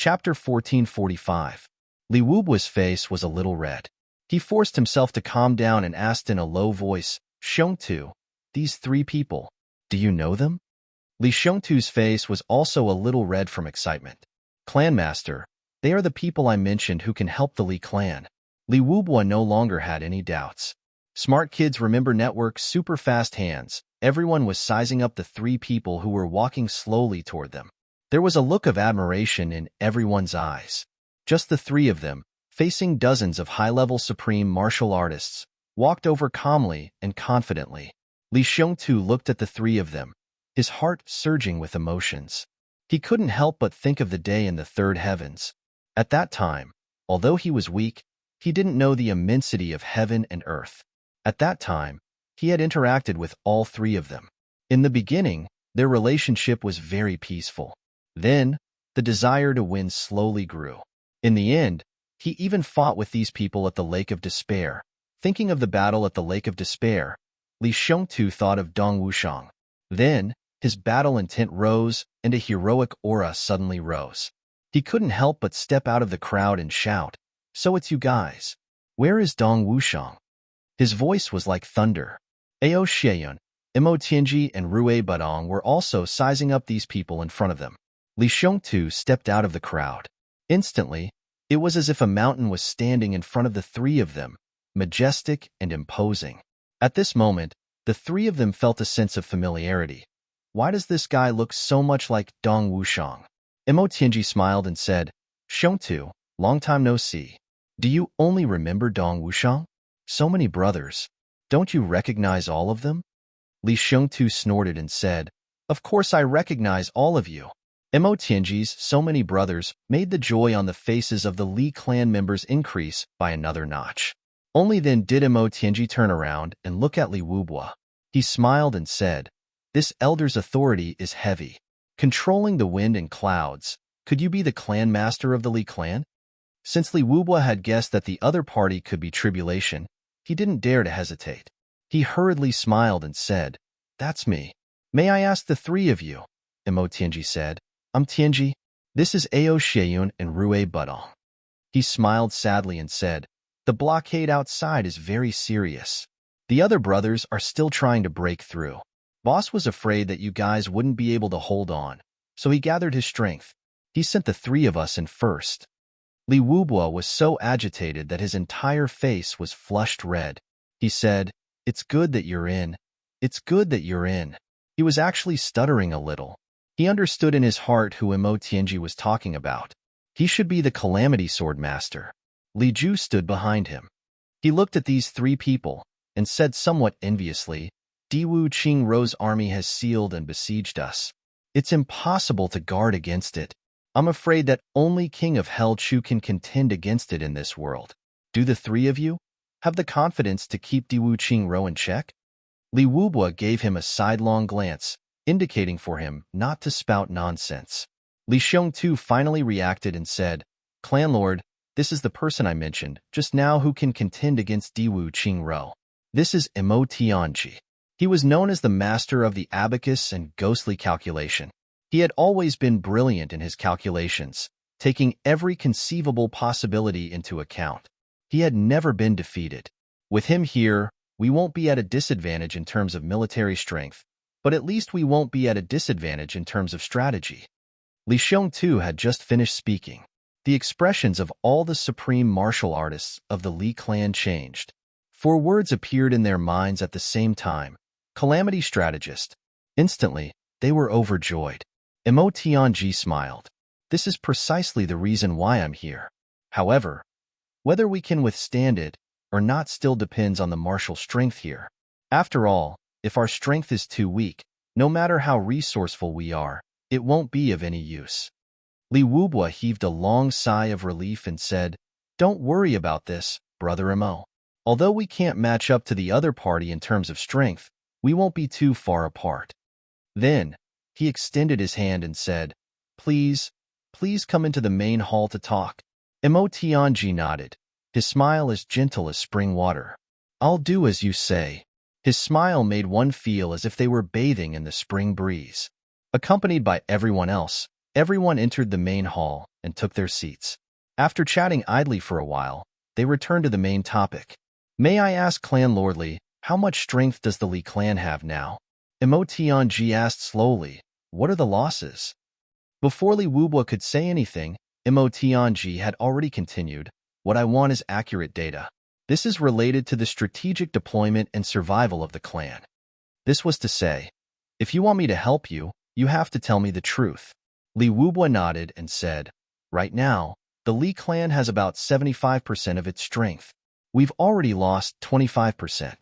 Chapter 1445. Li Wubua's face was a little red. He forced himself to calm down and asked in a low voice, "Shengtu, these three people, do you know them?" Li Shengtu's face was also a little red from excitement. "Clanmaster, they are the people I mentioned who can help the Li clan." Li Wubua no longer had any doubts. Smart kids remember network super fast hands. Everyone was sizing up the three people who were walking slowly toward them. There was a look of admiration in everyone's eyes. Just the three of them, facing dozens of high-level supreme martial artists, walked over calmly and confidently. Li Shengtu looked at the three of them, his heart surging with emotions. He couldn't help but think of the day in the third heavens. At that time, although he was weak, he didn't know the immensity of heaven and earth. At that time, he had interacted with all three of them. In the beginning, their relationship was very peaceful. Then, the desire to win slowly grew. In the end, he even fought with these people at the Lake of Despair. Thinking of the battle at the Lake of Despair, Li Shengtu thought of Dong Wushang. Then, his battle intent rose, and a heroic aura suddenly rose. He couldn't help but step out of the crowd and shout, "So it's you guys. Where is Dong Wushang?" His voice was like thunder. Ao Xieyun, Mo Tianji, and Rue Budong were also sizing up these people in front of them. Li Shengtu stepped out of the crowd. Instantly, it was as if a mountain was standing in front of the three of them, majestic and imposing. At this moment, the three of them felt a sense of familiarity. Why does this guy look so much like Dong Wushang? Mo Tianji smiled and said, "Shengtu, long time no see. Do you only remember Dong Wushang? So many brothers. Don't you recognize all of them?" Li Shengtu snorted and said, "Of course I recognize all of you." Mo Tianji's "so many brothers" made the joy on the faces of the Li clan members increase by another notch. Only then did Mo Tianji turn around and look at Li Wubua. He smiled and said, "This elder's authority is heavy. Controlling the wind and clouds, could you be the clan master of the Li clan?" Since Li Wubua had guessed that the other party could be Tribulation, he didn't dare to hesitate. He hurriedly smiled and said, "That's me." "May I ask the three of you?" Mo Tianji said. "I'm Tianji. This is Ao Xieyun and Rue Budong." He smiled sadly and said, "The blockade outside is very serious. The other brothers are still trying to break through. Boss was afraid that you guys wouldn't be able to hold on, so he gathered his strength. He sent the three of us in first." Li Wubua was so agitated that his entire face was flushed red. He said, "It's good that you're in. It's good that you're in." He was actually stuttering a little. He understood in his heart who Mo Tianji was talking about. He should be the Calamity Sword Master. Li Ju stood behind him. He looked at these three people and said somewhat enviously, "Diwu Qingrou's army has sealed and besieged us. It's impossible to guard against it. I'm afraid that only King of Hell Chu can contend against it in this world. Do the three of you have the confidence to keep Diwu Qingrou in check?" Li Wubua gave him a sidelong glance, indicating for him not to spout nonsense. Li Shengtu finally reacted and said, "Clanlord, this is the person I mentioned just now who can contend against Diwu Qingrou. This is Mo Tianji." He was known as the master of the abacus and ghostly calculation. He had always been brilliant in his calculations, taking every conceivable possibility into account. He had never been defeated. With him here, we won't be at a disadvantage in terms of military strength, but at least we won't be at a disadvantage in terms of strategy. Li Shengtu had just finished speaking. The expressions of all the supreme martial artists of the Li clan changed. 4 words appeared in their minds at the same time: Calamity Strategist. Instantly, they were overjoyed. Mo Tianji smiled. "This is precisely the reason why I'm here. However, whether we can withstand it or not still depends on the martial strength here. After all, if our strength is too weak, no matter how resourceful we are, it won't be of any use." Li Wubua heaved a long sigh of relief and said, "Don't worry about this, Brother Mo. Although we can't match up to the other party in terms of strength, we won't be too far apart." Then, he extended his hand and said, Please come into the main hall to talk." Mo Tianji nodded, his smile as gentle as spring water. "I'll do as you say." His smile made one feel as if they were bathing in the spring breeze. Accompanied by everyone else, Everyone entered the main hall and took their seats. After chatting idly for a while, they returned to the main topic. May I ask, Clan Lordly, how much strength does the Li clan have now? Emotionji asked slowly. What are the losses? Before Li Wubwa could say anything, Emotionji had already continued. What I want is accurate data. This is related to the strategic deployment and survival of the clan. This was to say, if you want me to help you, you have to tell me the truth. Li Wubwa nodded and said, right now, the Li clan has about 75% of its strength. We've already lost 25%.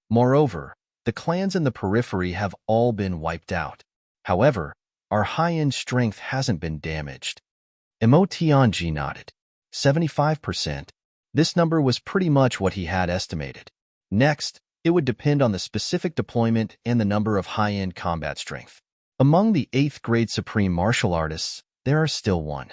Moreover, the clans in the periphery have all been wiped out. However, our high-end strength hasn't been damaged. Emotionji nodded. 75%. This number was pretty much what he had estimated. Next, it would depend on the specific deployment and the number of high-end combat strength. Among the 8th grade Supreme Martial Artists, there are still one.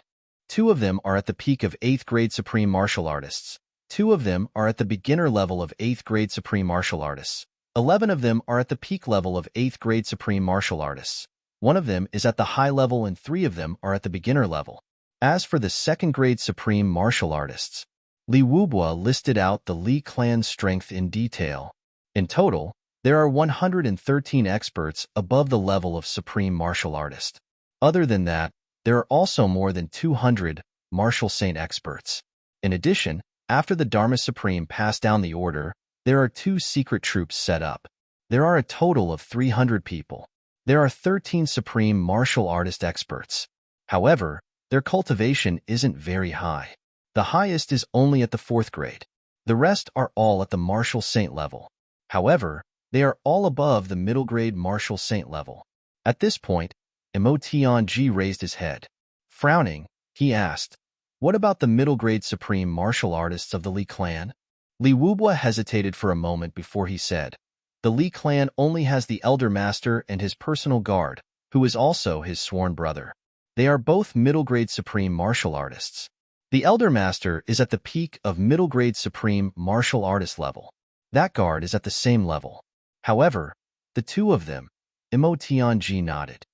2 of them are at the peak of 8th grade Supreme Martial Artists. 2 of them are at the beginner level of 8th grade Supreme Martial Artists. 11 of them are at the peak level of 8th grade Supreme Martial Artists. 1 of them is at the high level and 3 of them are at the beginner level. As for the 2nd grade Supreme Martial Artists, Li Wubwa listed out the Li clan's strength in detail. In total, there are 113 experts above the level of Supreme Martial Artist. Other than that, there are also more than 200 Martial Saint experts. In addition, after the Dharma Supreme passed down the order, there are 2 secret troops set up. There are a total of 300 people. There are 13 Supreme Martial Artist experts. However, their cultivation isn't very high. The highest is only at the 4th grade. The rest are all at the Martial Saint level. However, they are all above the middle grade Martial Saint level. At this point, Emotionji raised his head. Frowning, he asked, what about the middle grade Supreme Martial Artists of the Li clan? Li Wubwa hesitated for a moment before he said, the Li clan only has the Elder Master and his personal guard, who is also his sworn brother. They are both middle grade Supreme Martial Artists. The Elder Master is at the peak of middle grade Supreme Martial Artist level. That guard is at the same level. However, the 2 of them, Emotionji nodded.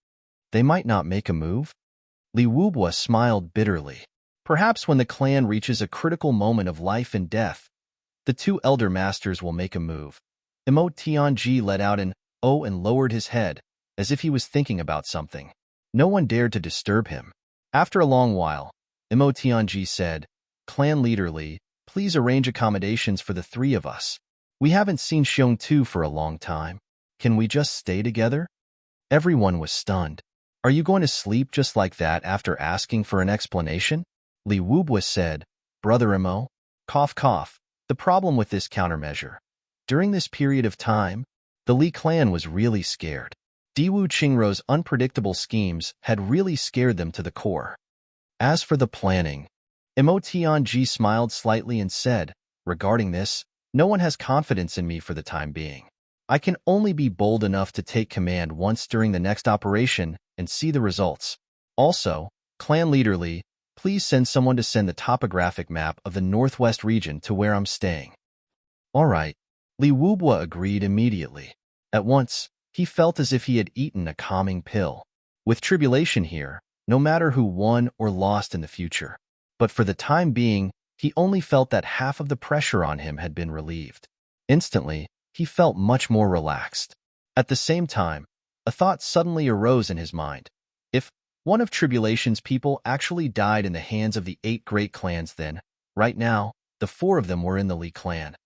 They might not make a move? Li Wubwa smiled bitterly. Perhaps when the clan reaches a critical moment of life and death, the 2 Elder Masters will make a move. Emotionji let out an "oh" and lowered his head, as if he was thinking about something. No one dared to disturb him. After a long while, Emotionji said, Clan Leader Li, please arrange accommodations for the 3 of us. We haven't seen Xiong-tu for a long time. Can we just stay together? Everyone was stunned. Are you going to sleep just like that after asking for an explanation? Li Wubwa said, Brother Emo, cough cough, the problem with this countermeasure. During this period of time, the Li clan was really scared. Diwu Qingrou's unpredictable schemes had really scared them to the core. As for the planning, Emotionji smiled slightly and said, regarding this, no one has confidence in me for the time being. I can only be bold enough to take command once during the next operation and see the results. Also, Clan Leader Li, please send someone to send the topographic map of the Northwest region to where I'm staying. All right. Li Wubwa agreed immediately. At once, he felt as if he had eaten a calming pill. With tribulation here, no matter who won or lost in the future. But for the time being, he only felt that half of the pressure on him had been relieved. Instantly, he felt much more relaxed. At the same time, a thought suddenly arose in his mind. If one of Tribulation's people actually died in the hands of the 8 great clans, then, right now, the 4 of them were in the Li clan.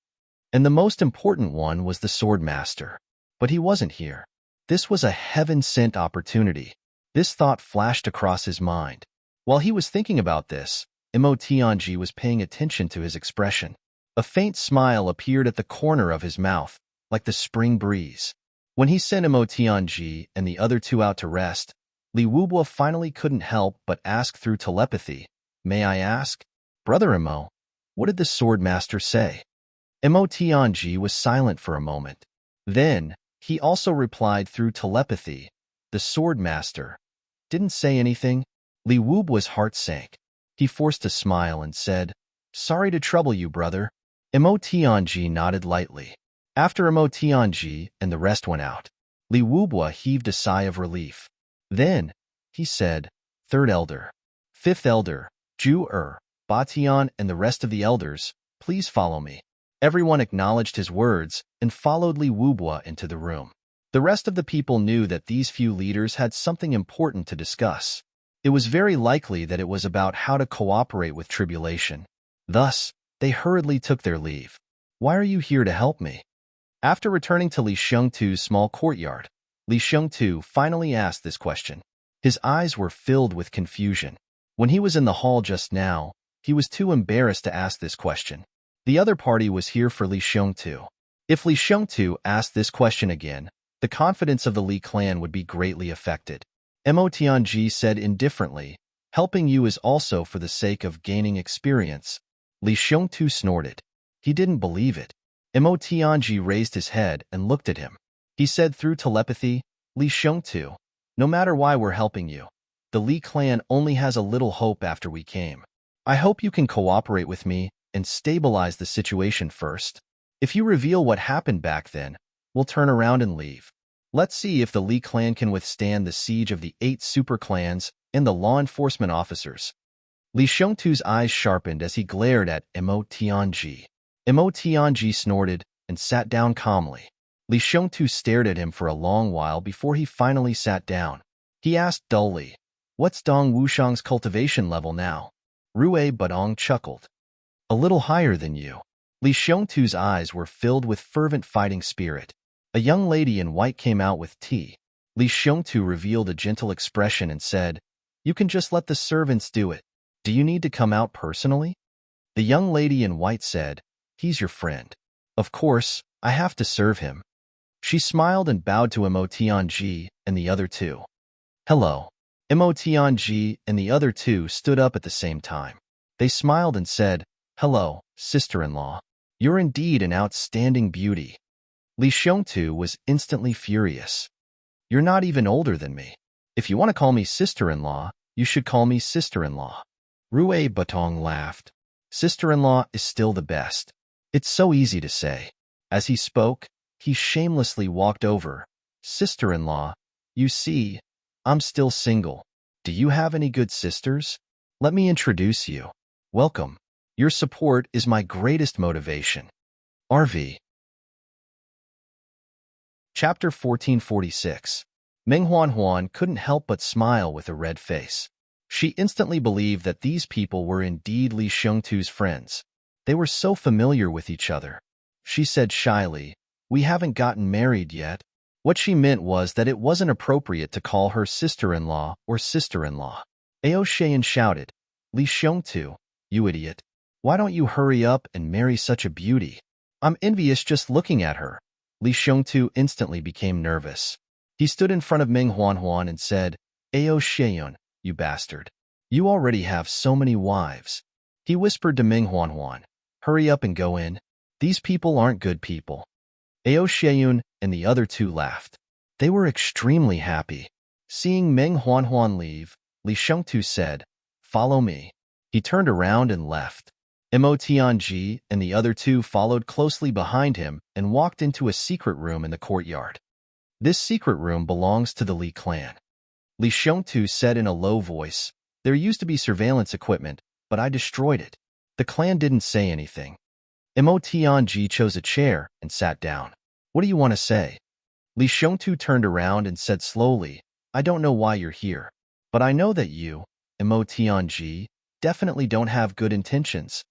And the most important one was the Sword Master. But he wasn't here. This was a heaven-sent opportunity. This thought flashed across his mind. While he was thinking about this, Emotionji was paying attention to his expression. A faint smile appeared at the corner of his mouth, like the spring breeze. When he sent Emotionji and the other 2 out to rest, Li Wubwa finally couldn't help but ask through telepathy, May I ask? Brother Emo, what did the Sword Master say? Emotionji was silent for a moment. Then, he also replied through telepathy, the Sword Master didn't say anything. Li Wubwa's heart sank. He forced a smile and said, Sorry to trouble you, brother. Emotionji nodded lightly. After Emotionji and the rest went out, Li Wubwa heaved a sigh of relief. Then, he said, third elder, fifth elder, Ju Batian, and the rest of the elders, please follow me. Everyone acknowledged his words and followed Li Wubua into the room. The rest of the people knew that these few leaders had something important to discuss. It was very likely that it was about how to cooperate with tribulation. Thus, they hurriedly took their leave. Why are you here to help me? After returning to Li Shengtu's small courtyard, Li Shengtu finally asked this question. His eyes were filled with confusion. When he was in the hall just now, he was too embarrassed to ask this question. The other party was here for Li Shengtu. If Li Shengtu asked this question again, the confidence of the Li clan would be greatly affected. Mo Tianji said indifferently, helping you is also for the sake of gaining experience. Li Shengtu snorted. He didn't believe it. Mo Tianji raised his head and looked at him. He said through telepathy, Li Shengtu, no matter why we're helping you, the Li clan only has a little hope after we came. I hope you can cooperate with me and stabilize the situation first. If you reveal what happened back then, we'll turn around and leave. Let's see if the Li clan can withstand the siege of the 8 super clans and the law enforcement officers. Li Shengtu's eyes sharpened as he glared at Mo Tianji. Mo Tianji snorted and sat down calmly. Li Shengtu stared at him for a long while before he finally sat down. He asked dully, "What's Dong Wushang's cultivation level now?" Rue Budong chuckled. "A little higher than you." Li Shengtu's eyes were filled with fervent fighting spirit. A young lady in white came out with tea. Li Shengtu revealed a gentle expression and said, "You can just let the servants do it. Do you need to come out personally?" The young lady in white said, "He's your friend. Of course, I have to serve him." She smiled and bowed to Mo Tianji and the other two. "Hello." Mo Tianji and the other two stood up at the same time. They smiled and said, "Hello, sister-in-law. You're indeed an outstanding beauty." Li Shengtu was instantly furious. "You're not even older than me. If you want to call me sister-in-law, you should call me sister-in-law." Rue Batong laughed. "Sister-in-law is still the best. It's so easy to say." As he spoke, he shamelessly walked over. "Sister-in-law, you see, I'm still single. Do you have any good sisters? Let me introduce you. Welcome. Your support is my greatest motivation. RV." Chapter 1446. Meng Huanhuan couldn't help but smile with a red face. She instantly believed that these people were indeed Li Shengtu's friends. They were so familiar with each other. She said shyly, "We haven't gotten married yet." What she meant was that it wasn't appropriate to call her sister-in-law or sister-in-law. Ao Shayan shouted, "Li Shengtu, you idiot. Why don't you hurry up and marry such a beauty? I'm envious just looking at her." Li Shengtu instantly became nervous. He stood in front of Meng Huanhuan and said, "Ao Shayan, you bastard. You already have so many wives." He whispered to Meng Huanhuan, "Hurry up and go in. These people aren't good people." Ao Shayan and the other two laughed. They were extremely happy. Seeing Meng Huanhuan leave, Li Shengtu said, "Follow me." He turned around and left. Mo Tianji and the other two followed closely behind him and walked into a secret room in the courtyard. This secret room belongs to the Li clan. Li Shengtu said in a low voice, "There used to be surveillance equipment, but I destroyed it." The clan didn't say anything. Mo Tianji chose a chair and sat down. "What do you want to say?" Li Shengtu turned around and said slowly, "I don't know why you're here, but I know that you, Mo Tianji, definitely don't have good intentions."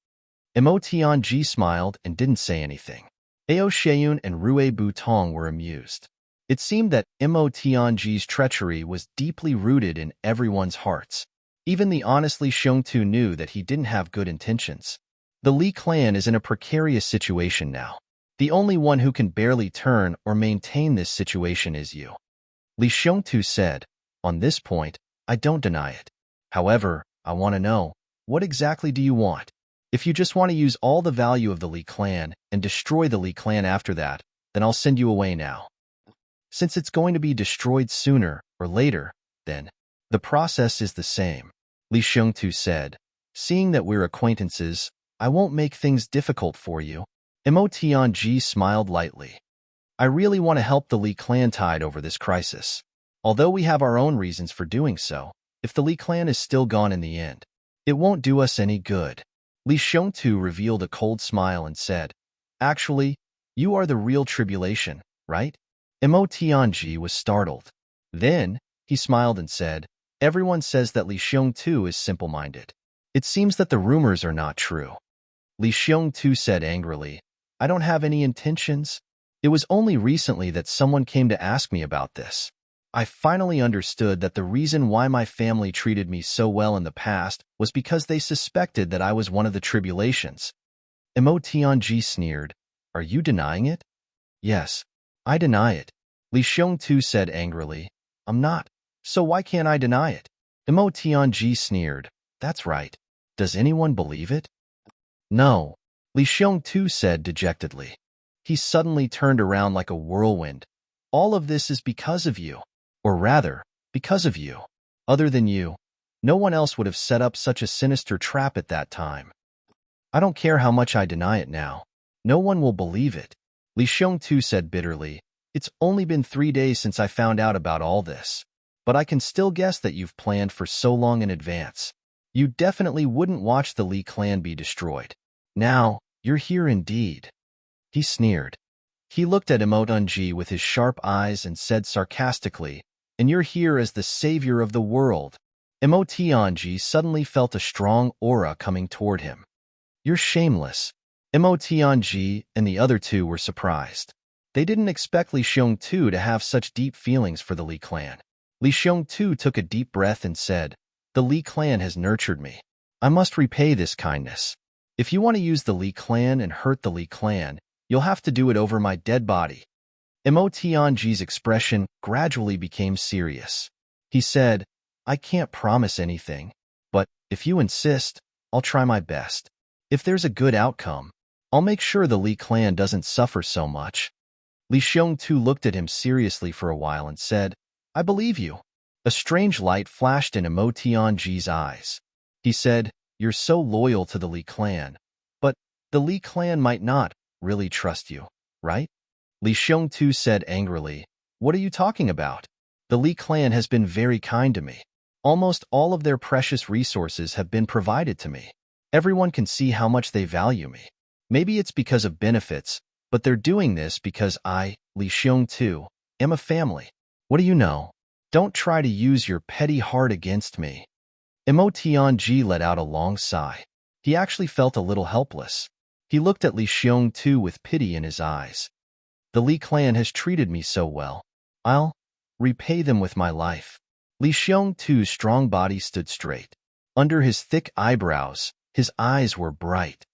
Mo Tianji smiled and didn't say anything. Ao Shayan and Rue Butong were amused. It seemed that Mo Tianji's treachery was deeply rooted in everyone's hearts. Even the honest Li Shengtu knew that he didn't have good intentions. The Li clan is in a precarious situation now. The only one who can barely turn or maintain this situation is you. Li Shengtu said, "On this point, I don't deny it. However, I want to know, what exactly do you want? If you just want to use all the value of the Li clan and destroy the Li clan after that, then I'll send you away now. Since it's going to be destroyed sooner or later, then the process is the same." Li Shengtu said, "Seeing that we're acquaintances, I won't make things difficult for you." Mo Tianji smiled lightly. "I really want to help the Li clan tide over this crisis. Although we have our own reasons for doing so, if the Li clan is still gone in the end, it won't do us any good. Li Xiongtu revealed a cold smile and said, Actually, you are the real tribulation, right? Mo Tianji was startled. Then, he smiled and said, Everyone says that Li Xiongtu is simple-minded. It seems that the rumors are not true. Li Xiongtu said angrily, I don't have any intentions. It was only recently that someone came to ask me about this. I finally understood that the reason why my family treated me so well in the past was because they suspected that I was one of the tribulations. Mo Tianji sneered, Are you denying it? Yes, I deny it. Li Xiongtu said angrily, I'm not. So why can't I deny it? Mo Tianji sneered, That's right. Does anyone believe it? No. Li Xiongtu said dejectedly. He suddenly turned around like a whirlwind. All of this is because of you. Or rather, because of you. Other than you, no one else would have set up such a sinister trap at that time. I don't care how much I deny it now. No one will believe it. Li Xiongtu said bitterly, It's only been 3 days since I found out about all this. But I can still guess that you've planned for so long in advance. You definitely wouldn't watch the Li clan be destroyed. Now, you're here indeed. He sneered. He looked at Mo Tianji with his sharp eyes and said sarcastically, And you're here as the savior of the world. Mo Tianji suddenly felt a strong aura coming toward him. You're shameless. Mo Tianji and the other two were surprised. They didn't expect Li Xiongtu to have such deep feelings for the Li clan. Li Xiongtu took a deep breath and said, The Li clan has nurtured me. I must repay this kindness. If you want to use the Li clan and hurt the Li clan, you'll have to do it over my dead body. Mo Tianji's expression gradually became serious. He said, I can't promise anything, but if you insist, I'll try my best. If there's a good outcome, I'll make sure the Li clan doesn't suffer so much. Li Xiongtu looked at him seriously for a while and said, I believe you. A strange light flashed in Mo Tianji's eyes. He said, You're so loyal to the Li clan, but the Li clan might not really trust you, right? Li Xiongtu said angrily, What are you talking about? The Li clan has been very kind to me. Almost all of their precious resources have been provided to me. Everyone can see how much they value me. Maybe it's because of benefits, but they're doing this because I, Li Xiongtu, am a family. What do you know? Don't try to use your petty heart against me. Mo Tianji let out a long sigh. He actually felt a little helpless. He looked at Li Xiongtu with pity in his eyes. The Li clan has treated me so well. I'll repay them with my life. Li Xiongtu's strong body stood straight. Under his thick eyebrows, his eyes were bright.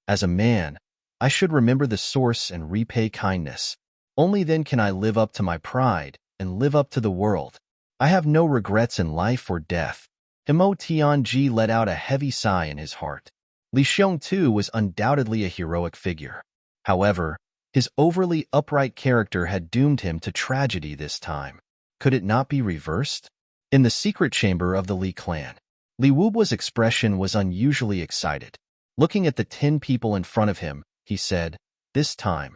As a man, I should remember the source and repay kindness. Only then can I live up to my pride and live up to the world. I have no regrets in life or death. Mo Tianji let out a heavy sigh in his heart. Li Xiongtu was undoubtedly a heroic figure. However, his overly upright character had doomed him to tragedy this time. Could it not be reversed? In the secret chamber of the Li clan, Li Wubu's expression was unusually excited. Looking at the 10 people in front of him, he said, This time,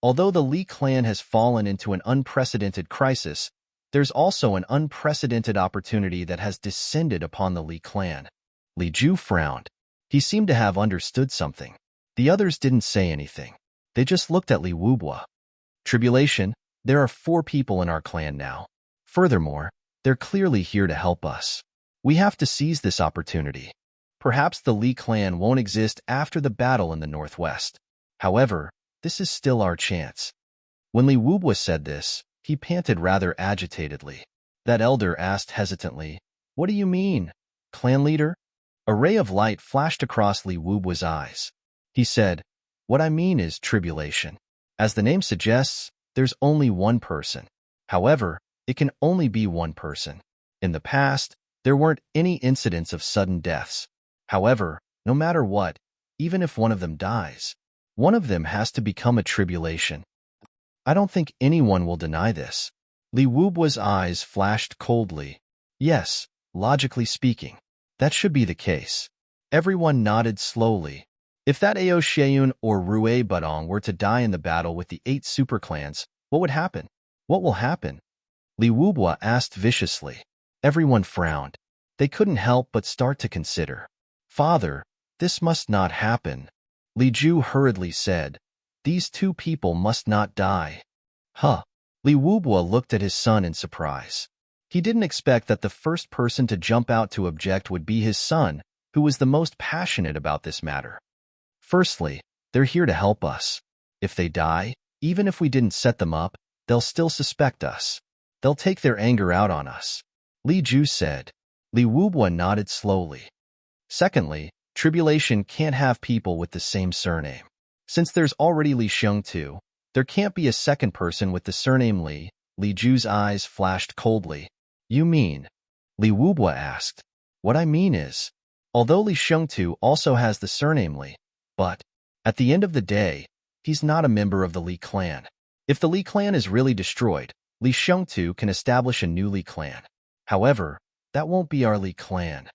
although the Li clan has fallen into an unprecedented crisis, there's also an unprecedented opportunity that has descended upon the Li clan. Li Ju frowned. He seemed to have understood something. The others didn't say anything. They just looked at Li Wubu. Tribulation, there are 4 people in our clan now. Furthermore, they're clearly here to help us. We have to seize this opportunity. Perhaps the Li clan won't exist after the battle in the northwest. However, this is still our chance. When Li Wubu said this, he panted rather agitatedly. That elder asked hesitantly, What do you mean, clan leader? A ray of light flashed across Li Wubu's eyes. He said, What I mean is tribulation. As the name suggests, there's only one person. However, it can only be one person. In the past, there weren't any incidents of sudden deaths. However, no matter what, even if one of them dies, one of them has to become a tribulation. I don't think anyone will deny this. Li Wubu's eyes flashed coldly. Yes, logically speaking, that should be the case. Everyone nodded slowly. If that Ao Sheun or Rue Budong were to die in the battle with the 8 superclans, what would happen? What will happen? Li Wubu asked viciously. Everyone frowned. They couldn't help but start to consider. "Father, this must not happen," Li Ju hurriedly said. "These two people must not die." Huh. Li Wubua looked at his son in surprise. He didn't expect that the first person to jump out to object would be his son, who was the most passionate about this matter. "Firstly, they're here to help us. If they die, even if we didn't set them up, they'll still suspect us. They'll take their anger out on us," Li Ju said. Li Wubua nodded slowly. "Secondly, tribulation can't have people with the same surname. Since there's already Li Xiongtu, there can't be a second person with the surname Li." Li Ju's eyes flashed coldly. "You mean?" Li Wubua asked. "What I mean is, although Li Xiongtu also has the surname Li, but at the end of the day, he's not a member of the Li clan. If the Li clan is really destroyed, Li Xiongtu can establish a new Li clan. However, that won't be our Li clan.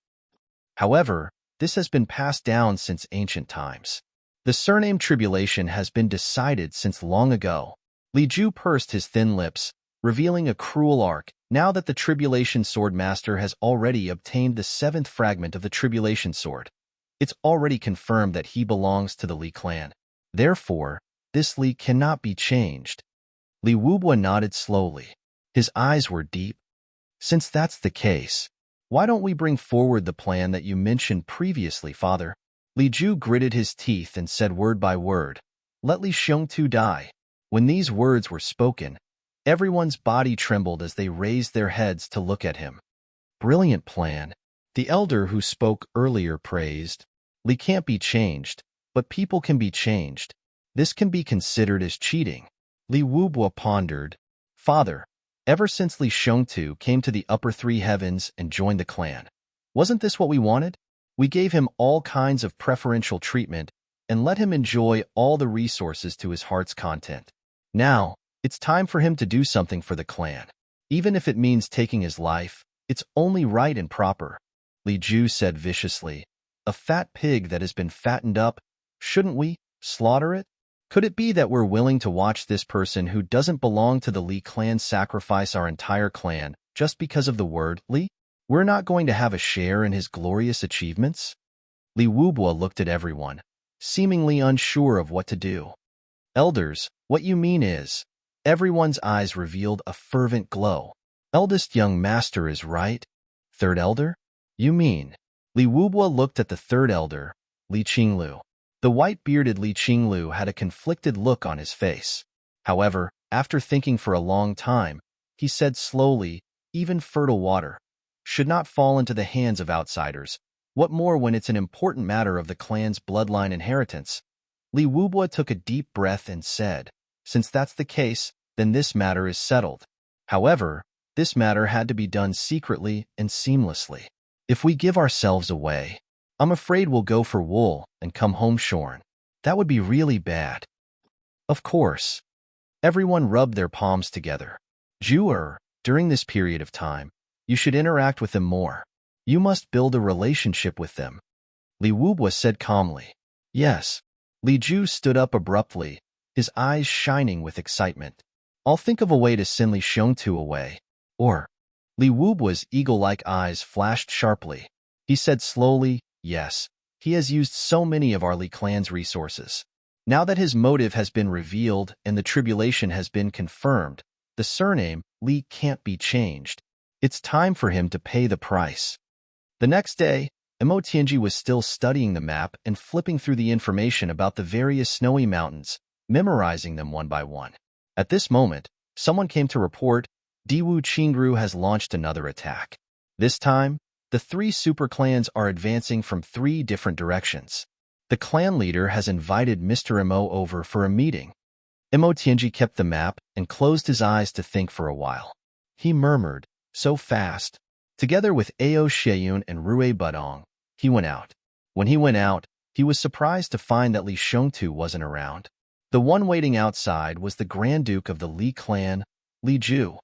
However, this has been passed down since ancient times. The surname tribulation has been decided since long ago." Li Ju pursed his thin lips, revealing a cruel arc. Now that the Tribulation Sword Master has already obtained the 7th fragment of the Tribulation Sword, it's already confirmed that he belongs to the Li clan. Therefore, this Li cannot be changed. Li Wubua nodded slowly. His eyes were deep. "Since that's the case, why don't we bring forward the plan that you mentioned previously, Father?" Li Ju gritted his teeth and said word by word, "Let Li Xiongtu die." When these words were spoken, everyone's body trembled as they raised their heads to look at him. "Brilliant plan." The elder who spoke earlier praised. "Li can't be changed, but people can be changed. This can be considered as cheating." Li Wubua pondered. "Father, ever since Li Xiongtu came to the upper 3 heavens and joined the clan, wasn't this what we wanted? We gave him all kinds of preferential treatment and let him enjoy all the resources to his heart's content. Now, it's time for him to do something for the clan. Even if it means taking his life, it's only right and proper." Li Ju said viciously. "A fat pig that has been fattened up, shouldn't we slaughter it? Could it be that we're willing to watch this person who doesn't belong to the Li clan sacrifice our entire clan just because of the word Li? We're not going to have a share in his glorious achievements?" Li Wubua looked at everyone, seemingly unsure of what to do. "Elders, what you mean is..." Everyone's eyes revealed a fervent glow. "Eldest young master is right. Third elder? You mean?" Li Wubua looked at the third elder, Li Qinglu. The white-bearded Li Qinglu had a conflicted look on his face. However, after thinking for a long time, he said slowly, "Even fertile water should not fall into the hands of outsiders. What more when it's an important matter of the clan's bloodline inheritance?" Li Wubua took a deep breath and said, "Since that's the case, then this matter is settled. However, this matter had to be done secretly and seamlessly. If we give ourselves away, I'm afraid we'll go for wool and come home shorn. That would be really bad." Of course. Everyone rubbed their palms together. "Ju, during this period of time, you should interact with them more. You must build a relationship with them," Li Wubua said calmly. "Yes." Li Ju stood up abruptly, his eyes shining with excitement. "I'll think of a way to send Li Xiongtu away." Or, Li Wubua's eagle-like eyes flashed sharply. He said slowly, "Yes, he has used so many of our Li clan's resources. Now that his motive has been revealed and the tribulation has been confirmed, the surname Li can't be changed. It's time for him to pay the price." The next day, Emo Tianji was still studying the map and flipping through the information about the various snowy mountains, memorizing them one by one. At this moment, someone came to report, "Diwu Qingru has launched another attack. This time, the 3 super clans are advancing from 3 different directions. The clan leader has invited Mr. Emo over for a meeting." Emo Tianji kept the map and closed his eyes to think for a while. He murmured, "So fast." Together with Ao Sheyun and Rue Budong, he went out. When he went out, he was surprised to find that Li Xiongtu wasn't around. The one waiting outside was the Grand Duke of the Li clan, Li Ju.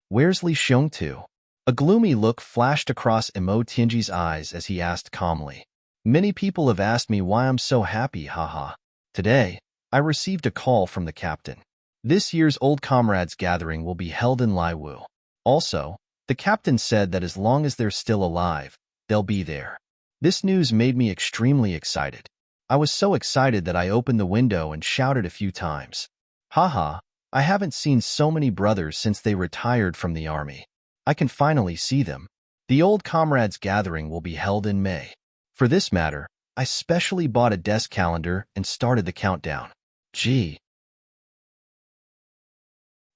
"Where's Li Xiongtu?" A gloomy look flashed across Emo Tianji's eyes as he asked calmly. "Many people have asked me why I'm so happy, haha. Today, I received a call from the captain. This year's Old Comrades gathering will be held in Laiwu. Also, the captain said that as long as they're still alive, they'll be there. This news made me extremely excited. I was so excited that I opened the window and shouted a few times. Haha, I haven't seen so many brothers since they retired from the army. I can finally see them. The old comrades gathering will be held in May. For this matter, I specially bought a desk calendar and started the countdown. Gee.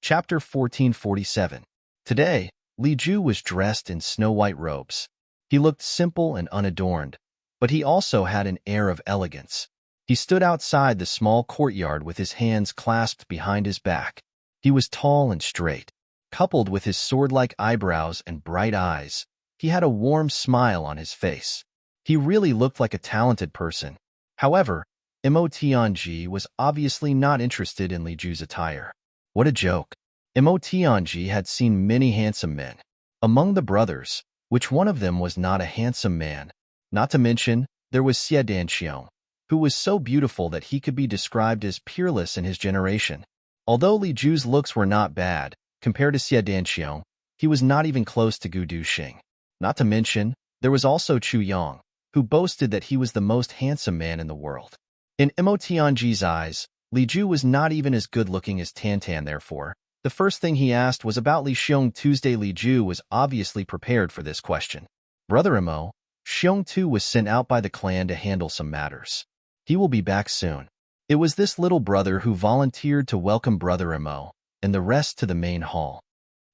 Chapter 1447. Today, Li Ju was dressed in snow-white robes. He looked simple and unadorned, but he also had an air of elegance. He stood outside the small courtyard with his hands clasped behind his back. He was tall and straight. Coupled with his sword-like eyebrows and bright eyes, he had a warm smile on his face. He really looked like a talented person. However, Mo Tianji was obviously not interested in Li Ju's attire. What a joke. Mo Tianji had seen many handsome men. Among the brothers, which one of them was not a handsome man? Not to mention, there was Xie Danqiong, who was so beautiful that he could be described as peerless in his generation. Although Li Ju's looks were not bad, compared to Xie Danqiong, he was not even close to Gu Duxing. Not to mention, there was also Chu Yang, who boasted that he was the most handsome man in the world. In Mo Tianji's eyes, Li Ju was not even as good-looking as Tantan. Therefore, the first thing he asked was about Li Xiong Tuesday. Li Ju was obviously prepared for this question. Brother Mo, Xiong Tu was sent out by the clan to handle some matters. He will be back soon. It was this little brother who volunteered to welcome Brother Mo and the rest to the main hall.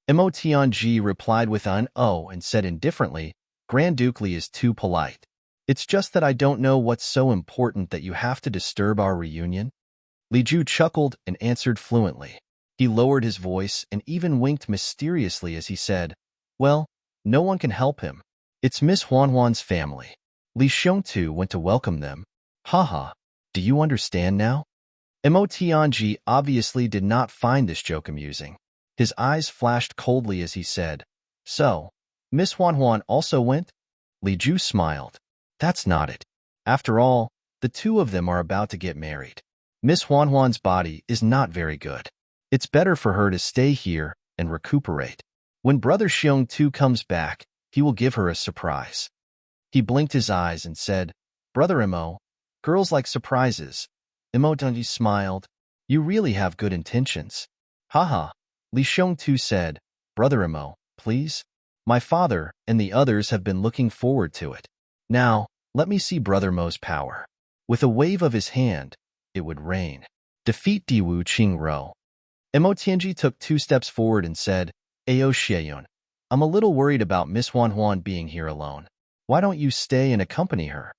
Mo Tianji replied with an "oh" and said indifferently, Grand Duke Li is too polite. It's just that I don't know what's so important that you have to disturb our reunion. Li Ju chuckled and answered fluently. He lowered his voice and even winked mysteriously as he said, well, no one can help him. It's Miss Huan's family. Li Xiongtu went to welcome them. Haha, do you understand now? Mo Tianji obviously did not find this joke amusing. His eyes flashed coldly as he said, so, Miss Huan also went? Li Ju smiled. That's not it. After all, the two of them are about to get married. Miss Huan's body is not very good. It's better for her to stay here and recuperate. When Brother Xiong Tu comes back, he will give her a surprise. He blinked his eyes and said, Brother Mo, girls like surprises. Mo Tianji smiled. You really have good intentions. Haha, Li Xiong Tu said, Brother Mo, please? My father and the others have been looking forward to it. Now, let me see Brother Mo's power. With a wave of his hand, it would rain. Defeat Diwu Qingro. Mo Tianji took 2 steps forward and said, Ao Xieyun, I'm a little worried about Miss Huan being here alone. Why don't you stay and accompany her?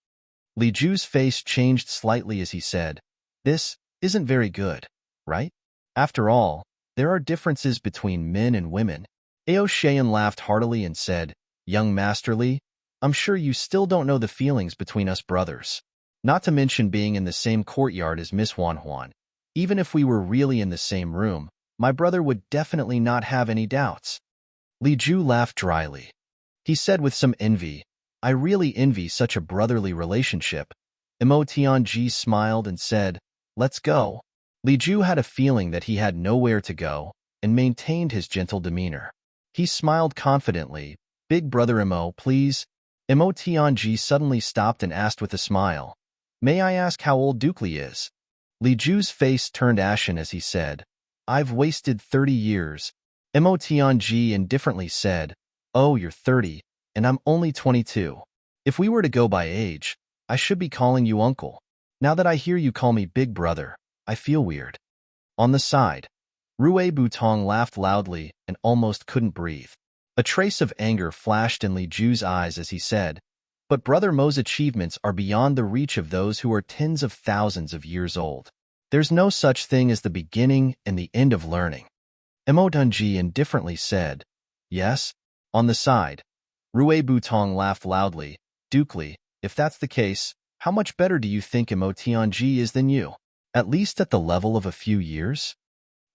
Li Ju's face changed slightly as he said, this isn't very good, right? After all, there are differences between men and women. Ao Xieyun laughed heartily and said, Young Master Li, I'm sure you still don't know the feelings between us brothers. Not to mention being in the same courtyard as Miss Huan. Even if we were really in the same room, my brother would definitely not have any doubts. Li Ju laughed dryly. He said with some envy, I really envy such a brotherly relationship. Mo Tianji smiled and said, Let's go. Li Ju had a feeling that he had nowhere to go and maintained his gentle demeanor. He smiled confidently. Big Brother Mo, please. Mo Tianji suddenly stopped and asked with a smile, May I ask how old Duke Li is? Li Ju's face turned ashen as he said, I've wasted 30 years. Mo Tianji indifferently said, Oh, you're 30, and I'm only 22. If we were to go by age, I should be calling you uncle. Now that I hear you call me big brother, I feel weird. On the side, Rue Butong laughed loudly and almost couldn't breathe. A trace of anger flashed in Li Ju's eyes as he said, But Brother Mo's achievements are beyond the reach of those who are tens of thousands of years old. There's no such thing as the beginning and the end of learning. Mo Dunji indifferently said, Yes? On the side, Rue Butong laughed loudly. Duke Li, if that's the case, how much better do you think Mo Tianji is than you? At least at the level of a few years?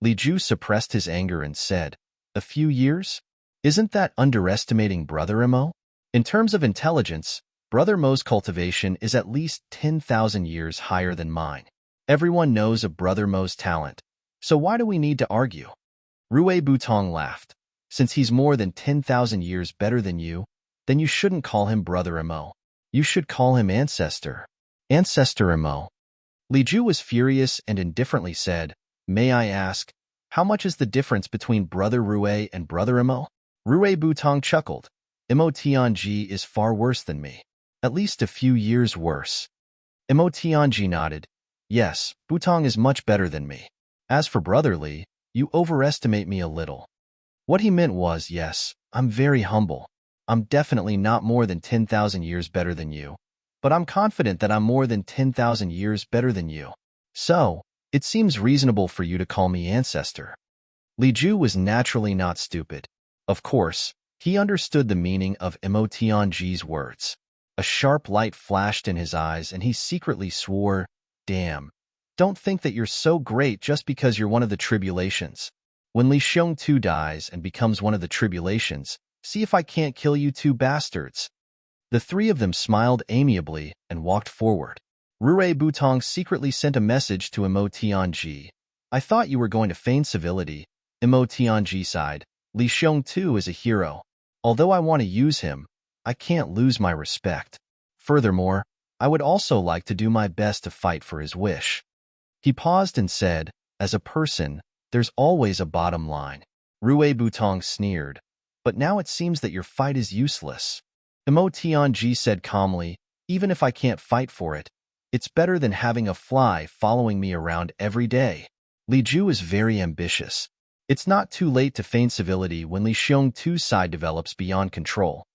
Li Ju suppressed his anger and said, A few years? Isn't that underestimating Brother Mo? In terms of intelligence, Brother Mo's cultivation is at least 10,000 years higher than mine. Everyone knows of Brother Mo's talent, so why do we need to argue? Rue Butong laughed. Since he's more than 10,000 years better than you, Then you shouldn't call him Brother Imo. You should call him Ancestor. Ancestor Imo. Li Ju was furious and indifferently said, "May I ask, how much is the difference between Brother Rue and Brother Imo?" Rue Butong chuckled. "Imo Tianji is far worse than me. At least a few years worse." Imo Tianji nodded. "Yes, Butong is much better than me. As for Brother Li, you overestimate me a little." What he meant was, yes, I'm very humble. I'm definitely not more than 10,000 years better than you, but I'm confident that I'm more than 10,000 years better than you. So, it seems reasonable for you to call me Ancestor. Li Ju was naturally not stupid. Of course, he understood the meaning of Imo Tianji's words. A sharp light flashed in his eyes and he secretly swore, "Damn, don't think that you're so great just because you're one of the tribulations. When Li Xiongtu dies and becomes one of the tribulations, see if I can't kill you two bastards." The three of them smiled amiably and walked forward. Rue Butong secretly sent a message to Imo Tianji. "I thought you were going to feign civility." Imo Tianji sighed. "Li Xiongtu is a hero. Although I want to use him, I can't lose my respect. Furthermore, I would also like to do my best to fight for his wish." He paused and said, "As a person, there's always a bottom line." Rue Butong sneered. "But now it seems that your fight is useless." Imo Tianji said calmly, "Even if I can't fight for it, it's better than having a fly following me around every day." Li Ju is very ambitious. It's not too late to feign civility when Li Xiongtu's side develops beyond control.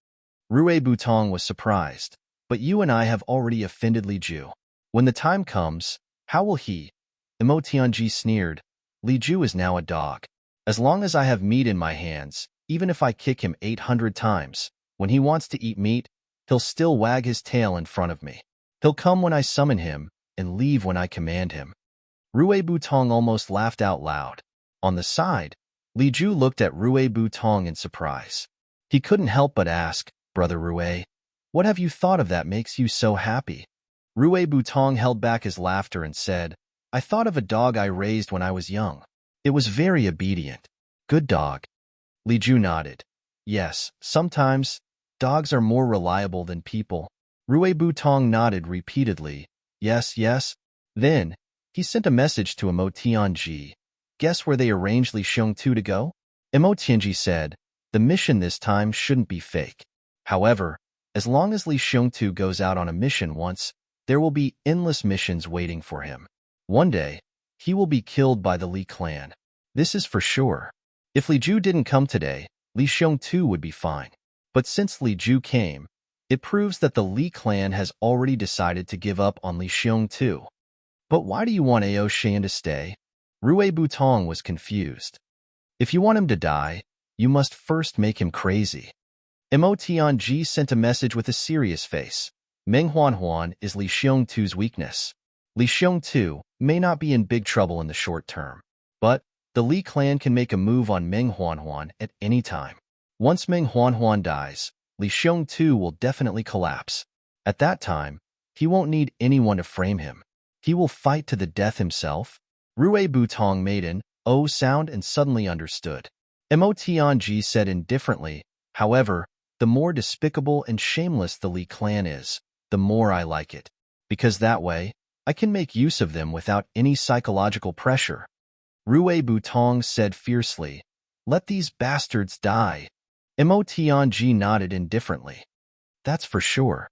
Rue Butong was surprised. "But you and I have already offended Li Ju. When the time comes, how will he?" Imo Tianji sneered. "Li Ju is now a dog. As long as I have meat in my hands, even if I kick him 800 times, when he wants to eat meat, he'll still wag his tail in front of me. He'll come when I summon him and leave when I command him." Rue Butong almost laughed out loud. On the side, Li Ju looked at Rue Butong in surprise. He couldn't help but ask, "Brother Rue, what have you thought of that makes you so happy?" Rue Butong held back his laughter and said, "I thought of a dog I raised when I was young. It was very obedient. Good dog." Li Ju nodded. "Yes, sometimes dogs are more reliable than people." Rue Butong nodded repeatedly. "Yes, yes." Then, he sent a message to Imo Tianji. "Guess where they arranged Li Xiongtu to go?" Imo Tianji said, "The mission this time shouldn't be fake. However, as long as Li Xiongtu goes out on a mission once, there will be endless missions waiting for him. One day, he will be killed by the Li clan. This is for sure. If Li Ju didn't come today, Li Xiongtu would be fine. But since Li Ju came, it proves that the Li clan has already decided to give up on Li Xiongtu." "But why do you want Ao Shan to stay?" Rue Butong was confused. "If you want him to die, you must first make him crazy." Imo Tianji sent a message with a serious face. "Meng Huanhuan is Li Xiongtu's weakness. Li Xiongtu may not be in big trouble in the short term, but the Li clan can make a move on Meng Huanhuan at any time. Once Meng Huanhuan dies, Li Xiongtu will definitely collapse. At that time, he won't need anyone to frame him. He will fight to the death himself." Rue Butong made an "oh" sound and suddenly understood. Imo Tianji said indifferently, "However, the more despicable and shameless the Li clan is, the more I like it. Because that way, I can make use of them without any psychological pressure." Rue Butong said fiercely, "Let these bastards die." Imo Tianji nodded indifferently. "That's for sure."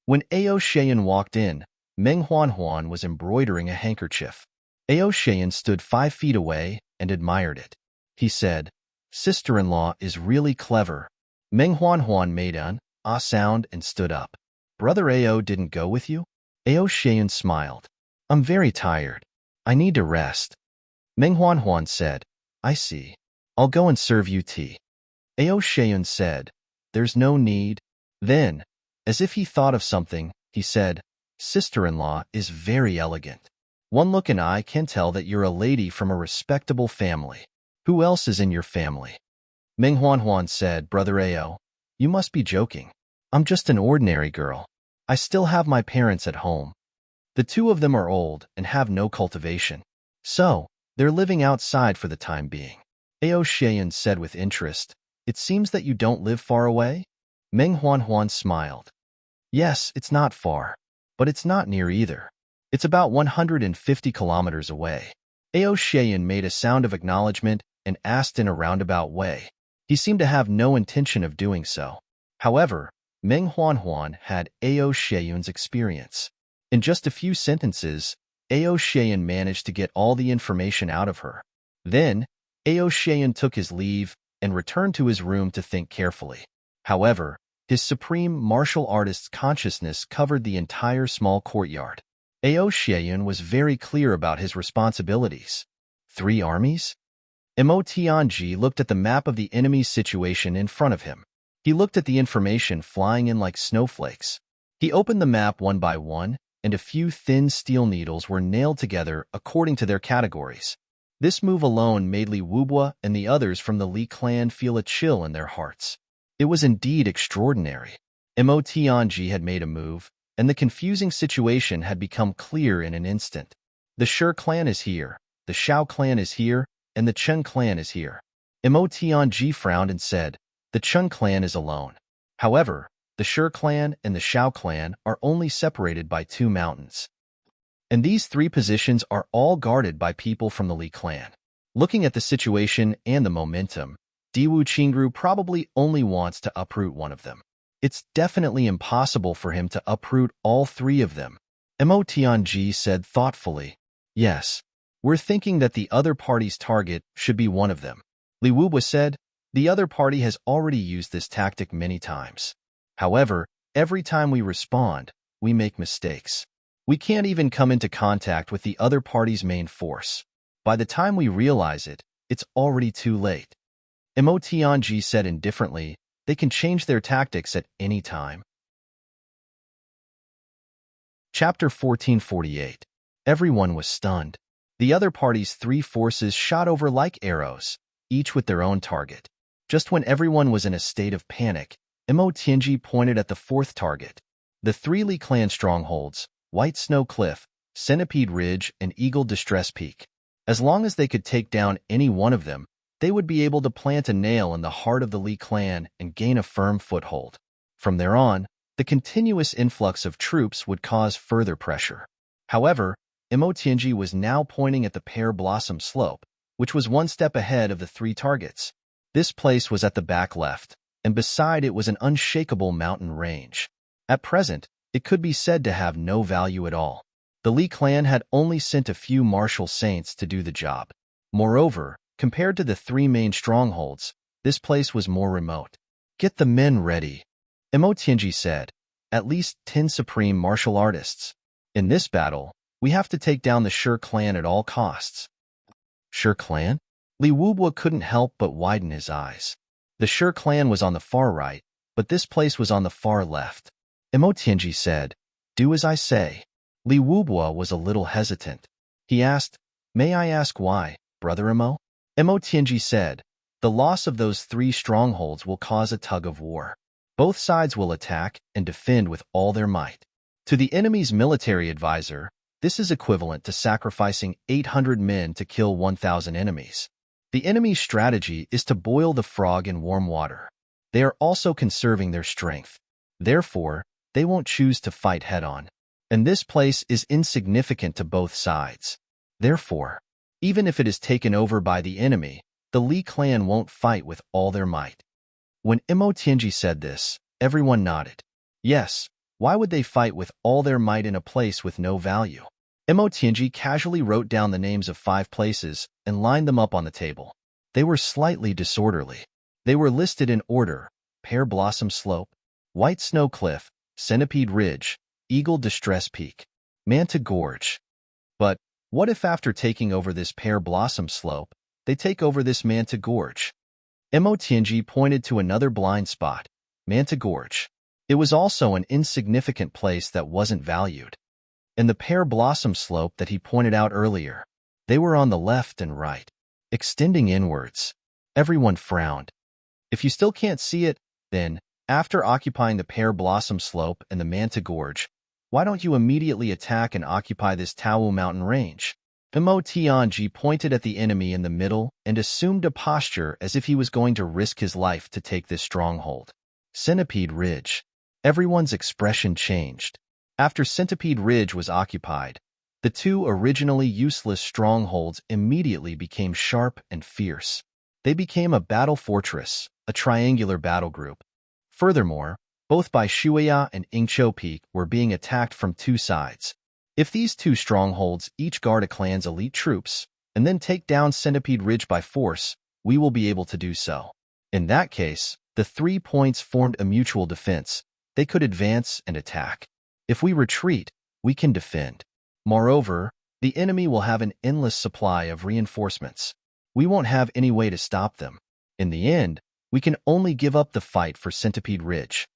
When Ao Shan walked in, Meng Huanhuan was embroidering a handkerchief. Ao Shan stood 5 feet away and admired it. He said, "Sister-in-law is really clever." Meng Huanhuan made an "ah" sound and stood up. "Brother Ao didn't go with you?" Ao Shan smiled. "I'm very tired. I need to rest." Meng Huanhuan said, "I see. I'll go and serve you tea." Ao Shan said, "There's no need." Then, as if he thought of something, he said, "Sister-in-law is very elegant. One look and I can tell that you're a lady from a respectable family. Who else is in your family?" Meng Huanhuan said, "Brother Ao, you must be joking. I'm just an ordinary girl. I still have my parents at home. The two of them are old and have no cultivation. So, they're living outside for the time being." Ao Shan said with interest, "It seems that you don't live far away?" Meng Huanhuan smiled. Yes, it's not far, but it's not near either. It's about 150 kilometers away. Ao Sheyan made a sound of acknowledgement and asked in a roundabout way. He seemed to have no intention of doing so. However, Meng Huanhuan had Ao Sheyun's experience. In just a few sentences, Ao Sheyan managed to get all the information out of her. Then, Ao Sheyan took his leave and returned to his room to think carefully. However, his supreme martial artist's consciousness covered the entire small courtyard. Ao Sheyan was very clear about his responsibilities. 3 armies? Mo Tianji looked at the map of the enemy's situation in front of him. He looked at the information flying in like snowflakes. He opened the map one by one, and a few thin steel needles were nailed together according to their categories. This move alone made Li Wubua and the others from the Li clan feel a chill in their hearts. It was indeed extraordinary. Mo Tianji had made a move, and the confusing situation had become clear in an instant. The Shi clan is here, the Shao clan is here, and the Chen clan is here. Mo Tianji frowned and said, the Chen clan is alone. However, the Shi clan and the Shao clan are only separated by 2 mountains. And these 3 positions are all guarded by people from the Li clan. Looking at the situation and the momentum, Diwu Qingru probably only wants to uproot one of them. It's definitely impossible for him to uproot all 3 of them. Mo Tianji said thoughtfully, yes, we're thinking that the other party's target should be one of them. Li Wubua said, the other party has already used this tactic many times. However, every time we respond, we make mistakes. We can't even come into contact with the other party's main force. By the time we realize it, it's already too late. Mo Tianji said indifferently, they can change their tactics at any time. Chapter 1448. Everyone was stunned. The other party's 3 forces shot over like arrows, each with their own target. Just when everyone was in a state of panic, Mo Tianji pointed at the 4th target. The 3 Li clan strongholds, White Snow Cliff, Centipede Ridge, and Eagle Distress Peak. As long as they could take down any one of them, they would be able to plant a nail in the heart of the Li clan and gain a firm foothold. From there on, the continuous influx of troops would cause further pressure. However, Mo Tianji was now pointing at the Pear Blossom Slope, which was 1 step ahead of the 3 targets. This place was at the back left, and beside it was an unshakable mountain range. At present, it could be said to have no value at all. The Li clan had only sent a few martial saints to do the job. Moreover, compared to the 3 main strongholds, this place was more remote. Get the men ready, Mo Tianji said. At least 10 supreme martial artists. In this battle, we have to take down the Shi clan at all costs. Shi clan? Li Wubua couldn't help but widen his eyes. The Shi clan was on the far right, but this place was on the far left. Mo Tianji said, do as I say. Li Wubua was a little hesitant. He asked, may I ask why, Brother Mo? Mo Tianji said, the loss of those 3 strongholds will cause a tug of war. Both sides will attack and defend with all their might. To the enemy's military advisor, this is equivalent to sacrificing 800 men to kill 1,000 enemies. The enemy's strategy is to boil the frog in warm water. They are also conserving their strength. Therefore, they won't choose to fight head-on. And this place is insignificant to both sides. Therefore, even if it is taken over by the enemy, the Li clan won't fight with all their might. When Mo Tianji said this, everyone nodded. Yes, why would they fight with all their might in a place with no value? Mo Tianji casually wrote down the names of 5 places and lined them up on the table. They were slightly disorderly. They were listed in order: Pear Blossom Slope, White Snow Cliff, Centipede Ridge, Eagle Distress Peak, Manta Gorge. But what if after taking over this Pear Blossom Slope, they take over this Manta Gorge? Mo Tianji pointed to another blind spot, Manta Gorge. It was also an insignificant place that wasn't valued. And the Pear Blossom Slope that he pointed out earlier, they were on the left and right, extending inwards. Everyone frowned. If you still can't see it, then, after occupying the Pear Blossom Slope and the Manta Gorge, why don't you immediately attack and occupy this Taowu mountain range? Mo Tianji pointed at the enemy in the middle and assumed a posture as if he was going to risk his life to take this stronghold. Centipede Ridge. Everyone's expression changed. After Centipede Ridge was occupied, the two originally useless strongholds immediately became sharp and fierce. They became a battle fortress, a triangular battle group. Furthermore, both Bai Shuya and Ingqiu Peak were being attacked from two sides. If these two strongholds each guard a clan's elite troops, and then take down Centipede Ridge by force, we will be able to do so. In that case, the 3 points formed a mutual defense. They could advance and attack. If we retreat, we can defend. Moreover, the enemy will have an endless supply of reinforcements. We won't have any way to stop them. In the end, we can only give up the fight for Centipede Ridge.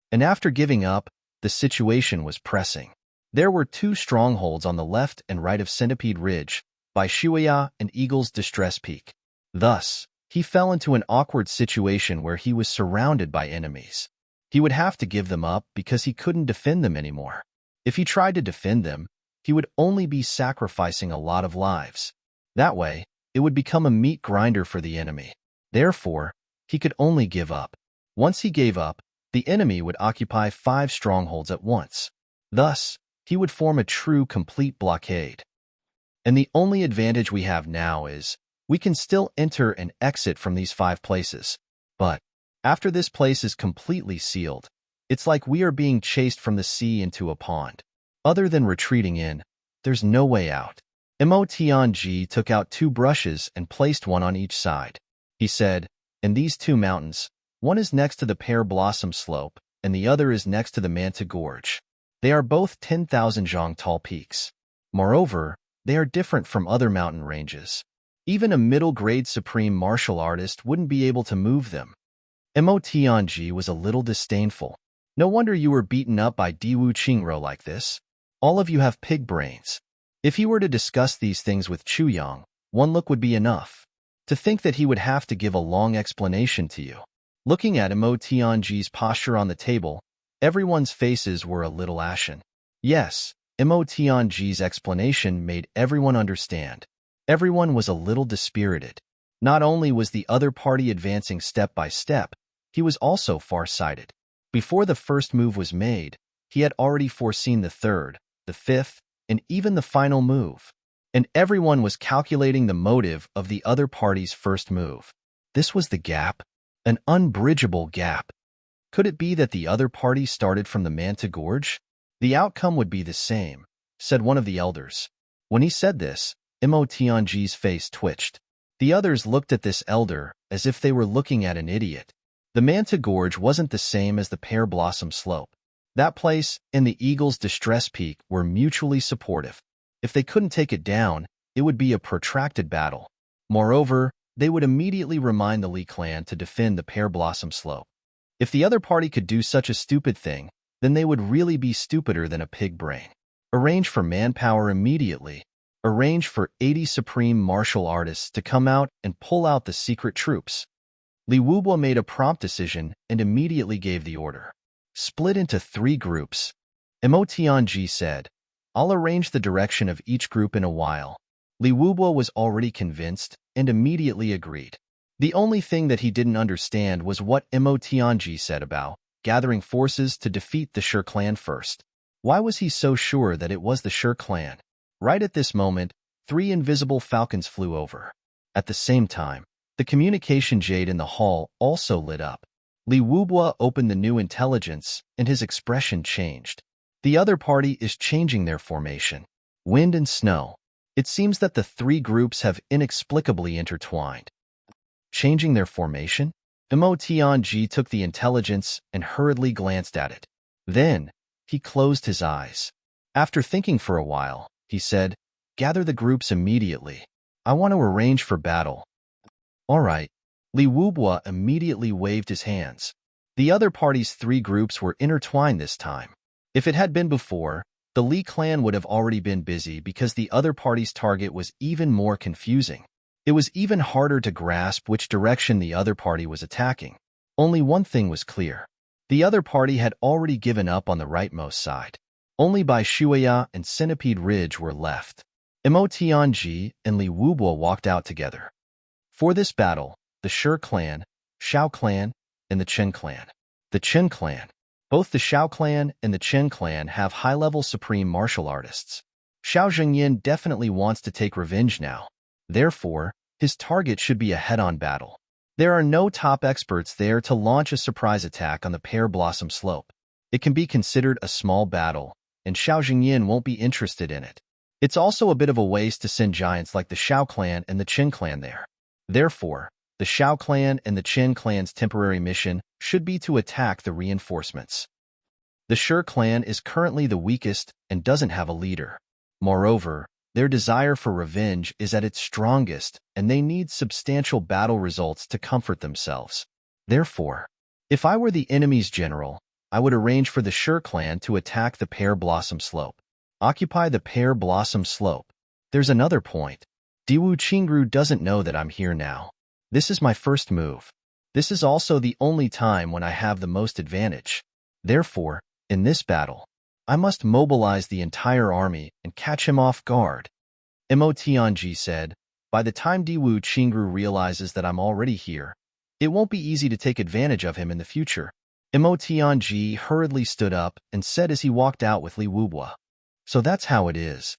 And after giving up, the situation was pressing. There were two strongholds on the left and right of Centipede Ridge, Bai Shuya and Eagle's Distress Peak. Thus, he fell into an awkward situation where he was surrounded by enemies. He would have to give them up because he couldn't defend them anymore. If he tried to defend them, he would only be sacrificing a lot of lives. That way, it would become a meat grinder for the enemy. Therefore, he could only give up. Once he gave up, the enemy would occupy 5 strongholds at once. Thus, he would form a true complete blockade. And the only advantage we have now is, we can still enter and exit from these 5 places. But, after this place is completely sealed, it's like we are being chased from the sea into a pond. Other than retreating in, there's no way out. Mo Tianji took out 2 brushes and placed one on each side. He said, in these 2 mountains, one is next to the Pear Blossom Slope, and the other is next to the Manta Gorge. They are both 10,000 zhang tall peaks. Moreover, they are different from other mountain ranges. Even a middle-grade supreme martial artist wouldn't be able to move them. Mo Tianji was a little disdainful. No wonder you were beaten up by Diwu Qingro like this. All of you have pig brains. If he were to discuss these things with Chu Yang, one look would be enough. To think that he would have to give a long explanation to you. Looking at Mo Tianji's posture on the table, everyone's faces were a little ashen. Yes, Mo Tianji's explanation made everyone understand. Everyone was a little dispirited. Not only was the other party advancing step by step, he was also far-sighted. Before the first move was made, he had already foreseen the third, the fifth, and even the final move. And everyone was calculating the motive of the other party's first move. This was the gap, an unbridgeable gap. Could it be that the other party started from the Manta Gorge? The outcome would be the same, said one of the elders. When he said this, Mo Tianji's face twitched. The others looked at this elder as if they were looking at an idiot. The Manta Gorge wasn't the same as the Pear Blossom Slope. That place and the Eagle's Distress Peak were mutually supportive. If they couldn't take it down, it would be a protracted battle. Moreover, they would immediately remind the Li clan to defend the Pear Blossom Slope. If the other party could do such a stupid thing, then they would really be stupider than a pig brain. Arrange for manpower immediately. Arrange for 80 supreme martial artists to come out and pull out the secret troops. Li Wubo made a prompt decision and immediately gave the order. Split into 3 groups. Mo Tianji said, I'll arrange the direction of each group in a while. Li Wubo was already convinced and immediately agreed. The only thing that he didn't understand was what Mo Tianji said about gathering forces to defeat the Shi clan first. Why was he so sure that it was the Shi clan? Right at this moment, 3 invisible falcons flew over. At the same time, the communication jade in the hall also lit up. Li Wubo opened the new intelligence, and his expression changed. The other party is changing their formation. Wind and snow. It seems that the 3 groups have inexplicably intertwined. Changing their formation? Mo Tianji took the intelligence and hurriedly glanced at it. Then, he closed his eyes. After thinking for a while, he said, Gather the groups immediately. I want to arrange for battle. All right. Li Wubo immediately waved his hands. The other party's 3 groups were intertwined this time. If it had been before, the Li clan would have already been busy because the other party's target was even more confusing. It was even harder to grasp which direction the other party was attacking. Only one thing was clear. The other party had already given up on the rightmost side. Only Bai Shuya and Centipede Ridge were left. Mo Tianji and Li Wubo walked out together. For this battle, the Shi clan, Shao clan, and the Chen clan. The Qin clan. Both the Xiao clan and the Qin clan have high-level supreme martial artists. Xiao Zhengyin definitely wants to take revenge now. Therefore, his target should be a head-on battle. There are no top experts there to launch a surprise attack on the Pear Blossom Slope. It can be considered a small battle, and Xiao Zhengyin won't be interested in it. It's also a bit of a waste to send giants like the Xiao clan and the Qin clan there. Therefore, the Xiao clan and the Qin clan's temporary mission should be to attack the reinforcements. The Shi clan is currently the weakest and doesn't have a leader. Moreover, their desire for revenge is at its strongest, and they need substantial battle results to comfort themselves. Therefore, if I were the enemy's general, I would arrange for the Shi clan to attack the Pear Blossom Slope. Occupy the Pear Blossom Slope. There's another point. Diwu Qingru doesn't know that I'm here now. This is my first move. This is also the only time when I have the most advantage. Therefore, in this battle, I must mobilize the entire army and catch him off guard. Mo Tianji said, by the time Diwu Qingru realizes that I'm already here, it won't be easy to take advantage of him in the future. Mo Tianji hurriedly stood up and said as he walked out with Li Wubua. So that's how it is.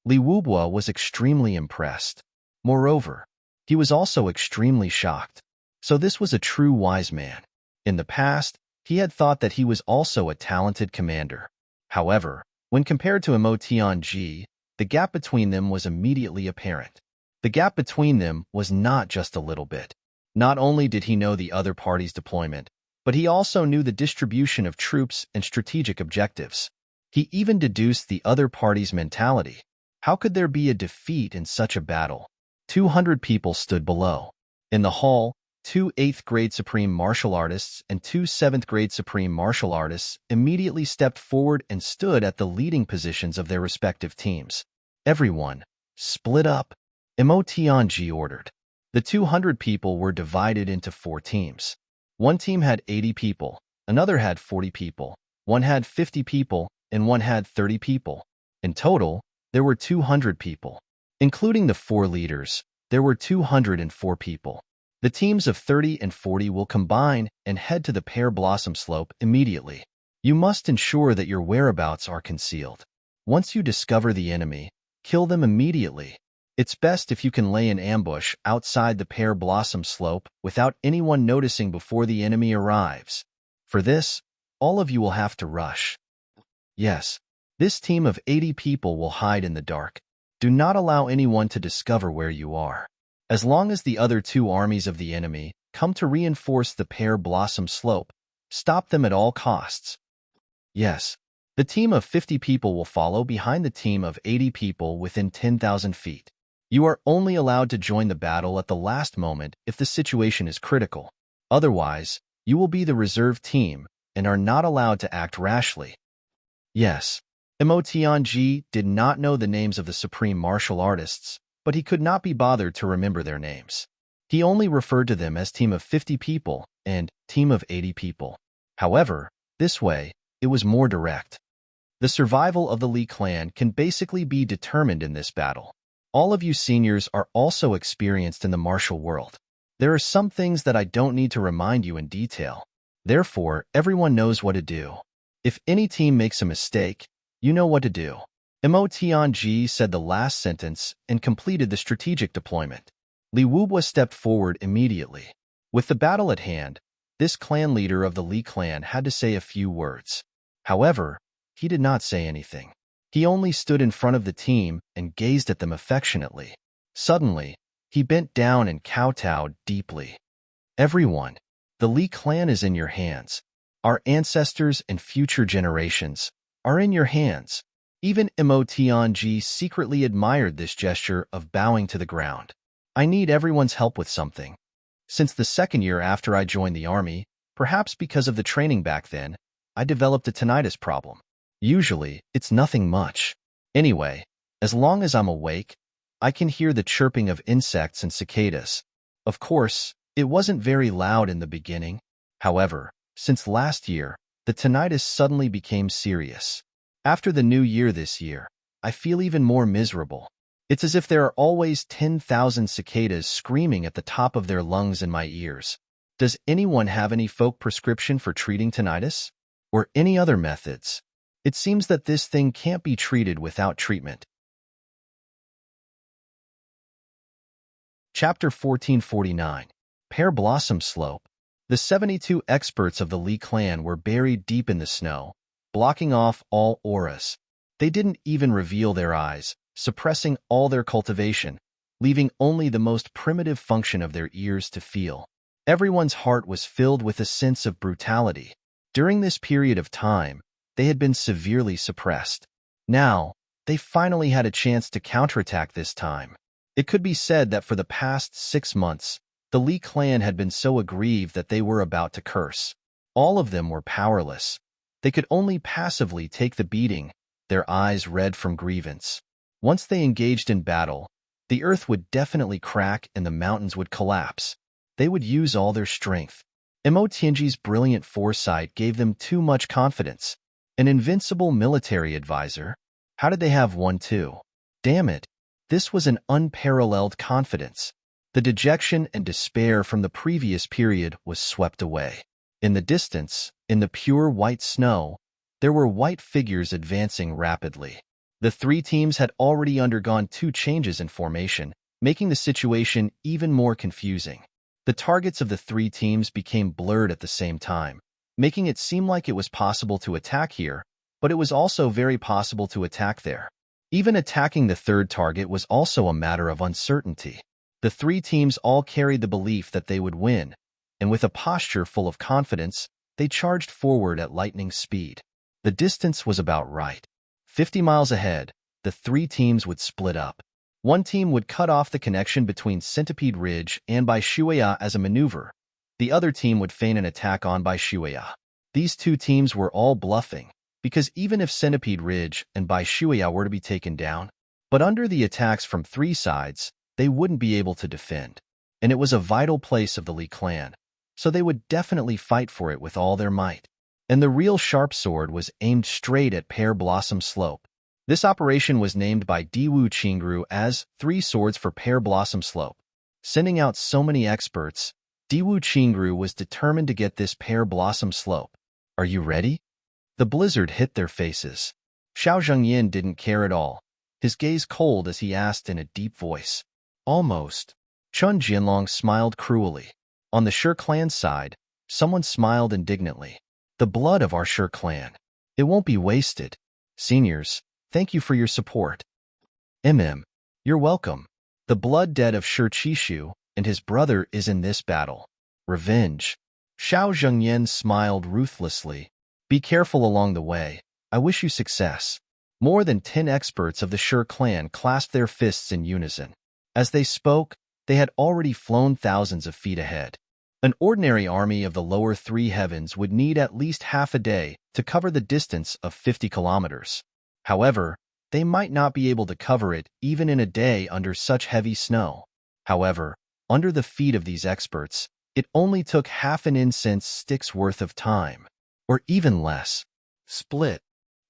Li Wubua was extremely impressed. Moreover, he was also extremely shocked. So this was a true wise man. In the past, he had thought that he was also a talented commander. However, when compared to Mo Tianji, the gap between them was immediately apparent. The gap between them was not just a little bit. Not only did he know the other party's deployment, but he also knew the distribution of troops and strategic objectives. He even deduced the other party's mentality. How could there be a defeat in such a battle? 200 people stood below. In the hall, 2 8th-grade supreme martial artists and 2 7th-grade supreme martial artists immediately stepped forward and stood at the leading positions of their respective teams. Everyone, split up. Mo Tianji ordered. The 200 people were divided into 4 teams. One team had 80 people, another had 40 people, one had 50 people, and one had 30 people. In total, there were 200 people. Including the 4 leaders, there were 204 people. The teams of 30 and 40 will combine and head to the Pear Blossom Slope immediately. You must ensure that your whereabouts are concealed. Once you discover the enemy, kill them immediately. It's best if you can lay an ambush outside the Pear Blossom Slope without anyone noticing before the enemy arrives. For this, all of you will have to rush. Yes, this team of 80 people will hide in the dark. Do not allow anyone to discover where you are. As long as the other 2 armies of the enemy come to reinforce the Pear Blossom Slope, stop them at all costs. Yes, the team of 50 people will follow behind the team of 80 people within 10,000 feet. You are only allowed to join the battle at the last moment if the situation is critical. Otherwise, you will be the reserve team and are not allowed to act rashly. Yes, Mo Tianji did not know the names of the supreme martial artists, but he could not be bothered to remember their names. He only referred to them as team of 50 people and team of 80 people. However, this way, it was more direct. The survival of the Li clan can basically be determined in this battle. All of you seniors are also experienced in the martial world. There are some things that I don't need to remind you in detail. Therefore, everyone knows what to do. If any team makes a mistake, you know what to do. Mo Tianji said the last sentence and completed the strategic deployment. Li Wubua stepped forward immediately. With the battle at hand, this clan leader of the Li clan had to say a few words. However, he did not say anything. He only stood in front of the team and gazed at them affectionately. Suddenly, he bent down and kowtowed deeply. Everyone, the Li clan is in your hands. Our ancestors and future generations are in your hands. Even Mo Tianji secretly admired this gesture of bowing to the ground. I need everyone's help with something. Since the 2nd year after I joined the army, perhaps because of the training back then, I developed a tinnitus problem. Usually, it's nothing much. Anyway, as long as I'm awake, I can hear the chirping of insects and cicadas. Of course, it wasn't very loud in the beginning. However, since last year, the tinnitus suddenly became serious. After the new year this year, I feel even more miserable. It's as if there are always 10,000 cicadas screaming at the top of their lungs in my ears. Does anyone have any folk prescription for treating tinnitus? Or any other methods? It seems that this thing can't be treated without treatment. Chapter 1449. Pear Blossom Slope. The 72 experts of the Li clan were buried deep in the snow, blocking off all auras. They didn't even reveal their eyes, suppressing all their cultivation, leaving only the most primitive function of their ears to feel. Everyone's heart was filled with a sense of brutality. During this period of time, they had been severely suppressed. Now, they finally had a chance to counterattack this time. It could be said that for the past 6 months, the Li clan had been so aggrieved that they were about to curse. All of them were powerless. They could only passively take the beating, their eyes red from grievance. Once they engaged in battle, the earth would definitely crack and the mountains would collapse. They would use all their strength. Mo Tianji's brilliant foresight gave them too much confidence. An invincible military advisor? How did they have one too? Damn it. This was an unparalleled confidence. The dejection and despair from the previous period was swept away. In the distance, in the pure white snow, there were white figures advancing rapidly. The 3 teams had already undergone 2 changes in formation, making the situation even more confusing. The targets of the 3 teams became blurred at the same time, making it seem like it was possible to attack here, but it was also very possible to attack there. Even attacking the 3rd target was also a matter of uncertainty. The 3 teams all carried the belief that they would win, and with a posture full of confidence, they charged forward at lightning speed. The distance was about right. 50 miles ahead, the 3 teams would split up. One team would cut off the connection between Centipede Ridge and Bai Shuya as a maneuver. The other team would feign an attack on Bai Shuya. These 2 teams were all bluffing, because even if Centipede Ridge and Bai Shuya were to be taken down, but under the attacks from 3 sides, they wouldn't be able to defend. And it was a vital place of the Li clan, so they would definitely fight for it with all their might. And the real sharp sword was aimed straight at Pear Blossom Slope. This operation was named by Diwu Qingru as 3 Swords for Pear Blossom Slope. Sending out so many experts, Diwu Qingru was determined to get this Pear Blossom Slope. Are you ready? The blizzard hit their faces. Xiao Zhengyin didn't care at all, his gaze cold as he asked in a deep voice. Almost. Chun Jianlong smiled cruelly. On the Shi clan's side, someone smiled indignantly. The blood of our Shi clan. It won't be wasted. Seniors, thank you for your support. You're welcome. The blood debt of Shi Qishu and his brother is in this battle. Revenge. Xiao Zhengyan smiled ruthlessly. Be careful along the way. I wish you success. More than 10 experts of the Shi clan clasped their fists in unison. As they spoke, they had already flown thousands of feet ahead. An ordinary army of the lower 3 heavens would need at least half a day to cover the distance of 50 kilometers. However, they might not be able to cover it even in a day under such heavy snow. However, under the feet of these experts, it only took half an incense stick's worth of time, or even less. Split.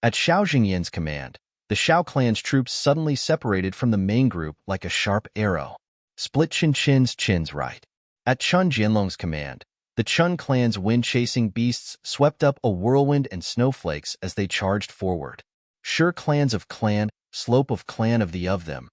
At Xiao Zhengyan's command, the Xiao clan's troops suddenly separated from the main group like a sharp arrow. Split Chin Chin's chins right. At Chun Jianlong's command, the Chun clan's wind-chasing beasts swept up a whirlwind and snowflakes as they charged forward. Shi clans of clan, slope of clan of the of them.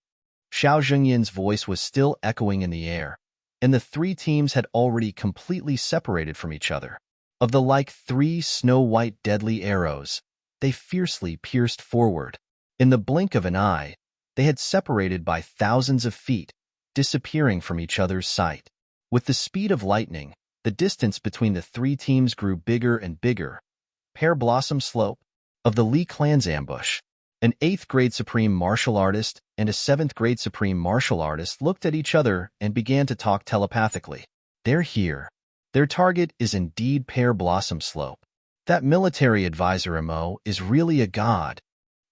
Xiao Zhengyan's voice was still echoing in the air, and the 3 teams had already completely separated from each other. Of the like 3 snow-white deadly arrows, they fiercely pierced forward. In the blink of an eye, they had separated by thousands of feet, disappearing from each other's sight. With the speed of lightning, the distance between the 3 teams grew bigger and bigger. Pear Blossom Slope. Of the Li clan's ambush, an 8th grade supreme martial artist and a 7th grade supreme martial artist looked at each other and began to talk telepathically. They're here. Their target is indeed Pear Blossom Slope. That military advisor Mo is really a god.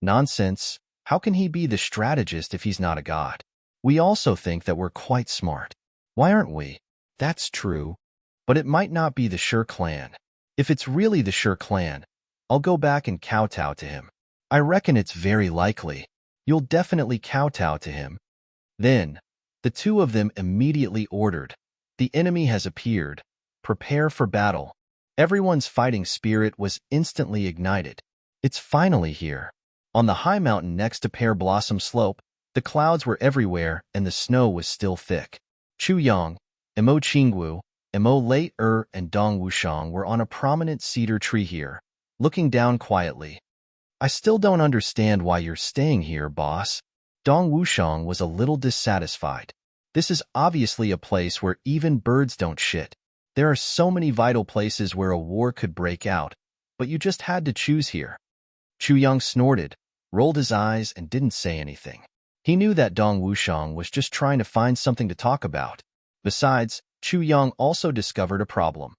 Nonsense. How can he be the strategist if he's not a god? We also think that we're quite smart. Why aren't we? That's true. But it might not be the Shi clan. If it's really the Shi clan, I'll go back and kowtow to him. I reckon it's very likely. You'll definitely kowtow to him. Then, the 2 of them immediately ordered. The enemy has appeared. prepare for battle. Everyone's fighting spirit was instantly ignited. It's finally here. On the high mountain next to Pear Blossom Slope, the clouds were everywhere and the snow was still thick. Chu Yang, Emo Qingwu, Emo Lei and Dong Wushang were on a prominent cedar tree here, looking down quietly. I still don't understand why you're staying here, boss. Dong Wushang was a little dissatisfied. This is obviously a place where even birds don't shit. There are so many vital places where a war could break out, but you just had to choose here. Chu Yang snorted, rolled his eyes, and didn't say anything. He knew that Dong Wushang was just trying to find something to talk about. Besides, Chu Yang also discovered a problem.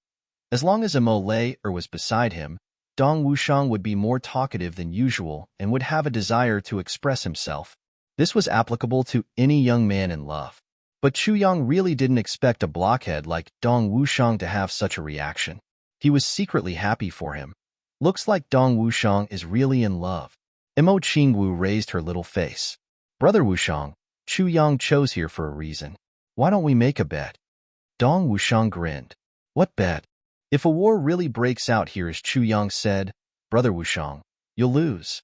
As long as Emo Lei was beside him, Dong Wushang would be more talkative than usual and would have a desire to express himself. This was applicable to any young man in love. But Chu Yang really didn't expect a blockhead like Dong Wushang to have such a reaction. He was secretly happy for him. Looks like Dong Wushang is really in love. Emo Qingwu raised her little face. Brother Wushang, Chu Yang chose here for a reason. Why don't we make a bet? Dong Wushang grinned. What bet? If a war really breaks out here, as Chu Yang said, Brother Wushang, you'll lose.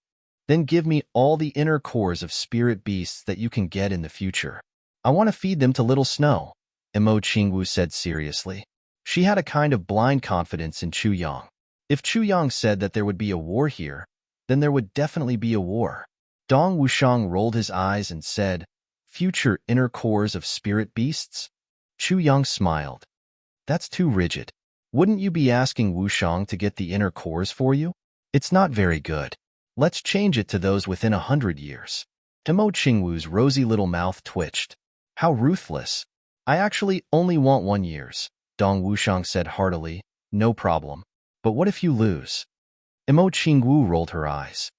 Then give me all the inner cores of spirit beasts that you can get in the future. I want to feed them to Little Snow, Emo Qingwu said seriously. She had a kind of blind confidence in Chu Yang. If Chu Yang said that there would be a war here, then there would definitely be a war. Dong Wushang rolled his eyes and said, Future inner cores of spirit beasts? Chu Yang smiled. That's too rigid. Wouldn't you be asking Wushang to get the inner cores for you? It's not very good. Let's change it to those within 100 years. Emo Qingwu's rosy little mouth twitched. How ruthless. I actually only want 1 year, Dong Wushang said heartily. No problem. But what if you lose? Emo Qingwu rolled her eyes.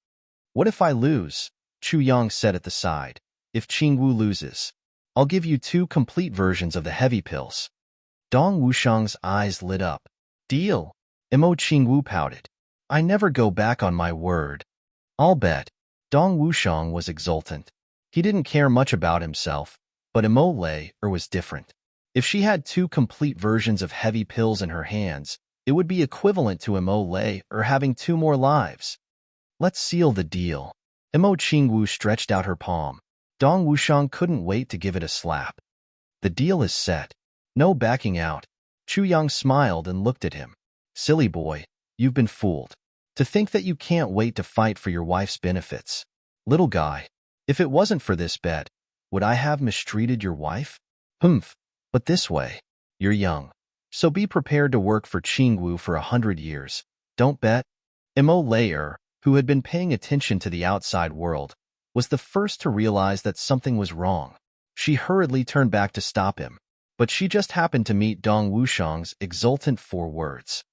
What if I lose? Chu Yang said at the side. If Qingwu loses, I'll give you 2 complete versions of the heavy pills. Dong Wushang's eyes lit up. Deal. Emo Qingwu pouted. I never go back on my word. I'll bet. Dong Wushang was exultant. He didn't care much about himself, but Emo Lei was different. If she had 2 complete versions of heavy pills in her hands, it would be equivalent to Emo Lei having 2 more lives. Let's seal the deal. Emo Qingwu stretched out her palm. Dong Wushang couldn't wait to give it a slap. The deal is set. No backing out. Chu Yang smiled and looked at him. Silly boy, you've been fooled. To think that you can't wait to fight for your wife's benefits. Little guy, if it wasn't for this bet, would I have mistreated your wife? Humph, but this way. You're young, so be prepared to work for Qingwu for 100 years. Don't bet. Emo Lei, who had been paying attention to the outside world, was the first to realize that something was wrong. She hurriedly turned back to stop him, but she just happened to meet Dong Wushang's exultant 4 words.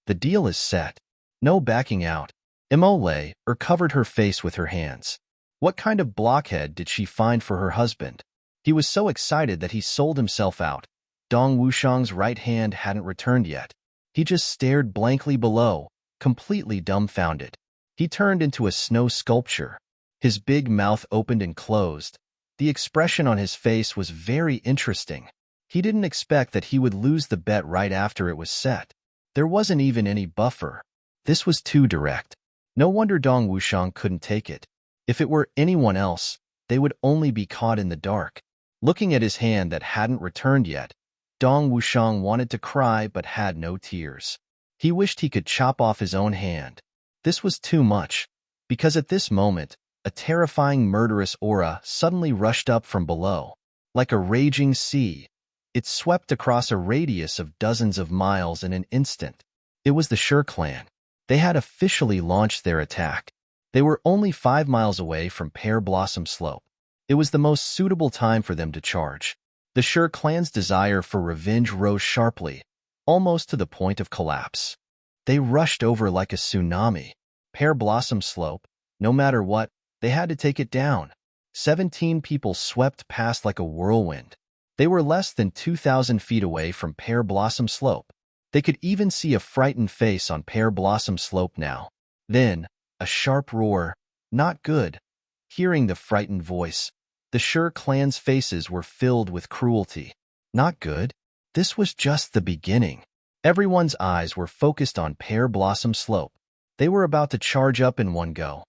The deal is set. No backing out. Emo Lei covered her face with her hands. What kind of blockhead did she find for her husband? He was so excited that he sold himself out. Dong Wushang's right hand hadn't returned yet. He just stared blankly below, completely dumbfounded. He turned into a snow sculpture. His big mouth opened and closed. The expression on his face was very interesting. He didn't expect that he would lose the bet right after it was set. There wasn't even any buffer. This was too direct. No wonder Dong Wushang couldn't take it. If it were anyone else, they would only be caught in the dark. Looking at his hand that hadn't returned yet, Dong Wushang wanted to cry but had no tears. He wished he could chop off his own hand. This was too much, because at this moment, a terrifying murderous aura suddenly rushed up from below. Like a raging sea, it swept across a radius of dozens of miles in an instant. It was the Shur clan. They had officially launched their attack. They were only 5 miles away from Pear Blossom Slope. It was the most suitable time for them to charge. The Shur clan's desire for revenge rose sharply, almost to the point of collapse. They rushed over like a tsunami. Pear Blossom Slope, no matter what, they had to take it down. 17 people swept past like a whirlwind. They were less than 2,000 feet away from Pear Blossom Slope. They could even see a frightened face on Pear Blossom Slope now. Then, a sharp roar. Not good. Hearing the frightened voice, the Shur clan's faces were filled with cruelty. Not good? This was just the beginning. Everyone's eyes were focused on Pear Blossom Slope. They were about to charge up in one go.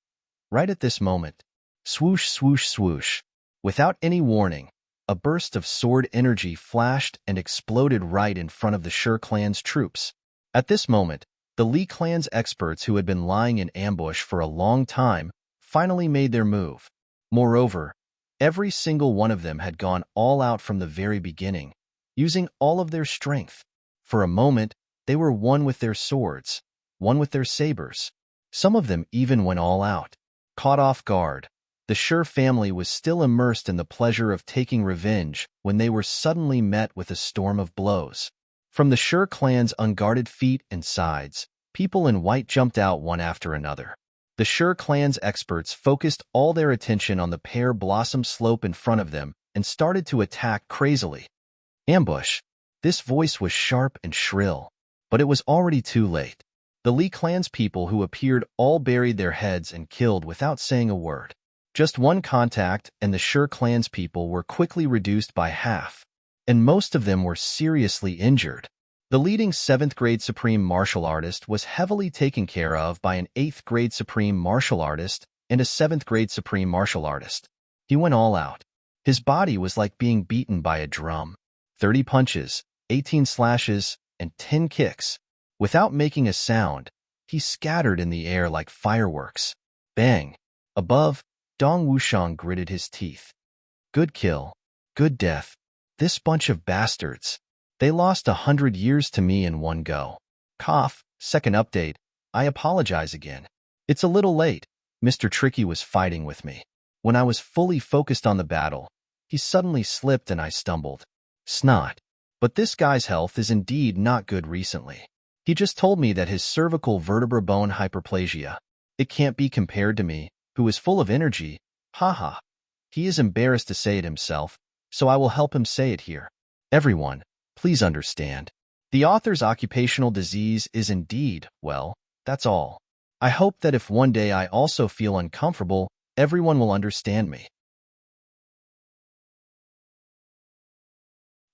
Right at this moment, swoosh, swoosh, swoosh. Without any warning, a burst of sword energy flashed and exploded right in front of the Sher clan's troops. At this moment, the Lee clan's experts who had been lying in ambush for a long time finally made their move. Moreover, every single one of them had gone all out from the very beginning, using all of their strength. For a moment, they were one with their swords, one with their sabers. Some of them even went all out. Caught off guard, the Sher family was still immersed in the pleasure of taking revenge when they were suddenly met with a storm of blows. From the Sher clan's unguarded feet and sides, people in white jumped out one after another. The Sher clan's experts focused all their attention on the Pear Blossom Slope in front of them and started to attack crazily. Ambush. This voice was sharp and shrill, but it was already too late. The Lee clan's people who appeared all buried their heads and killed without saying a word. Just one contact and the Sher clan's people were quickly reduced by half, and most of them were seriously injured. The leading 7th grade supreme martial artist was heavily taken care of by an 8th grade supreme martial artist and a 7th grade supreme martial artist. He went all out. His body was like being beaten by a drum. 30 punches, 18 slashes, and 10 kicks. Without making a sound, he scattered in the air like fireworks. Bang! Above, Dong Wushang gritted his teeth. Good kill. Good death. This bunch of bastards. They lost 100 years to me in one go. Cough. Second update. I apologize again. It's a little late. Mr. Tricky was fighting with me. When I was fully focused on the battle, he suddenly slipped and I stumbled. Snot. But this guy's health is indeed not good recently. He just told me that his cervical vertebra bone hyperplasia. It can't be compared to me, who is full of energy. Haha. He is embarrassed to say it himself, so I will help him say it here. Everyone, please understand. The author's occupational disease is indeed, well, that's all. I hope that if one day I also feel uncomfortable, everyone will understand me.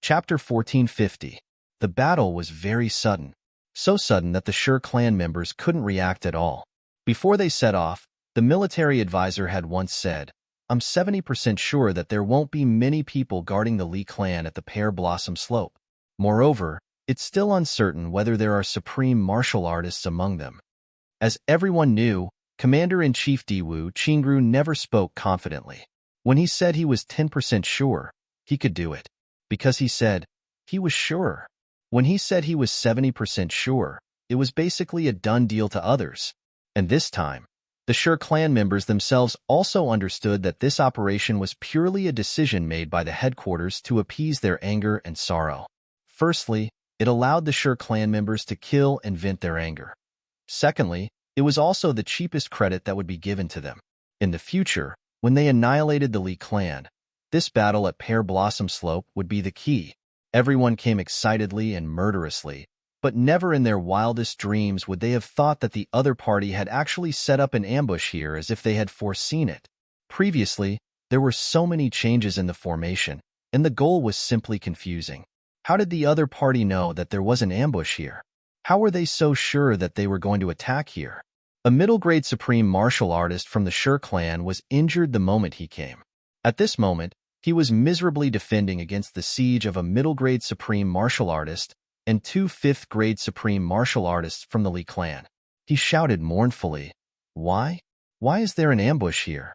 Chapter 1450. The battle was very sudden. So sudden that the Sher clan members couldn't react at all. Before they set off, the military advisor had once said, I'm 70% sure that there won't be many people guarding the Lee clan at the Pear Blossom Slope. Moreover, it's still uncertain whether there are supreme martial artists among them. As everyone knew, Commander-in-Chief Diwu Qingru never spoke confidently. When he said he was 10% sure, he could do it. Because he said, he was sure. When he said he was 70% sure, it was basically a done deal to others. And this time, the Sher clan members themselves also understood that this operation was purely a decision made by the headquarters to appease their anger and sorrow. Firstly, it allowed the Sher clan members to kill and vent their anger. Secondly, it was also the cheapest credit that would be given to them. In the future, when they annihilated the Lee clan, this battle at Pear Blossom Slope would be the key. Everyone came excitedly and murderously, but never in their wildest dreams would they have thought that the other party had actually set up an ambush here as if they had foreseen it. Previously, there were so many changes in the formation, and the goal was simply confusing. How did the other party know that there was an ambush here? How were they so sure that they were going to attack here? A middle-grade supreme martial artist from the Sher clan was injured the moment he came. At this moment, he was miserably defending against the siege of a middle-grade supreme martial artist and 2 5th-grade supreme martial artists from the Lee clan. He shouted mournfully, Why? Why is there an ambush here?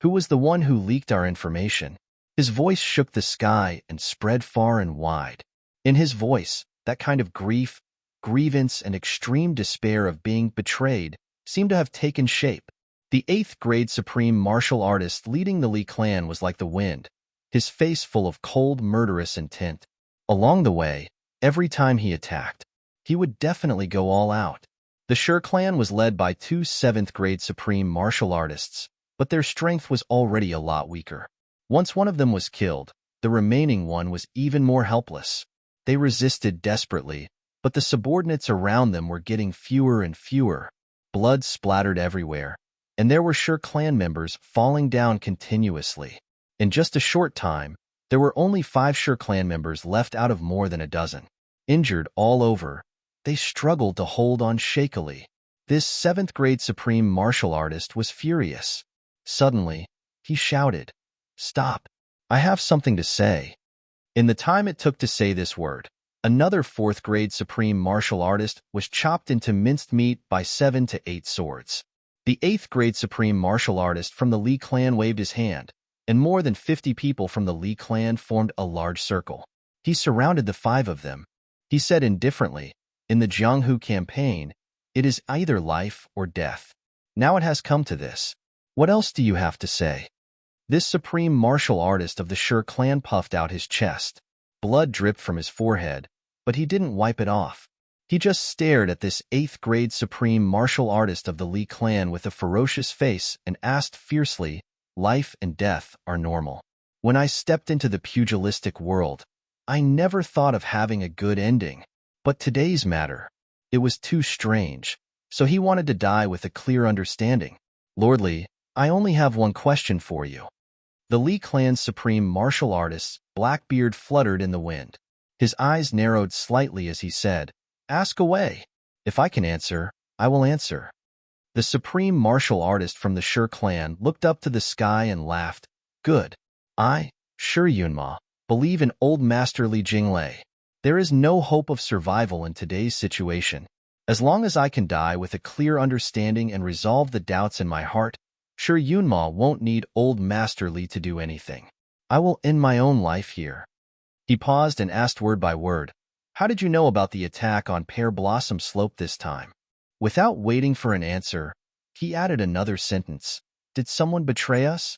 Who was the one who leaked our information? His voice shook the sky and spread far and wide. In his voice, that kind of grief, grievance, and extreme despair of being betrayed seemed to have taken shape. The 8th-grade supreme martial artist leading the Lee clan was like the wind, his face full of cold, murderous intent. Along the way, every time he attacked, he would definitely go all out. The Sher clan was led by 2 7th-grade supreme martial artists, but their strength was already a lot weaker. Once one of them was killed, the remaining one was even more helpless. They resisted desperately, but the subordinates around them were getting fewer and fewer. Blood splattered everywhere, and there were Sher clan members falling down continuously. In just a short time, there were only 5 Sher clan members left out of more than a dozen. Injured all over, they struggled to hold on shakily. This seventh-grade supreme martial artist was furious. Suddenly, he shouted, "Stop! I have something to say." In the time it took to say this word, another fourth-grade supreme martial artist was chopped into minced meat by 7 to 8 swords. The eighth-grade supreme martial artist from the Li clan waved his hand, and more than 50 people from the Li clan formed a large circle. He surrounded the 5 of them. He said indifferently, "In the Jianghu campaign, it is either life or death. Now it has come to this. What else do you have to say?" This supreme martial artist of the Shi clan puffed out his chest. Blood dripped from his forehead, but he didn't wipe it off. He just stared at this 8th-grade supreme martial artist of the Li clan with a ferocious face and asked fiercely, "Life and death are normal. When I stepped into the pugilistic world, I never thought of having a good ending. But today's matter, it was too strange, so he wanted to die with a clear understanding. Lord Li, I only have one question for you." The Li clan's supreme martial artist's black beard fluttered in the wind. His eyes narrowed slightly as he said, "Ask away. If I can answer, I will answer." The supreme martial artist from the Shi clan looked up to the sky and laughed. "Good. I, Shi Yunma, believe in old master Li Jinglei. There is no hope of survival in today's situation. As long as I can die with a clear understanding and resolve the doubts in my heart, Shi Yunma won't need old master Li to do anything. I will end my own life here." He paused and asked word by word, "How did you know about the attack on Pear Blossom Slope this time?" Without waiting for an answer, he added another sentence. "Did someone betray us?"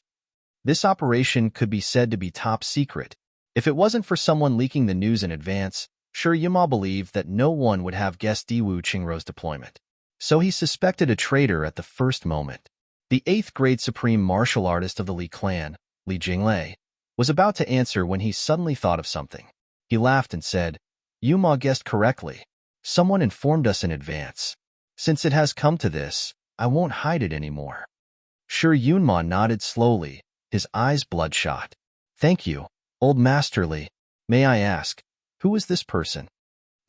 This operation could be said to be top secret. If it wasn't for someone leaking the news in advance, Shi Yunma believed that no one would have guessed Diwu Qingrou's deployment. So he suspected a traitor at the first moment. The 8th-grade supreme martial artist of the Li clan, Li Jinglei, was about to answer when he suddenly thought of something. He laughed and said, "Yuma guessed correctly. Someone informed us in advance. Since it has come to this, I won't hide it anymore." Shi Yunma nodded slowly, his eyes bloodshot. "Thank you, old master Li. May I ask, who is this person?"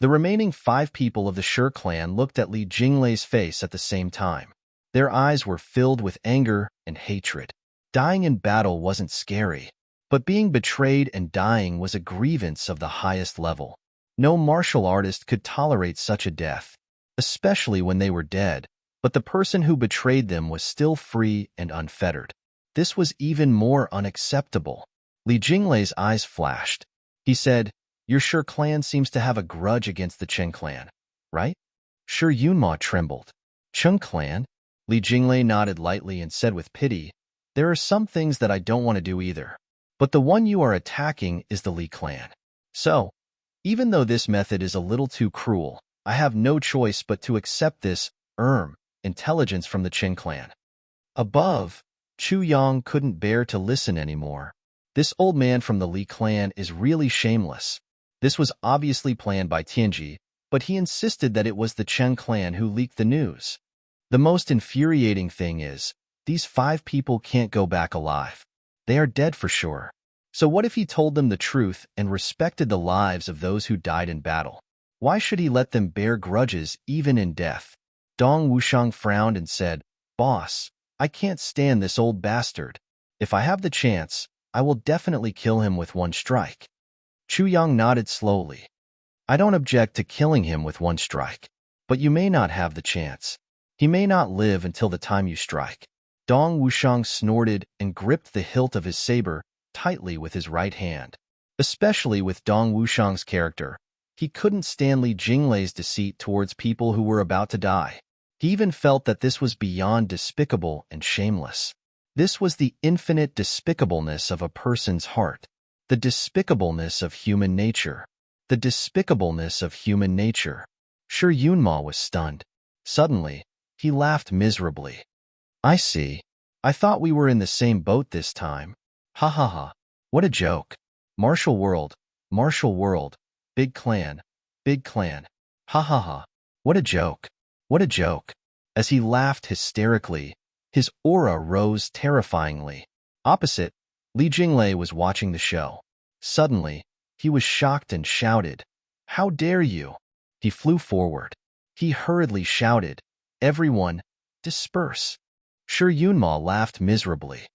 The remaining 5 people of the Shi clan looked at Li Jinglei's face at the same time. Their eyes were filled with anger and hatred. Dying in battle wasn't scary, but being betrayed and dying was a grievance of the highest level. No martial artist could tolerate such a death, especially when they were dead, but the person who betrayed them was still free and unfettered. This was even more unacceptable. Li Jinglei's eyes flashed. He said, "Your Shi clan seems to have a grudge against the Chen clan, right?" Shi Yunma trembled. "Chen clan?" Li Jinglei nodded lightly and said with pity, "There are some things that I don't want to do either. But the one you are attacking is the Li clan. So, even though this method is a little too cruel, I have no choice but to accept this, intelligence from the Chen clan." Above, Chu Yang couldn't bear to listen anymore. This old man from the Li clan is really shameless. This was obviously planned by Tianji, but he insisted that it was the Chen clan who leaked the news. The most infuriating thing is, these 5 people can't go back alive. They are dead for sure. So what if he told them the truth and respected the lives of those who died in battle? Why should he let them bear grudges even in death? Dong Wushang frowned and said, "Boss, I can't stand this old bastard. If I have the chance, I will definitely kill him with one strike." Chu Yang nodded slowly. "I don't object to killing him with one strike, but you may not have the chance. He may not live until the time you strike." Dong Wushang snorted and gripped the hilt of his saber tightly with his right hand. Especially with Dong Wushang's character, he couldn't stand Li Jinglei's deceit towards people who were about to die. He even felt that this was beyond despicable and shameless. This was the infinite despicableness of a person's heart, the despicableness of human nature, the despicableness of human nature. Shi Yunma was stunned. Suddenly, he laughed miserably. "I see. I thought we were in the same boat this time. Ha ha ha. What a joke. Martial world, big clan, big clan. Ha ha ha. What a joke. What a joke." As he laughed hysterically, his aura rose terrifyingly. Opposite, Li Jinglei was watching the show. Suddenly, he was shocked and shouted, "How dare you! He flew forward. He hurriedly shouted, "Everyone, disperse." Shi Yunma laughed miserably.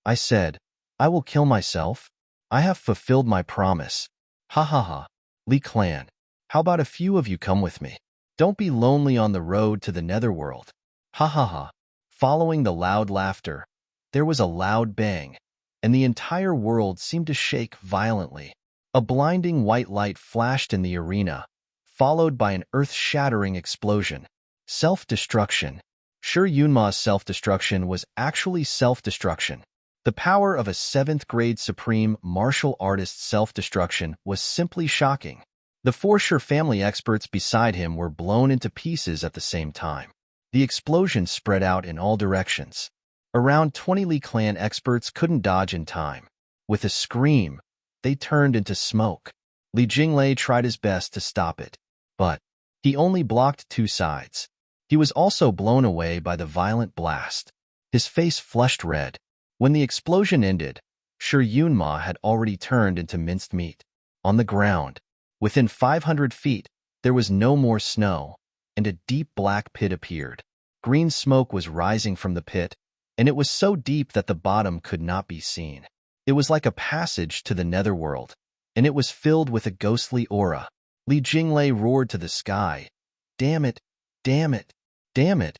I said, "I will kill myself. I have fulfilled my promise." Ha ha ha. Li Clan, how about a few of you come with me? Don't be lonely on the road to the netherworld. Ha ha ha. Following the loud laughter, there was a loud bang, and the entire world seemed to shake violently. A blinding white light flashed in the arena, followed by an earth-shattering explosion. Self-destruction. Shi Yunma's self-destruction was actually self-destruction. The power of a 7th-grade supreme martial artist's self-destruction was simply shocking. The 4 Shi family experts beside him were blown into pieces at the same time. The explosion spread out in all directions. Around 20 Li clan experts couldn't dodge in time. With a scream, they turned into smoke. Li Jinglei tried his best to stop it, but he only blocked 2 sides. He was also blown away by the violent blast. His face flushed red. When the explosion ended, Shi Yunma had already turned into minced meat. On the ground, within 500 feet, there was no more snow, and a deep black pit appeared. Green smoke was rising from the pit, and it was so deep that the bottom could not be seen. It was like a passage to the netherworld, and it was filled with a ghostly aura. Li Jinglei roared to the sky, "Damn it! Damn it! Damn it!"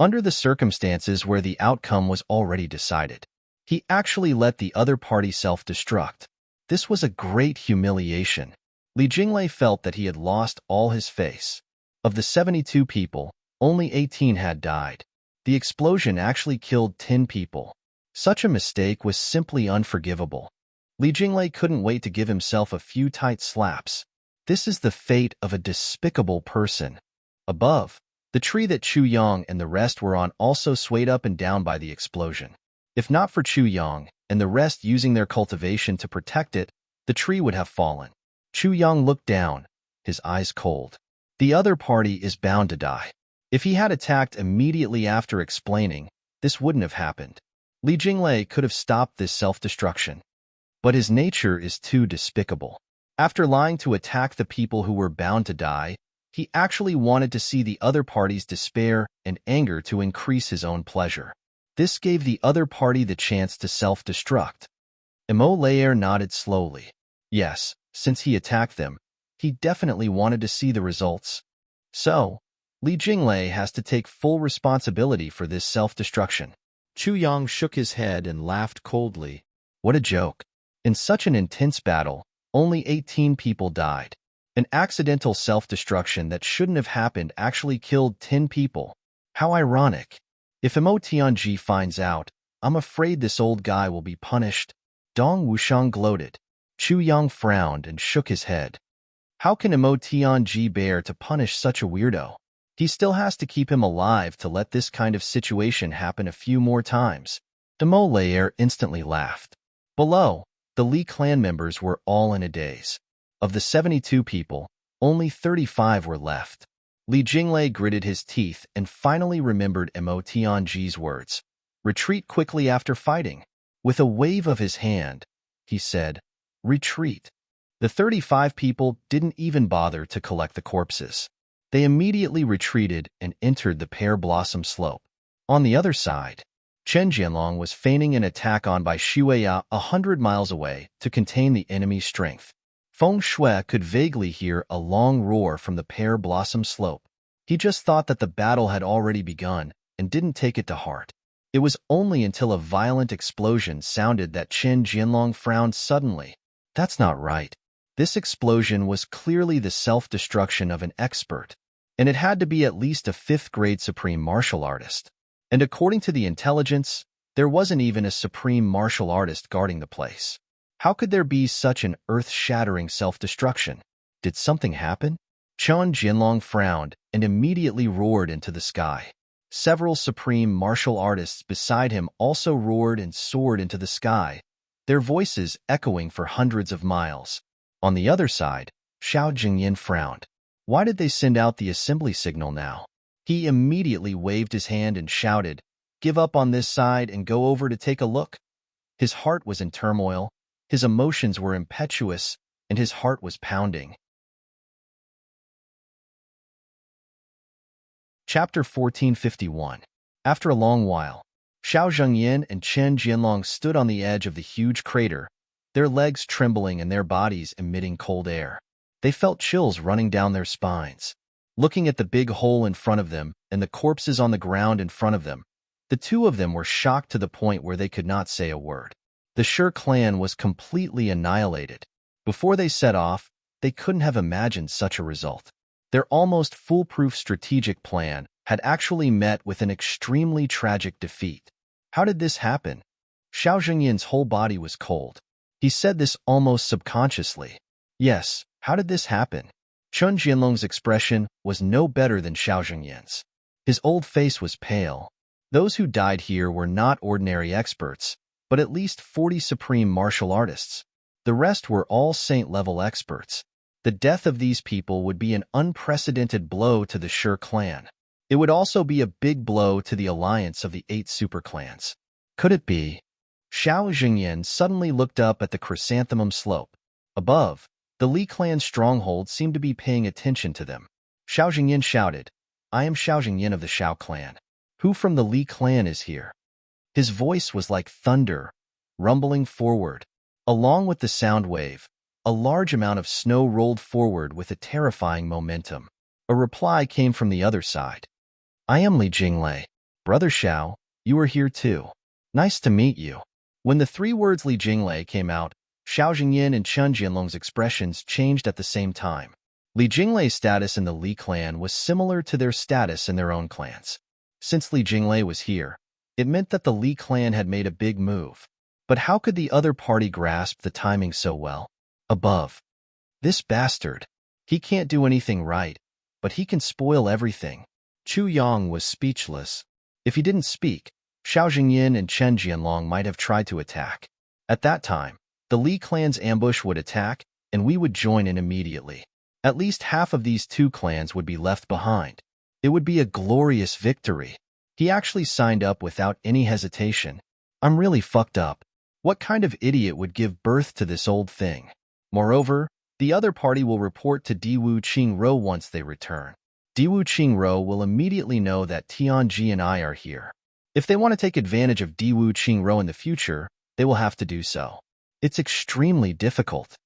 Under the circumstances where the outcome was already decided, he actually let the other party self-destruct. This was a great humiliation. Li Jinglei felt that he had lost all his face. Of the 72 people, only 18 had died. The explosion actually killed 10 people. Such a mistake was simply unforgivable. Li Jinglei couldn't wait to give himself a few tight slaps. This is the fate of a despicable person. Above, the tree that Chu Yang and the rest were on also swayed up and down by the explosion. If not for Chu Yang and the rest using their cultivation to protect it, the tree would have fallen. Chu Yang looked down, his eyes cold. The other party is bound to die. If he had attacked immediately after explaining, this wouldn't have happened. Li Jinglei could have stopped this self-destruction. But his nature is too despicable. After lying to attack the people who were bound to die, he actually wanted to see the other party's despair and anger to increase his own pleasure. This gave the other party the chance to self-destruct. Emo Laer nodded slowly. Yes, since he attacked them, he definitely wanted to see the results. So, Li Jinglei has to take full responsibility for this self-destruction. Chu Yang shook his head and laughed coldly. What a joke. In such an intense battle, only 18 people died. An accidental self-destruction that shouldn't have happened actually killed 10 people. How ironic. If Mo Tianji finds out, I'm afraid this old guy will be punished. Dong Wushang gloated. Chu Yang frowned and shook his head. How can Mo Tianji bear to punish such a weirdo? He still has to keep him alive to let this kind of situation happen a few more times. Emo Laer instantly laughed. Below, the Li clan members were all in a daze. Of the 72 people, only 35 were left. Li Jinglei gritted his teeth and finally remembered Mo Tianji's words. Retreat quickly after fighting. With a wave of his hand, he said, retreat. The 35 people didn't even bother to collect the corpses. They immediately retreated and entered the pear blossom slope. On the other side, Chen Jianlong was feigning an attack on by Xueya 100 miles away to contain the enemy's strength. Feng Shui could vaguely hear a long roar from the pear blossom slope. He just thought that the battle had already begun and didn't take it to heart. It was only until a violent explosion sounded that Chen Jianlong frowned suddenly. That's not right. This explosion was clearly the self-destruction of an expert, and it had to be at least a 5th-grade supreme martial artist. And according to the intelligence, there wasn't even a supreme martial artist guarding the place. How could there be such an earth-shattering self-destruction? Did something happen? Chen Jianlong frowned and immediately roared into the sky. Several supreme martial artists beside him also roared and soared into the sky, their voices echoing for hundreds of miles. On the other side, Xiao Jingyan frowned. Why did they send out the assembly signal now? He immediately waved his hand and shouted, "Give up on this side and go over to take a look." His heart was in turmoil, his emotions were impetuous, and his heart was pounding. Chapter 1451. After a long while, Xiao Zhengyin and Chen Jianlong stood on the edge of the huge crater, their legs trembling and their bodies emitting cold air. They felt chills running down their spines. Looking at the big hole in front of them and the corpses on the ground in front of them, the two of them were shocked to the point where they could not say a word. The Shi clan was completely annihilated. Before they set off, they couldn't have imagined such a result. Their almost foolproof strategic plan had actually met with an extremely tragic defeat. How did this happen? Xiao Zhengyin's whole body was cold. He said this almost subconsciously. Yes, how did this happen? Chen Jianlong's expression was no better than Xiao Zhengyin's. His old face was pale. Those who died here were not ordinary experts, but at least 40 supreme martial artists. The rest were all saint-level experts. The death of these people would be an unprecedented blow to the Shi clan. It would also be a big blow to the alliance of the 8 superclans. Could it be? Xiao Zhengyin suddenly looked up at the chrysanthemum slope. Above, the Li clan's stronghold seemed to be paying attention to them. Xiao Zhengyin shouted, "I am Xiao Zhengyin of the Xiao clan. Who from the Li clan is here?" His voice was like thunder, rumbling forward. Along with the sound wave, a large amount of snow rolled forward with a terrifying momentum. A reply came from the other side. "I am Li Jinglei. Brother Xiao, you are here too. Nice to meet you." When the 3 words Li Jinglei came out, Xiao Zhengyin and Chen Jianlong's expressions changed at the same time. Li Jinglei's status in the Li clan was similar to their status in their own clans. Since Li Jinglei was here, it meant that the Li clan had made a big move. But how could the other party grasp the timing so well? Above. This bastard. He can't do anything right, but he can spoil everything. Chu Yang was speechless. If he didn't speak, Xiao Zhengyin and Chen Jianlong might have tried to attack. At that time, the Li clan's ambush would attack, and we would join in immediately. At least half of these 2 clans would be left behind. It would be a glorious victory. He actually signed up without any hesitation. I'm really fucked up. What kind of idiot would give birth to this old thing? Moreover, the other party will report to Diwu Qingro once they return. Diwu Qingro will immediately know that Tianji and I are here. If they want to take advantage of Diwu Qingro in the future, they will have to do so. It's extremely difficult.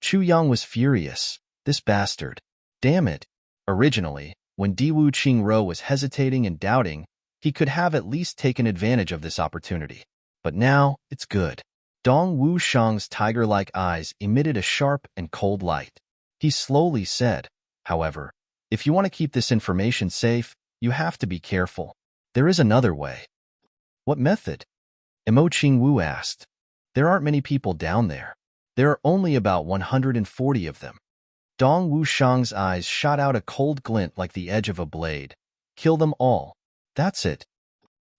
Chu Yang was furious. This bastard. Damn it. Originally, when Diwu Qingro was hesitating and doubting, he could have at least taken advantage of this opportunity. But now, it's good. Dong Wushang's tiger-like eyes emitted a sharp and cold light. He slowly said, however, if you want to keep this information safe, you have to be careful. There is another way. What method? Mo Qingwu asked. There aren't many people down there. There are only about 140 of them. Dong Wushang's eyes shot out a cold glint like the edge of a blade. Kill them all. That's it.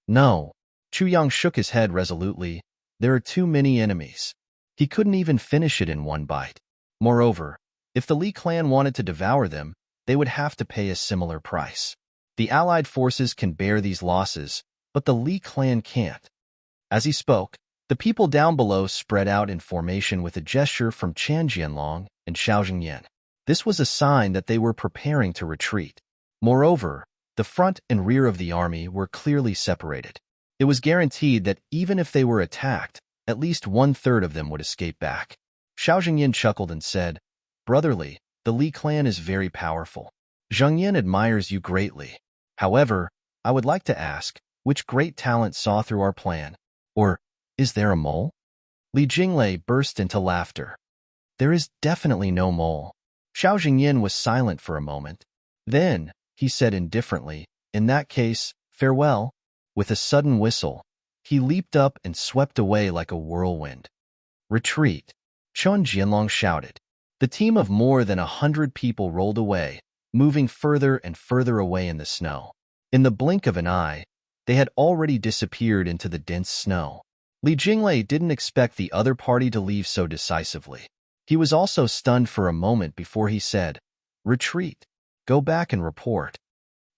No. Chu Yang shook his head resolutely. There are too many enemies. He couldn't even finish it in one bite. Moreover, if the Li clan wanted to devour them, they would have to pay a similar price. The allied forces can bear these losses, but the Li clan can't. As he spoke, the people down below spread out in formation with a gesture from Chen Jianlong and Xiao Zhengyin. This was a sign that they were preparing to retreat. Moreover, the front and rear of the army were clearly separated. It was guaranteed that even if they were attacked, at least 1/3 of them would escape back. Xiao Zhengyin chuckled and said, "Brotherly, the Li clan is very powerful. Zhengyin admires you greatly. However, I would like to ask, which great talent saw through our plan? Or, is there a mole?" Li Jinglei burst into laughter. "There is definitely no mole." Xiao Zhengyin was silent for a moment. Then, he said indifferently, "In that case, farewell." With a sudden whistle, he leaped up and swept away like a whirlwind. "Retreat!" Chen Jianlong shouted. The team of more than 100 people rolled away, moving further and further away in the snow. In the blink of an eye, they had already disappeared into the dense snow. Li Jinglei didn't expect the other party to leave so decisively. He was also stunned for a moment before he said, "Retreat. Go back and report."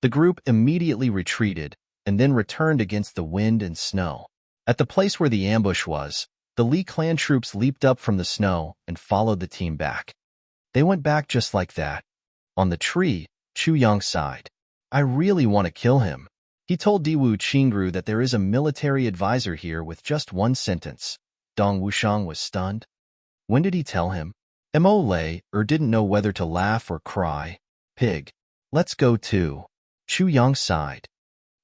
The group immediately retreated and then returned against the wind and snow. At the place where the ambush was, the Li clan troops leaped up from the snow and followed the team back. They went back just like that. On the tree, Chu Yang sighed. I really want to kill him. He told Diwu Qingru that there is a military advisor here with just one sentence. Dong Wushang was stunned. When did he tell him? Mo lay or didn't know whether to laugh or cry. Pig. Let's go too. Chu Yang sighed.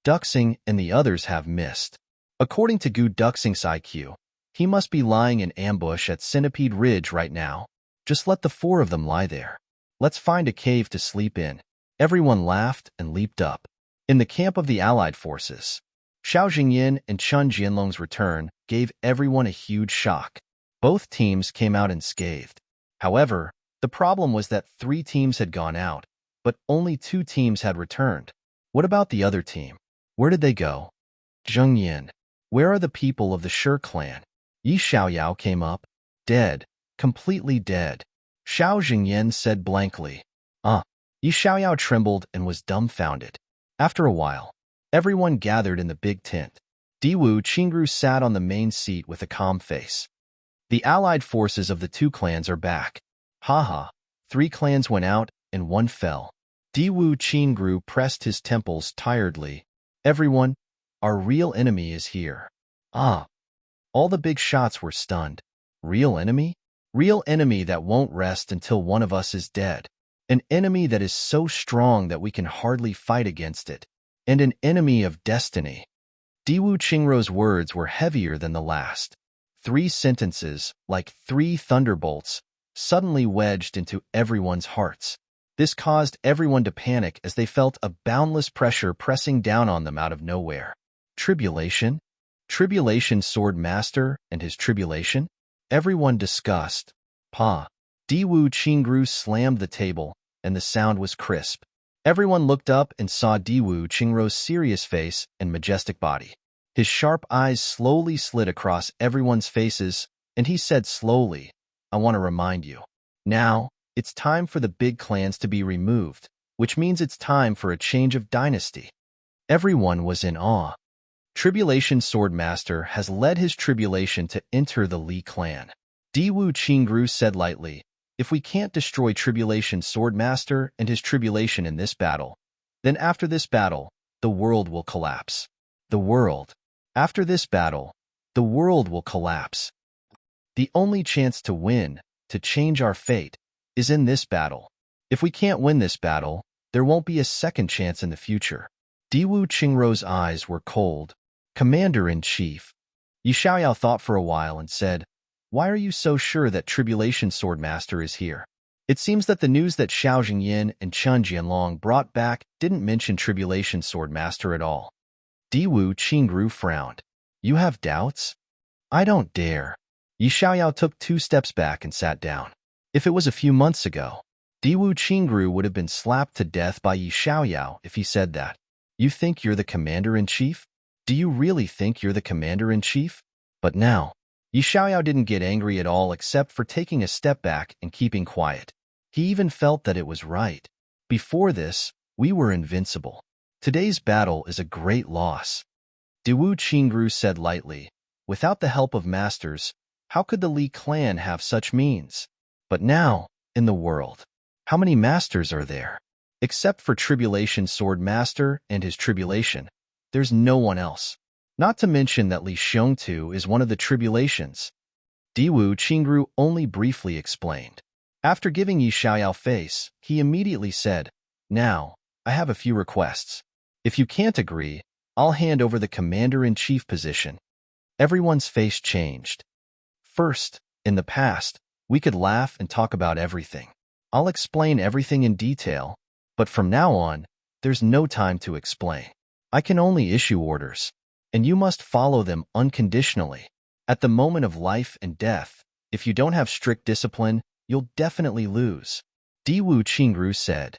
Duxing and the others have missed. According to Gu Duxing's IQ, he must be lying in ambush at Centipede Ridge right now. Just let the four of them lie there. Let's find a cave to sleep in. Everyone laughed and leaped up. In the camp of the Allied forces, Xiao Jingyin and Chun Jianlong's return gave everyone a huge shock. Both teams came out unscathed. However, the problem was that 3 teams had gone out, but only 2 teams had returned. What about the other team? Where did they go? Zheng Yin. Where are the people of the Shi clan? Yi Xiaoyao came up. Dead. Completely dead. Xiao Jingyin said blankly. Yi Xiaoyao trembled and was dumbfounded. After a while, everyone gathered in the big tent. Diwu Qingru sat on the main seat with a calm face. The allied forces of the 2 clans are back. Haha, 3 clans went out and 1 fell. Diwu Qingru pressed his temples tiredly. Everyone, our real enemy is here. All the big shots were stunned. Real enemy? Real enemy that won't rest until one of us is dead. An enemy that is so strong that we can hardly fight against it. And an enemy of destiny. Diwu Qingru's words were heavier than the last. 3 sentences, like 3 thunderbolts, suddenly wedged into everyone's hearts. This caused everyone to panic as they felt a boundless pressure pressing down on them out of nowhere. Tribulation? Tribulation Sword Master and his tribulation? Everyone discussed. Diwu Qingru slammed the table, and the sound was crisp. Everyone looked up and saw Diwu Qingru's serious face and majestic body. His sharp eyes slowly slid across everyone's faces, and he said slowly, I want to remind you. Now, it's time for the big clans to be removed, which means it's time for a change of dynasty. Everyone was in awe. Tribulation Swordmaster has led his tribulation to enter the Li clan. Diwu Qingru said lightly, if we can't destroy Tribulation Swordmaster and his tribulation in this battle, then after this battle, the world will collapse. The world. After this battle, the world will collapse. The only chance to win, to change our fate, is in this battle. If we can't win this battle, there won't be a second chance in the future. Diwu Qingru's eyes were cold. Commander-in-Chief. Yi Xiaoyao thought for a while and said, why are you so sure that Tribulation Swordmaster is here? It seems that the news that Xiao Jingyin and Chun Jianlong brought back didn't mention Tribulation Swordmaster at all. Diwu Qingru frowned. You have doubts? I don't dare. Yi Xiaoyao took 2 steps back and sat down. If it was a few months ago, Diwu Qingru would have been slapped to death by Yi Xiaoyao if he said that. You think you're the commander-in-chief? Do you really think you're the commander-in-chief? But now, Yi Xiaoyao didn't get angry at all except for taking a step back and keeping quiet. He even felt that it was right. Before this, we were invincible. Today's battle is a great loss. Diwu Qingru said lightly, without the help of masters, how could the Li clan have such means? But now, in the world, how many masters are there? Except for Tribulation Sword Master and his tribulation, there's no one else. Not to mention that Li Xiongtu is one of the tribulations. Diwu Qingru only briefly explained. After giving Yi Xiaoyao face, he immediately said, now, I have a few requests. If you can't agree, I'll hand over the commander-in-chief position. Everyone's face changed. First, in the past, we could laugh and talk about everything. I'll explain everything in detail, but from now on, there's no time to explain. I can only issue orders, and you must follow them unconditionally. At the moment of life and death, if you don't have strict discipline, you'll definitely lose. Diwu Qingru said.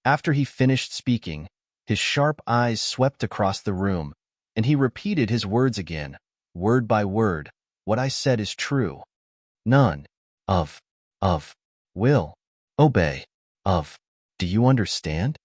After he finished speaking, his sharp eyes swept across the room, and he repeated his words again, word by word. What I said is true. None of will obey of. Do you understand?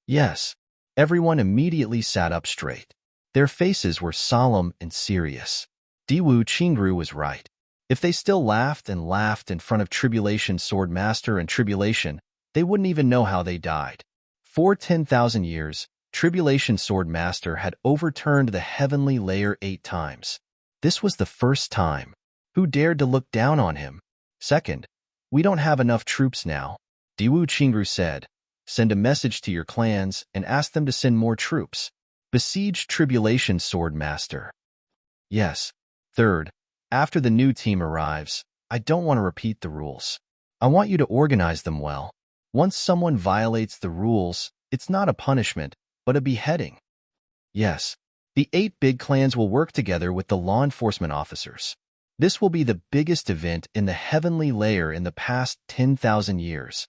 Yes. Everyone immediately sat up straight. Their faces were solemn and serious. Diwu Qingru was right. If they still laughed and laughed in front of Tribulation Sword Master and Tribulation, they wouldn't even know how they died. For 10,000 years, Tribulation Sword Master had overturned the heavenly layer 8 times. This was the first time. Who dared to look down on him? Second, we don't have enough troops now. Diwu Qingru said, send a message to your clans and ask them to send more troops. Besiege Tribulation Sword Master. Yes. Third, after the new team arrives, I don't want to repeat the rules. I want you to organize them well. Once someone violates the rules, it's not a punishment, but a beheading. Yes. The 8 big clans will work together with the law enforcement officers. This will be the biggest event in the heavenly layer in the past 10,000 years.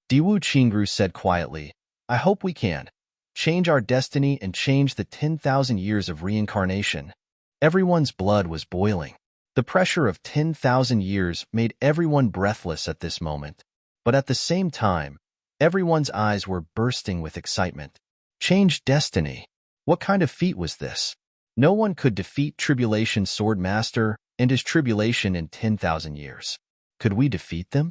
Diwu Qingru said quietly, I hope we can change our destiny and change the 10,000 years of reincarnation. Everyone's blood was boiling. The pressure of 10,000 years made everyone breathless at this moment. But at the same time, everyone's eyes were bursting with excitement. Change destiny. What kind of feat was this? No one could defeat Tribulation Sword Master and his tribulation in 10,000 years. Could we defeat them?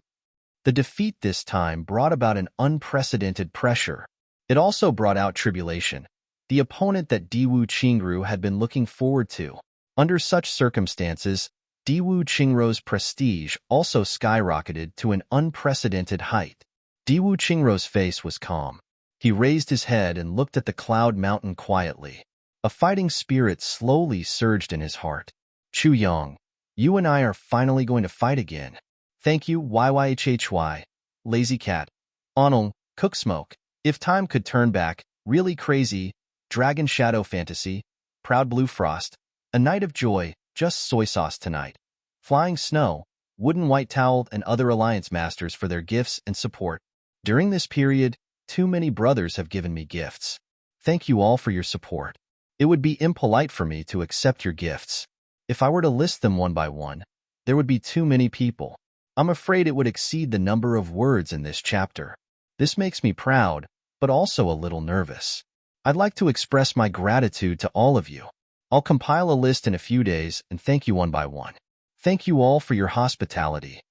The defeat this time brought about an unprecedented pressure. It also brought out tribulation, the opponent that Diwu Qingru had been looking forward to. Under such circumstances, Diwu Qingru's prestige also skyrocketed to an unprecedented height. Diwu Qingru's face was calm. He raised his head and looked at the cloud mountain quietly. A fighting spirit slowly surged in his heart. Chu Yang, you and I are finally going to fight again. Thank you, YYHHY, Lazy Cat, Onong, Cooksmoke. If time could turn back, really crazy, Dragon Shadow Fantasy, Proud Blue Frost, A Night of Joy, just soy sauce tonight. Flying Snow, Wooden White Towel, and other Alliance Masters for their gifts and support. During this period, too many brothers have given me gifts. Thank you all for your support. It would be impolite for me to accept your gifts. If I were to list them one by one, there would be too many people. I'm afraid it would exceed the number of words in this chapter. This makes me proud, but also a little nervous. I'd like to express my gratitude to all of you. I'll compile a list in a few days and thank you one by one. Thank you all for your hospitality.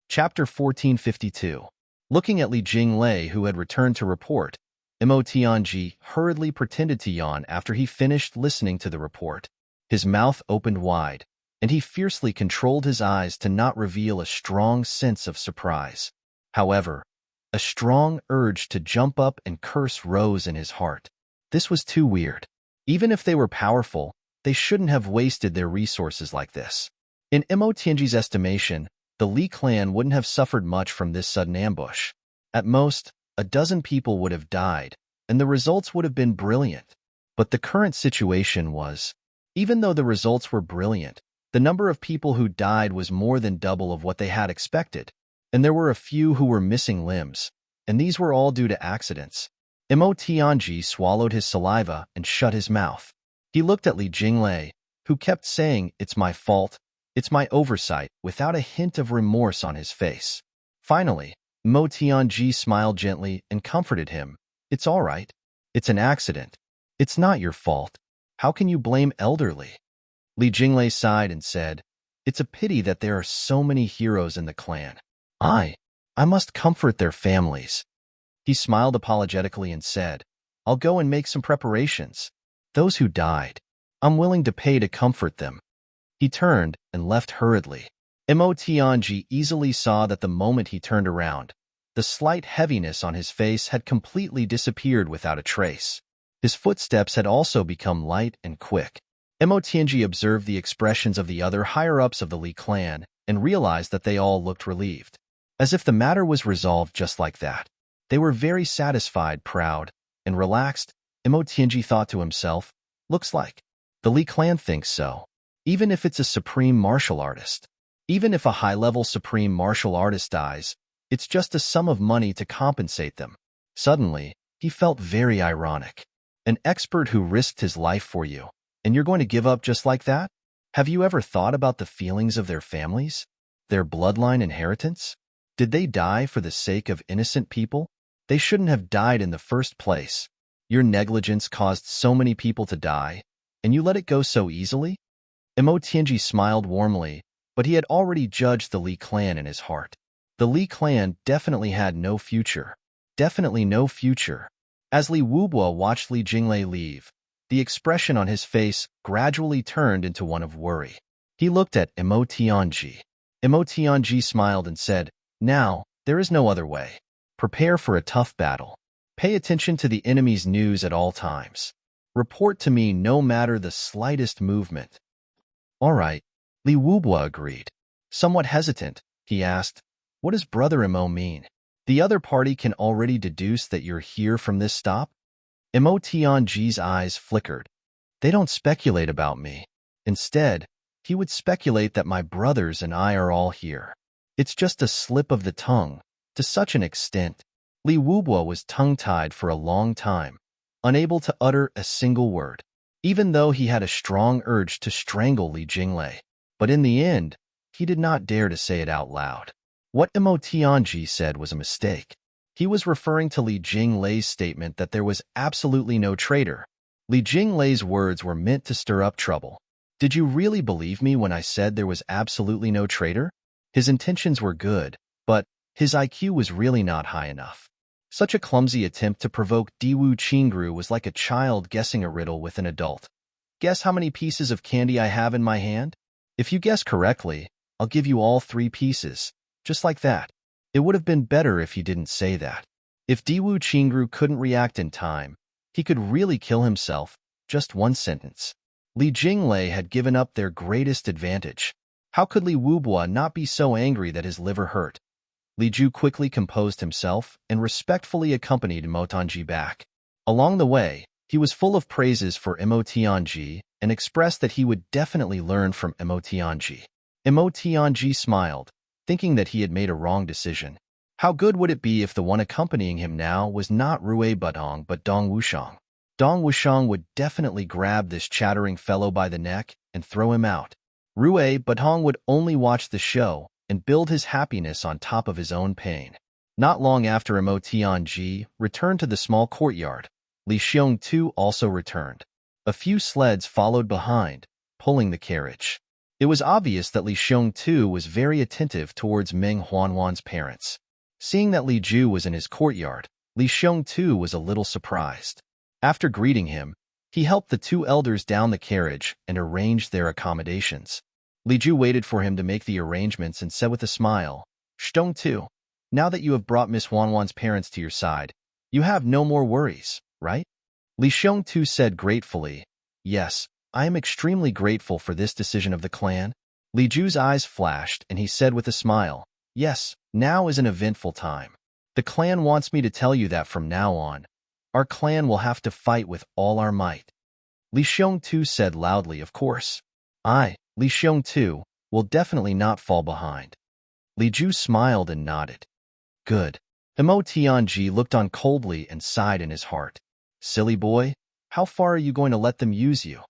Chapter 1452. Looking at Li Jinglei, who had returned to report, Mo Tianji hurriedly pretended to yawn after he finished listening to the report. His mouth opened wide, and he fiercely controlled his eyes to not reveal a strong sense of surprise. However, a strong urge to jump up and curse rose in his heart. This was too weird. Even if they were powerful, they shouldn't have wasted their resources like this. In Mo Tianji's estimation, the Li clan wouldn't have suffered much from this sudden ambush. At most, a dozen people would have died, and the results would have been brilliant. But the current situation was, even though the results were brilliant, the number of people who died was more than double of what they had expected, and there were a few who were missing limbs, and these were all due to accidents. Mo Tianji swallowed his saliva and shut his mouth. He looked at Li Jinglei, who kept saying, "It's my fault, it's my oversight," without a hint of remorse on his face. Finally, Mo Tianji smiled gently and comforted him. "It's all right. It's an accident. It's not your fault. How can you blame elderly?" Li Jinglei sighed and said, "It's a pity that there are so many heroes in the clan. I must comfort their families." He smiled apologetically and said, "I'll go and make some preparations. Those who died, I'm willing to pay to comfort them." He turned and left hurriedly. Mo Tianji easily saw that the moment he turned around, the slight heaviness on his face had completely disappeared without a trace. His footsteps had also become light and quick. Mo Tianji observed the expressions of the other higher-ups of the Li clan and realized that they all looked relieved. As if the matter was resolved just like that. They were very satisfied, proud, and relaxed. Mo Tianji thought to himself, "Looks like the Li clan thinks so. Even if it's a supreme martial artist. Even if a high-level supreme martial artist dies, it's just a sum of money to compensate them." Suddenly, he felt very ironic. An expert who risked his life for you, and you're going to give up just like that? Have you ever thought about the feelings of their families? Their bloodline inheritance? Did they die for the sake of innocent people? They shouldn't have died in the first place. Your negligence caused so many people to die, and you let it go so easily? Mo Tianji smiled warmly, but he had already judged the Li clan in his heart. The Li clan definitely had no future. Definitely no future. As Li Wubo watched Li Jinglei leave, the expression on his face gradually turned into one of worry. He looked at Imo Tianji. Imo Tianji smiled and said, "Now, there is no other way. Prepare for a tough battle. Pay attention to the enemy's news at all times. Report to me no matter the slightest movement." "All right," Li Wubo agreed. Somewhat hesitant, he asked, "What does Brother Imo mean? The other party can already deduce that you're here from this stop?" Imo Tianji's eyes flickered. "They don't speculate about me. Instead, he would speculate that my brothers and I are all here. It's just a slip of the tongue, to such an extent." Li Wubo was tongue-tied for a long time, unable to utter a single word, even though he had a strong urge to strangle Li Jinglei. But in the end, he did not dare to say it out loud. What Imo Tianji said was a mistake. He was referring to Li Jinglei's statement that there was absolutely no traitor. Li Jinglei's words were meant to stir up trouble. "Did you really believe me when I said there was absolutely no traitor?" His intentions were good, but his IQ was really not high enough. Such a clumsy attempt to provoke Diwu Qingru was like a child guessing a riddle with an adult. "Guess how many pieces of candy I have in my hand? If you guess correctly, I'll give you all 3 pieces." Just like that. It would have been better if he didn't say that. If Diwu Qingru couldn't react in time, he could really kill himself. Just one sentence. Li Jinglei had given up their greatest advantage. How could Li Wubo not be so angry that his liver hurt? Li Ju quickly composed himself and respectfully accompanied Imo Tianji back. Along the way, he was full of praises for Imo Tianji and expressed that he would definitely learn from Imo Tianji. Imo Tianji smiled, thinking that he had made a wrong decision. How good would it be if the one accompanying him now was not Rui Butong but Dong Wushang? Dong Wushang would definitely grab this chattering fellow by the neck and throw him out. Rui Butong would only watch the show and build his happiness on top of his own pain. Not long after Imo Tianji returned to the small courtyard, Li Xiong too also returned. A few sleds followed behind, pulling the carriage. It was obvious that Li Xiong too was very attentive towards Meng Huanwan's parents. Seeing that Li Ju was in his courtyard, Li Xiong too was a little surprised. After greeting him, he helped the 2 elders down the carriage and arranged their accommodations. Li Ju waited for him to make the arrangements and said with a smile, "Xiong too, now that you have brought Miss Huanwan's parents to your side, you have no more worries, right?" Li Xiong too said gratefully, "Yes, I am extremely grateful for this decision of the clan." Li Ju's eyes flashed and he said with a smile, "Yes, now is an eventful time. The clan wants me to tell you that from now on, our clan will have to fight with all our might." Li Xiong too said loudly, "Of course. Li Xiong too, will definitely not fall behind." Li Ju smiled and nodded. "Good." Imo Tianji looked on coldly and sighed in his heart. "Silly boy, how far are you going to let them use you?"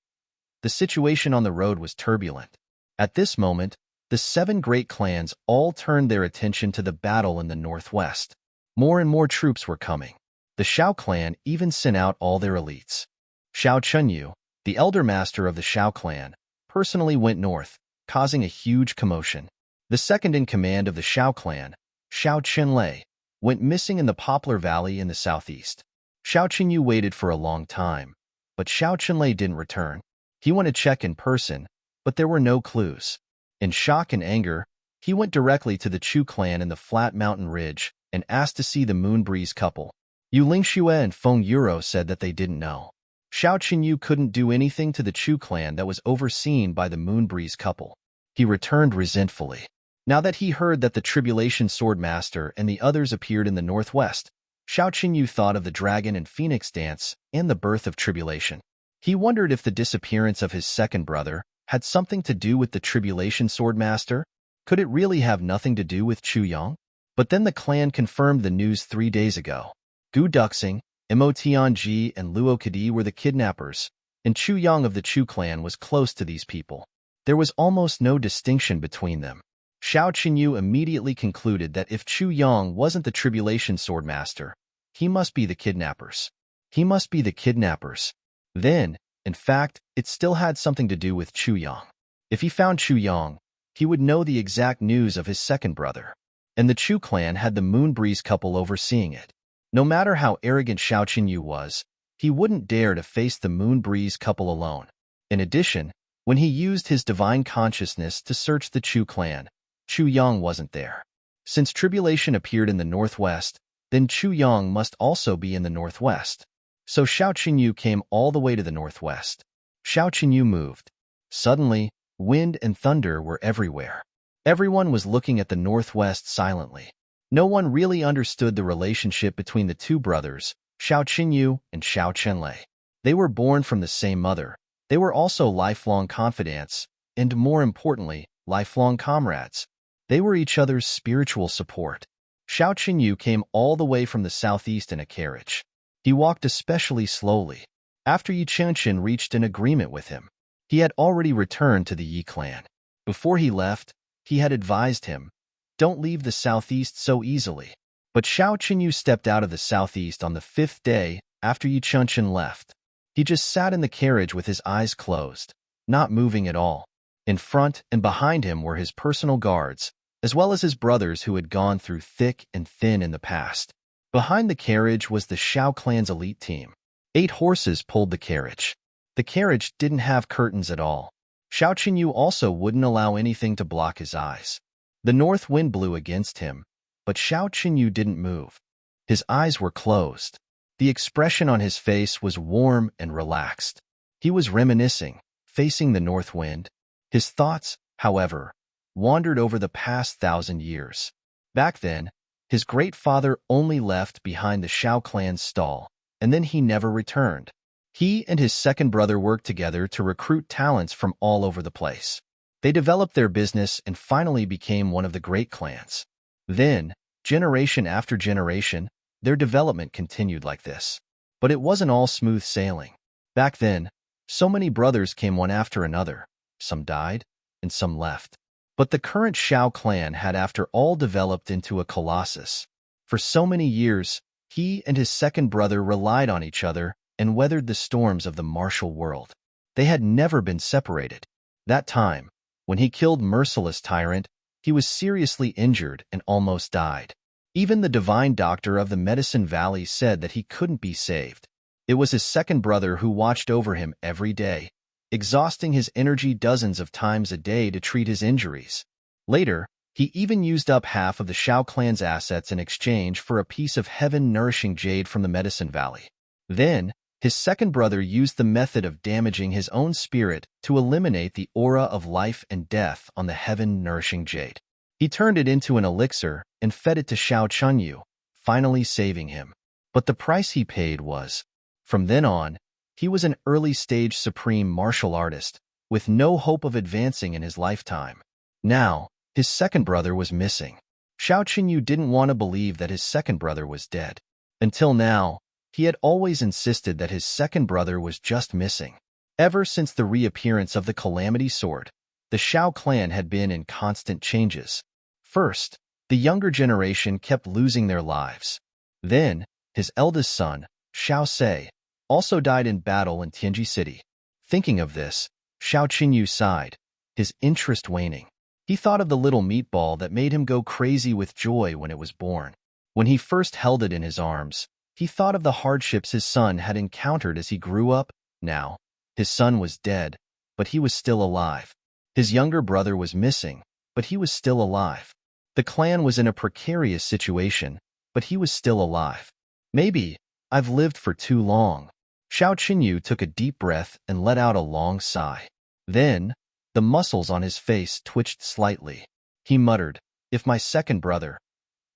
The situation on the road was turbulent. At this moment, the 7 great clans all turned their attention to the battle in the northwest. More and more troops were coming. The Shao clan even sent out all their elites. Shao Chunyu, the elder master of the Shao clan, personally went north, causing a huge commotion. The second in command of the Shao clan, Shao Qinlei, went missing in the Poplar Valley in the southeast. Shao Qinyu waited for a long time, but Shao Qinlei didn't return. He went to check in person, but there were no clues. In shock and anger, he went directly to the Chu clan in the flat mountain ridge and asked to see the Moonbreeze couple. Yu Lingxue and Feng Yuro said that they didn't know. Shao Qinyu couldn't do anything to the Chu clan that was overseen by the Moonbreeze couple. He returned resentfully. Now that he heard that the Tribulation Swordmaster and the others appeared in the northwest, Shao Qinyu thought of the Dragon and Phoenix dance and the birth of Tribulation. He wondered if the disappearance of his second brother had something to do with the Tribulation Swordmaster. Could it really have nothing to do with Chu Yang? But then the clan confirmed the news 3 days ago. Gu Duxing, Imo Tianji, and Luo Kadi were the kidnappers, and Chu Yang of the Chu clan was close to these people. There was almost no distinction between them. Shao Qinyu immediately concluded that if Chu Yang wasn't the Tribulation Swordmaster, he must be the kidnappers. He must be the kidnappers. Then, in fact, it still had something to do with Chu Yang. If he found Chu Yang, he would know the exact news of his second brother. and the Chu clan had the Moonbreeze couple overseeing it. No matter how arrogant Xiao Qinyu was, he wouldn't dare to face the Moonbreeze couple alone. In addition, when he used his divine consciousness to search the Chu clan, Chu Yang wasn't there. Since tribulation appeared in the northwest, then Chu Yang must also be in the northwest. So Xiao Qinyu came all the way to the northwest. Xiao Qinyu moved. Suddenly, wind and thunder were everywhere. Everyone was looking at the northwest silently. No one really understood the relationship between the two brothers, Xiao Qinyu and Xiao Chenlei. They were born from the same mother. They were also lifelong confidants, and more importantly, lifelong comrades. They were each other's spiritual support. Xiao Qinyu came all the way from the southeast in a carriage. He walked especially slowly. After Yi Qianqian reached an agreement with him, he had already returned to the Yi clan. Before he left, he had advised him, "Don't leave the southeast so easily." But Xiao Qinyu stepped out of the southeast on the 5th day after Yi Qianqian left. He just sat in the carriage with his eyes closed, not moving at all. In front and behind him were his personal guards, as well as his brothers who had gone through thick and thin in the past. Behind the carriage was the Xiao clan's elite team. 8 horses pulled the carriage. The carriage didn't have curtains at all. Xiao Qinyu also wouldn't allow anything to block his eyes. The north wind blew against him, but Xiao Qinyu didn't move. His eyes were closed. The expression on his face was warm and relaxed. He was reminiscing, facing the north wind. His thoughts, however, wandered over the past 1,000 years. Back then, his great father only left behind the Xiao clan's stall, and then he never returned. He and his second brother worked together to recruit talents from all over the place. They developed their business and finally became one of the great clans. Then, generation after generation, their development continued like this. But it wasn't all smooth sailing. Back then, so many brothers came one after another. Some died, and some left. But the current Xiao clan had after all developed into a colossus. For so many years, he and his second brother relied on each other and weathered the storms of the martial world. They had never been separated. That time, when he killed merciless tyrant, he was seriously injured and almost died. Even the divine doctor of the Medicine Valley said that he couldn't be saved. It was his second brother who watched over him every day, exhausting his energy dozens of times a day to treat his injuries. Later, he even used up half of the Xiao clan's assets in exchange for a piece of heaven-nourishing jade from the Medicine Valley. Then, his second brother used the method of damaging his own spirit to eliminate the aura of life and death on the heaven-nourishing jade. He turned it into an elixir and fed it to Xiao Qinyu, finally saving him. But the price he paid was, from then on, he was an early-stage supreme martial artist, with no hope of advancing in his lifetime. Now, his second brother was missing. Xiao Qinyu didn't want to believe that his second brother was dead. Until now, he had always insisted that his second brother was just missing. Ever since the reappearance of the Calamity Sword, the Xiao clan had been in constant changes. First, the younger generation kept losing their lives. Then, his eldest son, Xiao Sei, also died in battle in Tianji City. Thinking of this, Xiao Qinyu sighed, his interest waning. He thought of the little meatball that made him go crazy with joy when it was born. When he first held it in his arms, he thought of the hardships his son had encountered as he grew up. Now, his son was dead, but he was still alive. His younger brother was missing, but he was still alive. The clan was in a precarious situation, but he was still alive. Maybe I've lived for too long. Xiao Qinyu took a deep breath and let out a long sigh. Then, the muscles on his face twitched slightly. He muttered, "If my second brother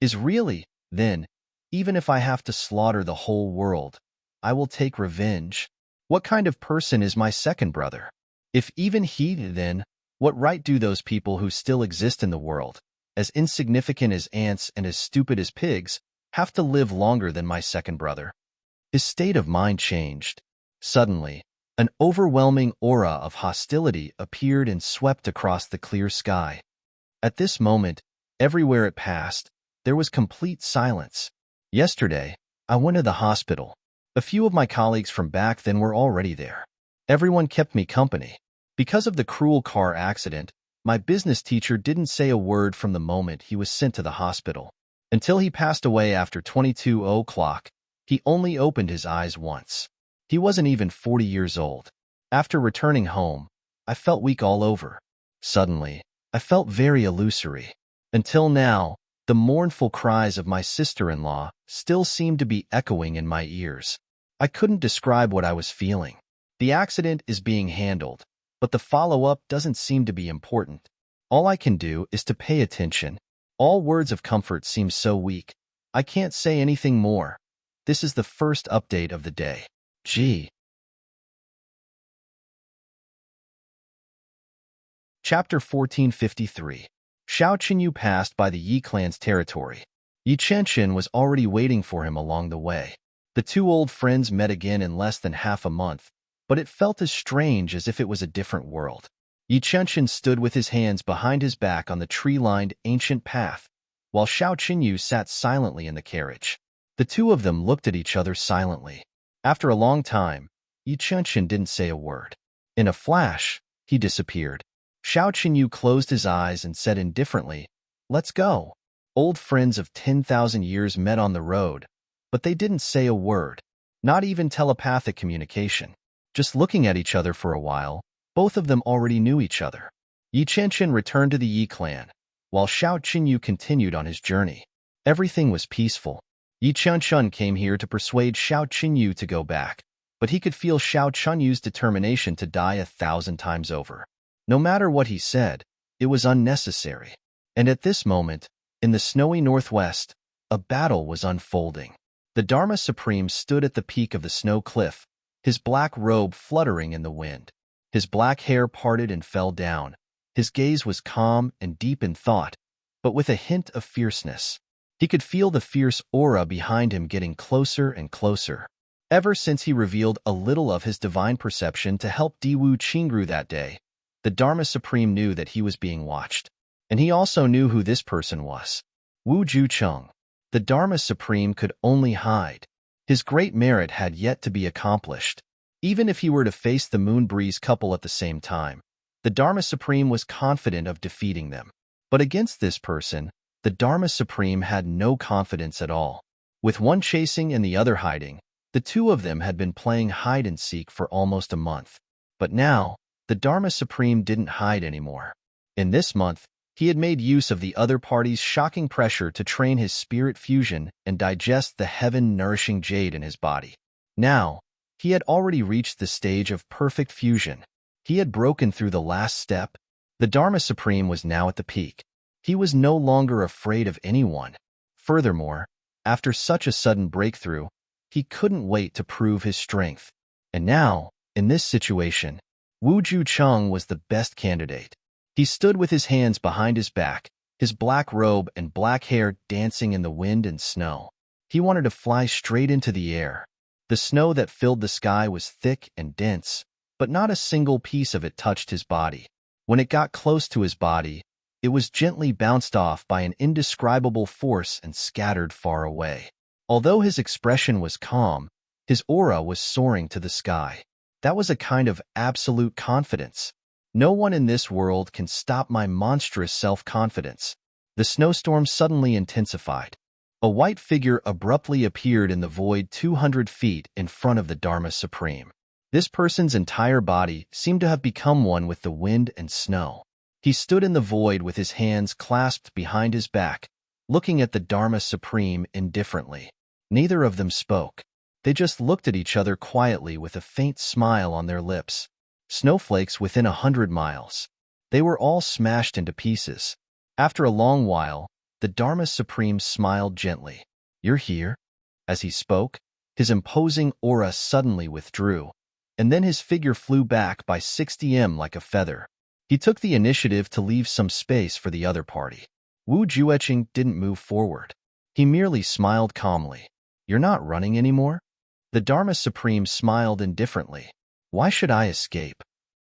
is really, then, even if I have to slaughter the whole world, I will take revenge. What kind of person is my second brother? If even he, then, what right do those people who still exist in the world, as insignificant as ants and as stupid as pigs, have to live longer than my second brother?" His state of mind changed. Suddenly, an overwhelming aura of hostility appeared and swept across the clear sky. At this moment, everywhere it passed, there was complete silence. Yesterday, I went to the hospital. A few of my colleagues from back then were already there. Everyone kept me company. Because of the cruel car accident, My business teacher didn't say a word from the moment he was sent to the hospital. Until he passed away after 22 o'clock, he only opened his eyes once. He wasn't even 40 years old. After returning home, I felt weak all over. Suddenly, I felt very illusory. Until now, the mournful cries of my sister-in-law still seemed to be echoing in my ears. I couldn't describe what I was feeling. The accident is being handled, but the follow-up doesn't seem to be important. All I can do is to pay attention. All words of comfort seem so weak. I can't say anything more. This is the first update of the day. G. Chapter 1453. Xiao Qinyu passed by the Yi clan's territory. Yi Chen was already waiting for him along the way. The two old friends met again in less than half a month, but it felt as strange as if it was a different world. Yi Chen stood with his hands behind his back on the tree-lined ancient path, while Xiao Qinyu sat silently in the carriage. The two of them looked at each other silently. After a long time, Yi Chen didn't say a word. In a flash, he disappeared. Xiao Qinyu closed his eyes and said indifferently, "Let's go." Old friends of 10,000 years met on the road, but they didn't say a word, not even telepathic communication. Just looking at each other for a while, both of them already knew each other. Yi Chen returned to the Yi clan, while Xiao Qinyu continued on his journey. Everything was peaceful. Yi Chen came here to persuade Xiao Qinyu to go back, but he could feel Xiao Qinyu's determination to die 1,000 times over. No matter what he said, it was unnecessary. And at this moment, in the snowy northwest, a battle was unfolding. The Dharma Supreme stood at the peak of the snow cliff, his black robe fluttering in the wind. His black hair parted and fell down. His gaze was calm and deep in thought, but with a hint of fierceness. He could feel the fierce aura behind him getting closer and closer. Ever since he revealed a little of his divine perception to help Diwu Qingru that day, the Dharma Supreme knew that he was being watched. And he also knew who this person was. Wu Jucheng. The Dharma Supreme could only hide. His great merit had yet to be accomplished. Even if he were to face the Moon Breeze couple at the same time, the Dharma Supreme was confident of defeating them. But against this person, the Dharma Supreme had no confidence at all. With one chasing and the other hiding, the two of them had been playing hide-and-seek for almost a month. But now, the Dharma Supreme didn't hide anymore. In this month, he had made use of the other party's shocking pressure to train his spirit fusion and digest the heaven-nourishing jade in his body. Now, he had already reached the stage of perfect fusion. He had broken through the last step. The Dharma Supreme was now at the peak. He was no longer afraid of anyone. Furthermore, after such a sudden breakthrough, he couldn't wait to prove his strength. And now, in this situation, Wu Jucheng was the best candidate. He stood with his hands behind his back, his black robe and black hair dancing in the wind and snow. He wanted to fly straight into the air. The snow that filled the sky was thick and dense, but not a single piece of it touched his body. When it got close to his body, it was gently bounced off by an indescribable force and scattered far away. Although his expression was calm, his aura was soaring to the sky. That was a kind of absolute confidence. No one in this world can stop my monstrous self-confidence. The snowstorm suddenly intensified. A white figure abruptly appeared in the void 200 feet in front of the Dharma Supreme. This person's entire body seemed to have become one with the wind and snow. He stood in the void with his hands clasped behind his back, looking at the Dharma Supreme indifferently. Neither of them spoke. They just looked at each other quietly with a faint smile on their lips. Snowflakes within 100 miles. They were all smashed into pieces. After a long while, the Dharma Supreme smiled gently. "You're here?" As he spoke, his imposing aura suddenly withdrew, and then his figure flew back by 60 m like a feather. He took the initiative to leave some space for the other party. Wu Jueching didn't move forward. He merely smiled calmly. "You're not running anymore?" The Dharma Supreme smiled indifferently. "Why should I escape?"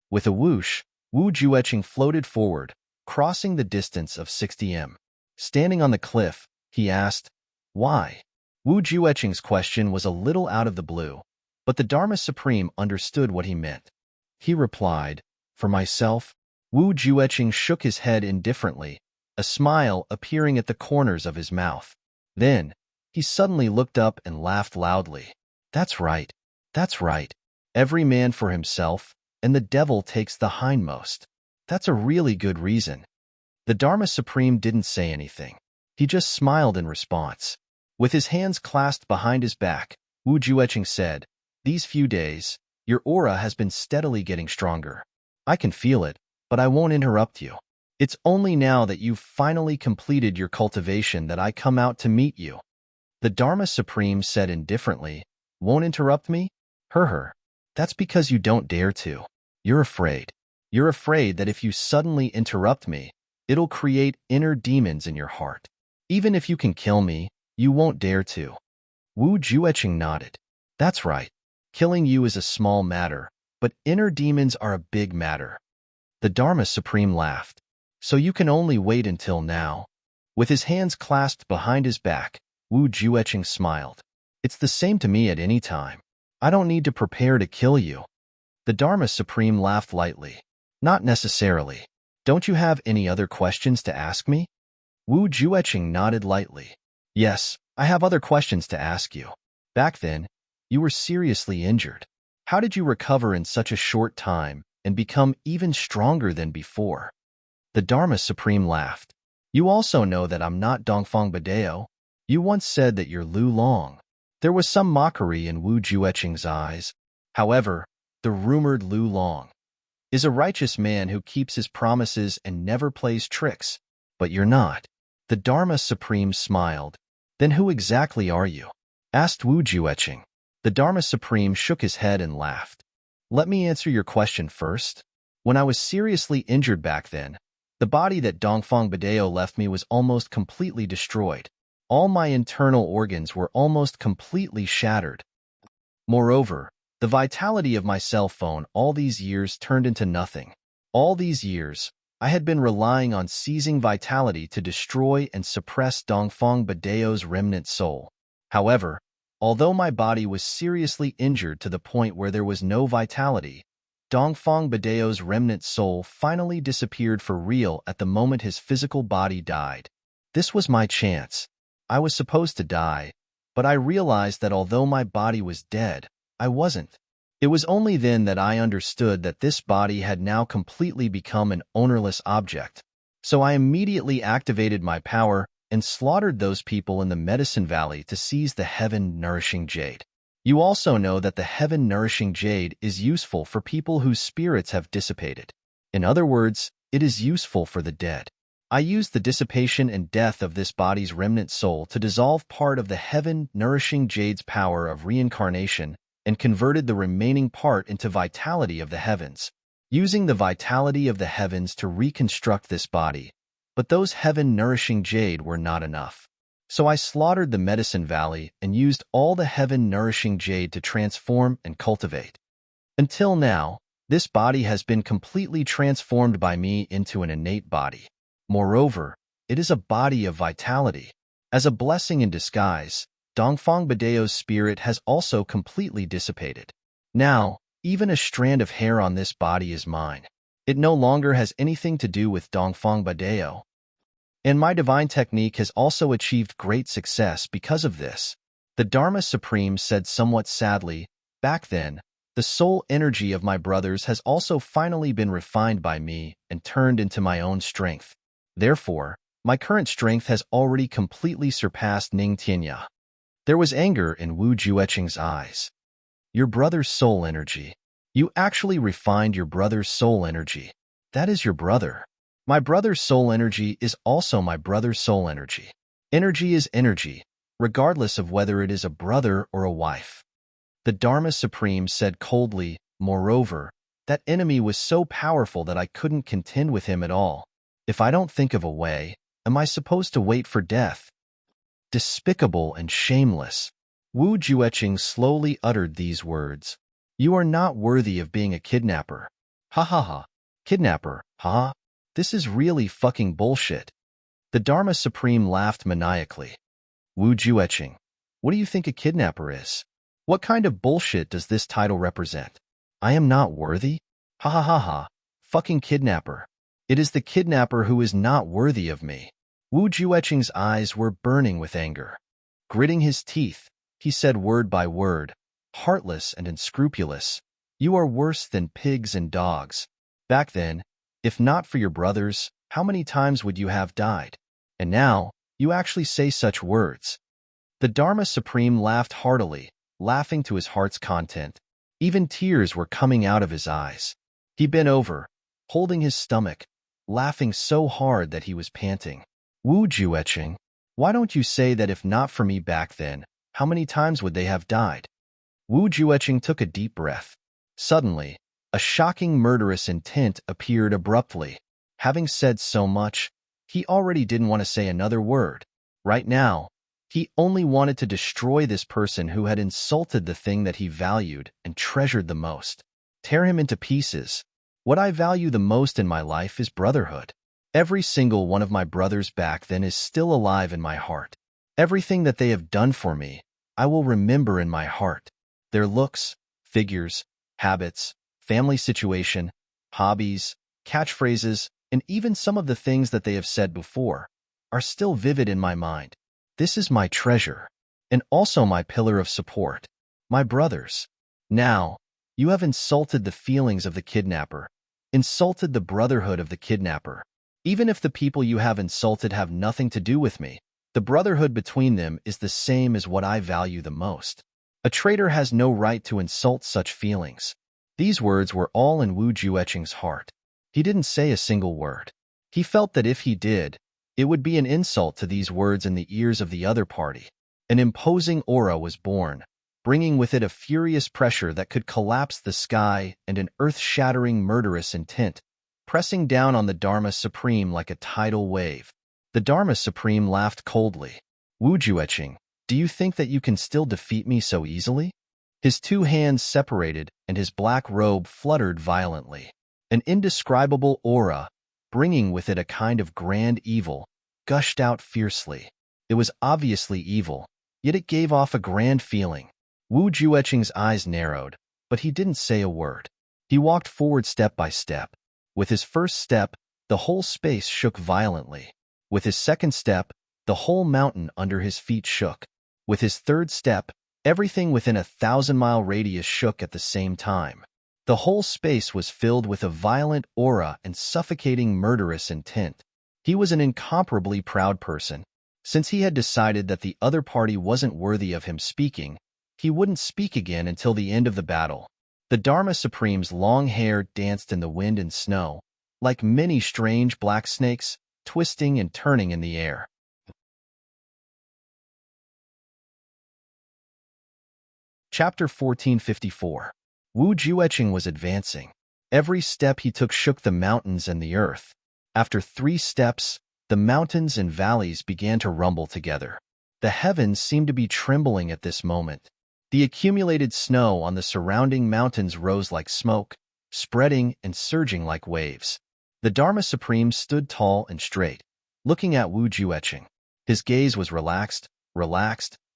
With a whoosh, Wu Jueching floated forward, crossing the distance of 60 m. Standing on the cliff, he asked, "Why?" Wu Jueching's question was a little out of the blue, but the Dharma Supreme understood what he meant. He replied, "For myself." Wu Jueqing shook his head indifferently, a smile appearing at the corners of his mouth. Then, he suddenly looked up and laughed loudly. That's right. That's right. Every man for himself, and the devil takes the hindmost. That's a really good reason. The Dharma Supreme didn't say anything. He just smiled in response. With his hands clasped behind his back, Wu Jueqing said, "These few days, your aura has been steadily getting stronger. I can feel it, but I won't interrupt you. It's only now that you've finally completed your cultivation that I come out to meet you." The Dharma Supreme said indifferently, "Won't interrupt me? That's because you don't dare to. You're afraid. You're afraid that if you suddenly interrupt me, it'll create inner demons in your heart. Even if you can kill me, you won't dare to." Wu Jueqing nodded. "That's right. Killing you is a small matter, but inner demons are a big matter." The Dharma Supreme laughed. "So you can only wait until now." With his hands clasped behind his back, Wu Jueqing smiled. "It's the same to me at any time. I don't need to prepare to kill you." The Dharma Supreme laughed lightly. "Not necessarily. Don't you have any other questions to ask me?" Wu Jueqing nodded lightly. "Yes, I have other questions to ask you. Back then, you were seriously injured. How did you recover in such a short time and become even stronger than before?" The Dharma Supreme laughed. "You also know that I'm not Dongfang Badeo. You once said that you're Lu Long." There was some mockery in Wu Jueqing's eyes. However, the rumored Lu Long is a righteous man who keeps his promises and never plays tricks. But you're not. The Dharma Supreme smiled. "Then who exactly are you?" asked Wu Jueqing. The Dharma Supreme shook his head and laughed. "Let me answer your question first. When I was seriously injured back then, the body that Dongfang Badeo left me was almost completely destroyed. All my internal organs were almost completely shattered. Moreover, the vitality of my cell phone all these years turned into nothing. All these years, I had been relying on seizing vitality to destroy and suppress Dongfang Badeo's remnant soul. However, although my body was seriously injured to the point where there was no vitality, Dongfang Badeo's remnant soul finally disappeared for real at the moment his physical body died. This was my chance. I was supposed to die, but I realized that although my body was dead, I wasn't. It was only then that I understood that this body had now completely become an ownerless object. So I immediately activated my power and slaughtered those people in the Medicine Valley to seize the heaven-nourishing jade. You also know that the heaven-nourishing jade is useful for people whose spirits have dissipated. In other words, it is useful for the dead. I used the dissipation and death of this body's remnant soul to dissolve part of the heaven-nourishing jade's power of reincarnation and converted the remaining part into vitality of the heavens, using the vitality of the heavens to reconstruct this body. But those heaven-nourishing jade were not enough. So I slaughtered the Medicine Valley and used all the heaven-nourishing jade to transform and cultivate. Until now, this body has been completely transformed by me into an innate body. Moreover, it is a body of vitality. As a blessing in disguise, Dongfang Badeo's spirit has also completely dissipated. Now, even a strand of hair on this body is mine. It no longer has anything to do with Dongfang Badeo. And my divine technique has also achieved great success because of this. The Dharma Supreme said somewhat sadly, "Back then, the soul energy of my brothers has also finally been refined by me and turned into my own strength. Therefore, my current strength has already completely surpassed Ning Tianya." There was anger in Wu Jueqing's eyes. "Your brother's soul energy. You actually refined your brother's soul energy. That is your brother. My brother's soul energy is also my brother's soul energy. Energy is energy, regardless of whether it is a brother or a wife." The Dharma Supreme said coldly, "Moreover, that enemy was so powerful that I couldn't contend with him at all. If I don't think of a way, am I supposed to wait for death?" Despicable and shameless. Wu Jueqing slowly uttered these words. "You are not worthy of being a kidnapper. Ha ha ha. Kidnapper, ha? This is really fucking bullshit." The Dharma Supreme laughed maniacally. "Wu Jueqing, what do you think a kidnapper is? What kind of bullshit does this title represent? I am not worthy? Ha ha ha ha. Fucking kidnapper. It is the kidnapper who is not worthy of me. Wu Jueqing's eyes were burning with anger. Gritting his teeth, he said word by word, heartless and unscrupulous, "You are worse than pigs and dogs. Back then, if not for your brothers, how many times would you have died? And now, you actually say such words." The Dharma Supreme laughed heartily, laughing to his heart's content. Even tears were coming out of his eyes. He bent over, holding his stomach, laughing so hard that he was panting. "Wu Jueqing, why don't you say that if not for me back then, how many times would they have died?" Wu Jueqing took a deep breath. Suddenly, a shocking murderous intent appeared abruptly. Having said so much, he already didn't want to say another word. Right now, he only wanted to destroy this person who had insulted the thing that he valued and treasured the most. Tear him into pieces. What I value the most in my life is brotherhood. Every single one of my brothers back then is still alive in my heart. Everything that they have done for me, I will remember in my heart. Their looks, figures, habits, family situation, hobbies, catchphrases, and even some of the things that they have said before are still vivid in my mind. This is my treasure, and also my pillar of support. My brothers. Now, you have insulted the feelings of the kidnapper, insulted the brotherhood of the kidnapper. Even if the people you have insulted have nothing to do with me, the brotherhood between them is the same as what I value the most. A traitor has no right to insult such feelings. These words were all in Wu Jueqing's heart. He didn't say a single word. He felt that if he did, it would be an insult to these words in the ears of the other party. An imposing aura was born, bringing with it a furious pressure that could collapse the sky and an earth-shattering murderous intent, pressing down on the Dharma Supreme like a tidal wave. The Dharma Supreme laughed coldly. "Wu Jueqing, do you think that you can still defeat me so easily?" His two hands separated and his black robe fluttered violently. An indescribable aura, bringing with it a kind of grand evil, gushed out fiercely. It was obviously evil, yet it gave off a grand feeling. Wu Jueqing's eyes narrowed, but he didn't say a word. He walked forward step by step. With his first step, the whole space shook violently. With his second step, the whole mountain under his feet shook. With his third step, everything within a 1,000-mile radius shook at the same time. The whole space was filled with a violent aura and suffocating murderous intent. He was an incomparably proud person. Since he had decided that the other party wasn't worthy of him speaking, he wouldn't speak again until the end of the battle. The Dharma Supreme's long hair danced in the wind and snow, like many strange black snakes, twisting and turning in the air. Chapter 1454. Wu Jueqing was advancing. Every step he took shook the mountains and the earth. After 3 steps, the mountains and valleys began to rumble together. The heavens seemed to be trembling at this moment. The accumulated snow on the surrounding mountains rose like smoke, spreading and surging like waves. The Dharma Supreme stood tall and straight, looking at Wu Jueqing. His gaze was relaxed,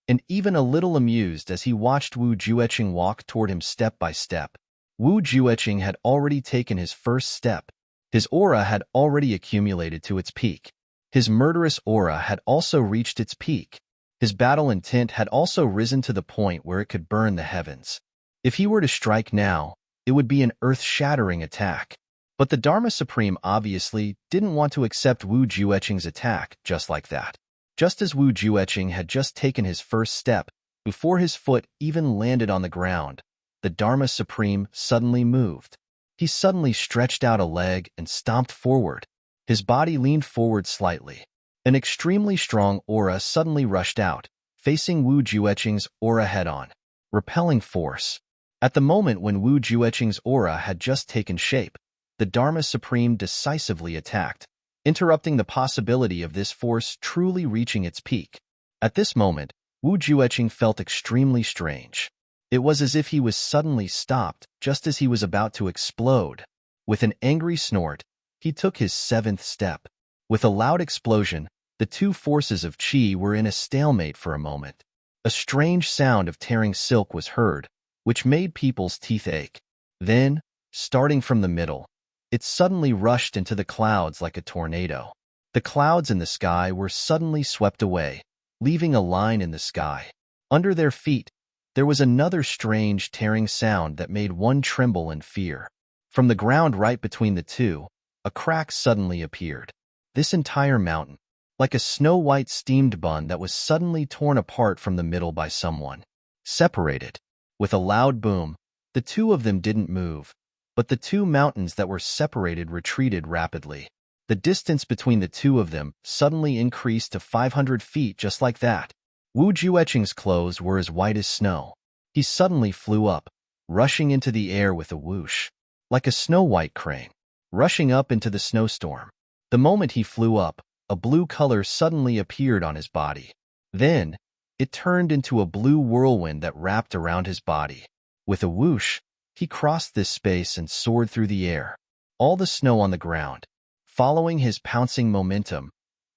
and even a little amused as he watched Wu Jueqing walk toward him step by step. Wu Jueqing had already taken his first step. His aura had already accumulated to its peak. His murderous aura had also reached its peak. His battle intent had also risen to the point where it could burn the heavens. If he were to strike now, it would be an earth-shattering attack. But the Dharma Supreme obviously didn't want to accept Wu Jueqing's attack just like that. Just as Wu Jueqing had just taken his first step, before his foot even landed on the ground, the Dharma Supreme suddenly moved. He suddenly stretched out a leg and stomped forward. His body leaned forward slightly. An extremely strong aura suddenly rushed out, facing Wu Jueqing's aura head-on. Repelling force. At the moment when Wu Jueqing's aura had just taken shape, the Dharma Supreme decisively attacked, interrupting the possibility of this force truly reaching its peak. At this moment, Wu Jueqing felt extremely strange. It was as if he was suddenly stopped just as he was about to explode. With an angry snort, he took his 7th step. With a loud explosion, the two forces of qi were in a stalemate for a moment. A strange sound of tearing silk was heard, which made people's teeth ache. Then, starting from the middle, It suddenly rushed into the clouds like a tornado. The clouds in the sky were suddenly swept away, leaving a line in the sky. Under their feet, there was another strange tearing sound that made one tremble in fear. From the ground right between the two, a crack suddenly appeared. This entire mountain, like a snow-white steamed bun that was suddenly torn apart from the middle by someone, separated. With a loud boom, the two of them didn't move, but the two mountains that were separated retreated rapidly. The distance between the two of them suddenly increased to 500 feet just like that. Wu Jueqing's clothes were as white as snow. He suddenly flew up, rushing into the air with a whoosh, like a snow-white crane, rushing up into the snowstorm. The moment he flew up, a blue color suddenly appeared on his body. Then, it turned into a blue whirlwind that wrapped around his body. With a whoosh, he crossed this space and soared through the air. All the snow on the ground, following his pouncing momentum,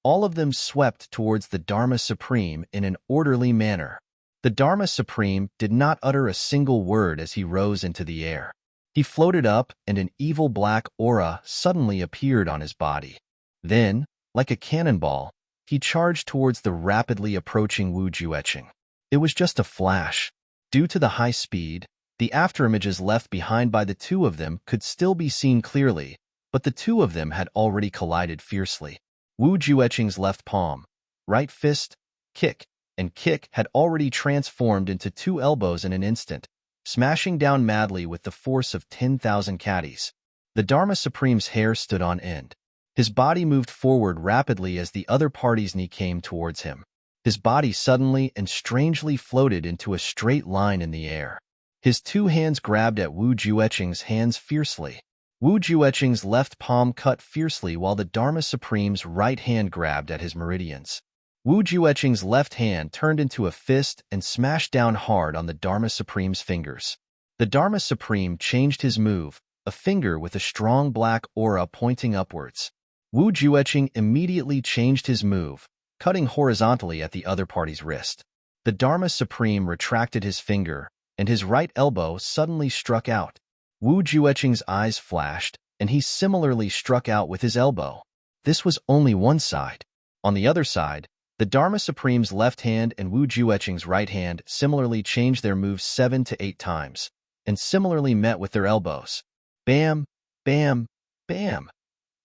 all of them swept towards the Dharma Supreme in an orderly manner. The Dharma Supreme did not utter a single word as he rose into the air. He floated up, and an evil black aura suddenly appeared on his body. Then, like a cannonball, he charged towards the rapidly approaching Wu Jueqing. It was just a flash. Due to the high speed, the afterimages left behind by the two of them could still be seen clearly, but the two of them had already collided fiercely. Wu Jueqing's left palm, right fist, kick, and kick had already transformed into two elbows in an instant, smashing down madly with the force of 10,000 caddies. The Dharma Supreme's hair stood on end. His body moved forward rapidly as the other party's knee came towards him. His body suddenly and strangely floated into a straight line in the air. His two hands grabbed at Wu Jueqing's hands fiercely. Wu Jueqing's left palm cut fiercely while the Dharma Supreme's right hand grabbed at his meridians. Wu Jueqing's left hand turned into a fist and smashed down hard on the Dharma Supreme's fingers. The Dharma Supreme changed his move, a finger with a strong black aura pointing upwards. Wu Jueqing immediately changed his move, cutting horizontally at the other party's wrist. The Dharma Supreme retracted his finger, and his right elbow suddenly struck out. Wu Jueqing's eyes flashed, and he similarly struck out with his elbow. This was only one side. On the other side, the Dharma Supreme's left hand and Wu Jueqing's right hand similarly changed their moves 7 to 8 times, and similarly met with their elbows. Bam, bam, bam.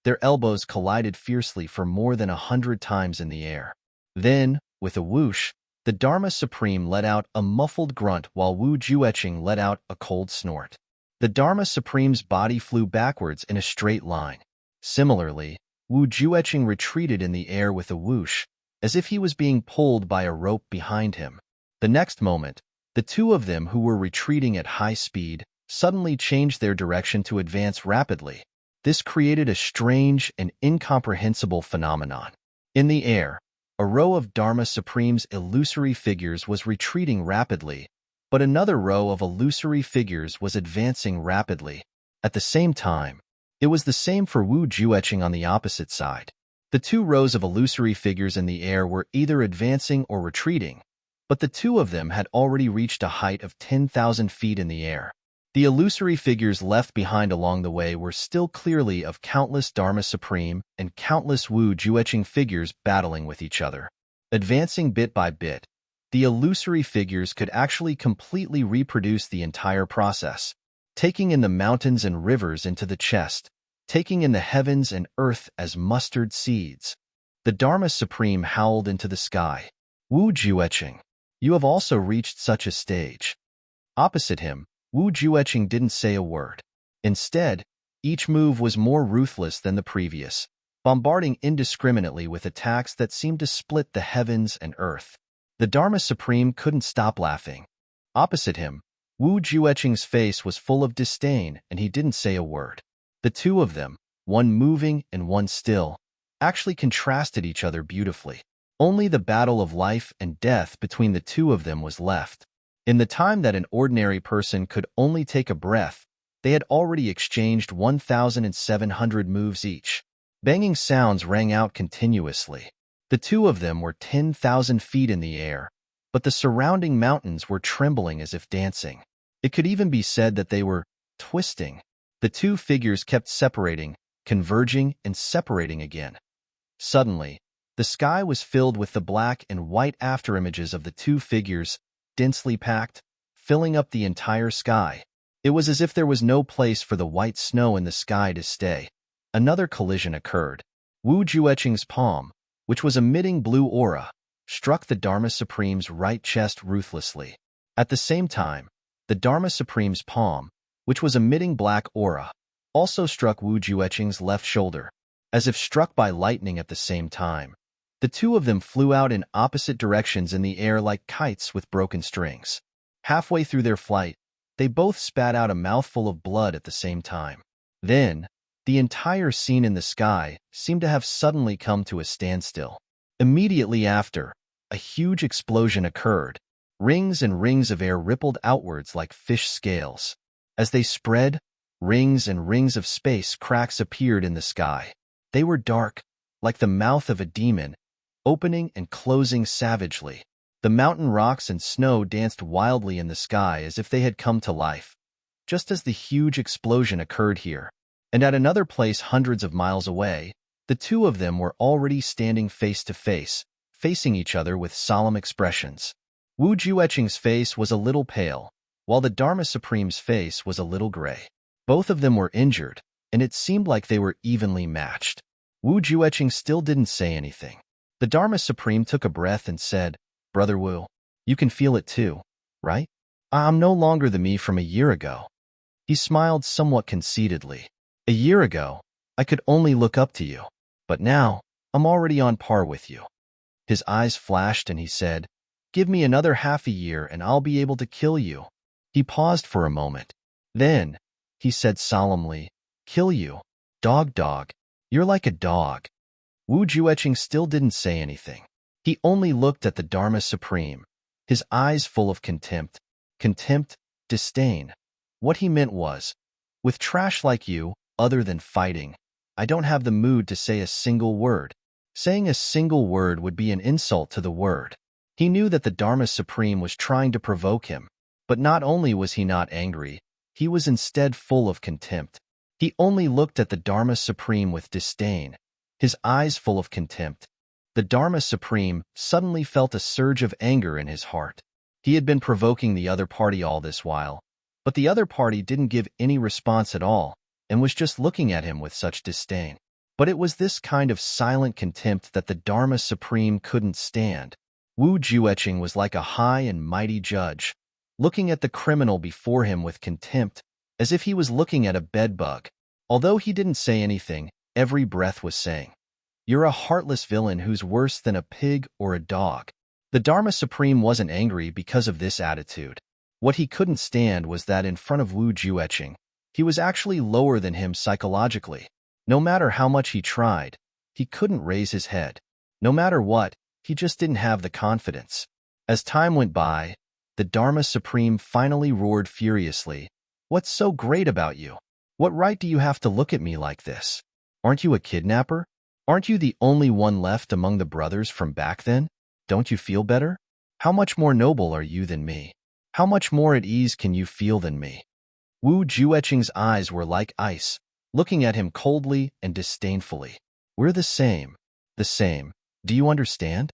Their elbows collided fiercely for more than 100 times in the air. Then, with a whoosh, the Dharma Supreme let out a muffled grunt while Wu Jueqing let out a cold snort. The Dharma Supreme's body flew backwards in a straight line. Similarly, Wu Jueqing retreated in the air with a whoosh, as if he was being pulled by a rope behind him. The next moment, the two of them who were retreating at high speed suddenly changed their direction to advance rapidly. This created a strange and incomprehensible phenomenon. In the air, a row of Dharma Supreme's illusory figures was retreating rapidly, but another row of illusory figures was advancing rapidly. At the same time, it was the same for Wu Jueqing on the opposite side. The two rows of illusory figures in the air were either advancing or retreating, but the two of them had already reached a height of 10,000 feet in the air. The illusory figures left behind along the way were still clearly of countless Dharma Supreme and countless Wu Jueqing figures battling with each other. Advancing bit by bit, the illusory figures could actually completely reproduce the entire process, taking in the mountains and rivers into the chest, taking in the heavens and earth as mustard seeds. The Dharma Supreme howled into the sky. Wu Jueqing, you have also reached such a stage. Opposite him, Wu Jueqing didn't say a word. Instead, each move was more ruthless than the previous, bombarding indiscriminately with attacks that seemed to split the heavens and earth. The Dharma Supreme couldn't stop laughing. Opposite him, Wu Jueqing's face was full of disdain, and he didn't say a word. The two of them, one moving and one still, actually contrasted each other beautifully. Only the battle of life and death between the two of them was left. In the time that an ordinary person could only take a breath, they had already exchanged 1,700 moves each. Banging sounds rang out continuously. The two of them were 10,000 feet in the air, but the surrounding mountains were trembling as if dancing. It could even be said that they were twisting. The two figures kept separating, converging, and separating again. Suddenly, the sky was filled with the black and white afterimages of the two figures, densely packed, filling up the entire sky. It was as if there was no place for the white snow in the sky to stay. Another collision occurred. Wu Jueqing's palm, which was emitting blue aura, struck the Dharma Supreme's right chest ruthlessly. At the same time, the Dharma Supreme's palm, which was emitting black aura, also struck Wu Jueqing's left shoulder. As if struck by lightning at the same time, the two of them flew out in opposite directions in the air like kites with broken strings. Halfway through their flight, they both spat out a mouthful of blood at the same time. Then, the entire scene in the sky seemed to have suddenly come to a standstill. Immediately after, a huge explosion occurred. Rings and rings of air rippled outwards like fish scales. As they spread, rings and rings of space cracks appeared in the sky. They were dark, like the mouth of a demon, opening and closing savagely. The mountain rocks and snow danced wildly in the sky as if they had come to life, just as the huge explosion occurred here. And at another place hundreds of miles away, the two of them were already standing face to face, facing each other with solemn expressions. Wu Jueqing's face was a little pale, while the Dharma Supreme's face was a little gray. Both of them were injured, and it seemed like they were evenly matched. Wu Jueqing still didn't say anything. The Dharma Supreme took a breath and said, "Brother Wu, you can feel it too, right? I'm no longer the me from a year ago." He smiled somewhat conceitedly. "A year ago, I could only look up to you, but now I'm already on par with you." His eyes flashed and he said, "Give me another half a year and I'll be able to kill you." He paused for a moment. Then, he said solemnly, "Kill you? Dog, you're like a dog." Wu Jueqing still didn't say anything. He only looked at the Dharma Supreme, his eyes full of contempt, disdain. What he meant was, with trash like you, other than fighting, I don't have the mood to say a single word. Saying a single word would be an insult to the word. He knew that the Dharma Supreme was trying to provoke him, but not only was he not angry, he was instead full of contempt. He only looked at the Dharma Supreme with disdain, his eyes full of contempt. The Dharma Supreme suddenly felt a surge of anger in his heart. He had been provoking the other party all this while, but the other party didn't give any response at all and was just looking at him with such disdain. But it was this kind of silent contempt that the Dharma Supreme couldn't stand. Wu Jueqing was like a high and mighty judge, looking at the criminal before him with contempt, as if he was looking at a bedbug. Although he didn't say anything, every breath was saying, "You're a heartless villain who's worse than a pig or a dog." The Dharma Supreme wasn't angry because of this attitude. What he couldn't stand was that in front of Wu Jueqing, he was actually lower than him psychologically. No matter how much he tried, he couldn't raise his head. No matter what, he just didn't have the confidence. As time went by, the Dharma Supreme finally roared furiously, "What's so great about you? What right do you have to look at me like this? Aren't you a kidnapper? Aren't you the only one left among the brothers from back then? Don't you feel better? How much more noble are you than me? How much more at ease can you feel than me?" Wu Jueqing's eyes were like ice, looking at him coldly and disdainfully. "We're the same. Do you understand?"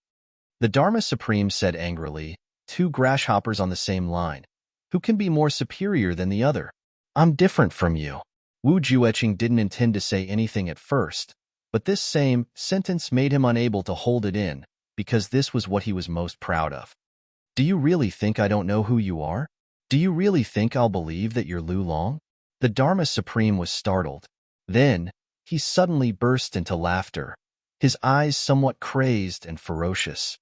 The Dharma Supreme said angrily, "Two grasshoppers on the same line. Who can be more superior than the other? I'm different from you." Wu Jueqing didn't intend to say anything at first, but this same sentence made him unable to hold it in, because this was what he was most proud of. "Do you really think I don't know who you are? Do you really think I'll believe that you're Lu Long?" The Dharma Supreme was startled. Then, he suddenly burst into laughter, his eyes somewhat crazed and ferocious.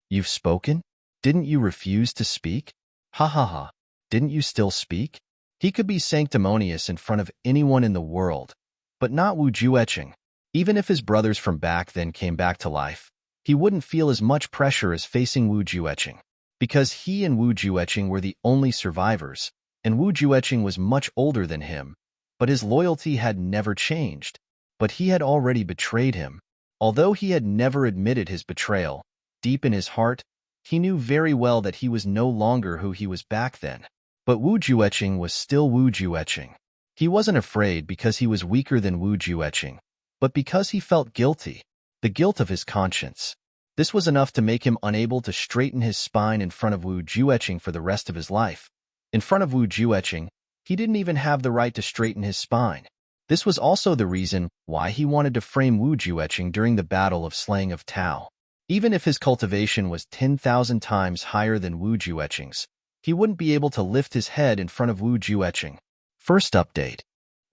"You've spoken? Didn't you refuse to speak? Ha ha ha, didn't you still speak?" He could be sanctimonious in front of anyone in the world, but not Wu Jueqing. Even if his brothers from back then came back to life, he wouldn't feel as much pressure as facing Wu Jueqing, because he and Wu Jueqing were the only survivors, and Wu Jueqing was much older than him, but his loyalty had never changed. But he had already betrayed him. Although he had never admitted his betrayal, deep in his heart, he knew very well that he was no longer who he was back then. But Wu Jueqing was still Wu Jueqing. He wasn't afraid because he was weaker than Wu Jueqing, but because he felt guilty, the guilt of his conscience. This was enough to make him unable to straighten his spine in front of Wu Jueqing for the rest of his life. In front of Wu Jueqing, he didn't even have the right to straighten his spine. This was also the reason why he wanted to frame Wu Jueqing during the Battle of Slaying of Tao. Even if his cultivation was 10,000 times higher than Wu Jueqing's, he wouldn't be able to lift his head in front of Wu Jueqing. First update.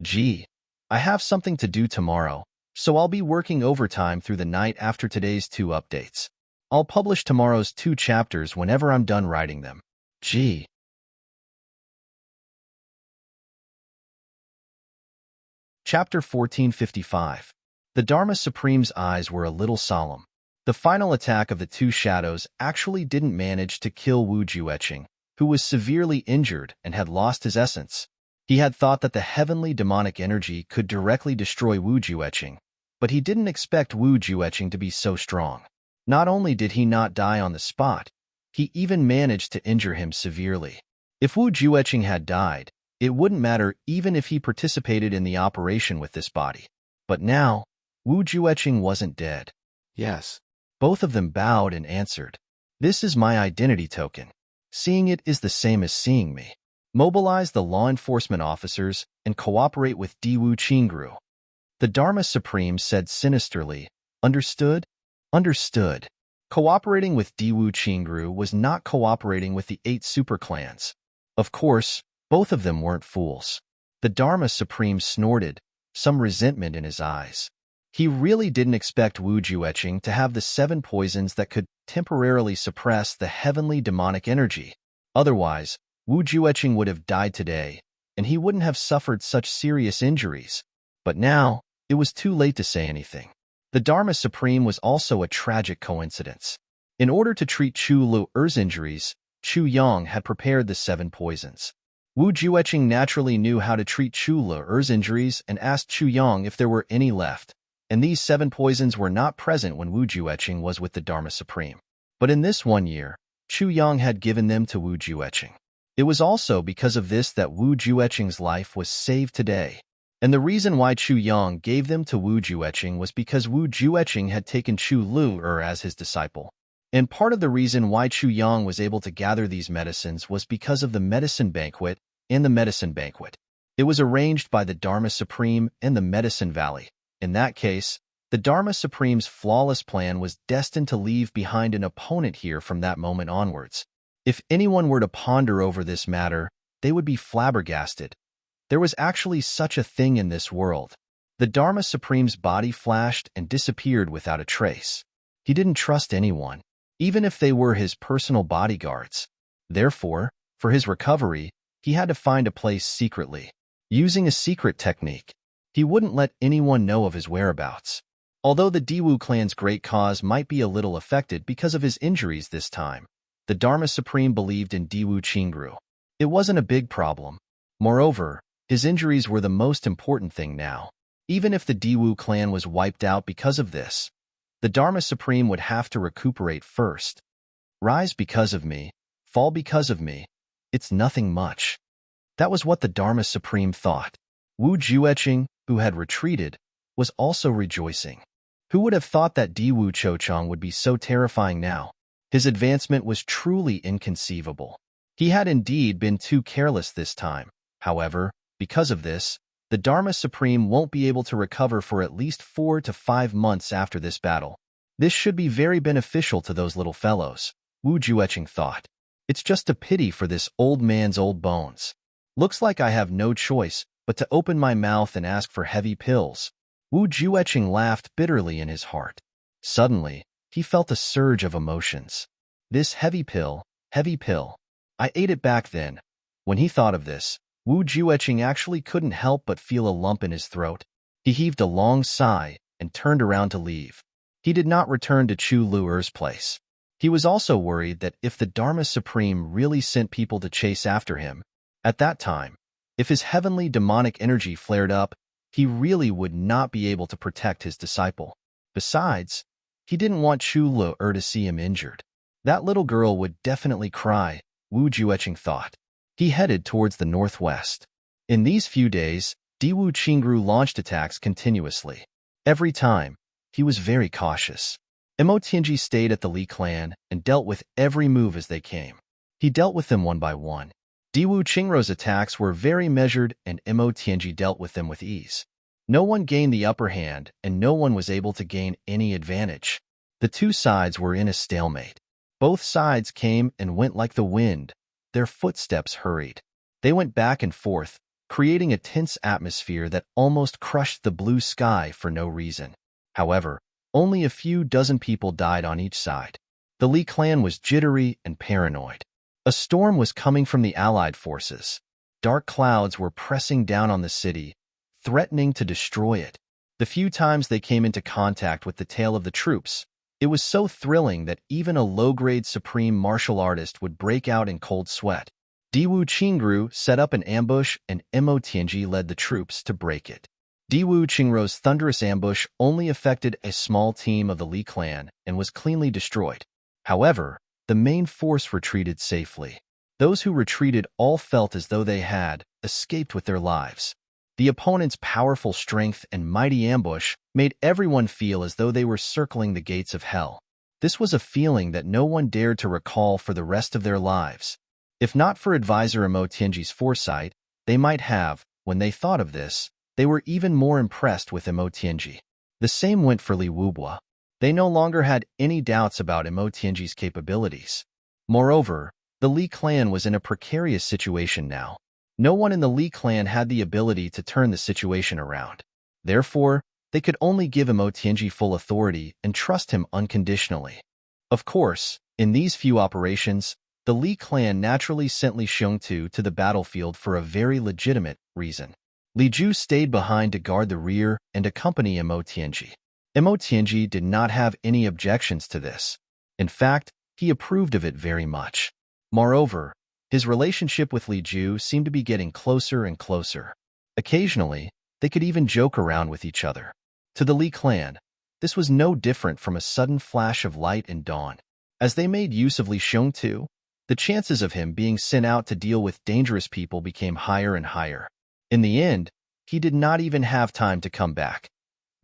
Gee, I have something to do tomorrow, so I'll be working overtime through the night after today's 2 updates. I'll publish tomorrow's 2 chapters whenever I'm done writing them. Gee. Chapter 1455. The Dharma Supreme's eyes were a little solemn. The final attack of the 2 shadows actually didn't manage to kill Wu Jueqing, who was severely injured and had lost his essence. He had thought that the heavenly demonic energy could directly destroy Wu Jueqing, but he didn't expect Wu Jueqing to be so strong. Not only did he not die on the spot, he even managed to injure him severely. If Wu Jueqing had died, it wouldn't matter even if he participated in the operation with this body. But now, Wu Jueqing wasn't dead. Yes. Both of them bowed and answered, "This is my identity token. Seeing it is the same as seeing me. Mobilize the law enforcement officers and cooperate with Diwu Qingru." The Dharma Supreme said sinisterly, "Understood? Understood." Cooperating with Diwu Qingru was not cooperating with the 8 superclans. Of course, both of them weren't fools. The Dharma Supreme snorted, some resentment in his eyes. He really didn't expect Wu Jueqing to have the 7 poisons that could temporarily suppress the heavenly demonic energy. Otherwise, Wu Jueqing would have died today, and he wouldn't have suffered such serious injuries. But now, it was too late to say anything. The Dharma Supreme was also a tragic coincidence. In order to treat Chu Lu'er's injuries, Chu Yang had prepared the 7 poisons. Wu Jueqing naturally knew how to treat Chu Lu'er's injuries and asked Chu Yang if there were any left, and these 7 poisons were not present when Wu Jueqing was with the Dharma Supreme. But in this 1 year, Chu Yang had given them to Wu Jueqing. It was also because of this that Wu Jueqing's life was saved today. And the reason why Chu Yang gave them to Wu Jueqing was because Wu Jueqing had taken Chu Lu'er as his disciple. And part of the reason why Chu Yang was able to gather these medicines was because of the medicine banquet and the medicine banquet. It was arranged by the Dharma Supreme and the Medicine Valley. In that case, the Dharma Supreme's flawless plan was destined to leave behind an opponent here from that moment onwards. If anyone were to ponder over this matter, they would be flabbergasted. There was actually such a thing in this world. The Dharma Supreme's body flashed and disappeared without a trace. He didn't trust anyone, even if they were his personal bodyguards. Therefore, for his recovery, he had to find a place secretly. Using a secret technique, he wouldn't let anyone know of his whereabouts. Although the Diwu clan's great cause might be a little affected because of his injuries this time, the Dharma Supreme believed in Diwu Qingru. It wasn't a big problem. Moreover, his injuries were the most important thing now. Even if the Diwu clan was wiped out because of this, the Dharma Supreme would have to recuperate first. Rise because of me, fall because of me. It's nothing much. That was what the Dharma Supreme thought. Wu Jueqing, who had retreated, was also rejoicing. Who would have thought that Diwu Chochong would be so terrifying now? His advancement was truly inconceivable. He had indeed been too careless this time. However, because of this, the Dharma Supreme won't be able to recover for at least 4 to 5 months after this battle. This should be very beneficial to those little fellows, Wu Jueqing thought. It's just a pity for this old man's old bones. Looks like I have no choice but to open my mouth and ask for heavy pills. Wu Jueqing laughed bitterly in his heart. Suddenly, he felt a surge of emotions. This heavy pill. I ate it back then. When he thought of this, Wu Jueqing actually couldn't help but feel a lump in his throat. He heaved a long sigh and turned around to leave. He did not return to Chu Lu'er's place. He was also worried that if the Dharma Supreme really sent people to chase after him, at that time, if his heavenly demonic energy flared up, he really would not be able to protect his disciple. Besides, he didn't want Chu Lu'er to see him injured. That little girl would definitely cry, Wu Jueqing thought. He headed towards the northwest. In these few days, Diwu Qingru launched attacks continuously. Every time, he was very cautious. Emo Tianji stayed at the Li clan and dealt with every move as they came. He dealt with them one by one. Diwu Qingru's attacks were very measured and Emo Tianji dealt with them with ease. No one gained the upper hand and no one was able to gain any advantage. The two sides were in a stalemate. Both sides came and went like the wind. Their footsteps hurried. They went back and forth, creating a tense atmosphere that almost crushed the blue sky for no reason. However, only a few dozen people died on each side. The Li clan was jittery and paranoid. A storm was coming from the allied forces. Dark clouds were pressing down on the city, threatening to destroy it. The few times they came into contact with the tail of the troops, it was so thrilling that even a low-grade supreme martial artist would break out in cold sweat. Diwu Qingru set up an ambush and Emo Tianji led the troops to break it. Diwu Qingru's thunderous ambush only affected a small team of the Li clan and was cleanly destroyed. However, the main force retreated safely. Those who retreated all felt as though they had escaped with their lives. The opponent's powerful strength and mighty ambush made everyone feel as though they were circling the gates of hell. This was a feeling that no one dared to recall for the rest of their lives. If not for advisor Emo Tianji's foresight, they might have, when they thought of this, they were even more impressed with Emo Tianji. The same went for Li Wubua. They no longer had any doubts about Emo Tianji's capabilities. Moreover, the Li clan was in a precarious situation now. No one in the Li clan had the ability to turn the situation around. Therefore, they could only give Emo Tianji full authority and trust him unconditionally. Of course, in these few operations, the Li clan naturally sent Li Xiongtu to the battlefield for a very legitimate reason. Li Ju stayed behind to guard the rear and accompany Emo Tianji. Emo Tianji did not have any objections to this. In fact, he approved of it very much. Moreover, his relationship with Li Ju seemed to be getting closer and closer. Occasionally, they could even joke around with each other. To the Li clan, this was no different from a sudden flash of light and dawn. As they made use of Li Xiongtu, the chances of him being sent out to deal with dangerous people became higher and higher. In the end, he did not even have time to come back.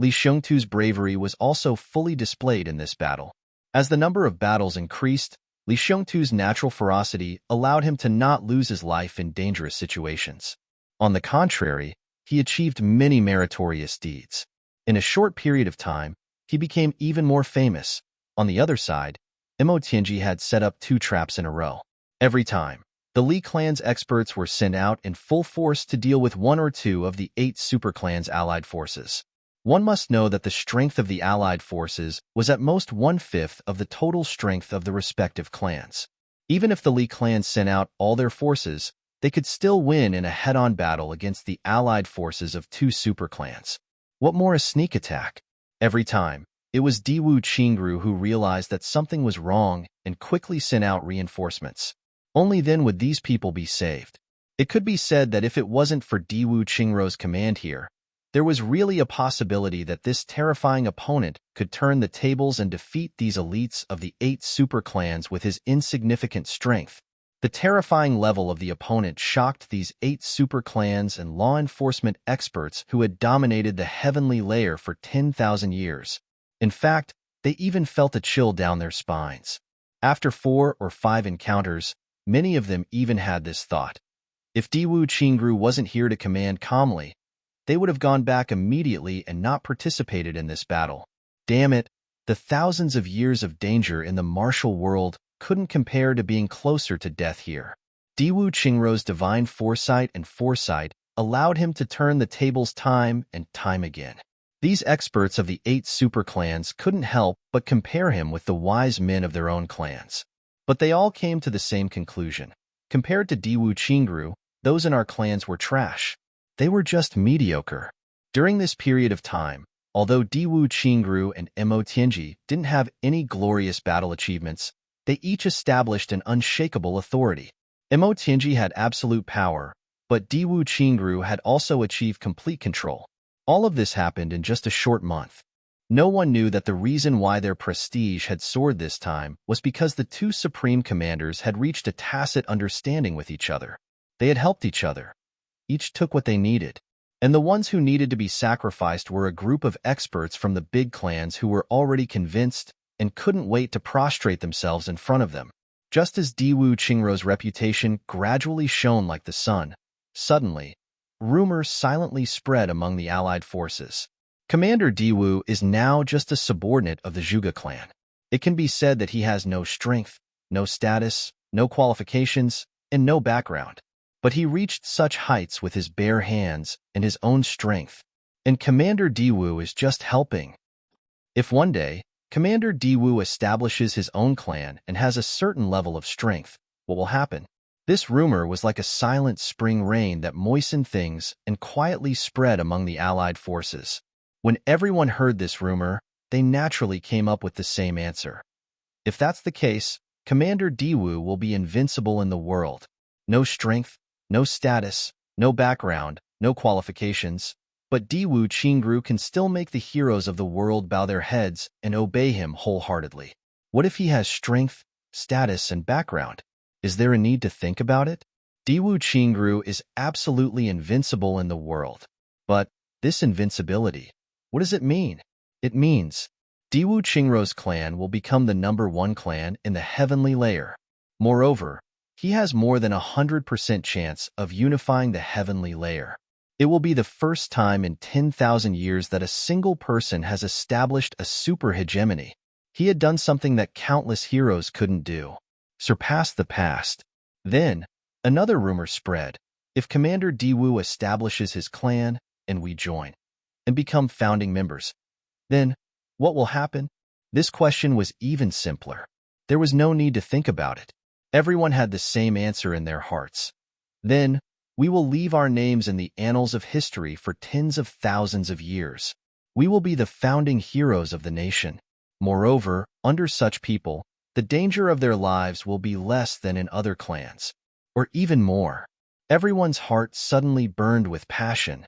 Li Xiongtu's bravery was also fully displayed in this battle. As the number of battles increased, Li Xiongtu's natural ferocity allowed him to not lose his life in dangerous situations. On the contrary, he achieved many meritorious deeds. In a short period of time, he became even more famous. On the other side, Emo Tianji had set up 2 traps in a row. Every time, the Li clan's experts were sent out in full force to deal with 1 or 2 of the 8 superclans' allied forces. One must know that the strength of the allied forces was at most 1/5 of the total strength of the respective clans. Even if the Li clan sent out all their forces, they could still win in a head-on battle against the allied forces of 2 superclans. What more a sneak attack? Every time, it was Diwu Qingru who realized that something was wrong and quickly sent out reinforcements. Only then would these people be saved. It could be said that if it wasn't for Diwu Qingru's command here, there was really a possibility that this terrifying opponent could turn the tables and defeat these elites of the 8 superclans with his insignificant strength. The terrifying level of the opponent shocked these 8 superclans and law enforcement experts who had dominated the heavenly layer for 10,000 years. In fact, they even felt a chill down their spines. After 4 or 5 encounters, many of them even had this thought. If Diwu Qingru wasn't here to command calmly, they would have gone back immediately and not participated in this battle. Damn it, the thousands of years of danger in the martial world couldn't compare to being closer to death here. Diwu Qingru's divine foresight allowed him to turn the tables time and time again. These experts of the 8 superclans couldn't help but compare him with the wise men of their own clans. But they all came to the same conclusion. Compared to Diwu Qingru, those in our clans were trash. They were just mediocre. During this period of time, although Diwu Qingru and Emo Tianji didn't have any glorious battle achievements, they each established an unshakable authority. Emo Tianji had absolute power, but Diwu Qingru had also achieved complete control. All of this happened in just a short month. No one knew that the reason why their prestige had soared this time was because the 2 supreme commanders had reached a tacit understanding with each other. They had helped each other. each took what they needed. And the ones who needed to be sacrificed were a group of experts from the big clans who were already convinced and couldn't wait to prostrate themselves in front of them. Just as Diwu Qingrou's reputation gradually shone like the sun, suddenly, rumors silently spread among the allied forces. Commander Diwu is now just a subordinate of the Zhuge clan. It can be said that he has no strength, no status, no qualifications, and no background. But he reached such heights with his bare hands and his own strength, and Commander Diwu is just helping. If one day, Commander Diwu establishes his own clan and has a certain level of strength, what will happen? This rumor was like a silent spring rain that moistened things and quietly spread among the allied forces. When everyone heard this rumor, they naturally came up with the same answer. If that's the case, Commander Diwu will be invincible in the world. No strength, no status, no background, no qualifications, but Diwu Qingrou can still make the heroes of the world bow their heads and obey him wholeheartedly. What if he has strength, status, and background? Is there a need to think about it? Diwu Qingrou is absolutely invincible in the world. But this invincibility, what does it mean? It means Diwu Qingrou's clan will become the #1 clan in the heavenly layer. Moreover, he has more than 100% chance of unifying the heavenly layer. It will be the first time in 10,000 years that a single person has established a super hegemony. He had done something that countless heroes couldn't do. Surpass the past. Then, another rumor spread. If Commander Diwu establishes his clan, and we join, and become founding members, then what will happen? This question was even simpler. There was no need to think about it. Everyone had the same answer in their hearts. Then, we will leave our names in the annals of history for tens of thousands of years. We will be the founding heroes of the nation. Moreover, under such people, the danger of their lives will be less than in other clans. Or even more. Everyone's heart suddenly burned with passion.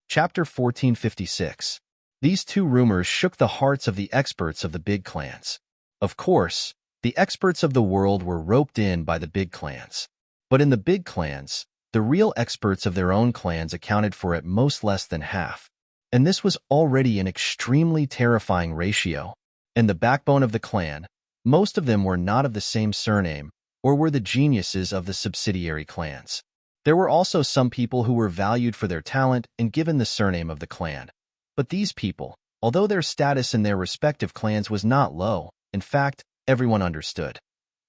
Chapter 1456. These two rumors shook the hearts of the experts of the big clans. Of course, the experts of the world were roped in by the big clans. But in the big clans, the real experts of their own clans accounted for at most less than half. And this was already an extremely terrifying ratio. And the backbone of the clan, most of them were not of the same surname, or were the geniuses of the subsidiary clans. There were also some people who were valued for their talent and given the surname of the clan. But these people, although their status in their respective clans was not low, in fact, everyone understood.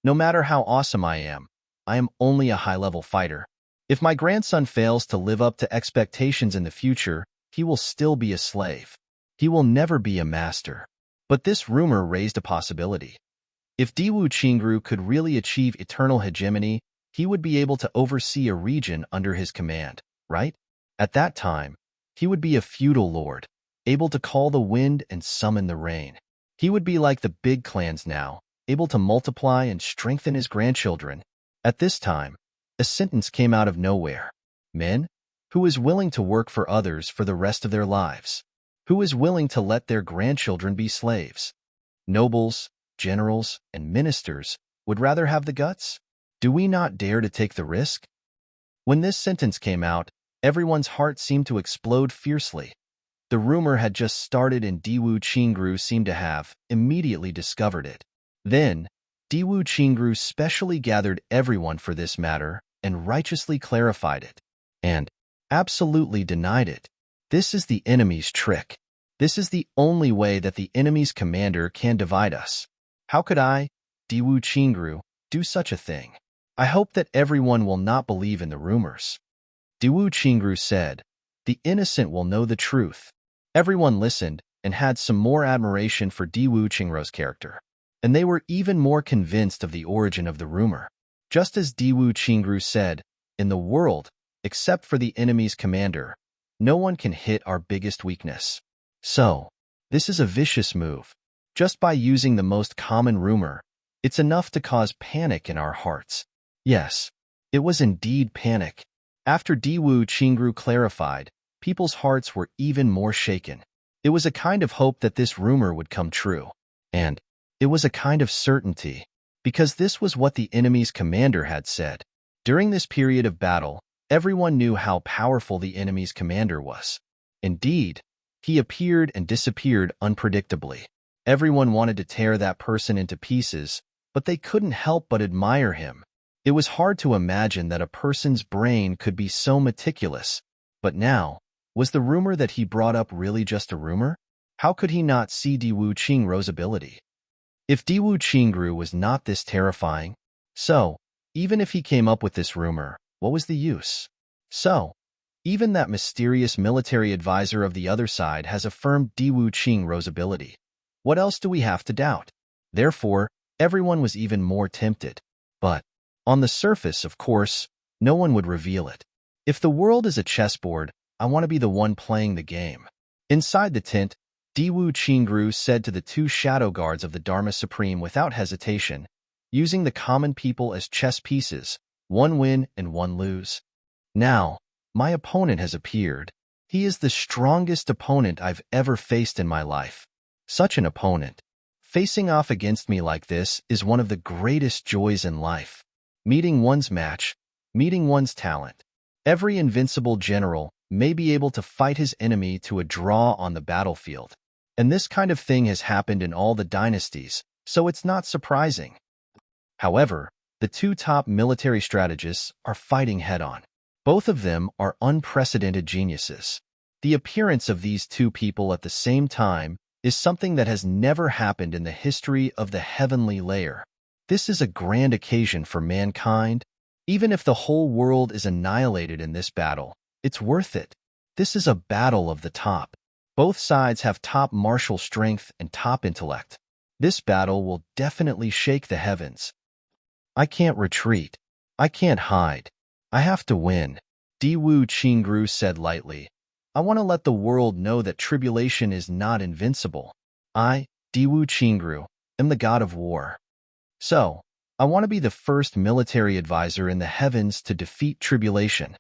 No matter how awesome I am only a high-level fighter. If my grandson fails to live up to expectations in the future, he will still be a slave. He will never be a master. But this rumor raised a possibility. If Diwu Qingrou could really achieve eternal hegemony, he would be able to oversee a region under his command, right? At that time, he would be a feudal lord, able to call the wind and summon the rain. He would be like the big clans now, able to multiply and strengthen his grandchildren. At this time, a sentence came out of nowhere. Men, who is willing to work for others for the rest of their lives? Who is willing to let their grandchildren be slaves? Nobles, generals, and ministers would rather have the guts? Do we not dare to take the risk? When this sentence came out, everyone's heart seemed to explode fiercely. The rumor had just started and Diwu Qingrou seemed to have immediately discovered it. Then, Diwu Qingrou specially gathered everyone for this matter and righteously clarified it. And absolutely denied it. This is the enemy's trick. This is the only way that the enemy's commander can divide us. How could I, Diwu Qingrou, do such a thing? I hope that everyone will not believe in the rumors. Diwu Qingrou said, the innocent will know the truth. Everyone listened and had some more admiration for Diwu Qingrou's character. And they were even more convinced of the origin of the rumor. Just as Diwu Qingrou said, in the world, except for the enemy's commander, no one can hit our biggest weakness. So, this is a vicious move. Just by using the most common rumor, it's enough to cause panic in our hearts. Yes, it was indeed panic. After Diwu Qingrou clarified, people's hearts were even more shaken. It was a kind of hope that this rumor would come true. And it was a kind of certainty. because this was what the enemy's commander had said. During this period of battle, everyone knew how powerful the enemy's commander was. Indeed, he appeared and disappeared unpredictably. Everyone wanted to tear that person into pieces, but they couldn't help but admire him. It was hard to imagine that a person's brain could be so meticulous. But now, was the rumor that he brought up really just a rumor? How could he not see Diwu Qingruo's ability? If Diwu Qingru was not this terrifying, so, even if he came up with this rumor, what was the use? So, even that mysterious military advisor of the other side has affirmed Diwu Qingruo's ability. What else do we have to doubt? Therefore, everyone was even more tempted. But, on the surface, of course, no one would reveal it. If the world is a chessboard, I want to be the one playing the game. Inside the tent, Diwu Qingru said to the two shadow guards of the Dharma Supreme without hesitation, using the common people as chess pieces, one win and one lose. Now, my opponent has appeared. He is the strongest opponent I've ever faced in my life. Such an opponent. Facing off against me like this is one of the greatest joys in life. Meeting one's match, meeting one's talent. Every invincible general may be able to fight his enemy to a draw on the battlefield. And this kind of thing has happened in all the dynasties, so it's not surprising. However, the two top military strategists are fighting head-on. Both of them are unprecedented geniuses. The appearance of these two people at the same time is something that has never happened in the history of the heavenly layer. This is a grand occasion for mankind. Even if the whole world is annihilated in this battle, it's worth it. This is a battle of the top. Both sides have top martial strength and top intellect. This battle will definitely shake the heavens. I can't retreat. I can't hide. I have to win, Diwu Qingru said lightly. I want to let the world know that tribulation is not invincible. I, Diwu Qingru, am the god of war. So, I want to be the first military advisor in the heavens to defeat tribulation.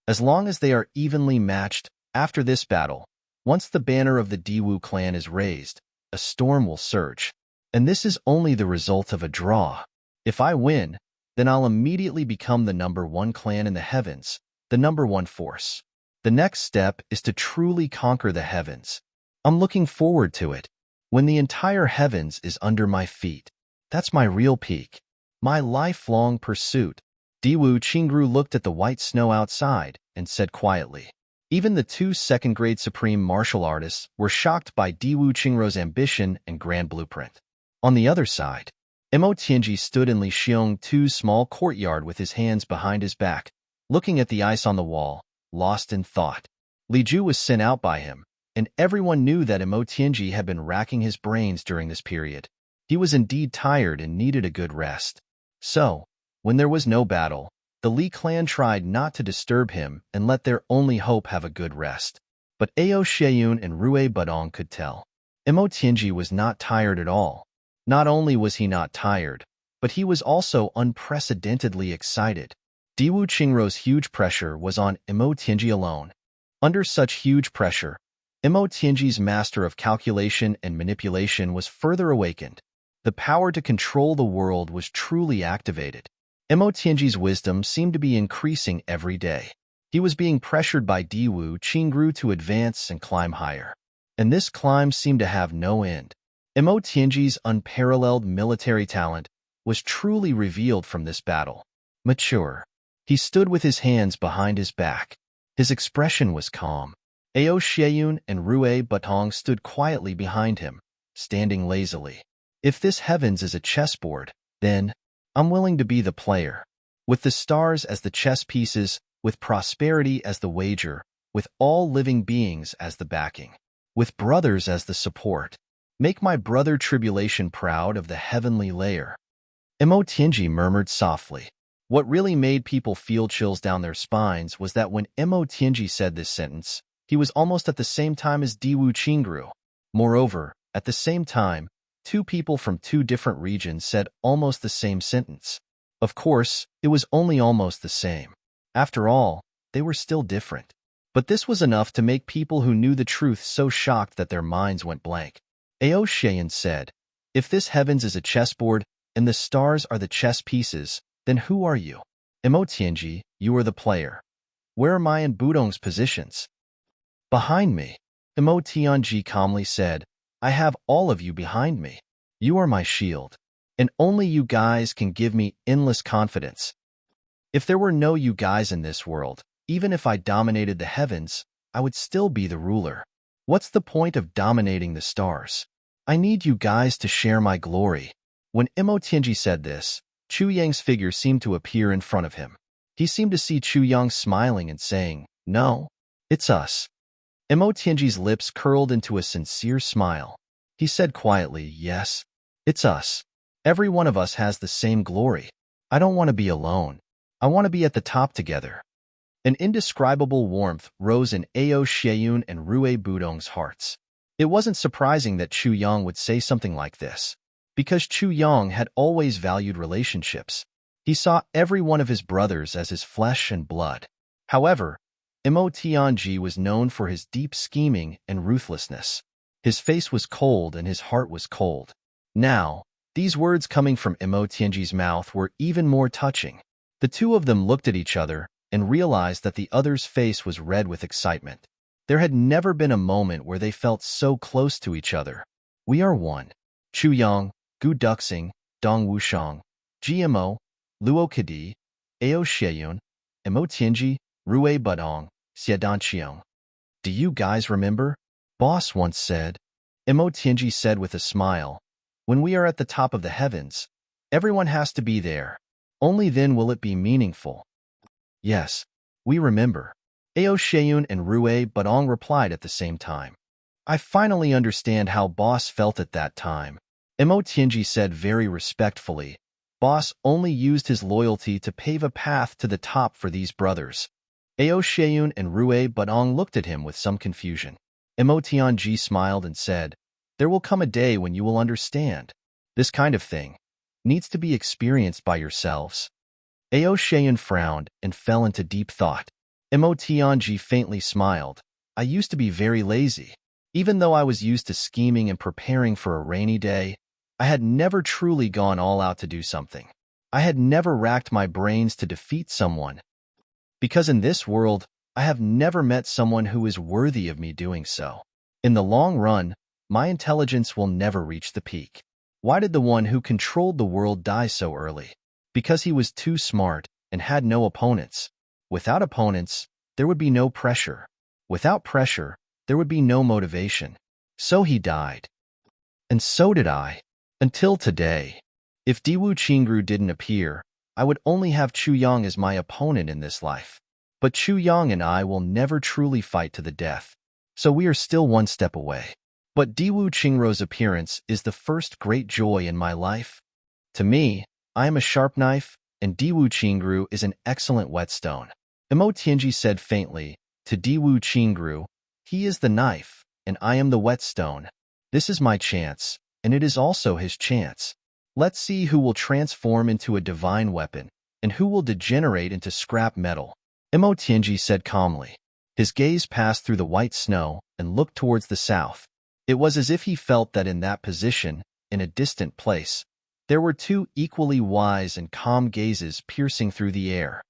As long as they are evenly matched, after this battle, once the banner of the Diwu clan is raised, a storm will surge. And this is only the result of a draw. If I win, then I'll immediately become the #1 clan in the heavens, the #1 force. The next step is to truly conquer the heavens. I'm looking forward to it. When the entire heavens is under my feet. That's my real peak. My lifelong pursuit. Diwu Qingru looked at the white snow outside and said quietly. Even the two second-grade supreme martial artists were shocked by Diwu Qingruo's ambition and grand blueprint. On the other side, Mo Tianji stood in Li Xiongtu's small courtyard with his hands behind his back, looking at the ice on the wall, lost in thought. Li Ju was sent out by him, and everyone knew that Mo Tianji had been racking his brains during this period. He was indeed tired and needed a good rest. So, when there was no battle, the Li clan tried not to disturb him and let their only hope have a good rest. But Ao Sheyun and Rue Budong could tell. Mo Tianji was not tired at all. Not only was he not tired, but he was also unprecedentedly excited. Diwu Qingruo's huge pressure was on Mo Tianji alone. Under such huge pressure, Mo Tianji's master of calculation and manipulation was further awakened. The power to control the world was truly activated. Mo Tianji's wisdom seemed to be increasing every day. He was being pressured by Diwu Qingru to advance and climb higher. And this climb seemed to have no end. Mo Tianji's unparalleled military talent was truly revealed from this battle. Mature. He stood with his hands behind his back. His expression was calm. Ao Sheyun and Rue Budong stood quietly behind him, standing lazily. If this heavens is a chessboard, then I'm willing to be the player. With the stars as the chess pieces, with prosperity as the wager, with all living beings as the backing, with brothers as the support. Make my brother Tribulation proud of the heavenly layer. Mo Tianji murmured softly. What really made people feel chills down their spines was that when Mo Tianji said this sentence, he was almost at the same time as Diwu Qingru. Moreover, at the same time, two people from two different regions said almost the same sentence. Of course, it was only almost the same. After all, they were still different. But this was enough to make people who knew the truth so shocked that their minds went blank. Ao Sheyun said, if this heavens is a chessboard, and the stars are the chess pieces, then who are you? Imo Tianji, you are the player. Where are my and Budong's positions? Behind me. Imo Tianji calmly said, I have all of you behind me. You are my shield, and only you guys can give me endless confidence. If there were no you guys in this world, even if I dominated the heavens, I would still be the ruler. What's the point of dominating the stars? I need you guys to share my glory. When Imo Tianji said this, Chu Yang's figure seemed to appear in front of him. He seemed to see Chu Yang smiling and saying, No, it's us. Imo Tianji's lips curled into a sincere smile. He said quietly, Yes, it's us. Every one of us has the same glory. I don't want to be alone. I want to be at the top together. An indescribable warmth rose in Ao Xieyun and Rue Budong's hearts. It wasn't surprising that Chu Yang would say something like this, because Chu Yang had always valued relationships. He saw every one of his brothers as his flesh and blood. However, Imo Tianji was known for his deep scheming and ruthlessness. His face was cold and his heart was cold. Now, these words coming from Imo Tianji's mouth were even more touching. The two of them looked at each other and realized that the other's face was red with excitement. There had never been a moment where they felt so close to each other. We are one. Chu Yang, Gu Duxing, Dong Wushang, GMO, Luo Kadi, Ao Xieyun, Imo Tianji, Rue Budong, Xiedan Qiong. Do you guys remember? Boss once said. Imo Tianji said with a smile, When we are at the top of the heavens, everyone has to be there. Only then will it be meaningful. Yes, we remember. Ao Xieyun and Rue Budong replied at the same time. I finally understand how Boss felt at that time. Imo Tianji said very respectfully. Boss only used his loyalty to pave a path to the top for these brothers. Ao Xieyun and Rue Budong looked at him with some confusion. Imo Tianji smiled and said, There will come a day when you will understand. This kind of thing needs to be experienced by yourselves. Ao Xieyun frowned and fell into deep thought. Imo Tianji faintly smiled. I used to be very lazy. Even though I was used to scheming and preparing for a rainy day, I had never truly gone all out to do something. I had never racked my brains to defeat someone. Because in this world, I have never met someone who is worthy of me doing so. In the long run, my intelligence will never reach the peak. Why did the one who controlled the world die so early? Because he was too smart and had no opponents. Without opponents, there would be no pressure. Without pressure, there would be no motivation. So he died. And so did I. Until today. If Diwu Qingru didn't appear, I would only have Chu Yang as my opponent in this life. But Chu Yang and I will never truly fight to the death. So we are still one step away. But Diwu Qingru's appearance is the first great joy in my life. To me, I am a sharp knife, and Diwu Qingru is an excellent whetstone. Imo Tianji said faintly, to Diwu Qingru, he is the knife, and I am the whetstone. This is my chance, and it is also his chance. Let's see who will transform into a divine weapon, and who will degenerate into scrap metal. Imo Tianji said calmly. His gaze passed through the white snow and looked towards the south. It was as if he felt that in that position, in a distant place, there were two equally wise and calm gazes piercing through the air.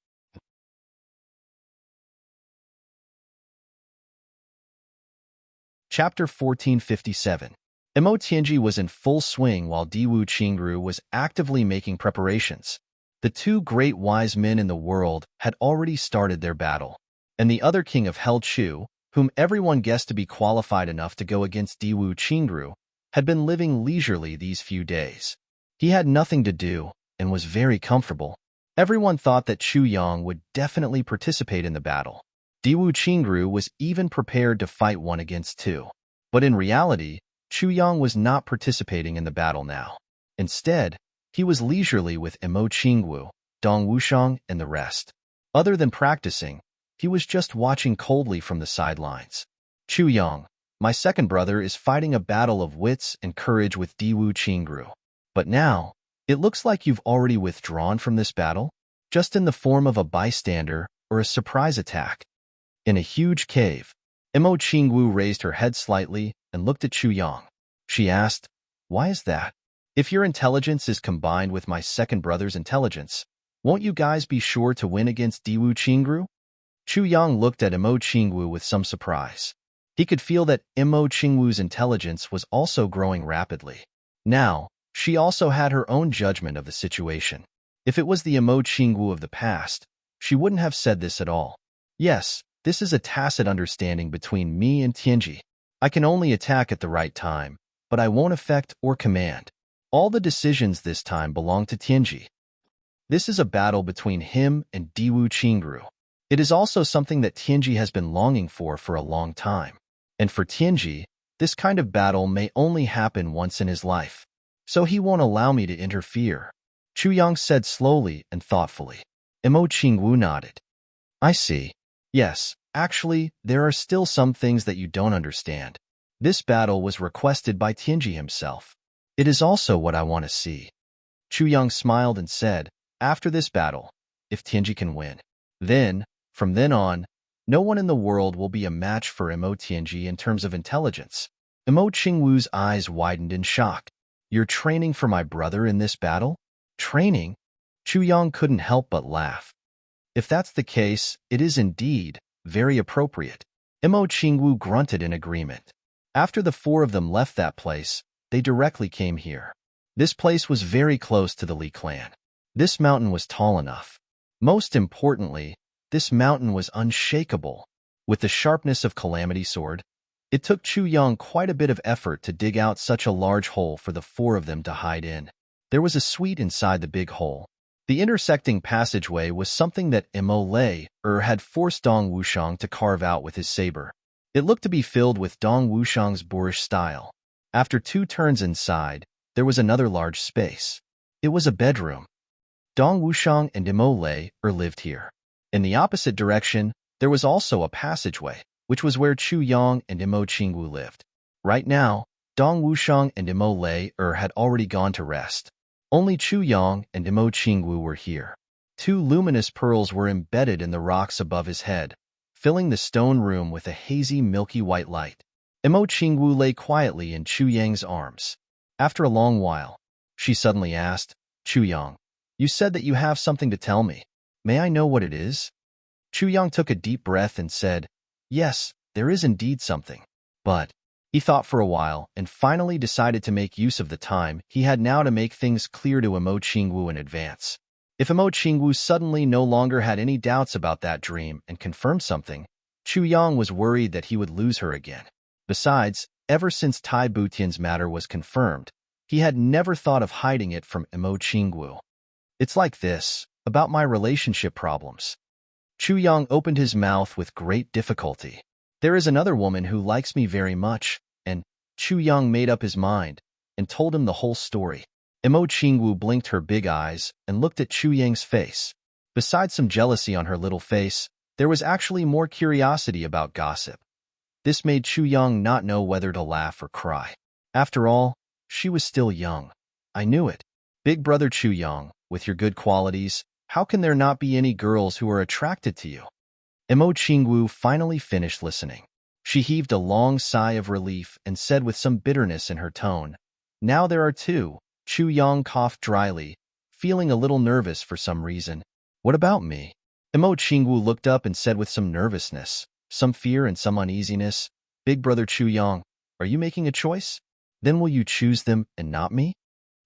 Chapter 1457. Imo Tianji was in full swing while Diwu Qingru was actively making preparations. The two great wise men in the world had already started their battle, and the other king of Hell Chu, whom everyone guessed to be qualified enough to go against Diwu Qingru, had been living leisurely these few days. He had nothing to do and was very comfortable. Everyone thought that Chu Yang would definitely participate in the battle. Diwu Qingru was even prepared to fight one against two. But in reality, Chu Yang was not participating in the battle now. Instead, he was leisurely with Imo Qingwu, Dong Wushang, and the rest. Other than practicing, he was just watching coldly from the sidelines. Chu Yang, my second brother, is fighting a battle of wits and courage with Diwu Qingru. But now, it looks like you've already withdrawn from this battle, just in the form of a bystander or a surprise attack. In a huge cave, Imo Qingwu raised her head slightly and looked at Chu Yang. She asked, Why is that? If your intelligence is combined with my second brother's intelligence, won't you guys be sure to win against Diwu Qingru? Chu Yang looked at Imo Qingwu with some surprise. He could feel that Imo Qingwu's intelligence was also growing rapidly. Now, she also had her own judgment of the situation. If it was the Imo Qingwu of the past, she wouldn't have said this at all. Yes, this is a tacit understanding between me and Tianji. I can only attack at the right time, but I won't affect or command. All the decisions this time belong to Tianji. This is a battle between him and Diwu Qingru. It is also something that Tianji has been longing for a long time. And for Tianji, this kind of battle may only happen once in his life. So he won't allow me to interfere. Chu Yang said slowly and thoughtfully. Imo Qingwu nodded. I see. Yes, actually, there are still some things that you don't understand. This battle was requested by Tianji himself. It is also what I want to see. Chu Yang smiled and said, after this battle, if Tianji can win, then, from then on, no one in the world will be a match for Imo Tianji in terms of intelligence. Imo Qingwu's eyes widened in shock. You're training for my brother in this battle? Training? Chu Yang couldn't help but laugh. If that's the case, it is indeed very appropriate. Imo Qingwu grunted in agreement. After the four of them left that place, they directly came here. This place was very close to the Li clan. This mountain was tall enough. Most importantly, this mountain was unshakable. With the sharpness of Calamity Sword, it took Chu Yang quite a bit of effort to dig out such a large hole for the four of them to hide in. There was a suite inside the big hole. The intersecting passageway was something that Imo Lei had forced Dong Wushang to carve out with his saber. It looked to be filled with Dong Wushang's boorish style. After 2 turns inside, there was another large space. It was a bedroom. Dong Wushang and Imo Lei lived here. In the opposite direction, there was also a passageway, which was where Chu Yang and Imo Qingwu lived. Right now, Dong Wushang and Imo Lei had already gone to rest. Only Chu Yang and Imo Qingwu were here. 2 luminous pearls were embedded in the rocks above his head, filling the stone room with a hazy milky white light. Imo Qingwu lay quietly in Chu Yang's arms. After a long while, she suddenly asked, Chu Yang, you said that you have something to tell me. May I know what it is? Chu Yang took a deep breath and said, yes, there is indeed something. But he thought for a while and finally decided to make use of the time he had now to make things clear to Imo Qingwu in advance. If Imo Qingwu suddenly no longer had any doubts about that dream and confirmed something, Chu Yang was worried that he would lose her again. Besides, ever since Tai Butian's matter was confirmed, he had never thought of hiding it from Imo Qingwu. It's like this, about my relationship problems. Chu Yang opened his mouth with great difficulty. There is another woman who likes me very much, and Chu Yang made up his mind and told him the whole story. Imo Qingwu blinked her big eyes and looked at Chu Yang's face. Besides some jealousy on her little face, there was actually more curiosity about gossip. This made Chu Yang not know whether to laugh or cry. After all, she was still young. I knew it. Big brother Chu Yang, with your good qualities, how can there not be any girls who are attracted to you? Imo Qingwu finally finished listening. She heaved a long sigh of relief and said with some bitterness in her tone, now there are 2. Chu Yang coughed dryly, feeling a little nervous for some reason. What about me? Imo Qingwu looked up and said with some nervousness, some fear and some uneasiness, Big brother Chu Yang, are you making a choice? Then will you choose them and not me?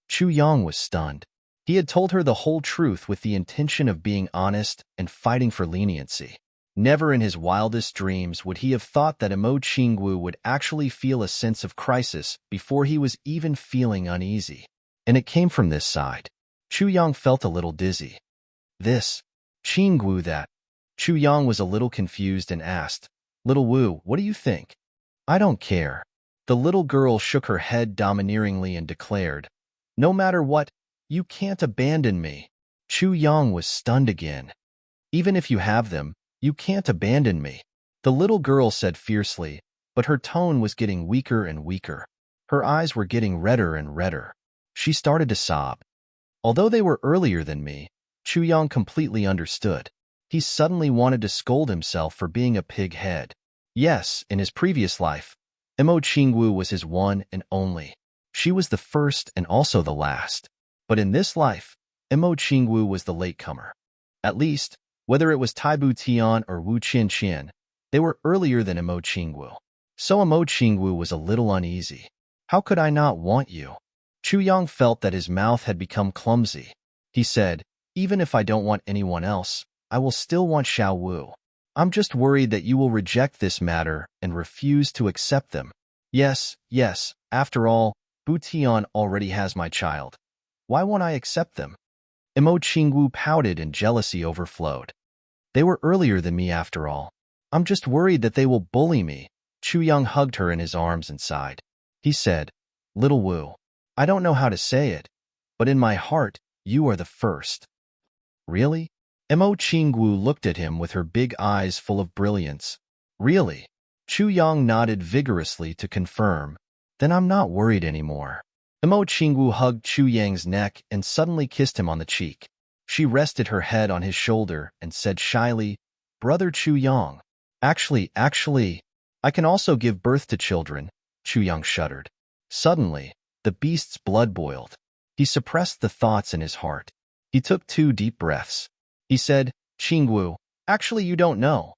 Chu Yang was stunned. He had told her the whole truth with the intention of being honest and fighting for leniency. Never in his wildest dreams would he have thought that Imo Qingwu would actually feel a sense of crisis before he was even feeling uneasy. And it came from this side. Chu Yang felt a little dizzy. This, Qingwu that. Chu Yang was a little confused and asked, Little Wu, what do you think? I don't care. The little girl shook her head domineeringly and declared, no matter what, you can't abandon me. Chu Yang was stunned again. Even if you have them, you can't abandon me. The little girl said fiercely, but her tone was getting weaker and weaker. Her eyes were getting redder and redder. She started to sob. Although they were earlier than me, Chu Yang completely understood. He suddenly wanted to scold himself for being a pig head. Yes, in his previous life, Imo Qingwu was his one and only. She was the first and also the last. But in this life, Imo Qingwu was the latecomer. At least, whether it was Taibu Tian or Wu Qin Qian, they were earlier than Imo Qingwu. So Imo Qingwu was a little uneasy. How could I not want you? Chu Yang felt that his mouth had become clumsy. He said, even if I don't want anyone else, I will still want Xiao Wu. I'm just worried that you will reject this matter and refuse to accept them. Yes, after all, Bu Tian already has my child. Why won't I accept them? Imo Qingwu pouted and jealousy overflowed. They were earlier than me after all. I'm just worried that they will bully me. Chu Yang hugged her in his arms and sighed. He said, Little Wu, I don't know how to say it, but in my heart, you are the first. Really? Imo Qingwu looked at him with her big eyes full of brilliance. Really? Chu Yang nodded vigorously to confirm. Then I'm not worried anymore. Imo Qingwu hugged Chu Yang's neck and suddenly kissed him on the cheek. She rested her head on his shoulder and said shyly, Brother Chu Yang. Actually, I can also give birth to children. Chu Yang shuddered. Suddenly, the beast's blood boiled. He suppressed the thoughts in his heart. He took 2 deep breaths. He said, Qingwu, actually you don't know.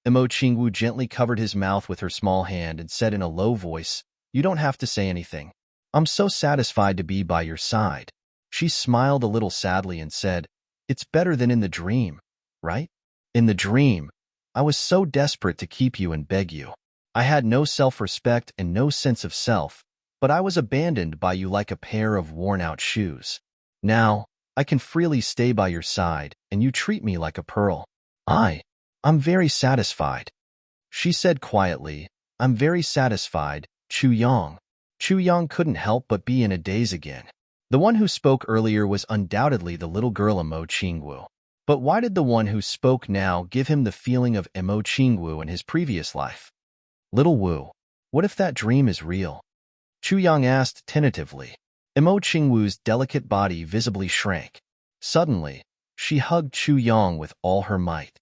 Imo Qingwu gently covered his mouth with her small hand and said in a low voice, You don't have to say anything. I'm so satisfied to be by your side. She smiled a little sadly and said, It's better than in the dream, right? In the dream, I was so desperate to keep you and beg you. I had no self-respect and no sense of self, but I was abandoned by you like a pair of worn-out shoes. Now, I can freely stay by your side, and you treat me like a pearl. I'm very satisfied. She said quietly, I'm very satisfied, Chu Yang. Chu Yang couldn't help but be in a daze again. The one who spoke earlier was undoubtedly the little girl Imo Qingwu. But why did the one who spoke now give him the feeling of Imo Qingwu in his previous life? Little Wu, what if that dream is real? Chu Yang asked tentatively. Imo Qingwu's delicate body visibly shrank. Suddenly, she hugged Chu Yang with all her might.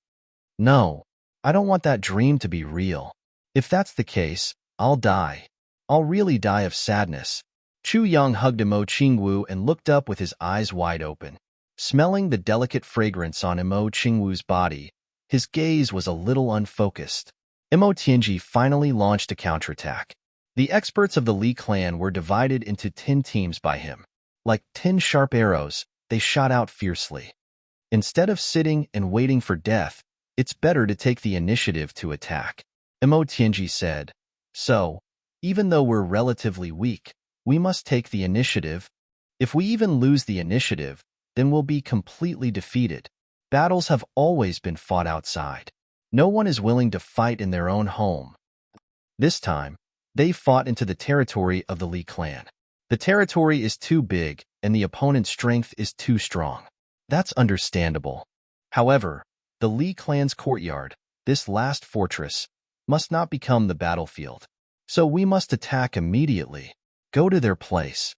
No, I don't want that dream to be real. If that's the case, I'll die. I'll really die of sadness. Chu Yang hugged Imo Qingwu and looked up with his eyes wide open. Smelling the delicate fragrance on Imo Qingwu's body, his gaze was a little unfocused. Imo Tianji finally launched a counterattack. The experts of the Li clan were divided into 10 teams by him. Like 10 sharp arrows, they shot out fiercely. Instead of sitting and waiting for death, it's better to take the initiative to attack. Imo Tianji said, So, even though we're relatively weak, we must take the initiative. If we even lose the initiative, then we'll be completely defeated. Battles have always been fought outside. No one is willing to fight in their own home. This time, they fought into the territory of the Li clan. The territory is too big, and the opponent's strength is too strong. That's understandable. However, the Li clan's courtyard, this last fortress, must not become the battlefield. So we must attack immediately. Go to their place.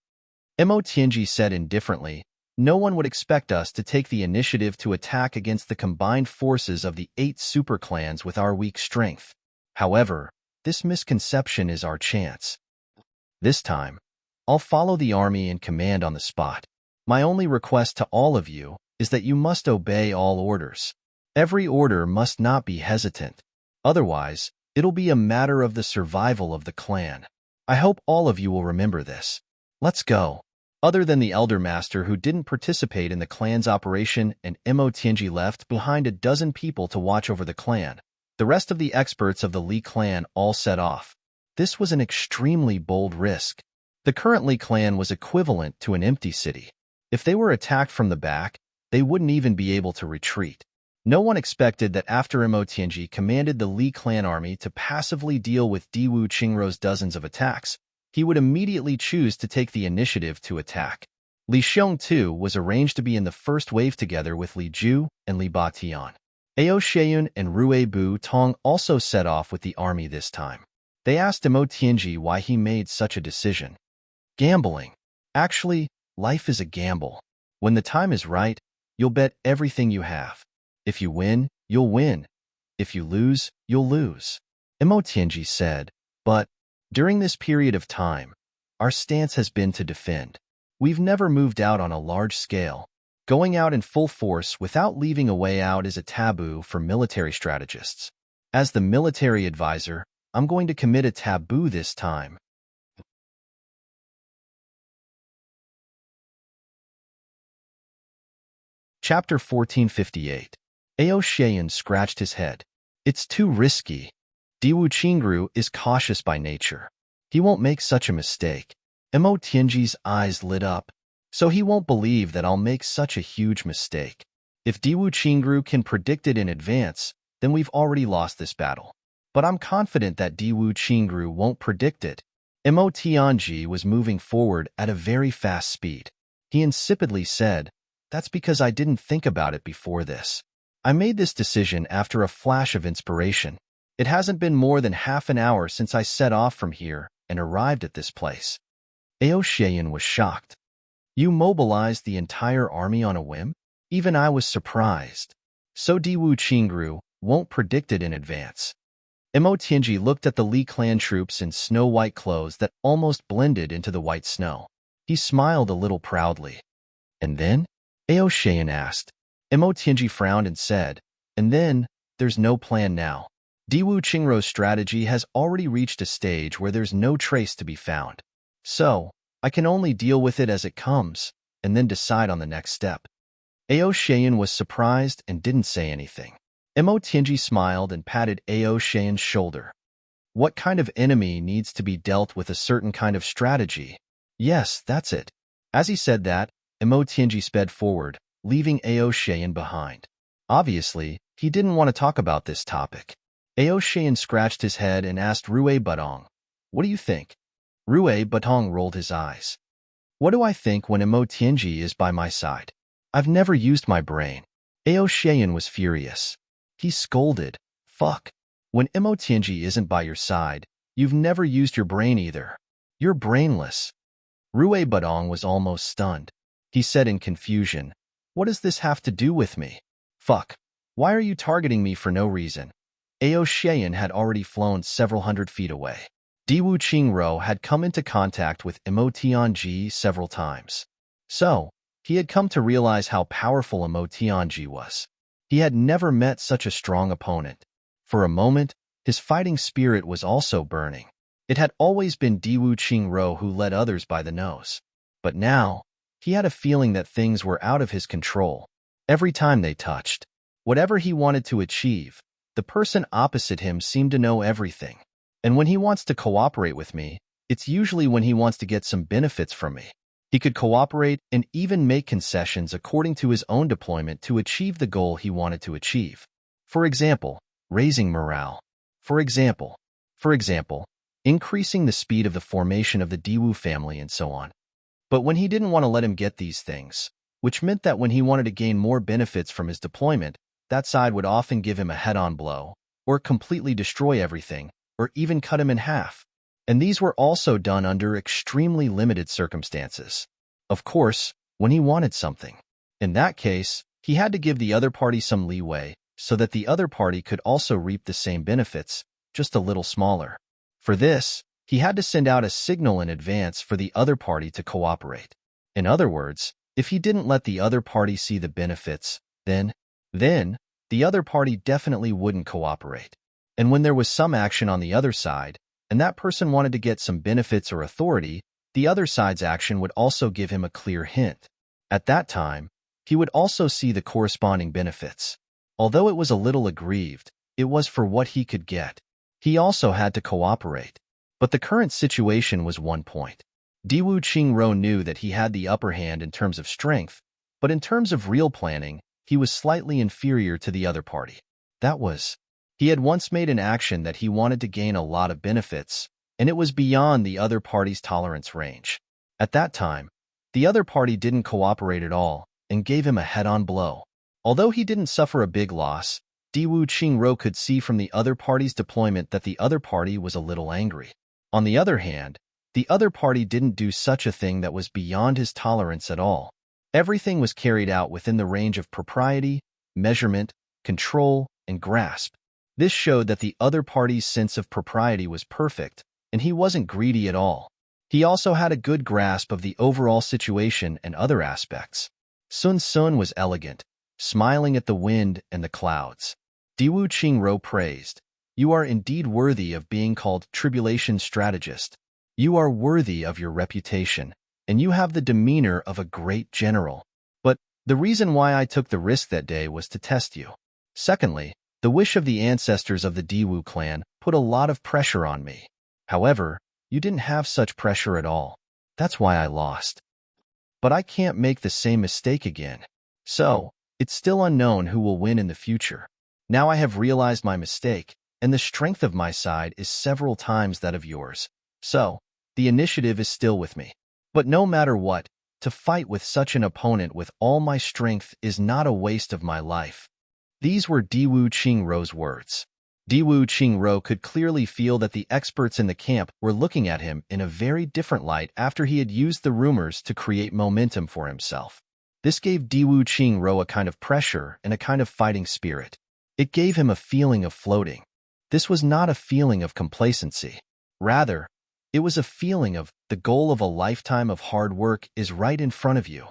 Imo Tianji said indifferently, No one would expect us to take the initiative to attack against the combined forces of the 8 super clans with our weak strength. However, this misconception is our chance. This time, I'll follow the army in command on the spot. My only request to all of you is that you must obey all orders. Every order must not be hesitant. Otherwise, it'll be a matter of the survival of the clan. I hope all of you will remember this. Let's go. Other than the Elder Master who didn't participate in the clan's operation and Imo Tianji left behind a dozen people to watch over the clan, the rest of the experts of the Li clan all set off. This was an extremely bold risk. The current Li clan was equivalent to an empty city. If they were attacked from the back, they wouldn't even be able to retreat. No one expected that after Imo Tianji commanded the Li clan army to passively deal with Diwu Qingrou's dozens of attacks, he would immediately choose to take the initiative to attack. Li Xiong too was arranged to be in the first wave together with Li Ju and Li Batian. Ao Sheiyun and Rue Bu Tong also set off with the army this time. They asked Imo Tianji why he made such a decision. Gambling. Actually, life is a gamble. When the time is right, you'll bet everything you have. If you win, you'll win. If you lose, you'll lose. Imo Tianji said, but during this period of time, Our stance has been to defend. We've never moved out on a large scale. Going out in full force without leaving a way out is a taboo for military strategists. As the military advisor, I'm going to commit a taboo this time. Chapter 1458. Ao Shayan scratched his head. It's too risky. Diwu Qingru is cautious by nature. He won't make such a mistake. Mo Tianji's eyes lit up. So he won't believe that I'll make such a huge mistake. If Diwu Qingru can predict it in advance, then we've already lost this battle. But I'm confident that Diwu Qingru won't predict it. Mo Tianji was moving forward at a very fast speed. He insipidly said, "That's because I didn't think about it before this. I made this decision after a flash of inspiration. It hasn't been more than half an hour since I set off from here and arrived at this place." Ao Shayan was shocked. "You mobilized the entire army on a whim?" Even I was surprised. So Diwu Qingru won't predict it in advance. Mo Tianji looked at the Li clan troops in snow-white clothes that almost blended into the white snow. He smiled a little proudly. "And then?" Ao Shayan asked. Mo Tianji frowned and said, "And then, there's no plan now. Diwu Qingru's strategy has already reached a stage where there's no trace to be found. So, I can only deal with it as it comes, and then decide on the next step." Ao Shayan was surprised and didn't say anything. Mo Tianji smiled and patted Ao Shayan's shoulder. "What kind of enemy needs to be dealt with a certain kind of strategy? Yes, that's it." As he said that, Mo Tianji sped forward, leaving Ao Shayan behind. Obviously, he didn't want to talk about this topic. Ao Shayan scratched his head and asked Rue Butong, "What do you think?" Rue Butong rolled his eyes. "What do I think when Mo Tianji is by my side? I've never used my brain." Ao Shayan was furious. He scolded, "Fuck. When Mo Tianji isn't by your side, you've never used your brain either. You're brainless." Rue Butong was almost stunned. He said in confusion, "What does this have to do with me? Fuck. Why are you targeting me for no reason?" Ao Shayan had already flown several hundred feet away. Diwu Qingru had come into contact with Mo Tianji several times. So, he had come to realize how powerful Mo Tianji was. He had never met such a strong opponent. For a moment, his fighting spirit was also burning. It had always been Diwu Qingru who led others by the nose. But now, he had a feeling that things were out of his control. Every time they touched, whatever he wanted to achieve, the person opposite him seemed to know everything. And when he wants to cooperate with me, it's usually when he wants to get some benefits from me. He could cooperate and even make concessions according to his own deployment to achieve the goal he wanted to achieve. For example, raising morale. For example, increasing the speed of the formation of the Diwu family and so on. But when he didn't want to let him get these things, which meant that when he wanted to gain more benefits from his deployment, that side would often give him a head-on blow, or completely destroy everything, or even cut him in half. And these were also done under extremely limited circumstances. Of course, when he wanted something. In that case, he had to give the other party some leeway, so that the other party could also reap the same benefits, just a little smaller. For this, he had to send out a signal in advance for the other party to cooperate. In other words, if he didn't let the other party see the benefits, then the other party definitely wouldn't cooperate. And when there was some action on the other side, and that person wanted to get some benefits or authority, the other side's action would also give him a clear hint. At that time, he would also see the corresponding benefits. Although it was a little aggrieved, it was for what he could get. He also had to cooperate. But the current situation was one point. Diwu Qingru knew that he had the upper hand in terms of strength, but in terms of real planning, he was slightly inferior to the other party. That was, he had once made an action that he wanted to gain a lot of benefits, and it was beyond the other party's tolerance range. At that time, the other party didn't cooperate at all and gave him a head-on blow. Although he didn't suffer a big loss, Diwu Qingru could see from the other party's deployment that the other party was a little angry. On the other hand, the other party didn't do such a thing that was beyond his tolerance at all. Everything was carried out within the range of propriety, measurement, control, and grasp. This showed that the other party's sense of propriety was perfect, and he wasn't greedy at all. He also had a good grasp of the overall situation and other aspects. Sun Sun was elegant, smiling at the wind and the clouds. Diwu Qingro praised, "You are indeed worthy of being called tribulation strategist. You are worthy of your reputation, and you have the demeanor of a great general. But the reason why I took the risk that day was to test you. Secondly, the wish of the ancestors of the Diwu clan put a lot of pressure on me. However, you didn't have such pressure at all. That's why I lost. But I can't make the same mistake again. So, it's still unknown who will win in the future. Now I have realized my mistake, and the strength of my side is several times that of yours. So, the initiative is still with me. But no matter what, to fight with such an opponent with all my strength is not a waste of my life." These were Diwu Qingrou's words. Diwu Qingrou could clearly feel that the experts in the camp were looking at him in a very different light after he had used the rumors to create momentum for himself. This gave Diwu Qingrou a kind of pressure and a kind of fighting spirit. It gave him a feeling of floating. This was not a feeling of complacency. Rather, it was a feeling of the goal of a lifetime of hard work is right in front of you.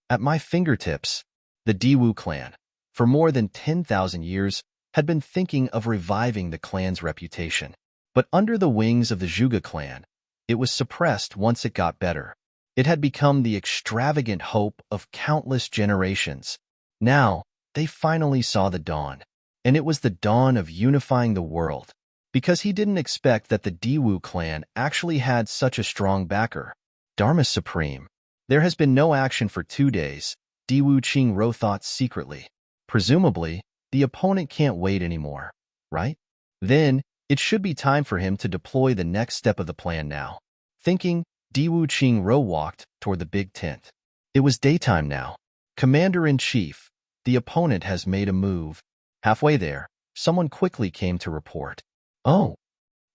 At my fingertips, the Diwu clan, for more than 10,000 years, had been thinking of reviving the clan's reputation. But under the wings of the Zhuge clan, it was suppressed once it got better. It had become the extravagant hope of countless generations. Now, they finally saw the dawn. And it was the dawn of unifying the world. Because he didn't expect that the Diwu clan actually had such a strong backer. Dharma Supreme. There has been no action for 2 days, Diwu Qingro thought secretly. Presumably, the opponent can't wait anymore, right? Then, it should be time for him to deploy the next step of the plan now. Thinking, Diwu Qingro walked toward the big tent. It was daytime now. Commander-in-Chief, the opponent has made a move. Halfway there, someone quickly came to report. Oh.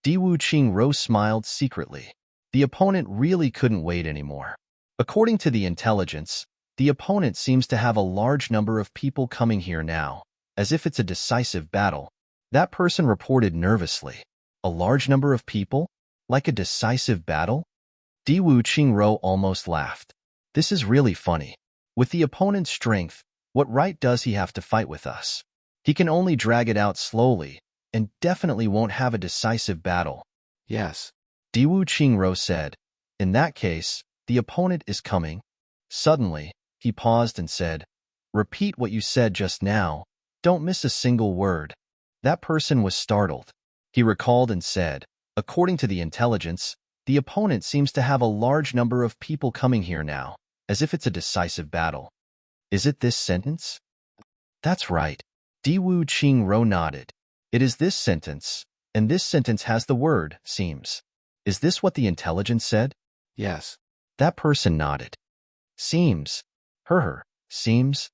Diwu Qingro smiled secretly. The opponent really couldn't wait anymore. According to the intelligence, the opponent seems to have a large number of people coming here now, as if it's a decisive battle. That person reported nervously. A large number of people? Like a decisive battle? Diwu Qingro almost laughed. This is really funny. With the opponent's strength, what right does he have to fight with us? He can only drag it out slowly, and definitely won't have a decisive battle. Yes, Diwu Qingro said. In that case, the opponent is coming. Suddenly, he paused and said, "Repeat what you said just now. Don't miss a single word." That person was startled. He recalled and said, "According to the intelligence, the opponent seems to have a large number of people coming here now, as if it's a decisive battle. Is it this sentence?" "That's right." Diwu Qingro nodded. "It is this sentence, and this sentence has the word, seems. Is this what the intelligence said?" "Yes." That person nodded. "Seems. Seems."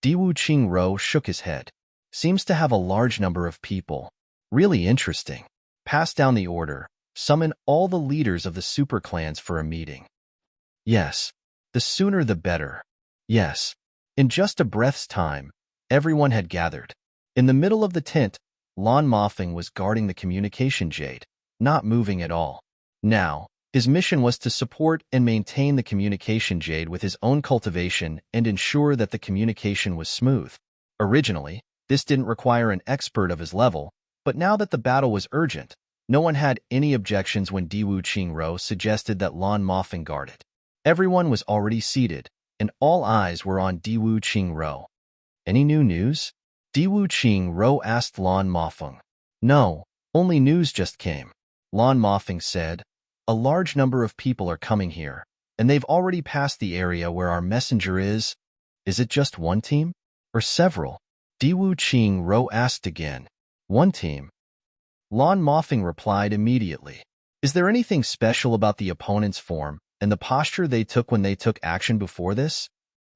Diwu Qingro shook his head. "Seems to have a large number of people. Really interesting. Pass down the order. Summon all the leaders of the super clans for a meeting." Yes. The sooner the better. Yes. In just a breath's time, everyone had gathered. In the middle of the tent, Lan Mofeng was guarding the communication jade, not moving at all. Now, his mission was to support and maintain the communication jade with his own cultivation and ensure that the communication was smooth. Originally, this didn't require an expert of his level, but now that the battle was urgent, no one had any objections when Diwu Qingro suggested that Lan Mofeng guard it. Everyone was already seated, and all eyes were on Diwu Qingro. "Any new news?" Diwu Qingro asked Lan Mofeng. "No, only news just came." Lan Mofeng said, "A large number of people are coming here, and they've already passed the area where our messenger is. Is it just one team? Or several?" Diwu Qingro asked again. "One team." Lan Mofeng replied immediately. "Is there anything special about the opponent's form and the posture they took when they took action before this?"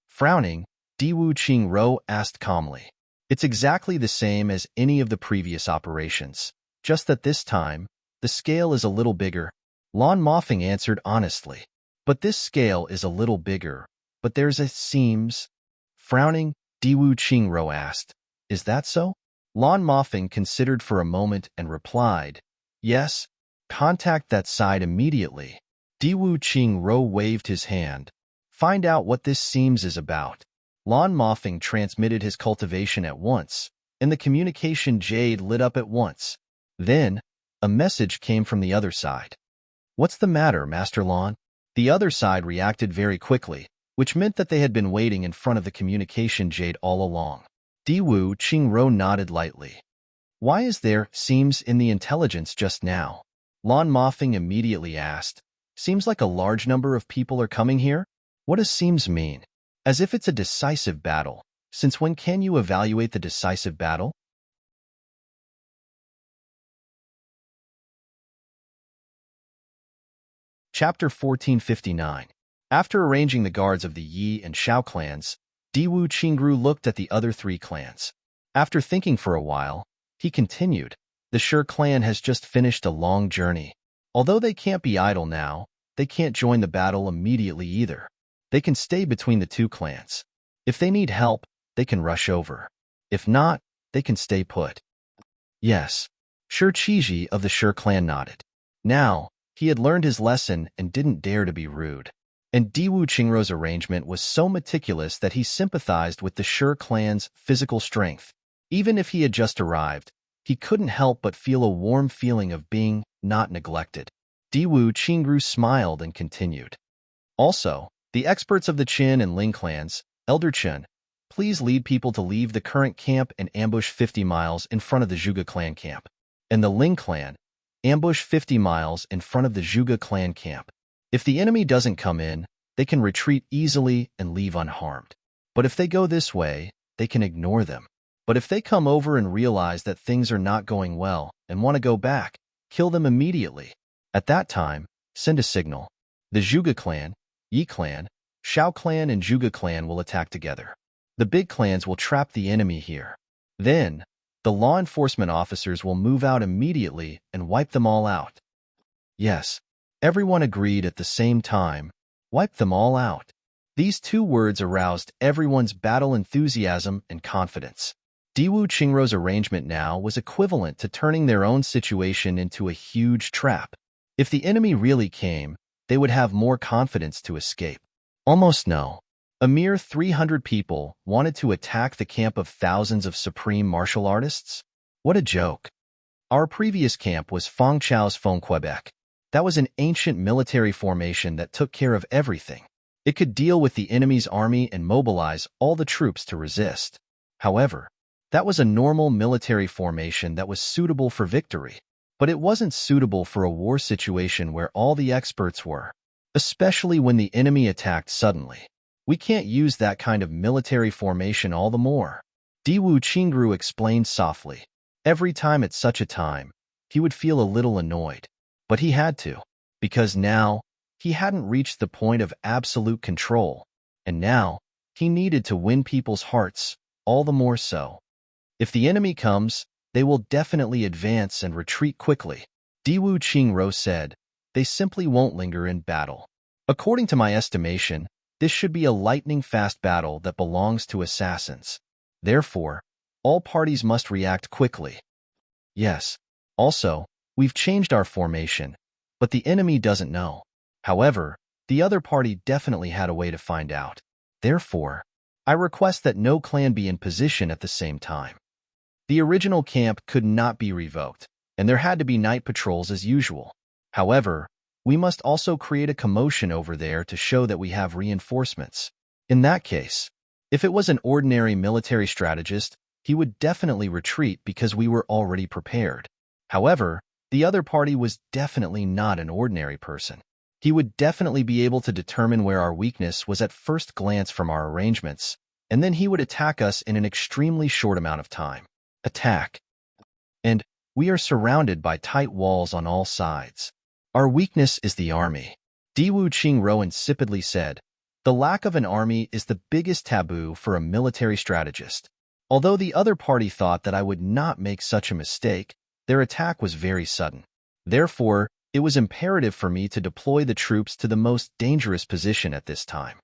Frowning, Diwu Qingro asked calmly. "It's exactly the same as any of the previous operations, just that this time, the scale is a little bigger." Lan Mofeng answered honestly. "But this scale is a little bigger, but there's a seems." Frowning, Diwu Qingro asked, "Is that so?" Lan Mofeng considered for a moment and replied, "Yes, contact that side immediately." Diwu Qingro waved his hand. Find out what this seems is about. Lan Mofeng transmitted his cultivation at once, and the communication jade lit up at once. Then, a message came from the other side. What's the matter, Master Lan? The other side reacted very quickly, which meant that they had been waiting in front of the communication jade all along. Diwu Qingro nodded lightly. Why is there seems in the intelligence just now? Lan Mofeng immediately asked. Seems like a large number of people are coming here? What does seems mean? As if it's a decisive battle. Since when can you evaluate the decisive battle? Chapter 1459. After arranging the guards of the Yi and Shao clans, Diwu Qingru looked at the other three clans. After thinking for a while, he continued, the Shi clan has just finished a long journey. Although they can't be idle now, they can't join the battle immediately either. They can stay between the two clans. If they need help, they can rush over. If not, they can stay put. Yes. Shi Qiji of the Shi clan nodded. Now, he had learned his lesson and didn't dare to be rude. And Diwu Qingru's arrangement was so meticulous that he sympathized with the Shi clan's physical strength. Even if he had just arrived, he couldn't help but feel a warm feeling of being not neglected. Diwu Qingru smiled and continued. Also, the experts of the Qin and Ling clans, Elder Qin, please lead people to leave the current camp and ambush 50 miles in front of the Zhuge clan camp. And the Ling clan, ambush 50 miles in front of the Zhuge clan camp. If the enemy doesn't come in, they can retreat easily and leave unharmed. But if they go this way, they can ignore them. But if they come over and realize that things are not going well and want to go back, kill them immediately. At that time, send a signal. The Zhuge clan, Yi clan, Shao clan and Zhuge clan will attack together. The big clans will trap the enemy here. Then, the law enforcement officers will move out immediately and wipe them all out. Yes, everyone agreed at the same time. Wipe them all out. These two words aroused everyone's battle enthusiasm and confidence. Diwu Qingru's arrangement now was equivalent to turning their own situation into a huge trap. If the enemy really came, they would have more confidence to escape. Almost no. A mere 300 people wanted to attack the camp of thousands of supreme martial artists? What a joke. Our previous camp was Feng Chao's Feng Quebec. That was an ancient military formation that took care of everything. It could deal with the enemy's army and mobilize all the troops to resist. However, that was a normal military formation that was suitable for victory. But it wasn't suitable for a war situation where all the experts were, especially when the enemy attacked suddenly. We can't use that kind of military formation all the more. Diwu Qingru explained softly. Every time at such a time, he would feel a little annoyed. But he had to, because now, he hadn't reached the point of absolute control, and now, he needed to win people's hearts, all the more so. If the enemy comes, they will definitely advance and retreat quickly. Diwu Qingru said, they simply won't linger in battle. According to my estimation, this should be a lightning-fast battle that belongs to assassins. Therefore, all parties must react quickly. Yes. Also, we've changed our formation, but the enemy doesn't know. However, the other party definitely had a way to find out. Therefore, I request that no clan be in position at the same time. The original camp could not be revoked, and there had to be night patrols as usual. However, we must also create a commotion over there to show that we have reinforcements. In that case, if it was an ordinary military strategist, he would definitely retreat because we were already prepared. However, the other party was definitely not an ordinary person. He would definitely be able to determine where our weakness was at first glance from our arrangements, and then he would attack us in an extremely short amount of time. Attack. And we are surrounded by tight walls on all sides. Our weakness is the army. Diwu Qingru insipidly said, the lack of an army is the biggest taboo for a military strategist. Although the other party thought that I would not make such a mistake, their attack was very sudden. Therefore, it was imperative for me to deploy the troops to the most dangerous position at this time.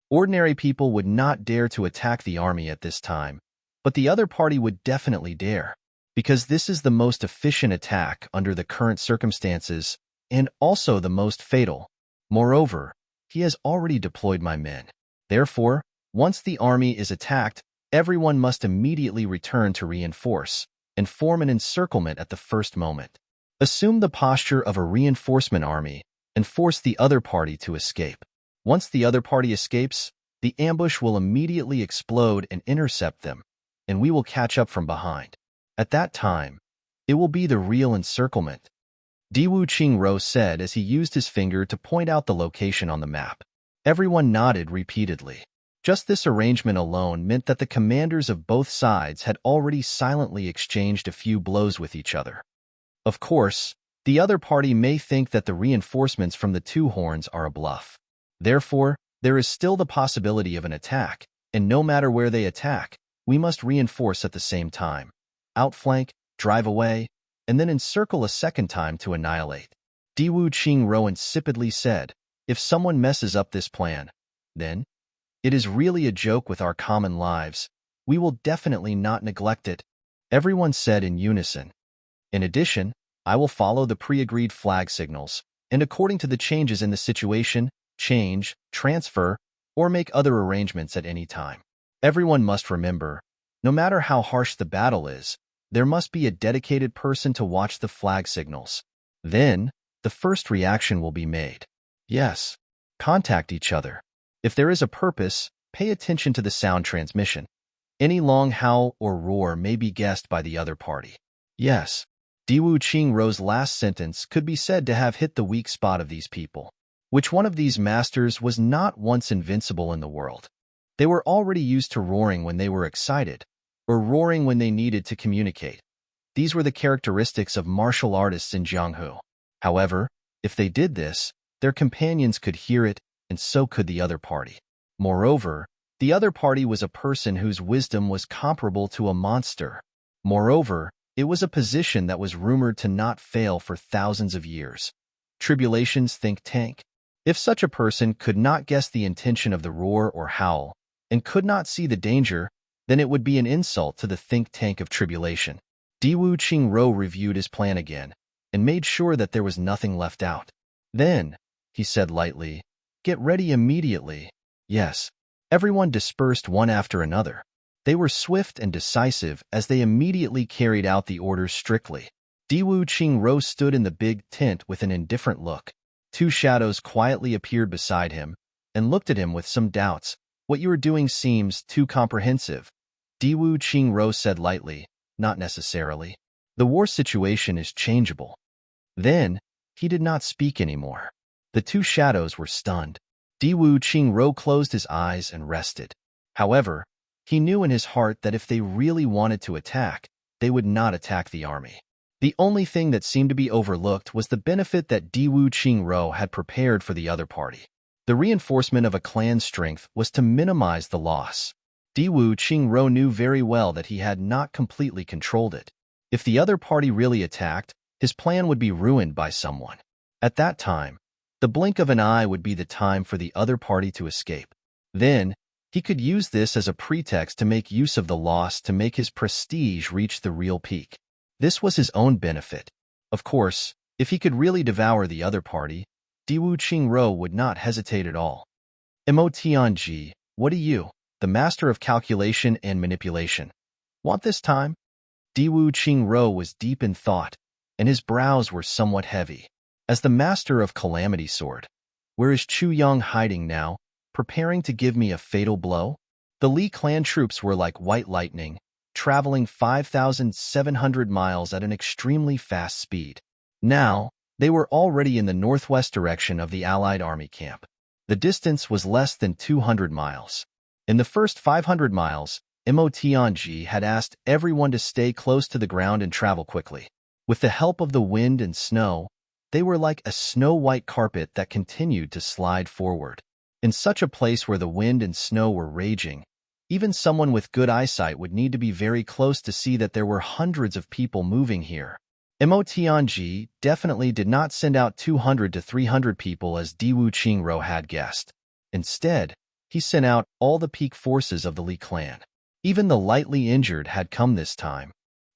Ordinary people would not dare to attack the army at this time, but the other party would definitely dare, because this is the most efficient attack under the current circumstances and also the most fatal. Moreover, he has already deployed my men. Therefore, once the army is attacked, everyone must immediately return to reinforce and form an encirclement at the first moment. Assume the posture of a reinforcement army and force the other party to escape. Once the other party escapes, the ambush will immediately explode and intercept them, and we will catch up from behind. At that time, it will be the real encirclement, Diwu Qingro said as he used his finger to point out the location on the map. Everyone nodded repeatedly. Just this arrangement alone meant that the commanders of both sides had already silently exchanged a few blows with each other. Of course, the other party may think that the reinforcements from the two horns are a bluff. Therefore, there is still the possibility of an attack, and no matter where they attack, we must reinforce at the same time. Outflank, drive away, and then encircle a second time to annihilate. Diwu Qingro insipidly said, if someone messes up this plan, then it is really a joke with our common lives. We will definitely not neglect it. Everyone said in unison. In addition, I will follow the pre-agreed flag signals, and according to the changes in the situation, change, transfer, or make other arrangements at any time. Everyone must remember, no matter how harsh the battle is, there must be a dedicated person to watch the flag signals. Then, the first reaction will be made. Yes, contact each other. If there is a purpose, pay attention to the sound transmission. Any long howl or roar may be guessed by the other party. Yes, Diwu Qingro's last sentence could be said to have hit the weak spot of these people. Which one of these masters was not once invincible in the world? They were already used to roaring when they were excited, or roaring when they needed to communicate. These were the characteristics of martial artists in Jianghu. However, if they did this, their companions could hear it, and so could the other party. Moreover, the other party was a person whose wisdom was comparable to a monster. Moreover, it was a position that was rumored to not fail for thousands of years. Tribulation's think tank. If such a person could not guess the intention of the roar or howl, and could not see the danger, then it would be an insult to the think tank of tribulation. Diwu Qingro reviewed his plan again, and made sure that there was nothing left out. Then, he said lightly, get ready immediately. Yes. Everyone dispersed one after another. They were swift and decisive as they immediately carried out the orders strictly. Diwu Qingro stood in the big tent with an indifferent look. Two shadows quietly appeared beside him, and looked at him with some doubts. What you are doing seems too comprehensive. Diwu Qingro said lightly, not necessarily. The war situation is changeable. Then, he did not speak anymore. The two shadows were stunned. Diwu Qingro closed his eyes and rested. However, he knew in his heart that if they really wanted to attack, they would not attack the army. The only thing that seemed to be overlooked was the benefit that Diwu Qingro had prepared for the other party. The reinforcement of a clan's strength was to minimize the loss. Diwu Qingro knew very well that he had not completely controlled it. If the other party really attacked, his plan would be ruined by someone. At that time, the blink of an eye would be the time for the other party to escape. Then, he could use this as a pretext to make use of the loss to make his prestige reach the real peak. This was his own benefit. Of course, if he could really devour the other party, Diwu Qingro would not hesitate at all. Mo Tianji, what do you, the master of calculation and manipulation, want this time? Diwu Qingro was deep in thought, and his brows were somewhat heavy. As the master of Calamity Sword, where is Chu Yang hiding now, preparing to give me a fatal blow? The Li clan troops were like white lightning, traveling 5,700 miles at an extremely fast speed. Now, they were already in the northwest direction of the Allied army camp. The distance was less than 200 miles. In the first 500 miles, Mo Tianji had asked everyone to stay close to the ground and travel quickly. With the help of the wind and snow, they were like a snow-white carpet that continued to slide forward. In such a place where the wind and snow were raging, even someone with good eyesight would need to be very close to see that there were hundreds of people moving here. Mo Tianji definitely did not send out 200 to 300 people as Diwu Qingro had guessed. Instead, he sent out all the peak forces of the Li clan. Even the lightly injured had come this time.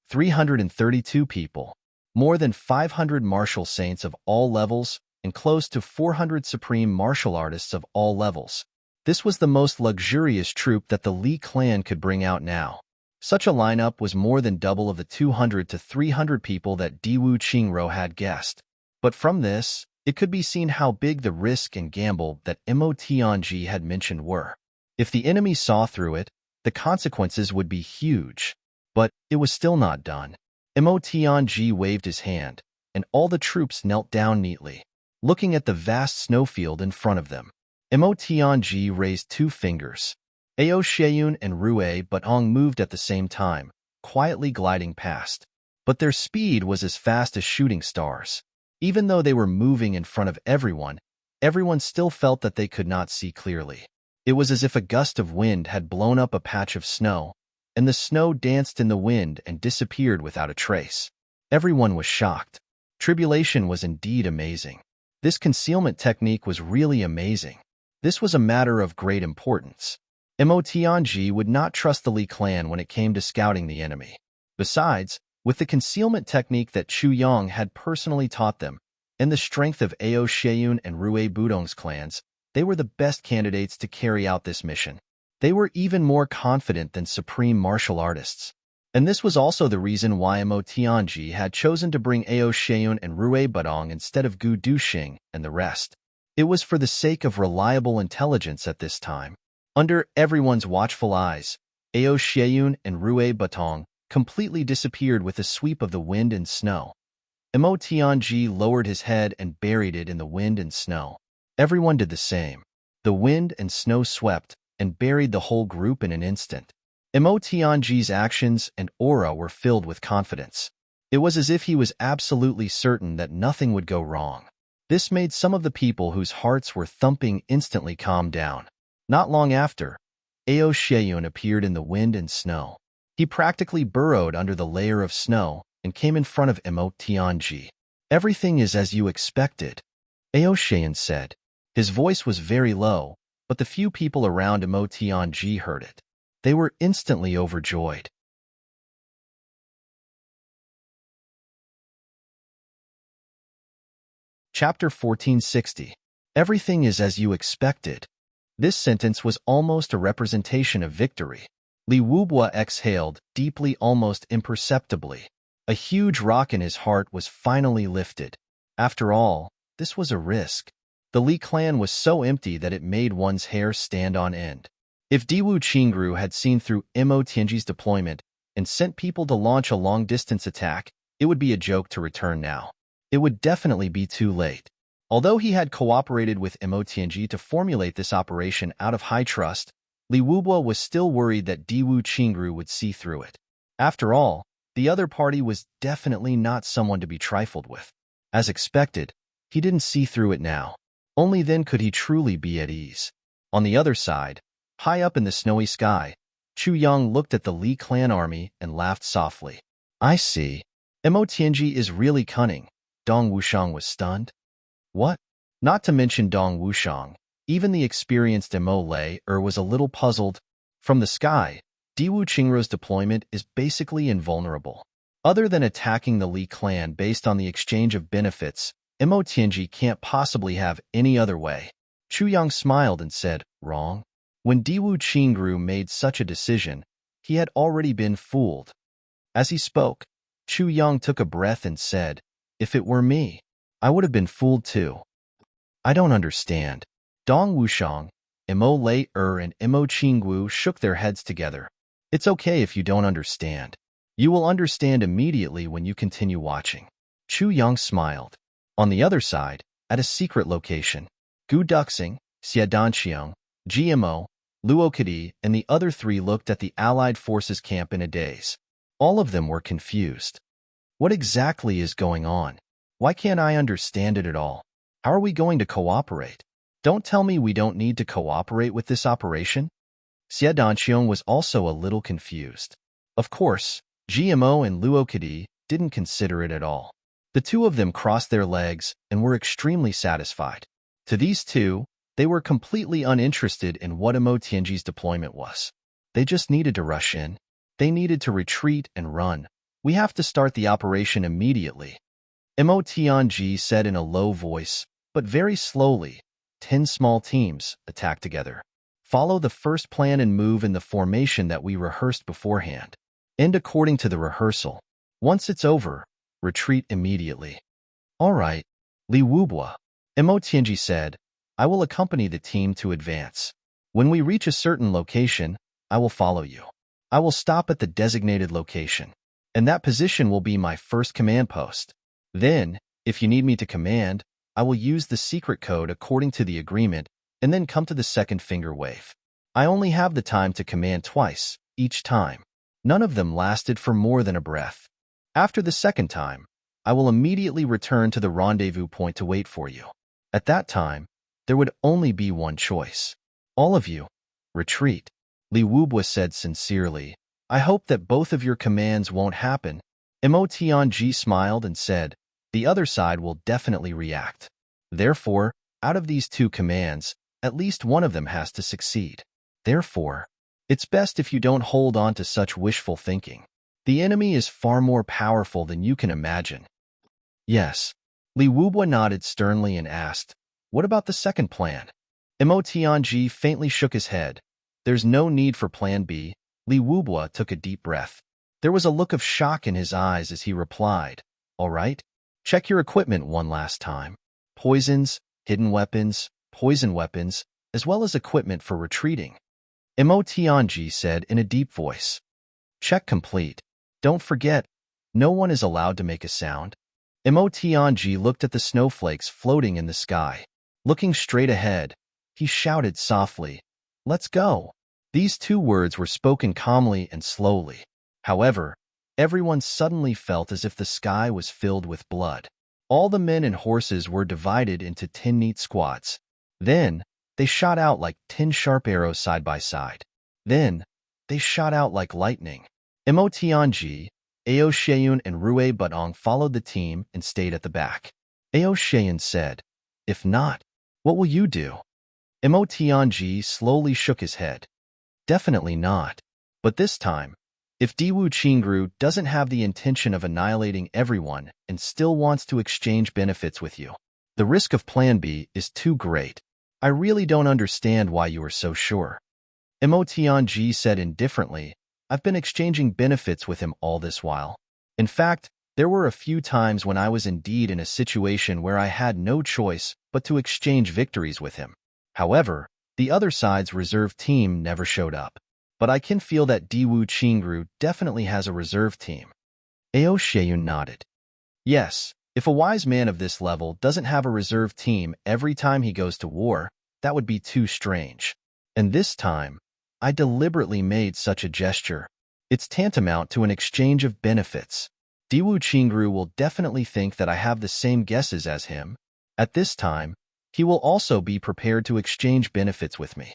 332 people, more than 500 martial saints of all levels, and close to 400 supreme martial artists of all levels. This was the most luxurious troupe that the Li clan could bring out now. Such a lineup was more than double of the 200 to 300 people that Diwu Qingro had guessed. But from this, it could be seen how big the risk and gamble that Mo Tianji had mentioned were. If the enemy saw through it, the consequences would be huge. But it was still not done. Mo Tianji waved his hand, and all the troops knelt down neatly, looking at the vast snowfield in front of them. Mo Tianji raised 2 fingers. Ao Sheyun and Rue Batong moved at the same time, quietly gliding past. But their speed was as fast as shooting stars. Even though they were moving in front of everyone still felt that they could not see clearly. It was as if a gust of wind had blown up a patch of snow, and the snow danced in the wind and disappeared without a trace. Everyone was shocked. Tribulation was indeed amazing. This concealment technique was really amazing. This was a matter of great importance. Mo Tianji would not trust the Li clan when it came to scouting the enemy. Besides, with the concealment technique that Chu Yang had personally taught them, and the strength of Ao Sheyun and Rue Budong's clans, they were the best candidates to carry out this mission. They were even more confident than supreme martial artists. And this was also the reason why Mo Tianji had chosen to bring Ao Sheyun and Rue Budong instead of Gu Duxing and the rest. It was for the sake of reliable intelligence at this time. Under everyone's watchful eyes, Ao Sheyun and Rue Batong completely disappeared with a sweep of the wind and snow. Mo Tianji lowered his head and buried it in the wind and snow. Everyone did the same. The wind and snow swept and buried the whole group in an instant. Mo Tianji's actions and aura were filled with confidence. It was as if he was absolutely certain that nothing would go wrong. This made some of the people whose hearts were thumping instantly calm down. Not long after, Ao Sheyun appeared in the wind and snow. He practically burrowed under the layer of snow and came in front of Mo Tianji. "Everything is as you expected," Ao Sheyun said. His voice was very low, but the few people around Mo Tianji heard it. They were instantly overjoyed. Chapter 1460. Everything is as you expected. This sentence was almost a representation of victory. Li Wubwa exhaled deeply, almost imperceptibly. A huge rock in his heart was finally lifted. After all, this was a risk. The Li clan was so empty that it made one's hair stand on end. If Diwu Qingru had seen through Mo Tianji's deployment and sent people to launch a long-distance attack, it would be a joke to return now. It would definitely be too late. Although he had cooperated with Mo Tianji to formulate this operation out of high trust, Li Wubwa was still worried that Diwu Qingru would see through it. After all, the other party was definitely not someone to be trifled with. As expected, he didn't see through it now. Only then could he truly be at ease. On the other side, high up in the snowy sky, Chu Yang looked at the Li clan army and laughed softly. "I see. Mo Tianji is really cunning." Dong Wushang was stunned. What? Not to mention Dong Wushang, even the experienced Mo Lei was a little puzzled. From the sky, Diwu Qingru's deployment is basically invulnerable. Other than attacking the Li clan based on the exchange of benefits, Mo Tianji can't possibly have any other way. Chu Yang smiled and said, "Wrong." When Diwu Qingru made such a decision, he had already been fooled. As he spoke, Chu Yang took a breath and said, "If it were me, I would have been fooled too." "I don't understand." Dong Wushang, Mo Lei and Mo Qinggu shook their heads together. "It's okay if you don't understand. You will understand immediately when you continue watching." Chu Yang smiled. On the other side, at a secret location, Gu Duxing, Xie Danqiang, GMO, Luo Kadi, and the other 3 looked at the Allied forces camp in a daze. All of them were confused. What exactly is going on? Why can't I understand it at all? How are we going to cooperate? Don't tell me we don't need to cooperate with this operation? Xie Danqiang was also a little confused. Of course, GMO and Luo Kadi didn't consider it at all. The 2 of them crossed their legs and were extremely satisfied. To these 2, they were completely uninterested in what Mo Tianji's deployment was. They just needed to rush in. They needed to retreat and run. "We have to start the operation immediately," Mo Tianji said in a low voice, But very slowly, 10 small teams attack together. Follow the first plan and move in the formation that we rehearsed beforehand. End according to the rehearsal. Once it's over, retreat immediately. All right, Li Wubua, Mo Tianji said, I will accompany the team to advance. When we reach a certain location, I will follow you. I will stop at the designated location, and that position will be my first command post. Then, if you need me to command, I will use the secret code according to the agreement and then come to the second finger wave. I only have the time to command twice, each time. None of them lasted for more than a breath. After the second time, I will immediately return to the rendezvous point to wait for you. At that time, there would only be one choice. All of you, retreat. Li Wubua said sincerely, I hope that both of your commands won't happen. Mo Tianji smiled and said, the other side will definitely react. Therefore, out of these two commands, at least one of them has to succeed. Therefore, it's best if you don't hold on to such wishful thinking. The enemy is far more powerful than you can imagine. Yes. Li Wubua nodded sternly and asked, what about the second plan? Mo Tianji faintly shook his head. There's no need for plan B. Li Wubua took a deep breath. There was a look of shock in his eyes as he replied, all right, check your equipment one last time. Poisons, hidden weapons, poison weapons, as well as equipment for retreating. Mo Tianji said in a deep voice. Check complete. Don't forget, no one is allowed to make a sound. Mo Tianji looked at the snowflakes floating in the sky. Looking straight ahead, he shouted softly, let's go. These two words were spoken calmly and slowly. However, everyone suddenly felt as if the sky was filled with blood. All the men and horses were divided into 10 neat squads. Then, they shot out like 10 sharp arrows side by side. Then, they shot out like lightning. Mo Tianji, Ao Sheyun and Rue Butong followed the team and stayed at the back. Ao Sheyun said, if not, what will you do? Mo Tianji slowly shook his head. Definitely not. But this time, if Diwu Qingru doesn't have the intention of annihilating everyone and still wants to exchange benefits with you, the risk of Plan B is too great. I really don't understand why you are so sure. Mo Tianji said indifferently, I've been exchanging benefits with him all this while. In fact, there were a few times when I was indeed in a situation where I had no choice but to exchange victories with him. However, the other side's reserve team never showed up. But I can feel that Diwu Qingru definitely has a reserve team. Ao Sheyun nodded. Yes, if a wise man of this level doesn't have a reserve team every time he goes to war, that would be too strange. And this time, I deliberately made such a gesture. It's tantamount to an exchange of benefits. Diwu Qingru will definitely think that I have the same guesses as him. At this time, he will also be prepared to exchange benefits with me.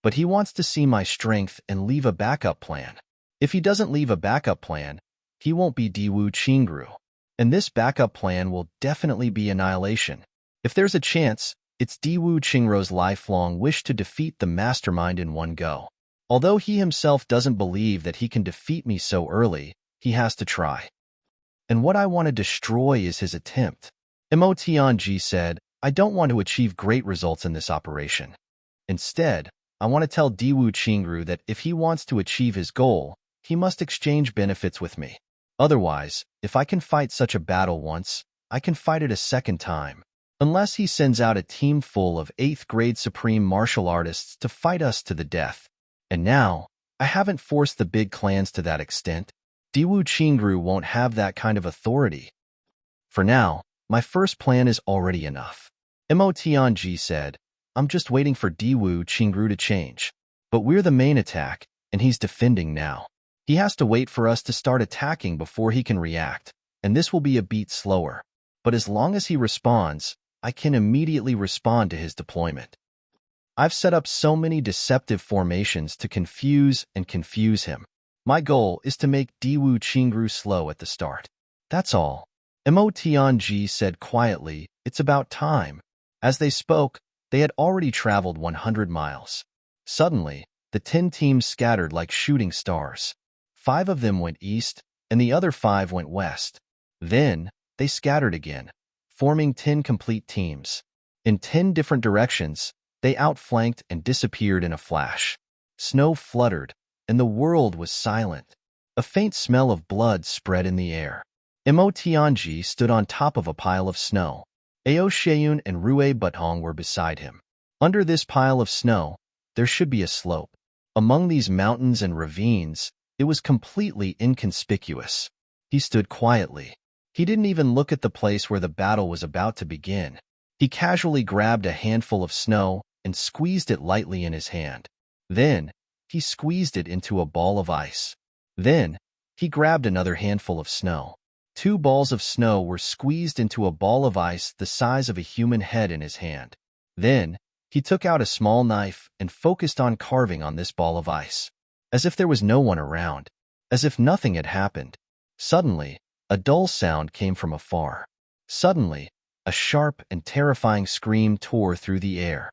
But he wants to see my strength and leave a backup plan. If he doesn't leave a backup plan, he won't be Diwu Qingru. And this backup plan will definitely be annihilation. If there's a chance, it's Diwu Qingru's lifelong wish to defeat the mastermind in one go. Although he himself doesn't believe that he can defeat me so early, he has to try. And what I want to destroy is his attempt. Mo Tianji said, I don't want to achieve great results in this operation. Instead, I want to tell Diwu Qingru that if he wants to achieve his goal, he must exchange benefits with me. Otherwise, if I can fight such a battle once, I can fight it a second time. Unless he sends out a team full of 8th grade supreme martial artists to fight us to the death. And now, I haven't forced the big clans to that extent. Diwu Qingru won't have that kind of authority. For now, my first plan is already enough. Mo Tianji said, I'm just waiting for Diwu Qingru to change. But we're the main attack, and he's defending now. He has to wait for us to start attacking before he can react, and this will be a beat slower. But as long as he responds, I can immediately respond to his deployment. I've set up so many deceptive formations to confuse him. My goal is to make Diwu Qingru slow at the start. That's all. Mo Tianji said quietly, it's about time. As they spoke, they had already traveled 100 miles. Suddenly, the 10 teams scattered like shooting stars. 5 of them went east, and the other 5 went west. Then, they scattered again, forming 10 complete teams. In 10 different directions, they outflanked and disappeared in a flash. Snow fluttered, and the world was silent. A faint smell of blood spread in the air. Mo Tianji stood on top of a pile of snow. Ao Sheyun and Rue Butong were beside him. Under this pile of snow, there should be a slope. Among these mountains and ravines, it was completely inconspicuous. He stood quietly. He didn't even look at the place where the battle was about to begin. He casually grabbed a handful of snow and squeezed it lightly in his hand. Then, he squeezed it into a ball of ice. Then, he grabbed another handful of snow. 2 balls of snow were squeezed into a ball of ice the size of a human head in his hand. Then, he took out a small knife and focused on carving on this ball of ice. As if there was no one around. As if nothing had happened. Suddenly, a dull sound came from afar. Suddenly, a sharp and terrifying scream tore through the air.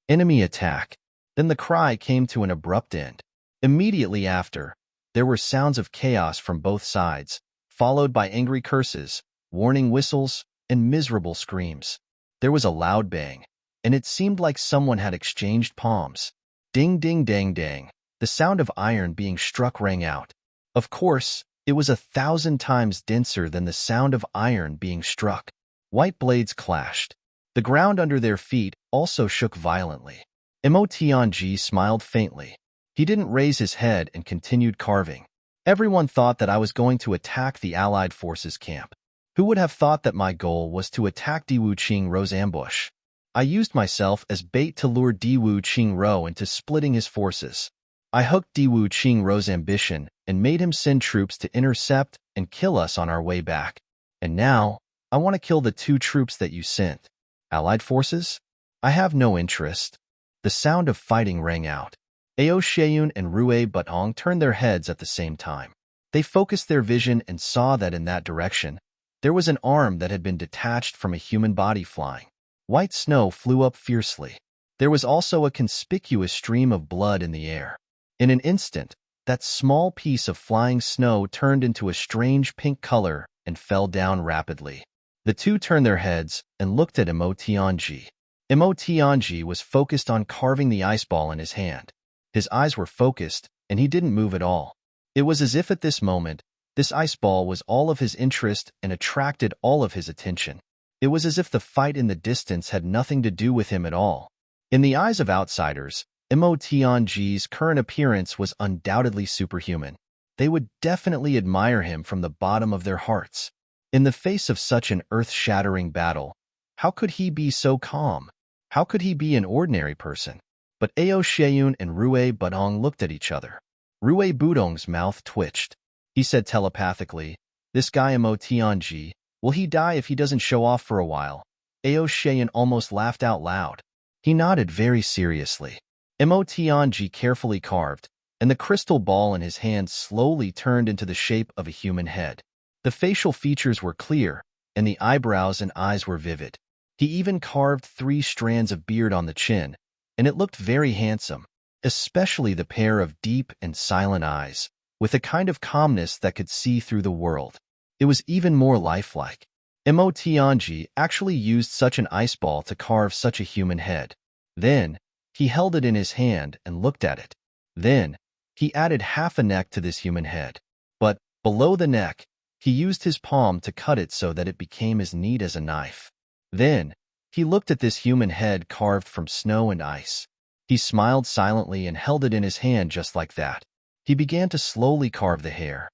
Enemy attack. Then the cry came to an abrupt end. Immediately after, there were sounds of chaos from both sides, followed by angry curses, warning whistles, and miserable screams. There was a loud bang, and it seemed like someone had exchanged palms. Ding ding dang dang, the sound of iron being struck rang out. Of course, it was 1,000 times denser than the sound of iron being struck. White blades clashed. The ground under their feet also shook violently. Mo Tianji smiled faintly. He didn't raise his head and continued carving. Everyone thought that I was going to attack the Allied forces camp. Who would have thought that my goal was to attack Diwu Qingrou's ambush? I used myself as bait to lure Diwu Qingrou into splitting his forces. I hooked Diwu Qingrou's ambition and made him send troops to intercept and kill us on our way back. And now, I want to kill the 2 troops that you sent. Allied forces? I have no interest. The sound of fighting rang out. Ao Sheyun and Rue Butong turned their heads at the same time. They focused their vision and saw that in that direction, there was an arm that had been detached from a human body flying. White snow flew up fiercely. There was also a conspicuous stream of blood in the air. In an instant, that small piece of flying snow turned into a strange pink color and fell down rapidly. The 2 turned their heads and looked at Mo Tianji. Mo Tianji was focused on carving the ice ball in his hand. His eyes were focused, and he didn't move at all. It was as if at this moment, this ice ball was all of his interest and attracted all of his attention. It was as if the fight in the distance had nothing to do with him at all. In the eyes of outsiders, Mo Tianji's current appearance was undoubtedly superhuman. They would definitely admire him from the bottom of their hearts. In the face of such an earth-shattering battle, how could he be so calm? How could he be an ordinary person? But Ao Sheyun and Rue Butong looked at each other. Rue Butong's mouth twitched. He said telepathically, "This guy Mo Tianji, will he die if he doesn't show off for a while?" Ao Sheyun almost laughed out loud. He nodded very seriously. Mo Tianji carefully carved, and the crystal ball in his hand slowly turned into the shape of a human head. The facial features were clear, and the eyebrows and eyes were vivid. He even carved 3 strands of beard on the chin, and it looked very handsome, especially the pair of deep and silent eyes, with a kind of calmness that could see through the world. It was even more lifelike. Mo Tianji actually used such an ice ball to carve such a human head. Then, he held it in his hand and looked at it. Then, he added half a neck to this human head. But, below the neck, he used his palm to cut it so that it became as neat as a knife. Then, he looked at this human head carved from snow and ice. He smiled silently and held it in his hand just like that. He began to slowly carve the hair.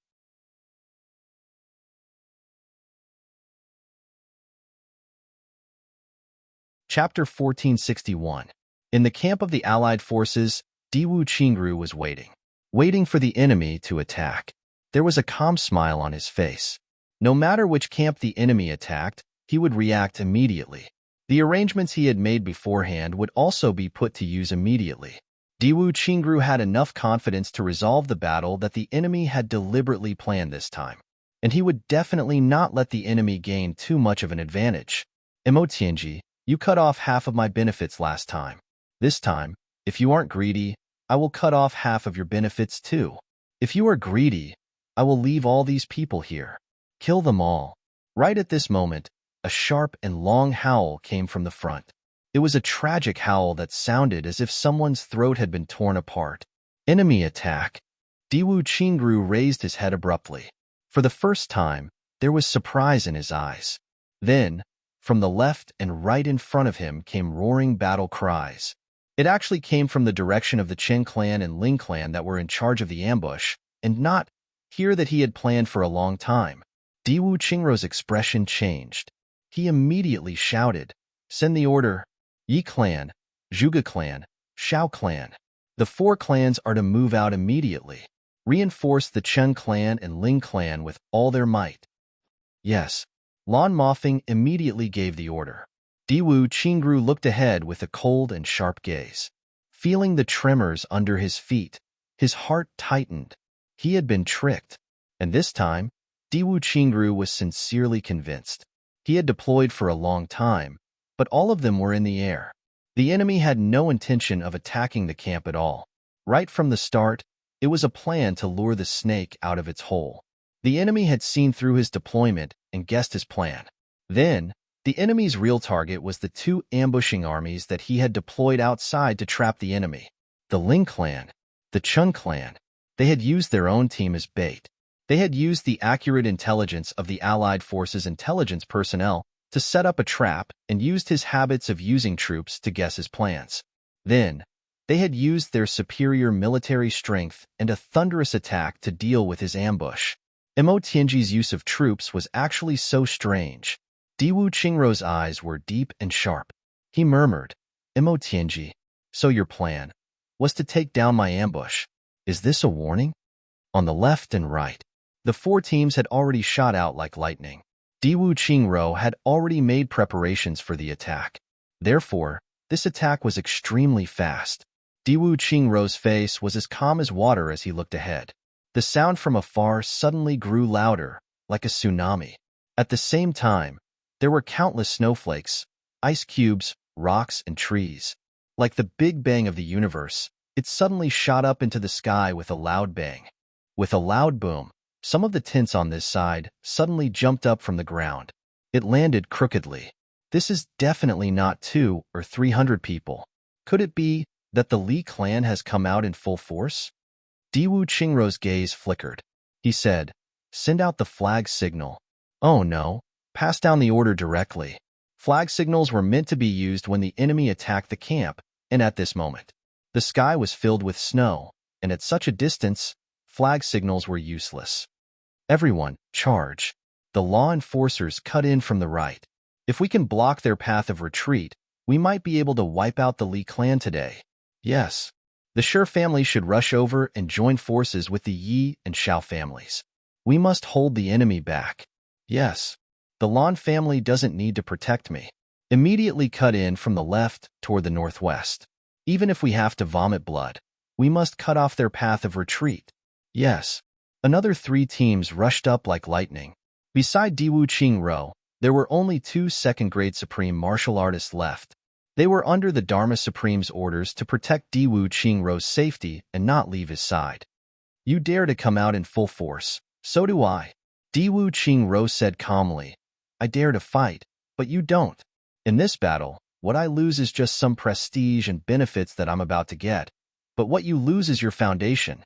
Chapter 1461. In the camp of the Allied forces, Diwu Qingrou was waiting for the enemy to attack. There was a calm smile on his face. No matter which camp the enemy attacked, he would react immediately. The arrangements he had made beforehand would also be put to use immediately. Diwu Qingrou had enough confidence to resolve the battle that the enemy had deliberately planned this time, and he would definitely not let the enemy gain too much of an advantage. Mo Tianji, you cut off half of my benefits last time. This time, if you aren't greedy, I will cut off half of your benefits too. If you are greedy, I will leave all these people here. Kill them all. Right at this moment, a sharp and long howl came from the front. It was a tragic howl that sounded as if someone's throat had been torn apart. Enemy attack. Diwu Qingru raised his head abruptly. For the first time, there was surprise in his eyes. Then, from the left and right in front of him came roaring battle cries. It actually came from the direction of the Chen clan and Ling clan that were in charge of the ambush, and not here that he had planned for a long time. Diwu Qingru's expression changed. He immediately shouted, "Send the order! Yi clan, Zhuge clan, Shao clan. The 4 clans are to move out immediately. Reinforce the Chen clan and Ling clan with all their might." Yes, Lan Mofeng immediately gave the order. Diwu Qingru looked ahead with a cold and sharp gaze. Feeling the tremors under his feet, his heart tightened. He had been tricked. And this time, Diwu Qingru was sincerely convinced. He had deployed for a long time, but all of them were in the air. The enemy had no intention of attacking the camp at all. Right from the start, it was a plan to lure the snake out of its hole. The enemy had seen through his deployment and guessed his plan. Then, the enemy's real target was the 2 ambushing armies that he had deployed outside to trap the enemy. The Ling clan, the Chen clan. They had used their own team as bait. They had used the accurate intelligence of the Allied forces' intelligence personnel to set up a trap and used his habits of using troops to guess his plans. Then, they had used their superior military strength and a thunderous attack to deal with his ambush. Mo Tianji's use of troops was actually so strange. Diwu Qingru's eyes were deep and sharp. He murmured, "Mo Tianji, so your plan was to take down my ambush. Is this a warning?" On the left and right, the 4 teams had already shot out like lightning. Diwu Qingru had already made preparations for the attack. Therefore, this attack was extremely fast. Diwu Qingru's face was as calm as water as he looked ahead. The sound from afar suddenly grew louder, like a tsunami. At the same time, there were countless snowflakes, ice cubes, rocks, and trees. Like the Big Bang of the universe, it suddenly shot up into the sky with a loud bang. With a loud boom, some of the tents on this side suddenly jumped up from the ground. It landed crookedly. This is definitely not 200 or 300 people. Could it be that the Li clan has come out in full force? Diwu Qingru's gaze flickered. He said, "Send out the flag signal." Oh no, pass down the order directly. Flag signals were meant to be used when the enemy attacked the camp, and at this moment. The sky was filled with snow, and at such a distance, flag signals were useless. Everyone, charge. The law enforcers cut in from the right. If we can block their path of retreat, we might be able to wipe out the Li clan today. Yes. The Shi family should rush over and join forces with the Yi and Shao families. We must hold the enemy back. Yes. The Lan family doesn't need to protect me. Immediately cut in from the left toward the northwest. Even if we have to vomit blood, we must cut off their path of retreat. Yes. Another 3 teams rushed up like lightning. Beside Diwu Qingru, there were only 2 second-grade supreme martial artists left. They were under the Dharma Supreme's orders to protect Diwu Qingru's safety and not leave his side. "You dare to come out in full force. So do I." Diwu Qingru said calmly, "I dare to fight, but you don't. In this battle, what I lose is just some prestige and benefits that I'm about to get, but what you lose is your foundation."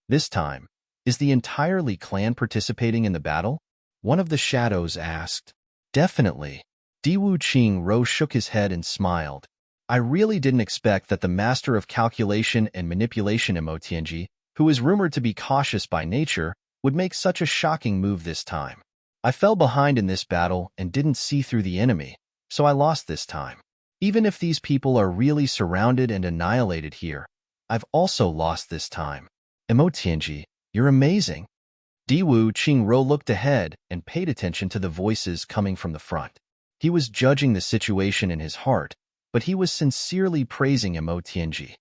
This time, is the entire Li clan participating in the battle? One of the shadows asked. Definitely. Diwu Qingru shook his head and smiled. I really didn't expect that the master of calculation and manipulation Mo Tianji, who is rumored to be cautious by nature, would make such a shocking move this time. I fell behind in this battle and didn't see through the enemy, so I lost this time. Even if these people are really surrounded and annihilated here, I've also lost this time. Mo Tianji, you're amazing. Diwu Qingru looked ahead and paid attention to the voices coming from the front. He was judging the situation in his heart, but he was sincerely praising Mo Tianji.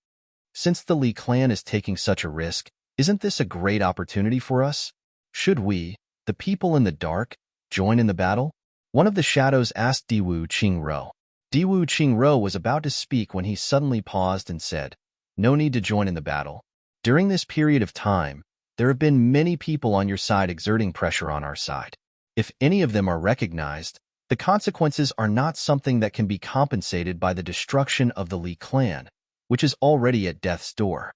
Since the Li clan is taking such a risk, isn't this a great opportunity for us? Should we, the people in the dark, join in the battle? One of the shadows asked Diwu Qingru. Diwu Qingru was about to speak when he suddenly paused and said, "No need to join in the battle. During this period of time, there have been many people on your side exerting pressure on our side. If any of them are recognized, The consequences are not something that can be compensated by the destruction of the Li clan, which is already at death's door.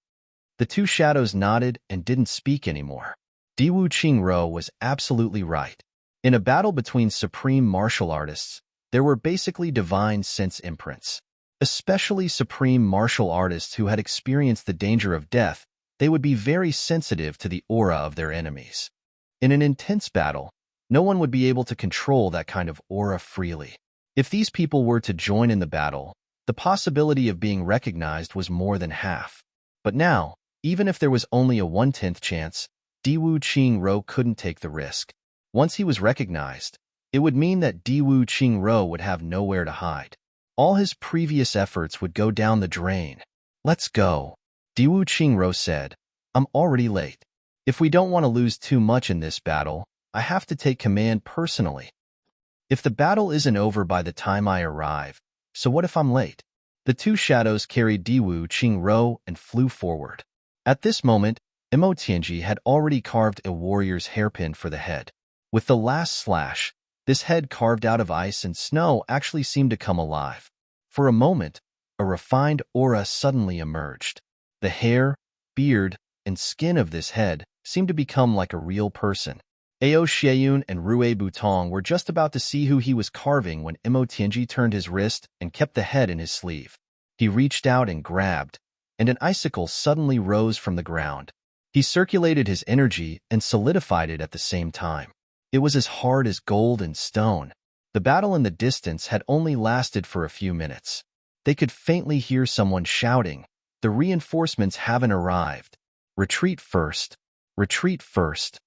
The two shadows nodded and didn't speak anymore. Diwu Qingro was absolutely right. In a battle between supreme martial artists, there were basically divine sense imprints. Especially supreme martial artists who had experienced the danger of death, they would be very sensitive to the aura of their enemies. In an intense battle, no one would be able to control that kind of aura freely. If these people were to join in the battle, the possibility of being recognized was more than half. But now, even if there was only a 1/10 chance, Diwu Qingro couldn't take the risk. Once he was recognized, it would mean that Diwu Qingro would have nowhere to hide. All his previous efforts would go down the drain. Let's go, Diwu Qingro said. I'm already late. If we don't want to lose too much in this battle, I have to take command personally. If the battle isn't over by the time I arrive, so what if I'm late? The two shadows carried Diwu Qingro and flew forward. At this moment, Imo Tianji had already carved a warrior's hairpin for the head. With the last slash, this head carved out of ice and snow actually seemed to come alive. For a moment, a refined aura suddenly emerged. The hair, beard, and skin of this head seemed to become like a real person. Ao Xieyun and Rue Butong were just about to see who he was carving when Imo Tianji turned his wrist and kept the head in his sleeve. He reached out and grabbed, and an icicle suddenly rose from the ground. He circulated his energy and solidified it at the same time. It was as hard as gold and stone. The battle in the distance had only lasted for a few minutes. They could faintly hear someone shouting, "The reinforcements haven't arrived. Retreat first. Retreat first."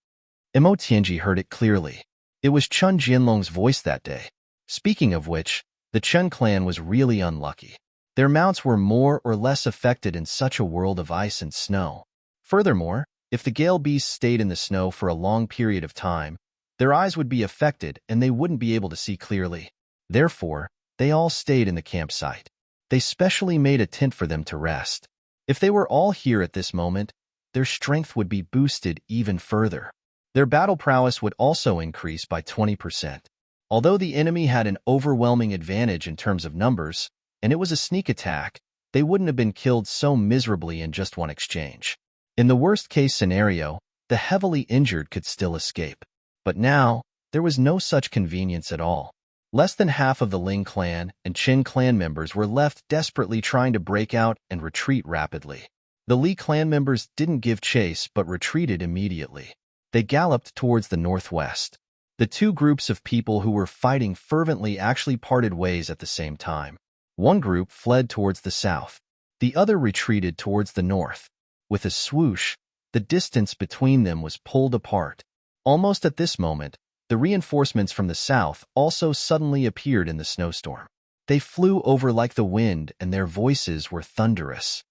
Imo Tianji heard it clearly. It was Chun Jianlong's voice that day. Speaking of which, the Chen clan was really unlucky. Their mounts were more or less affected in such a world of ice and snow. Furthermore, if the gale beasts stayed in the snow for a long period of time, their eyes would be affected and they wouldn't be able to see clearly. Therefore, they all stayed in the campsite. They specially made a tent for them to rest. If they were all here at this moment, their strength would be boosted even further. Their battle prowess would also increase by 20%. Although the enemy had an overwhelming advantage in terms of numbers, and it was a sneak attack, they wouldn't have been killed so miserably in just one exchange. In the worst-case scenario, the heavily injured could still escape. But now, there was no such convenience at all. Less than half of the Ling clan and Qin clan members were left desperately trying to break out and retreat rapidly. The Li clan members didn't give chase but retreated immediately. They galloped towards the northwest. The two groups of people who were fighting fervently actually parted ways at the same time. One group fled towards the south. The other retreated towards the north. With a swoosh, the distance between them was pulled apart. Almost at this moment, the reinforcements from the south also suddenly appeared in the snowstorm. They flew over like the wind and their voices were thunderous.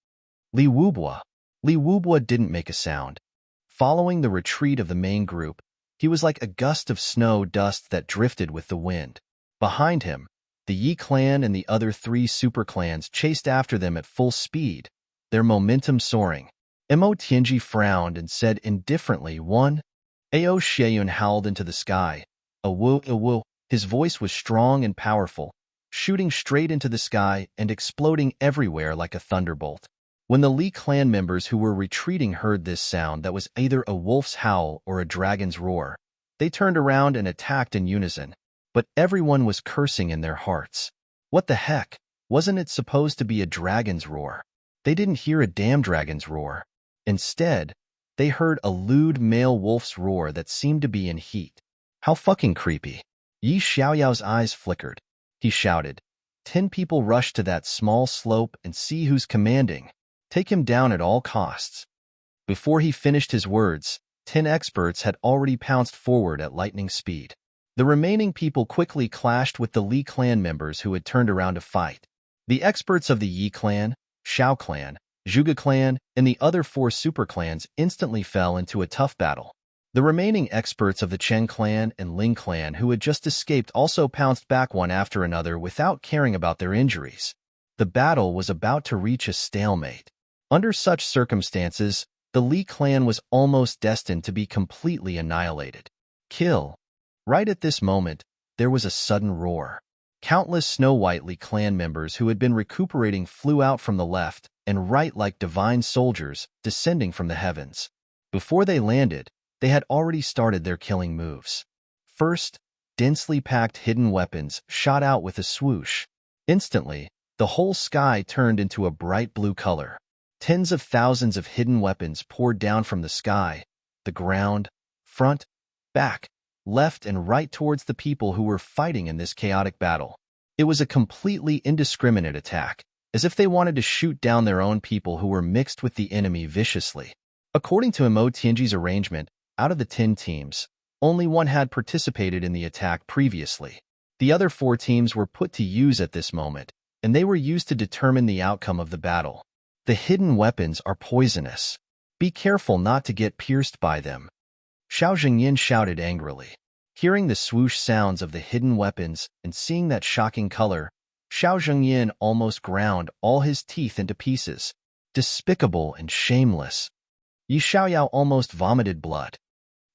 Li Wubwa didn't make a sound. Following the retreat of the main group, he was like a gust of snow dust that drifted with the wind. Behind him, the Yi clan and the other three super clans chased after them at full speed, their momentum soaring. Imo Tianji frowned and said indifferently, "One." Ao Xieyun howled into the sky. A woo. His voice was strong and powerful, shooting straight into the sky and exploding everywhere like a thunderbolt. When the Li clan members who were retreating heard this sound that was either a wolf's howl or a dragon's roar, they turned around and attacked in unison. But everyone was cursing in their hearts. What the heck? Wasn't it supposed to be a dragon's roar? They didn't hear a damn dragon's roar. Instead, they heard a lewd male wolf's roar that seemed to be in heat. How fucking creepy. Yi Xiaoyao's eyes flickered. He shouted, 10 people rush to that small slope and see who's commanding. Take him down at all costs." Before he finished his words, 10 experts had already pounced forward at lightning speed. The remaining people quickly clashed with the Li clan members who had turned around to fight. The experts of the Yi clan, Shao clan, Zhuge clan, and the other 4 super clans instantly fell into a tough battle. The remaining experts of the Chen clan and Ling clan who had just escaped also pounced back one after another without caring about their injuries. The battle was about to reach a stalemate. Under such circumstances, the Li clan was almost destined to be completely annihilated. Kill. Right at this moment, there was a sudden roar. Countless Snow White Lee clan members who had been recuperating flew out from the left and right like divine soldiers descending from the heavens. Before they landed, they had already started their killing moves. First, densely packed hidden weapons shot out with a swoosh. Instantly, the whole sky turned into a bright blue color. Tens of thousands of hidden weapons poured down from the sky, the ground, front, back, left and right towards the people who were fighting in this chaotic battle. It was a completely indiscriminate attack, as if they wanted to shoot down their own people who were mixed with the enemy viciously. According to Mo Tianji's arrangement, out of the 10 teams, only one had participated in the attack previously. The other 4 teams were put to use at this moment, and they were used to determine the outcome of the battle. The hidden weapons are poisonous. Be careful not to get pierced by them. Xiao Zhengyin shouted angrily. Hearing the swoosh sounds of the hidden weapons and seeing that shocking color, Xiao Zhengyin almost ground all his teeth into pieces. Despicable and shameless. Yi Xiaoyao almost vomited blood.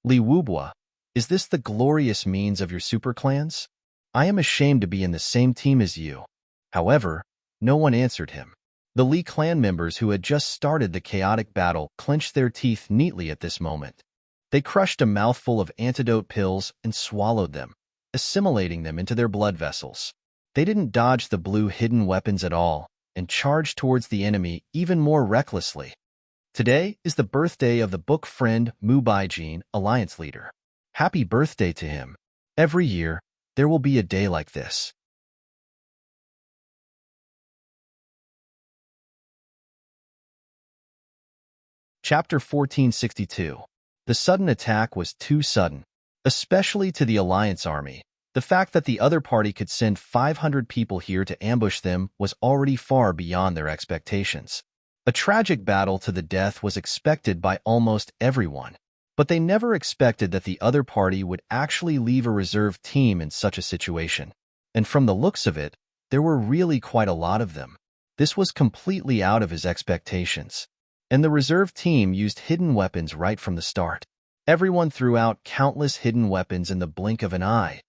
Li Wubua, is this the glorious means of your super clans? I am ashamed to be in the same team as you. However, no one answered him. The Li clan members who had just started the chaotic battle clenched their teeth neatly at this moment. They crushed a mouthful of antidote pills and swallowed them, assimilating them into their blood vessels. They didn't dodge the blue hidden weapons at all and charged towards the enemy even more recklessly. Today is the birthday of the book friend Mu Baijin, Alliance leader. Happy birthday to him. Every year, there will be a day like this. Chapter 1462. The sudden attack was too sudden, especially to the Alliance army. The fact that the other party could send 500 people here to ambush them was already far beyond their expectations. A tragic battle to the death was expected by almost everyone, but they never expected that the other party would actually leave a reserve team in such a situation. And from the looks of it, there were really quite a lot of them. This was completely out of his expectations. And the reserve team used hidden weapons right from the start. Everyone threw out countless hidden weapons in the blink of an eye.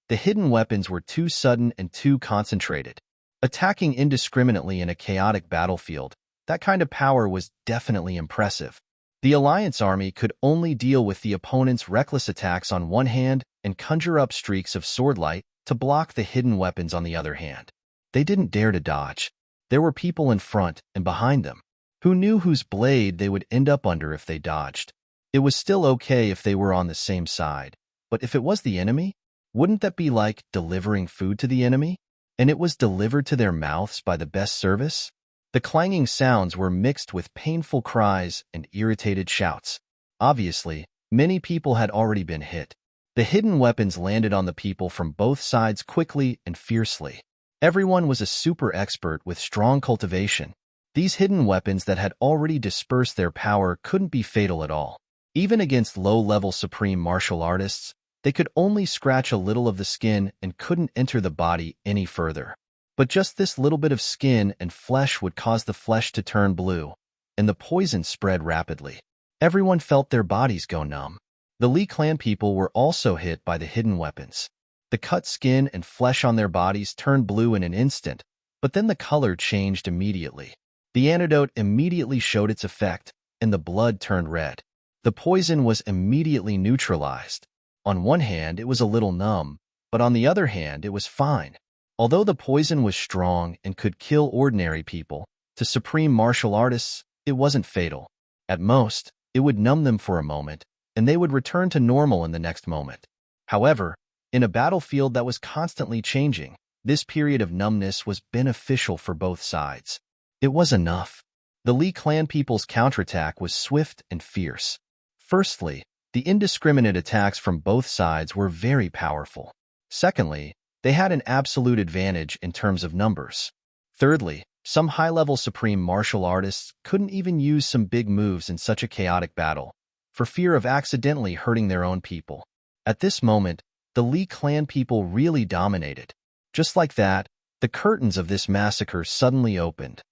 The hidden weapons were too sudden and too concentrated. Attacking indiscriminately in a chaotic battlefield, that kind of power was definitely impressive. The Alliance army could only deal with the opponent's reckless attacks on one hand and conjure up streaks of swordlight to block the hidden weapons on the other hand. They didn't dare to dodge. There were people in front and behind them. Who knew whose blade they would end up under if they dodged? It was still okay if they were on the same side, but if it was the enemy, wouldn't that be like delivering food to the enemy? And it was delivered to their mouths by the best service? The clanging sounds were mixed with painful cries and irritated shouts. Obviously, many people had already been hit. The hidden weapons landed on the people from both sides quickly and fiercely. Everyone was a super expert with strong cultivation. These hidden weapons that had already dispersed their power couldn't be fatal at all. Even against low-level supreme martial artists, they could only scratch a little of the skin and couldn't enter the body any further. But just this little bit of skin and flesh would cause the flesh to turn blue, and the poison spread rapidly. Everyone felt their bodies go numb. The Li clan people were also hit by the hidden weapons. The cut skin and flesh on their bodies turned blue in an instant, but then the color changed immediately. The antidote immediately showed its effect, and the blood turned red. The poison was immediately neutralized. On one hand, it was a little numb, but on the other hand, it was fine. Although the poison was strong and could kill ordinary people, to supreme martial artists, it wasn't fatal. At most, it would numb them for a moment, and they would return to normal in the next moment. However, in a battlefield that was constantly changing, this period of numbness was beneficial for both sides. It was enough. The Li clan people's counterattack was swift and fierce. Firstly, the indiscriminate attacks from both sides were very powerful. Secondly, they had an absolute advantage in terms of numbers. Thirdly, some high-level supreme martial artists couldn't even use some big moves in such a chaotic battle, for fear of accidentally hurting their own people. At this moment, the Li clan people really dominated. Just like that, the curtains of this massacre suddenly opened.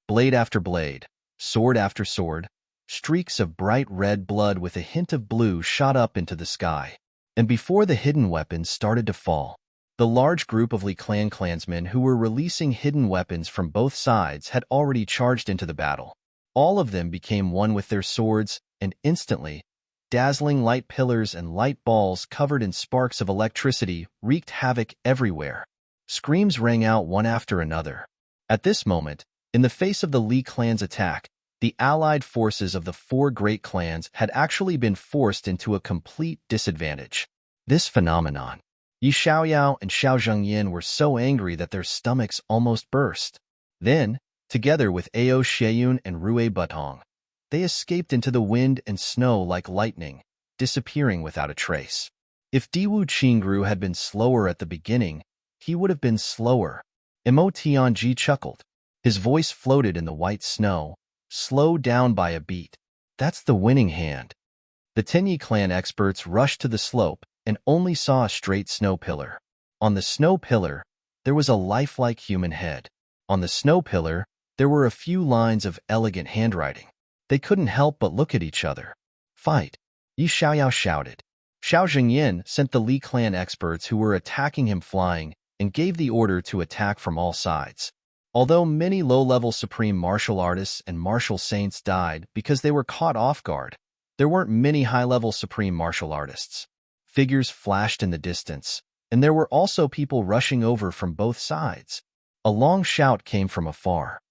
Blade after blade, sword after sword, streaks of bright red blood with a hint of blue shot up into the sky. And before the hidden weapons started to fall, The large group of Li Clan clansmen who were releasing hidden weapons from both sides had already charged into the battle. All of them became one with their swords, and instantly, dazzling light pillars and light balls covered in sparks of electricity wreaked havoc everywhere. Screams rang out one after another. At this moment, in the face of the Li clan's attack, the allied forces of the four great clans had actually been forced into a complete disadvantage. This phenomenon, Yi Xiaoyao and Xiao Zhengyin were so angry that their stomachs almost burst. Then, together with Ao Sheyun and Rue Butong, they escaped into the wind and snow like lightning, disappearing without a trace. If Diwu Qingru had been slower at the beginning, he would have been slower. Emo Tianji chuckled. His voice floated in the white snow, slowed down by a beat. That's the winning hand. The Tenyi clan experts rushed to the slope and only saw a straight snow pillar. On the snow pillar, there was a lifelike human head. On the snow pillar, there were a few lines of elegant handwriting. They couldn't help but look at each other. Fight! Yi Xiaoyao shouted. Xiao Zhengyin sent the Li clan experts who were attacking him flying and gave the order to attack from all sides. Although many low-level supreme martial artists and martial saints died because they were caught off guard, there weren't many high-level supreme martial artists. Figures flashed in the distance, and there were also people rushing over from both sides. A long shout came from afar.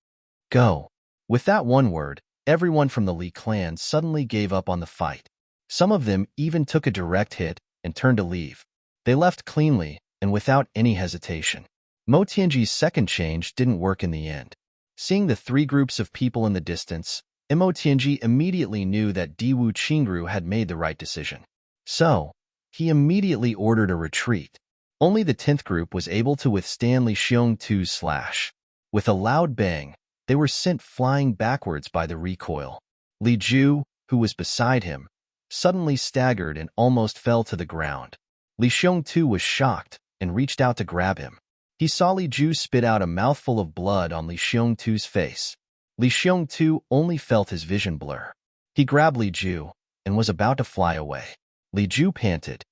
Go! With that one word, everyone from the Li clan suddenly gave up on the fight. Some of them even took a direct hit and turned to leave. They left cleanly and without any hesitation. Mo Tianji's second change didn't work in the end. Seeing the three groups of people in the distance, Mo Tianji immediately knew that Diwu Qingru had made the right decision. So, he immediately ordered a retreat. Only the 10th group was able to withstand Li Xiongtu's slash. With a loud bang, they were sent flying backwards by the recoil. Li Ju, who was beside him, suddenly staggered and almost fell to the ground. Li Xiongtu was shocked and reached out to grab him. He saw Li Ju spit out a mouthful of blood on Li Xiongtu's face. Li Xiongtu only felt his vision blur. He grabbed Li Ju and was about to fly away. Li Ju panted.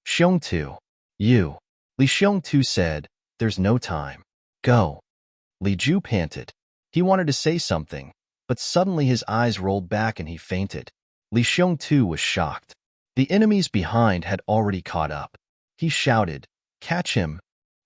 Xiongtu, you. Li Xiongtu said, there's no time. Go. Li Ju panted. He wanted to say something, but suddenly his eyes rolled back and he fainted. Li Xiongtu was shocked. The enemies behind had already caught up. He shouted, catch him.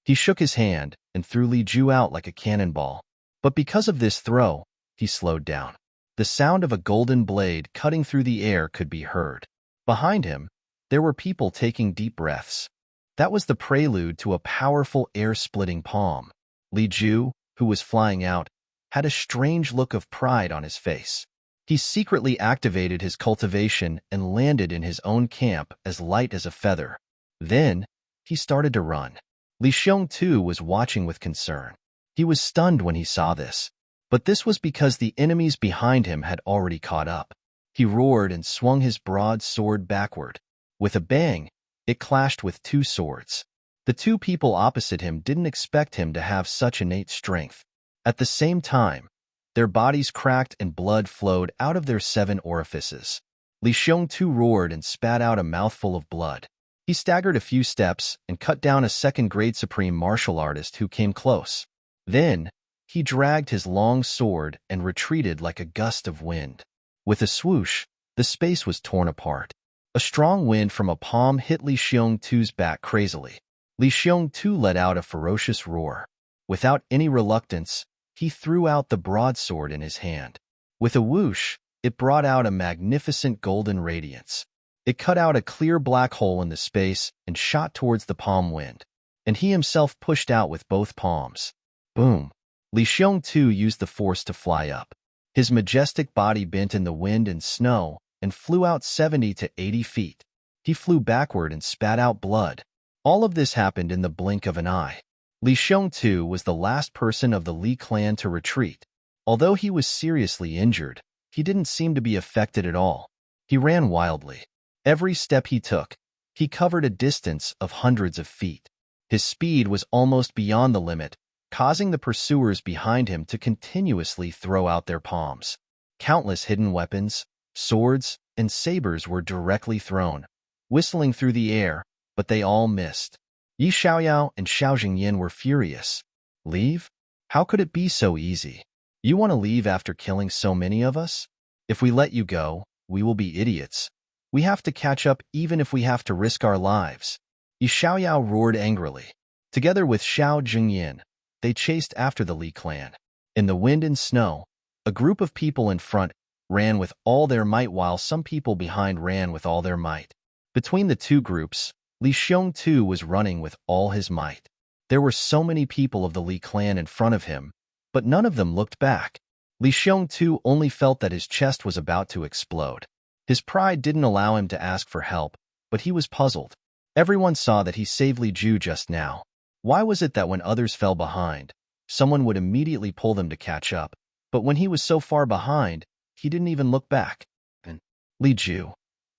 He shook his hand and threw Li Ju out like a cannonball. But because of this throw, he slowed down. The sound of a golden blade cutting through the air could be heard. Behind him, there were people taking deep breaths. That was the prelude to a powerful air-splitting palm. Li Ju, who was flying out, had a strange look of pride on his face. He secretly activated his cultivation and landed in his own camp as light as a feather. Then, he started to run. Li Xiongtu was watching with concern. He was stunned when he saw this. But this was because the enemies behind him had already caught up. He roared and swung his broad sword backward. With a bang, it clashed with two swords. The two people opposite him didn't expect him to have such innate strength. At the same time, their bodies cracked and blood flowed out of their 7 orifices. Li Xiongtu roared and spat out a mouthful of blood. He staggered a few steps and cut down a second-grade supreme martial artist who came close. Then, he dragged his long sword and retreated like a gust of wind. With a swoosh, the space was torn apart. A strong wind from a palm hit Li Xiongtu's back crazily. Li Xiongtu let out a ferocious roar. Without any reluctance, he threw out the broadsword in his hand. With a whoosh, it brought out a magnificent golden radiance. It cut out a clear black hole in the space and shot towards the palm wind. And he himself pushed out with both palms. Boom! Li Xiongtu used the force to fly up. His majestic body bent in the wind and snow and flew out 70 to 80 feet. He flew backward and spat out blood. All of this happened in the blink of an eye. Li Xiongtu was the last person of the Li clan to retreat. Although he was seriously injured, he didn't seem to be affected at all. He ran wildly. Every step he took, he covered a distance of hundreds of feet. His speed was almost beyond the limit, causing the pursuers behind him to continuously throw out their palms. Countless hidden weapons, swords, and sabers were directly thrown, whistling through the air, but they all missed. Yi Xiaoyao and Xiao Jingyin were furious. Leave? How could it be so easy? You want to leave after killing so many of us? If we let you go, we will be idiots. We have to catch up even if we have to risk our lives. Yi Xiaoyao roared angrily. Together with Xiao Jingyin, they chased after the Li clan. In the wind and snow, a group of people in front ran with all their might while some people behind ran with all their might. Between the two groups, Li Xiong too was running with all his might. There were so many people of the Li clan in front of him, but none of them looked back. Li Xiong too only felt that his chest was about to explode. His pride didn't allow him to ask for help, but he was puzzled. Everyone saw that he saved Li Ju just now. Why was it that when others fell behind, someone would immediately pull them to catch up, but when he was so far behind, he didn't even look back? And Li Ju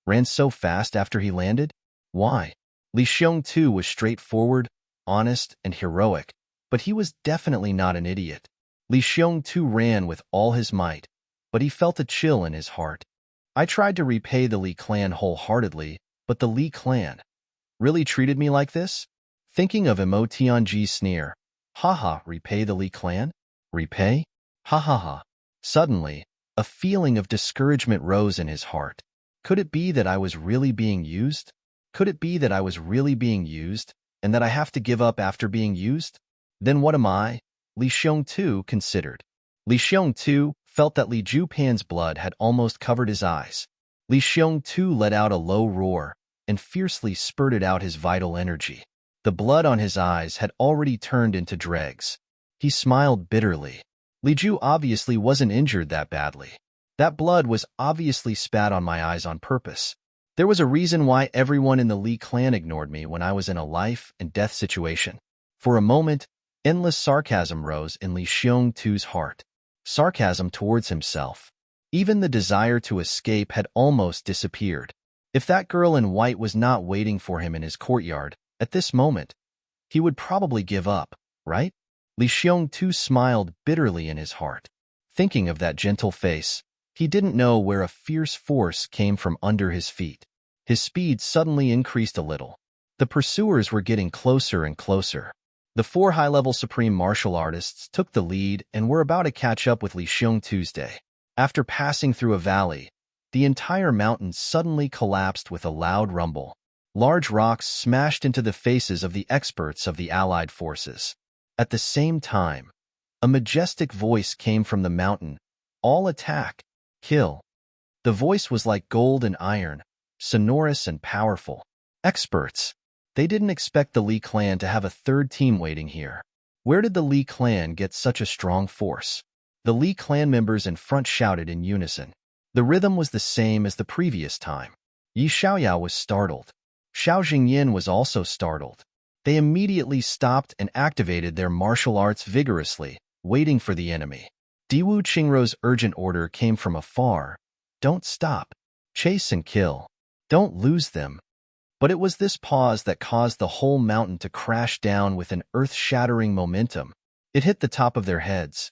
ran so fast after he landed? Why? Li Xiong too was straightforward, honest, and heroic, but he was definitely not an idiot. Li Xiong too ran with all his might, but he felt a chill in his heart. I tried to repay the Li clan wholeheartedly, but the Li clan really treated me like this? Thinking of Mo Tianji's sneer, haha, repay the Li clan? Repay? Ha ha ha. Suddenly, a feeling of discouragement rose in his heart. Could it be that I was really being used? Could it be that I was really being used, and that I have to give up after being used? Then what am I? Li Xiong too considered. Li Xiong too felt that Li Jupan's blood had almost covered his eyes. Li Xiong too let out a low roar and fiercely spurted out his vital energy. The blood on his eyes had already turned into dregs. He smiled bitterly. Li Ju obviously wasn't injured that badly. That blood was obviously spat on my eyes on purpose. There was a reason why everyone in the Li clan ignored me when I was in a life and death situation. For a moment, endless sarcasm rose in Li Xiong too's heart. Sarcasm towards himself. Even the desire to escape had almost disappeared. If that girl in white was not waiting for him in his courtyard, at this moment, he would probably give up, right? Li Xiong too smiled bitterly in his heart. Thinking of that gentle face, he didn't know where a fierce force came from under his feet. His speed suddenly increased a little. The pursuers were getting closer and closer. The 4 high-level supreme martial artists took the lead and were about to catch up with Li Xiong Tuesday. After passing through a valley, the entire mountain suddenly collapsed with a loud rumble. Large rocks smashed into the faces of the experts of the allied forces. At the same time, a majestic voice came from the mountain. All attack! Kill! The voice was like gold and iron, sonorous and powerful. Experts! They didn't expect the Li clan to have a third team waiting here. Where did the Li clan get such a strong force? The Li clan members in front shouted in unison. The rhythm was the same as the previous time. Yi Xiaoyao was startled. Xiao Jingyin was also startled. They immediately stopped and activated their martial arts vigorously, waiting for the enemy. Diwu Qingrou's urgent order came from afar. Don't stop. Chase and kill. Don't lose them. But it was this pause that caused the whole mountain to crash down with an earth-shattering momentum. It hit the top of their heads.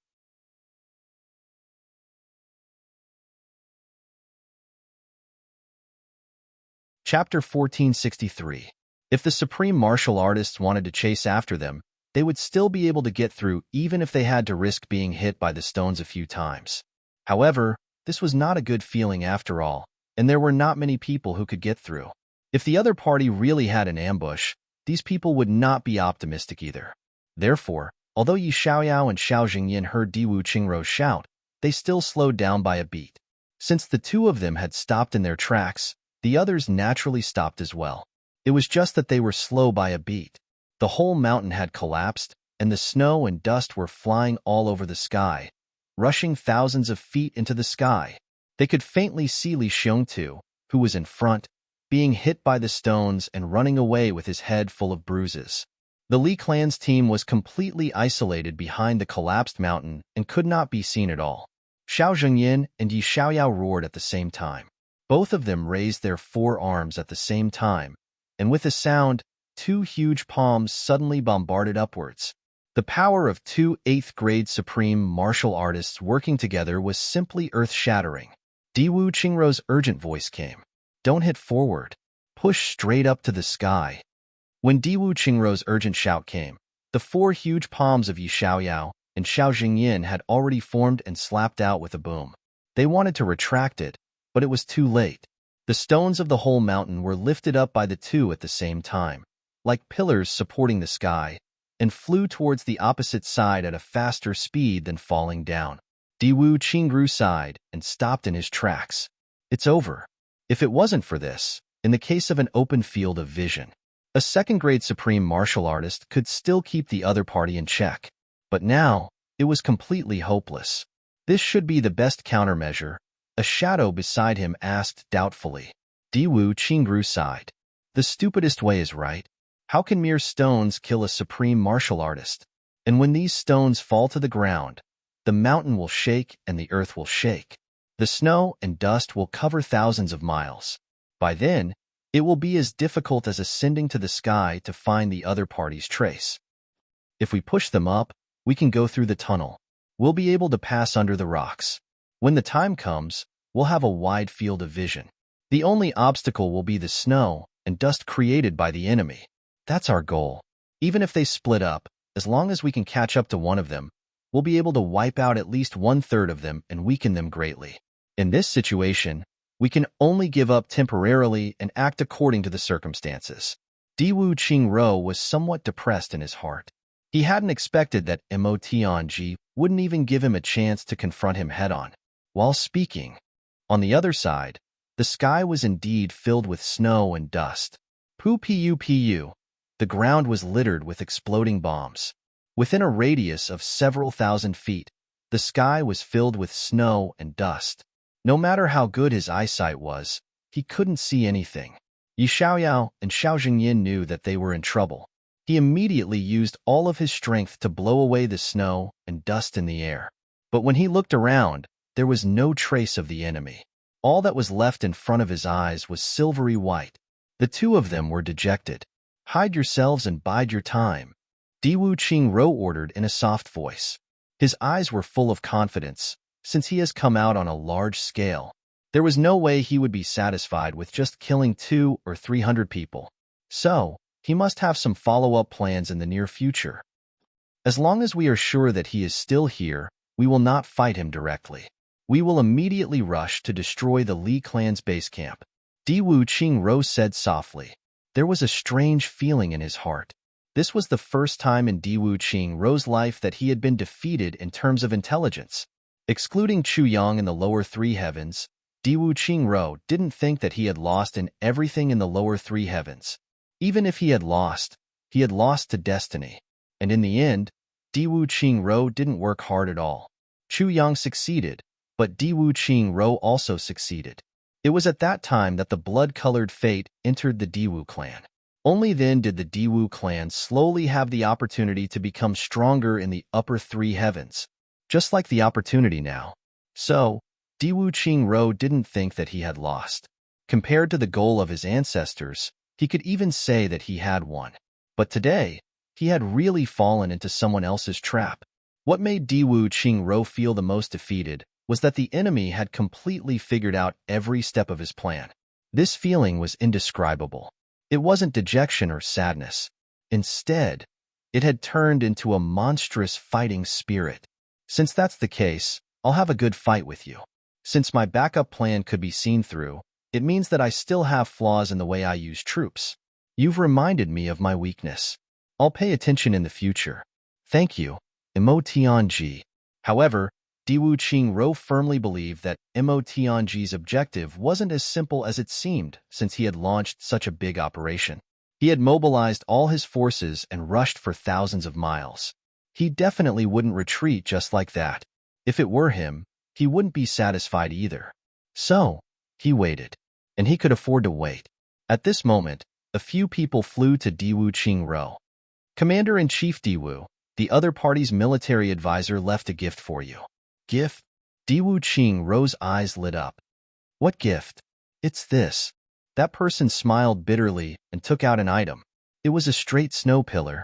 Chapter 1463. If the supreme martial artists wanted to chase after them, they would still be able to get through even if they had to risk being hit by the stones a few times. However, this was not a good feeling after all, and there were not many people who could get through. If the other party really had an ambush, these people would not be optimistic either. Therefore, although Yi Xiaoyao and Xiao Jingyin heard Diwu Qingrou shout, they still slowed down by a beat. Since the two of them had stopped in their tracks, the others naturally stopped as well. It was just that they were slow by a beat. The whole mountain had collapsed, and the snow and dust were flying all over the sky, rushing thousands of feet into the sky. They could faintly see Li Xiongtu, who was in front, being hit by the stones and running away with his head full of bruises. The Li clan's team was completely isolated behind the collapsed mountain and could not be seen at all. Xiao Zhengyin and Yi Xiaoyao roared at the same time. Both of them raised their 4 arms at the same time, and with a sound, 2 huge palms suddenly bombarded upwards. The power of 2 8th-grade supreme martial artists working together was simply earth-shattering. Diwu Qingrou's urgent voice came. Don't hit forward. Push straight up to the sky. When Diwu Qingrou's urgent shout came, the four huge palms of Yi Xiaoyao and Xiao Jingyin had already formed and slapped out with a boom. They wanted to retract it, but it was too late. The stones of the whole mountain were lifted up by the two at the same time, like pillars supporting the sky, and flew towards the opposite side at a faster speed than falling down. Diwu Qingrou sighed and stopped in his tracks. It's over. If it wasn't for this, in the case of an open field of vision, a second-grade supreme martial artist could still keep the other party in check. But now, it was completely hopeless. This should be the best countermeasure, a shadow beside him asked doubtfully. Diwu Qingrou sighed. The stupidest way is right. How can mere stones kill a supreme martial artist? And when these stones fall to the ground, the mountain will shake and the earth will shake. The snow and dust will cover thousands of miles. By then, it will be as difficult as ascending to the sky to find the other party's trace. If we push them up, we can go through the tunnel. We'll be able to pass under the rocks. When the time comes, we'll have a wide field of vision. The only obstacle will be the snow and dust created by the enemy. That's our goal. Even if they split up, as long as we can catch up to one of them, we'll be able to wipe out at least 1/3 of them and weaken them greatly. In this situation, we can only give up temporarily and act according to the circumstances. Diwu Qingrou was somewhat depressed in his heart. He hadn't expected that Mo Tianji wouldn't even give him a chance to confront him head-on. While speaking, on the other side, the sky was indeed filled with snow and dust. Pu. The ground was littered with exploding bombs. Within a radius of several thousand feet, the sky was filled with snow and dust. No matter how good his eyesight was, he couldn't see anything. Yi Xiaoyao and Xiao Jingyin knew that they were in trouble. He immediately used all of his strength to blow away the snow and dust in the air. But when he looked around, there was no trace of the enemy. All that was left in front of his eyes was silvery white. The two of them were dejected. Hide yourselves and bide your time, Diwu Qingrou ordered in a soft voice. His eyes were full of confidence, since he has come out on a large scale. There was no way he would be satisfied with just killing 200 or 300 people. So, he must have some follow-up plans in the near future. As long as we are sure that he is still here, we will not fight him directly. We will immediately rush to destroy the Li clan's base camp, Diwu Qingrou said softly. There was a strange feeling in his heart. This was the first time in Diwu Qingrou's life that he had been defeated in terms of intelligence. Excluding Chu Yang in the lower three heavens, Diwu Qingrou didn't think that he had lost in everything in the lower three heavens. Even if he had lost to destiny. And in the end, Diwu Qingrou didn't work hard at all. Chu Yang succeeded, but Diwu Qingrou also succeeded. It was at that time that the blood-colored fate entered the Diwu clan. Only then did the Diwu clan slowly have the opportunity to become stronger in the upper three heavens, just like the opportunity now. So, Diwu Qingrou didn't think that he had lost. Compared to the goal of his ancestors, he could even say that he had won. But today, he had really fallen into someone else's trap. What made Diwu Qingrou feel the most defeated was that the enemy had completely figured out every step of his plan. This feeling was indescribable. It wasn't dejection or sadness. Instead, it had turned into a monstrous fighting spirit. Since that's the case, I'll have a good fight with you. Since my backup plan could be seen through, it means that I still have flaws in the way I use troops. You've reminded me of my weakness. I'll pay attention in the future. Thank you, Mo Tianji. However, Diwu Qingrou firmly believed that Mo Tianji's objective wasn't as simple as it seemed since he had launched such a big operation. He had mobilized all his forces and rushed for thousands of miles. He definitely wouldn't retreat just like that. If it were him, he wouldn't be satisfied either. So, he waited. And he could afford to wait. At this moment, a few people flew to Diwu Qingrou. Commander-in-Chief Diwu, the other party's military advisor, left a gift for you. Gift? Diwu Qingrou's eyes lit up. What gift? It's this. That person smiled bitterly and took out an item. It was a straight snow pillar.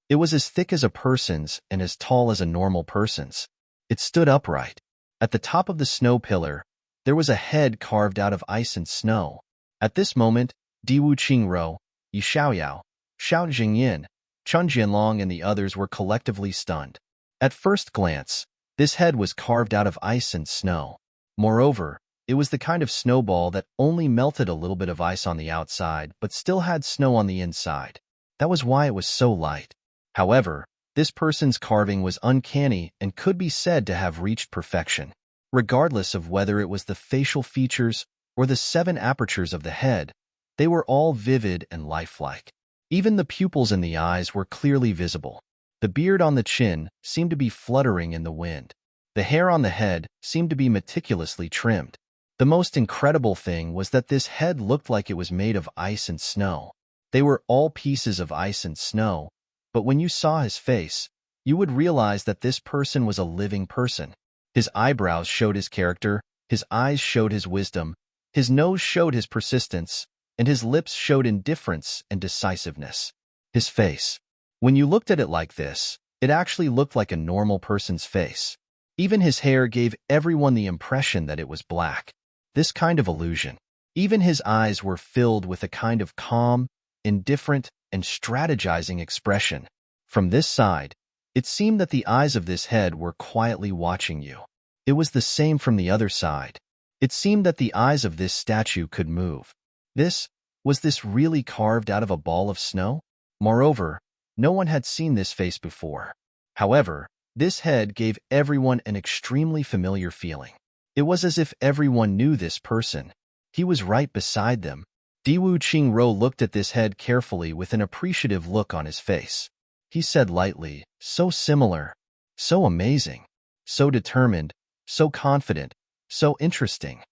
It was as thick as a person's and as tall as a normal person's. It stood upright. At the top of the snow pillar, there was a head carved out of ice and snow. At this moment, Diwu Qingrou, Yi Xiaoyao, Xiao Jingyin, Chun Jianlong, and the others were collectively stunned. At first glance, this head was carved out of ice and snow. Moreover, it was the kind of snowball that only melted a little bit of ice on the outside but still had snow on the inside. That was why it was so light. However, this person's carving was uncanny and could be said to have reached perfection. Regardless of whether it was the facial features or the 7 apertures of the head, they were all vivid and lifelike. Even the pupils in the eyes were clearly visible. The beard on the chin seemed to be fluttering in the wind. The hair on the head seemed to be meticulously trimmed. The most incredible thing was that this head looked like it was made of ice and snow. They were all pieces of ice and snow, but when you saw his face, you would realize that this person was a living person. His eyebrows showed his character, his eyes showed his wisdom, his nose showed his persistence, and his lips showed indifference and decisiveness. His face. When you looked at it like this, it actually looked like a normal person's face. Even his hair gave everyone the impression that it was black. This kind of illusion. Even his eyes were filled with a kind of calm, indifferent, and strategizing expression. From this side, it seemed that the eyes of this head were quietly watching you. It was the same from the other side. It seemed that the eyes of this statue could move. Was this really carved out of a ball of snow? Moreover, no one had seen this face before. However, this head gave everyone an extremely familiar feeling. It was as if everyone knew this person. He was right beside them. Diwu Qingro looked at this head carefully with an appreciative look on his face. He said lightly, "So similar, so amazing, so determined, so confident, so interesting."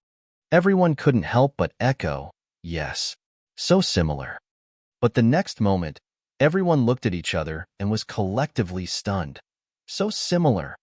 Everyone couldn't help but echo, "Yes, so similar." But the next moment, everyone looked at each other and was collectively stunned. So similar,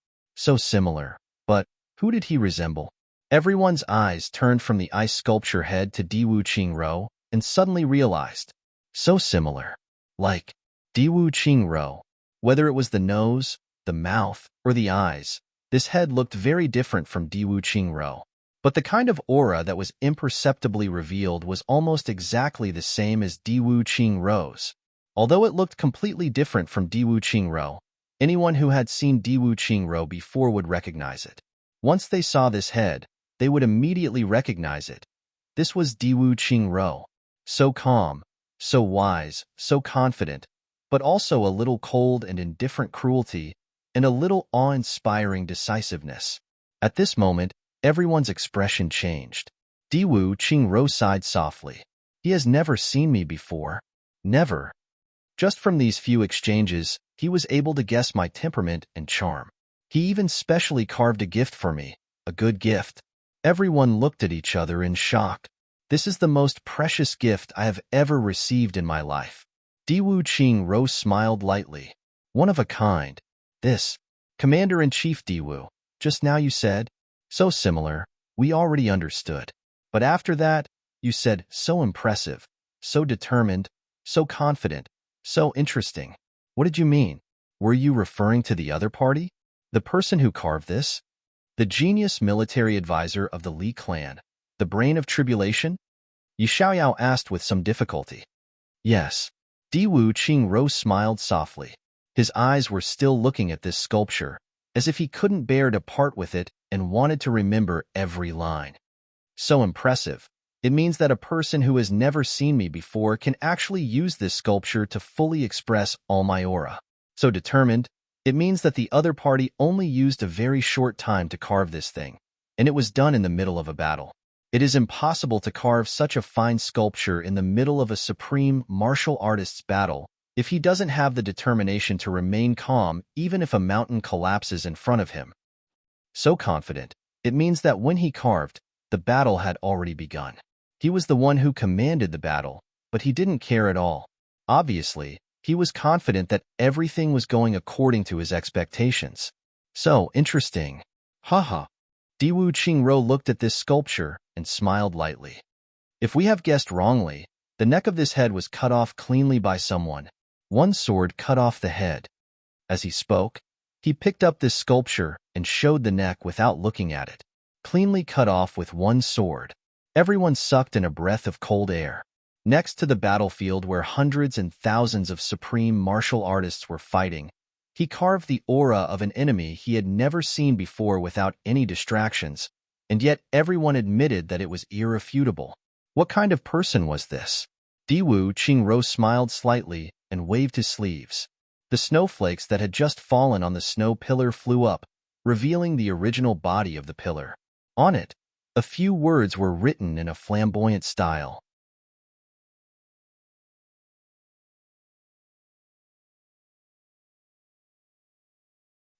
but who did he resemble? Everyone's eyes turned from the ice sculpture head to Diwu Qingro and suddenly realized, so similar. Like Diwu Qingro. Whether it was the nose, the mouth, or the eyes, this head looked very different from Diwu Qingro. But the kind of aura that was imperceptibly revealed was almost exactly the same as Diwu Qingro's. Although it looked completely different from Diwu Qingro, anyone who had seen Diwu Qingro before would recognize it. Once they saw this head, they would immediately recognize it. This was Diwu Qingro. So calm, so wise, so confident, but also a little cold and indifferent cruelty, and a little awe-inspiring decisiveness. At this moment, everyone's expression changed. Diwu Qingro sighed softly. He has never seen me before. Never. Just from these few exchanges, he was able to guess my temperament and charm. He even specially carved a gift for me, a good gift. Everyone looked at each other in shock. This is the most precious gift I have ever received in my life. Diwu Qingro smiled lightly. One of a kind. This. Commander-in-Chief Diwu, just now you said, so similar, we already understood. But after that, you said, so impressive, so determined, so confident, so interesting. What did you mean? Were you referring to the other party? The person who carved this? The genius military advisor of the Li clan? The brain of tribulation? Yi Xiaoyao asked with some difficulty. Yes. Diwu Qingro smiled softly. His eyes were still looking at this sculpture, as if he couldn't bear to part with it and wanted to remember every line. So impressive. It means that a person who has never seen me before can actually use this sculpture to fully express all my aura. So determined. It means that the other party only used a very short time to carve this thing, and it was done in the middle of a battle. It is impossible to carve such a fine sculpture in the middle of a supreme martial artist's battle if he doesn't have the determination to remain calm even if a mountain collapses in front of him. So confident, it means that when he carved, the battle had already begun. He was the one who commanded the battle, but he didn't care at all. Obviously, he was confident that everything was going according to his expectations. So interesting. Haha. Diwu Qingro looked at this sculpture and smiled lightly. If we have guessed wrongly, the neck of this head was cut off cleanly by someone. One sword cut off the head. As he spoke, he picked up this sculpture and showed the neck without looking at it. Cleanly cut off with one sword. Everyone sucked in a breath of cold air. Next to the battlefield where hundreds and thousands of supreme martial artists were fighting, he carved the aura of an enemy he had never seen before without any distractions, and yet everyone admitted that it was irrefutable. What kind of person was this? Diwu Qingro smiled slightly and waved his sleeves. The snowflakes that had just fallen on the snow pillar flew up, revealing the original body of the pillar. On it, a few words were written in a flamboyant style.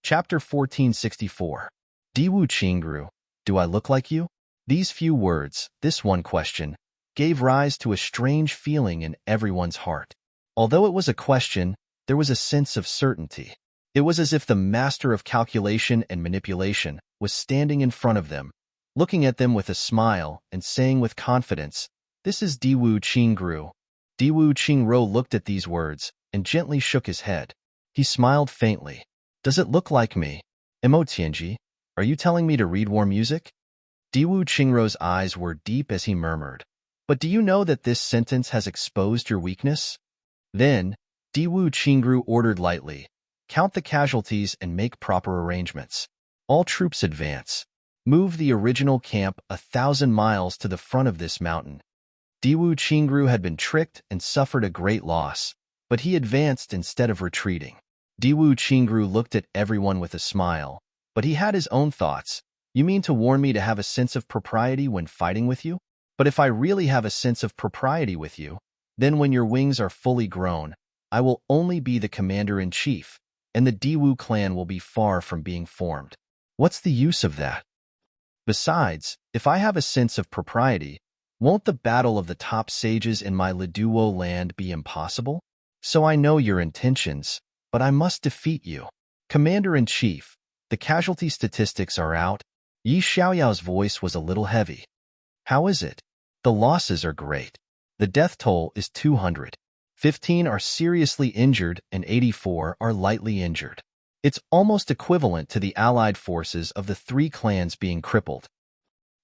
Chapter 1464. Diwu Qingru, do I look like you? These few words, this one question, gave rise to a strange feeling in everyone's heart. Although it was a question, there was a sense of certainty. It was as if the master of calculation and manipulation was standing in front of them, looking at them with a smile and saying with confidence, "This is Diwu Qingru." Diwu Qingro looked at these words and gently shook his head. He smiled faintly. Does it look like me? Emotianji, are you telling me to read war music? Diwu Qingro's eyes were deep as he murmured, but do you know that this sentence has exposed your weakness? Then, Diwu Qingru ordered lightly, count the casualties and make proper arrangements. All troops advance. Move the original camp 1,000 miles to the front of this mountain. Diwu Qingru had been tricked and suffered a great loss, but he advanced instead of retreating. Diwu Qingru looked at everyone with a smile, but he had his own thoughts. You mean to warn me to have a sense of propriety when fighting with you? But if I really have a sense of propriety with you, then when your wings are fully grown, I will only be the commander-in-chief, and the Diwu clan will be far from being formed. What's the use of that? Besides, if I have a sense of propriety, won't the battle of the top sages in my Liduo land be impossible? So I know your intentions, but I must defeat you. Commander-in-chief, the casualty statistics are out. Yi Xiaoyao's voice was a little heavy. How is it? The losses are great. The death toll is 200. 15 are seriously injured and 84 are lightly injured. It's almost equivalent to the allied forces of the three clans being crippled.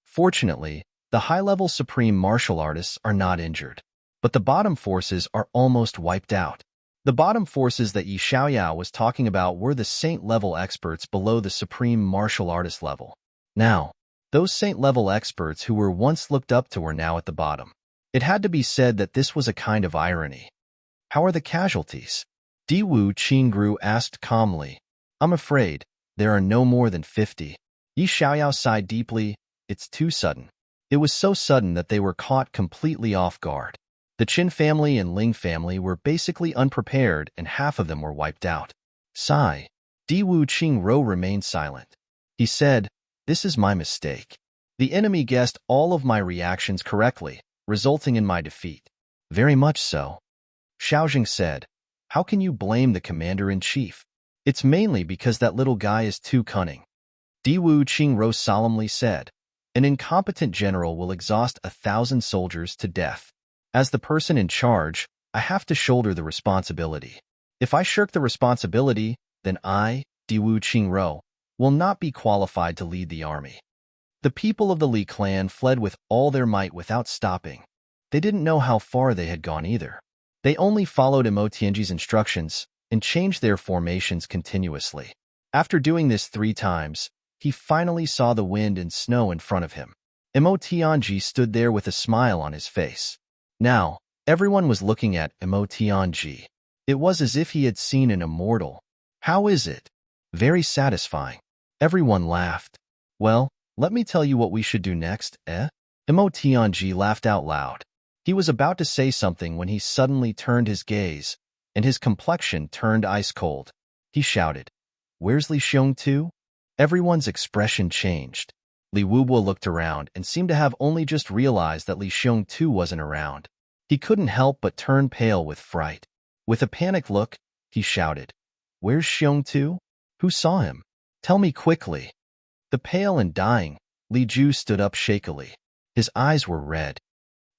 Fortunately, the high-level supreme martial artists are not injured, but the bottom forces are almost wiped out. The bottom forces that Yi Xiaoyao was talking about were the saint-level experts below the supreme martial artist level. Now, those saint-level experts who were once looked up to were now at the bottom. It had to be said that this was a kind of irony. How are the casualties? Diwu Qingru asked calmly. I'm afraid there are no more than 50. Yi Xiaoyao sighed deeply. It's too sudden. It was so sudden that they were caught completely off guard. The Qin family and Ling family were basically unprepared and half of them were wiped out. Sigh. Diwu Qingro remained silent. He said, this is my mistake. The enemy guessed all of my reactions correctly, resulting in my defeat. Very much so. Xiaojing said, how can you blame the commander-in-chief? It's mainly because that little guy is too cunning. Diwu Qingro solemnly said, an incompetent general will exhaust 1,000 soldiers to death. As the person in charge, I have to shoulder the responsibility. If I shirk the responsibility, then I, Diwu Qingro, will not be qualified to lead the army. The people of the Li clan fled with all their might without stopping. They didn't know how far they had gone either. They only followed Imo Tianji's instructions and changed their formations continuously. After doing this 3 times, he finally saw the wind and snow in front of him. Imo Tianji stood there with a smile on his face. Now, everyone was looking at Imo Tianji. It was as if he had seen an immortal. How is it? Very satisfying. Everyone laughed. Well, let me tell you what we should do next, eh? Imo Tianji laughed out loud. He was about to say something when he suddenly turned his gaze, and his complexion turned ice-cold. He shouted, Where's Li Xiongtu? Everyone's expression changed. Li Wubo looked around and seemed to have only just realized that Li Xiongtu wasn't around. He couldn't help but turn pale with fright. With a panicked look, he shouted, Where's Xiongtu? Who saw him? Tell me quickly. The pale and dying, Li Ju stood up shakily. His eyes were red.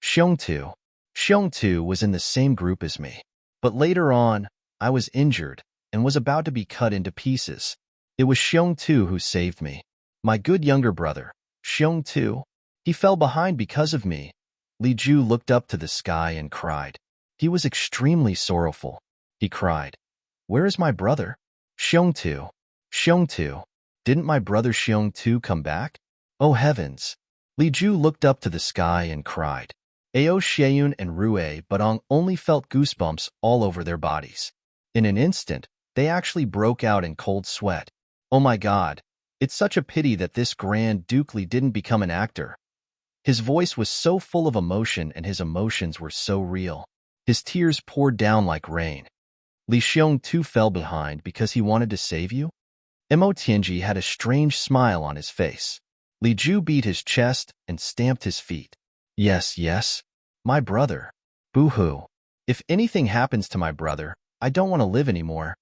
Xiongtu. Xiongtu was in the same group as me. But later on, I was injured and was about to be cut into pieces. It was Xiongtu who saved me. My good younger brother, Xiongtu. He fell behind because of me, Li Ju looked up to the sky and cried. He was extremely sorrowful. He cried, "Where is my brother? Xiongtu. Xiongtu. Didn't my brother Xiongtu come back? Oh heavens!" Li Ju looked up to the sky and cried. Ao Xieyun and Rue Badong only felt goosebumps all over their bodies. In an instant, they actually broke out in cold sweat. Oh my God! It's such a pity that this Grand Duke Li didn't become an actor. His voice was so full of emotion and his emotions were so real. His tears poured down like rain. Li Xiongtu fell behind because he wanted to save you? Mo Tianji had a strange smile on his face. Li Ju beat his chest and stamped his feet. Yes, yes. My brother. Boo-hoo. If anything happens to my brother, I don't want to live anymore.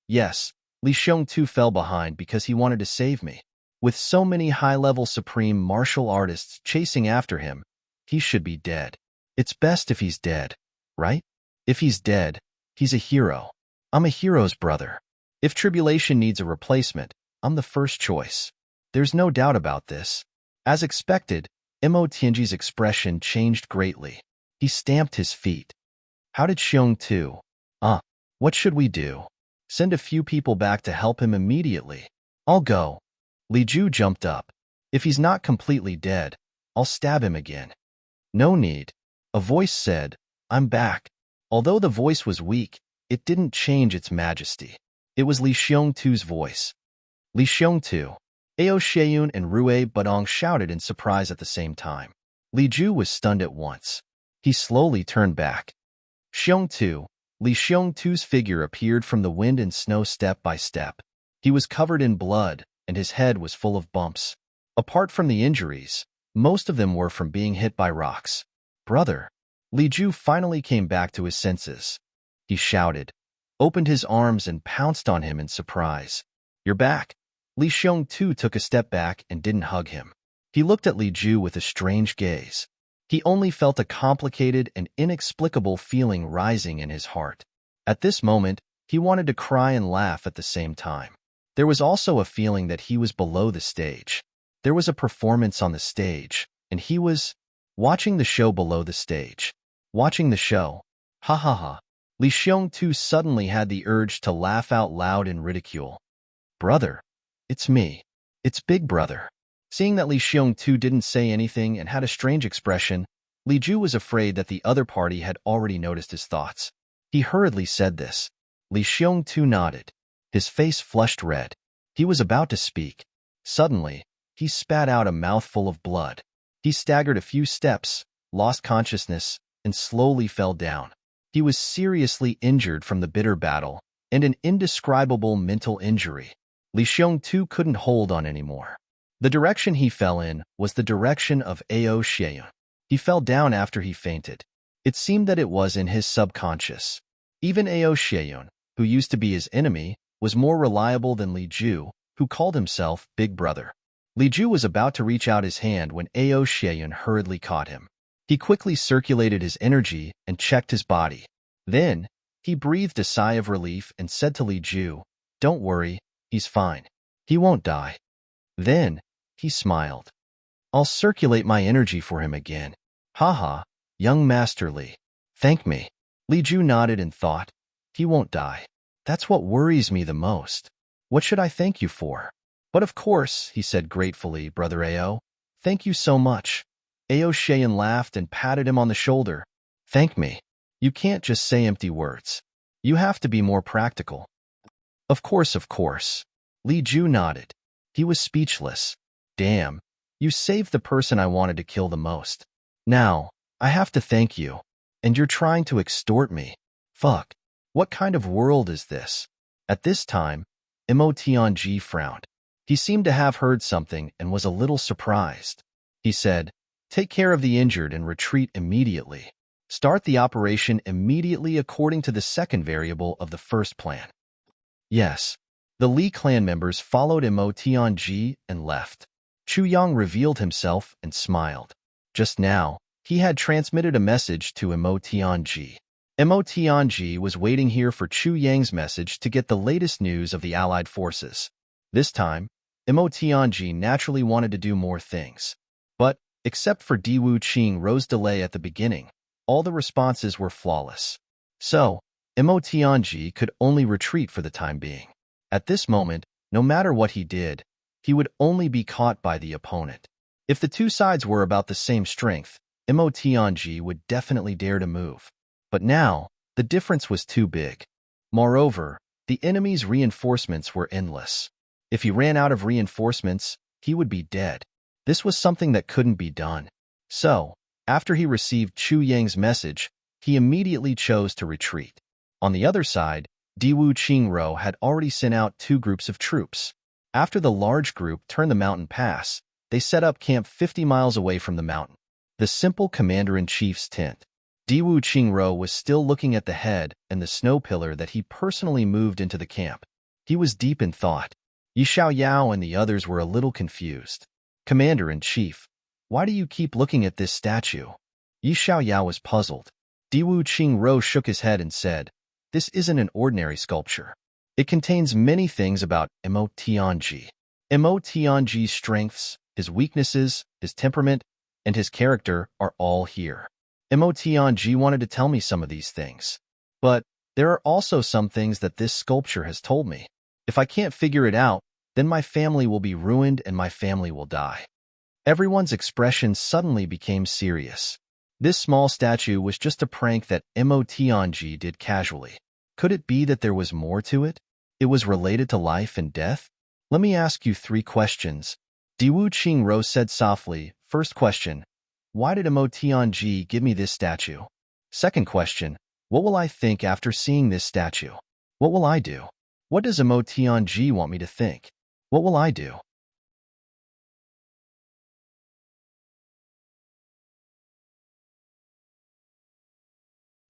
Yes, Li Xiongtu fell behind because he wanted to save me. With so many high-level supreme martial artists chasing after him, he should be dead. It's best if he's dead, right? If he's dead, he's a hero. I'm a hero's brother. If tribulation needs a replacement, I'm the first choice. There's no doubt about this. As expected, Mo Tianji's expression changed greatly. He stamped his feet. How did Xiongtu? What should we do? Send a few people back to help him immediately. I'll go. Li Ju jumped up. If he's not completely dead, I'll stab him again. No need. A voice said, I'm back. Although the voice was weak, it didn't change its majesty. It was Li Xiongtu's voice. Li Xiongtu. Ao Xieyun and Rue Badong shouted in surprise at the same time. Li Ju was stunned at once. He slowly turned back. Xiongtu. Li Xiongtu's figure appeared from the wind and snow step by step. He was covered in blood, and his head was full of bumps. Apart from the injuries, most of them were from being hit by rocks. Brother. Li Ju finally came back to his senses. He shouted, opened his arms and pounced on him in surprise. You're back. Li Xiongtu took a step back and didn't hug him. He looked at Li Ju with a strange gaze. He only felt a complicated and inexplicable feeling rising in his heart. At this moment, he wanted to cry and laugh at the same time. There was also a feeling that he was below the stage. There was a performance on the stage, and he was watching the show below the stage. Watching the show. Ha ha ha. Li Xiongtu suddenly had the urge to laugh out loud in ridicule. Brother. It's me. It's Big Brother. Seeing that Li Xiongtu didn't say anything and had a strange expression, Li Ju was afraid that the other party had already noticed his thoughts. He hurriedly said this. Li Xiongtu nodded. His face flushed red. He was about to speak. Suddenly, he spat out a mouthful of blood. He staggered a few steps, lost consciousness, and slowly fell down. He was seriously injured from the bitter battle, and an indescribable mental injury. Li Xiongtu couldn't hold on anymore. The direction he fell in was the direction of Ao Xieyun. He fell down after he fainted. It seemed that it was in his subconscious. Even Ao Xieyun, who used to be his enemy, was more reliable than Li Ju, who called himself Big Brother. Li Ju was about to reach out his hand when Ao Xieyun hurriedly caught him. He quickly circulated his energy and checked his body. Then, he breathed a sigh of relief and said to Li Ju, Don't worry, he's fine. He won't die. Then, he smiled. I'll circulate my energy for him again. Haha, young Master Li. Thank me. Li Ju nodded and thought, he won't die. That's what worries me the most. What should I thank you for? But of course, he said gratefully, Brother Ao. Thank you so much. Ao Xieyun laughed and patted him on the shoulder. Thank me. You can't just say empty words. You have to be more practical. Of course, of course. Li Ju nodded. He was speechless. Damn, you saved the person I wanted to kill the most. Now, I have to thank you. And you're trying to extort me. Fuck. What kind of world is this? At this time, Mo Tianji frowned. He seemed to have heard something and was a little surprised. He said, Take care of the injured and retreat immediately. Start the operation immediately according to the second variable of the first plan. Yes. The Li clan members followed Mo Tianji and left. Chu Yang revealed himself and smiled. Just now, he had transmitted a message to Mo Tianji. Mo Tianji was waiting here for Chu Yang's message to get the latest news of the Allied forces. This time, Mo Tianji naturally wanted to do more things. But, Except for Diwu Qingrou's delay at the beginning, all the responses were flawless. So, Mo Tianji could only retreat for the time being. At this moment, no matter what he did, he would only be caught by the opponent. If the two sides were about the same strength, Mo Tianji would definitely dare to move. But now, the difference was too big. Moreover, the enemy's reinforcements were endless. If he ran out of reinforcements, he would be dead. This was something that couldn't be done. So, after he received Chu Yang's message, he immediately chose to retreat. On the other side, Diwu Qingrou had already sent out 2 groups of troops. After the large group turned the mountain pass, they set up camp 50 miles away from the mountain. The simple commander-in-chief's tent. Diwu Qingrou was still looking at the head and the snow pillar that he personally moved into the camp. He was deep in thought. Yi Xiaoyao and the others were a little confused. Commander-in-chief, why do you keep looking at this statue? Yi Xiaoyao was puzzled. Diwu Qingrou shook his head and said, this isn't an ordinary sculpture. It contains many things about Mo Tianji. Mo Tianji's strengths, his weaknesses, his temperament, and his character are all here. Mo Tianji wanted to tell me some of these things. But there are also some things that this sculpture has told me. If I can't figure it out, then my family will be ruined and my family will die. Everyone's expression suddenly became serious. This small statue was just a prank that Mo Tianji did casually. Could it be that there was more to it? It was related to life and death? Let me ask you 3 questions. Diwu Qingrou said softly. First question, why did Mo Tianji give me this statue? Second question, what will I think after seeing this statue? What will I do? What does Mo Tianji want me to think? What will I do?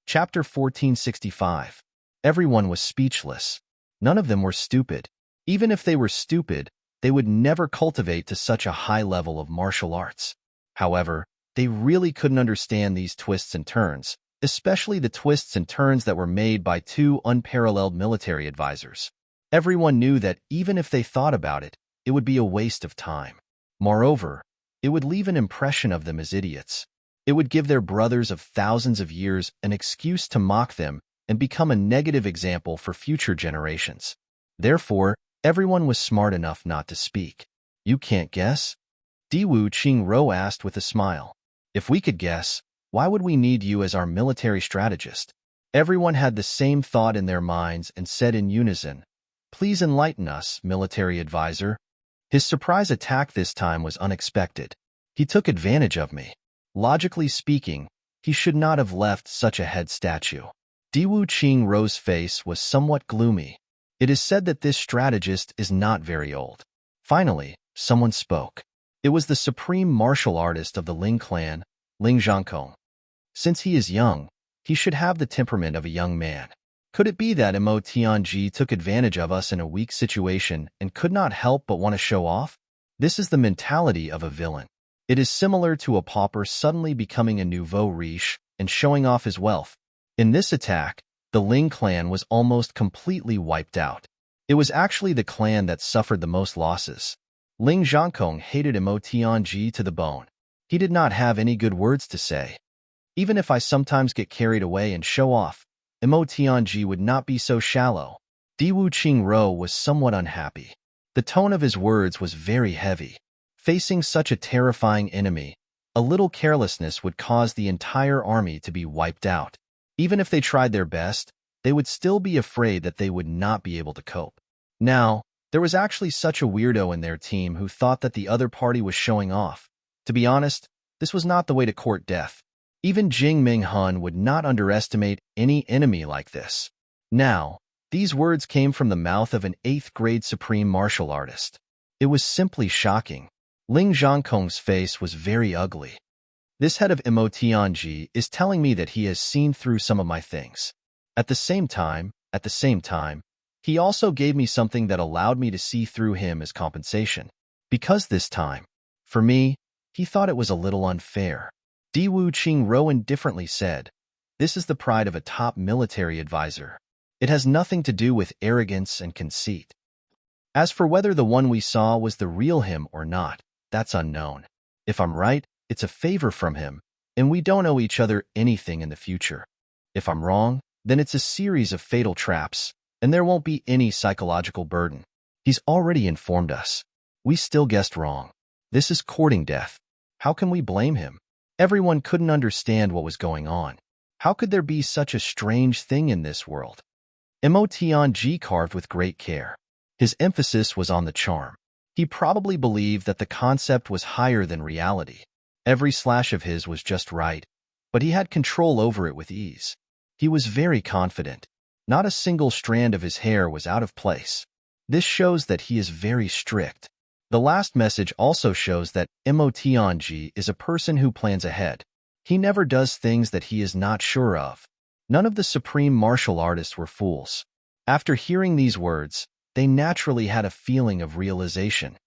Chapter 1465. Everyone was speechless. None of them were stupid. Even if they were stupid, they would never cultivate to such a high level of martial arts. However, they really couldn't understand these twists and turns, especially the twists and turns that were made by 2 unparalleled military advisors. Everyone knew that even if they thought about it, it would be a waste of time. Moreover, it would leave an impression of them as idiots. It would give their brothers of thousands of years an excuse to mock them and become a negative example for future generations. Therefore, everyone was smart enough not to speak. You can't guess? Diwu Qingrou asked with a smile. If we could guess, why would we need you as our military strategist? Everyone had the same thought in their minds and said in unison, please enlighten us, military advisor. His surprise attack this time was unexpected. He took advantage of me. Logically speaking, he should not have left such a head statue. Diwu Qingrou's face was somewhat gloomy. It is said that this strategist is not very old. Finally, someone spoke. It was the supreme martial artist of the Ling clan, Ling Zhangkong. Since he is young, he should have the temperament of a young man. Could it be that Mo Tianji took advantage of us in a weak situation and could not help but want to show off? This is the mentality of a villain. It is similar to a pauper suddenly becoming a nouveau riche and showing off his wealth. In this attack, the Ling clan was almost completely wiped out. It was actually the clan that suffered the most losses. Ling Zhangkong hated Mo Tianji to the bone. He did not have any good words to say. Even if I sometimes get carried away and show off, Mo Tianji would not be so shallow. Diwu Qingrou was somewhat unhappy. The tone of his words was very heavy. Facing such a terrifying enemy, a little carelessness would cause the entire army to be wiped out. Even if they tried their best, they would still be afraid that they would not be able to cope. Now, there was actually such a weirdo in their team who thought that the other party was showing off. To be honest, this was not the way to court death. Even Jing Minghun would not underestimate any enemy like this. Now, these words came from the mouth of an 8th-grade supreme martial artist. It was simply shocking. Ling Zhangkong's face was very ugly. This head of Mo Tianji is telling me that he has seen through some of my things. At the same time, he also gave me something that allowed me to see through him as compensation. Because this time, for me, he thought it was a little unfair. Diwu Qingrou indifferently said, this is the pride of a top military advisor. It has nothing to do with arrogance and conceit. As for whether the one we saw was the real him or not, that's unknown. If I'm right, It's a favor from him, and we don't owe each other anything in the future. If I'm wrong, then it's a series of fatal traps, and there won't be any psychological burden. He's already informed us. We still guessed wrong. This is courting death. How can we blame him? Everyone couldn't understand what was going on. How could there be such a strange thing in this world? Emotion carved with great care. His emphasis was on the charm. He probably believed that the concept was higher than reality. Every slash of his was just right, but he had control over it with ease. He was very confident. Not a single strand of his hair was out of place. This shows that he is very strict. The last message also shows that Emotion is a person who plans ahead. He never does things that he is not sure of. None of the supreme martial artists were fools. After hearing these words, they naturally had a feeling of realization.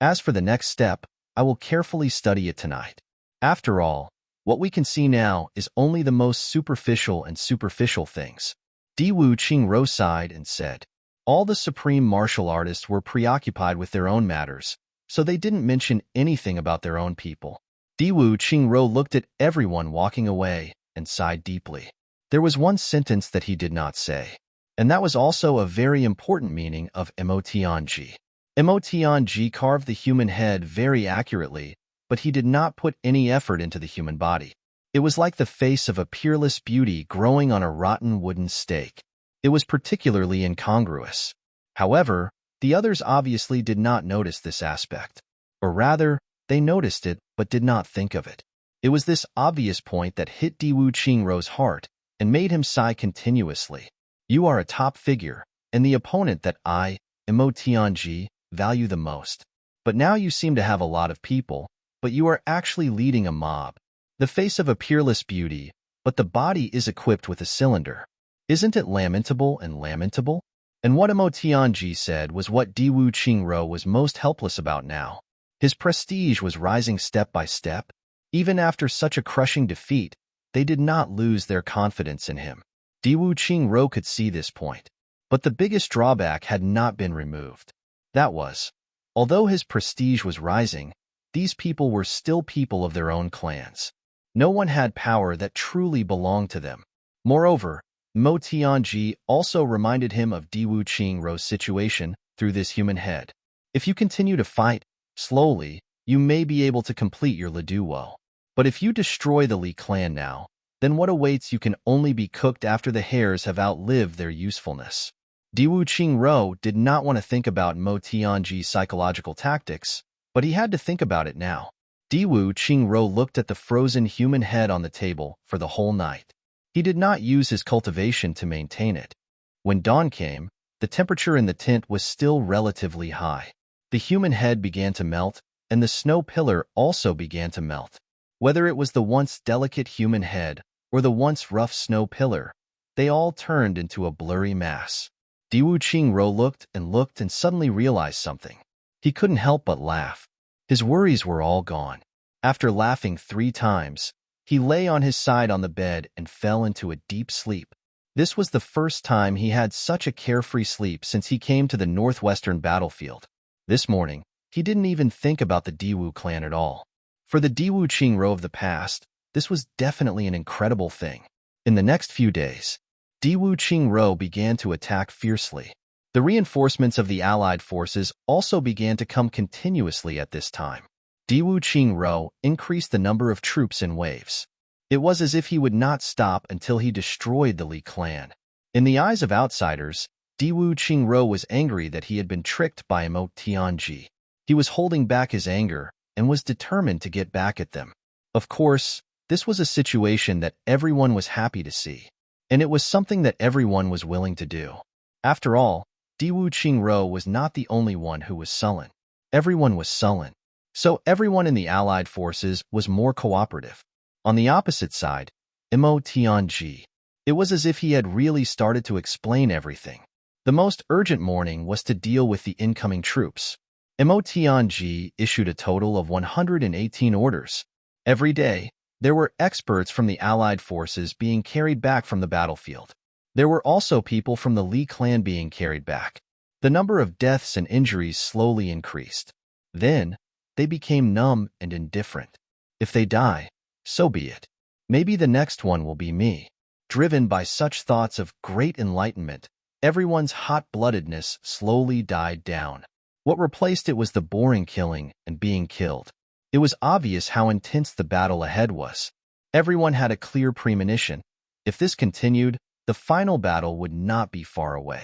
As for the next step, I will carefully study it tonight. After all, what we can see now is only the most superficial and superficial things. Diwu Qingro sighed and said, all the supreme martial artists were preoccupied with their own matters, so they didn't mention anything about their own people. Diwu Qingro looked at everyone walking away and sighed deeply. There was one sentence that he did not say, and that was also a very important meaning of Emotion. Emotion carved the human head very accurately, but he did not put any effort into the human body. It was like the face of a peerless beauty growing on a rotten wooden stake. It was particularly incongruous. However, the others obviously did not notice this aspect. Or rather, they noticed it but did not think of it. It was this obvious point that hit Diwu Qingro's heart and made him sigh continuously. You are a top figure, and the opponent that I, Emotion, value the most. But now you seem to have a lot of people, but you are actually leading a mob. The face of a peerless beauty, but the body is equipped with a cylinder. Isn't it lamentable and lamentable? And what Emotion said was what Diwu Qingro was most helpless about now. His prestige was rising step by step. Even after such a crushing defeat, they did not lose their confidence in him. Diwu Qingro could see this point. But the biggest drawback had not been removed. That was, although his prestige was rising, these people were still people of their own clans. No one had power that truly belonged to them. Moreover, Emotion also reminded him of Diwu Qingro's situation through this human head. If you continue to fight, slowly, you may be able to complete your Leduo. But if you destroy the Li clan now, then what awaits you can only be cooked after the hairs have outlived their usefulness. Diwu Qingro did not want to think about Emotion's psychological tactics, but he had to think about it now. Diwu Qingro looked at the frozen human head on the table for the whole night. He did not use his cultivation to maintain it. When dawn came, the temperature in the tent was still relatively high. The human head began to melt, and the snow pillar also began to melt. Whether it was the once delicate human head or the once rough snow pillar, they all turned into a blurry mass. Diwu Qingro looked and suddenly realized something. He couldn't help but laugh. His worries were all gone. After laughing 3 times, he lay on his side on the bed and fell into a deep sleep. This was the first time he had such a carefree sleep since he came to the northwestern battlefield. This morning, he didn't even think about the Diwu clan at all. For the Diwu Qingro of the past, this was definitely an incredible thing. In the next few days, Diwu Qingro began to attack fiercely. The reinforcements of the allied forces also began to come continuously at this time. Diwu Qingro increased the number of troops in waves. It was as if he would not stop until he destroyed the Li clan. In the eyes of outsiders, Diwu Qingro was angry that he had been tricked by Emotion. He was holding back his anger and was determined to get back at them. Of course, this was a situation that everyone was happy to see, and it was something that everyone was willing to do. After all, Diwu Qingro was not the only one who was sullen. Everyone was sullen. So everyone in the allied forces was more cooperative. On the opposite side, Emotion, it was as if he had really started to explain everything. The most urgent morning was to deal with the incoming troops. Emotion issued a total of 118 orders. Every day, there were experts from the allied forces being carried back from the battlefield. There were also people from the Li clan being carried back. The number of deaths and injuries slowly increased. Then, they became numb and indifferent. If they die, so be it. Maybe the next one will be me. Driven by such thoughts of great enlightenment, everyone's hot-bloodedness slowly died down. What replaced it was the boring killing and being killed. It was obvious how intense the battle ahead was. Everyone had a clear premonition. If this continued, the final battle would not be far away.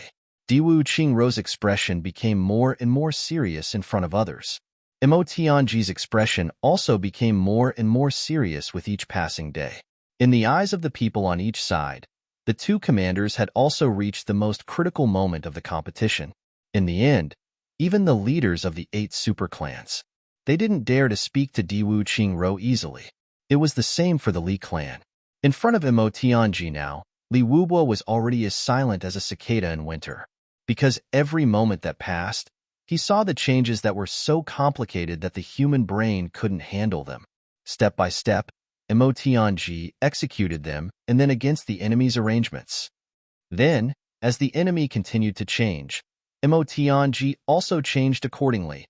Diwu Qingrou's expression became more and more serious in front of others. Mo Tianji's expression also became more and more serious with each passing day. In the eyes of the people on each side, the two commanders had also reached the most critical moment of the competition. In the end, even the leaders of the 8 superclans, they didn't dare to speak to Diwu Qingrou easily. It was the same for the Li clan. In front of Mo Tianji now, Li Wubo was already as silent as a cicada in winter. Because every moment that passed, he saw the changes that were so complicated that the human brain couldn't handle them. Step by step, Mo Tianji executed them and then against the enemy's arrangements. Then, as the enemy continued to change, Mo Tianji also changed accordingly.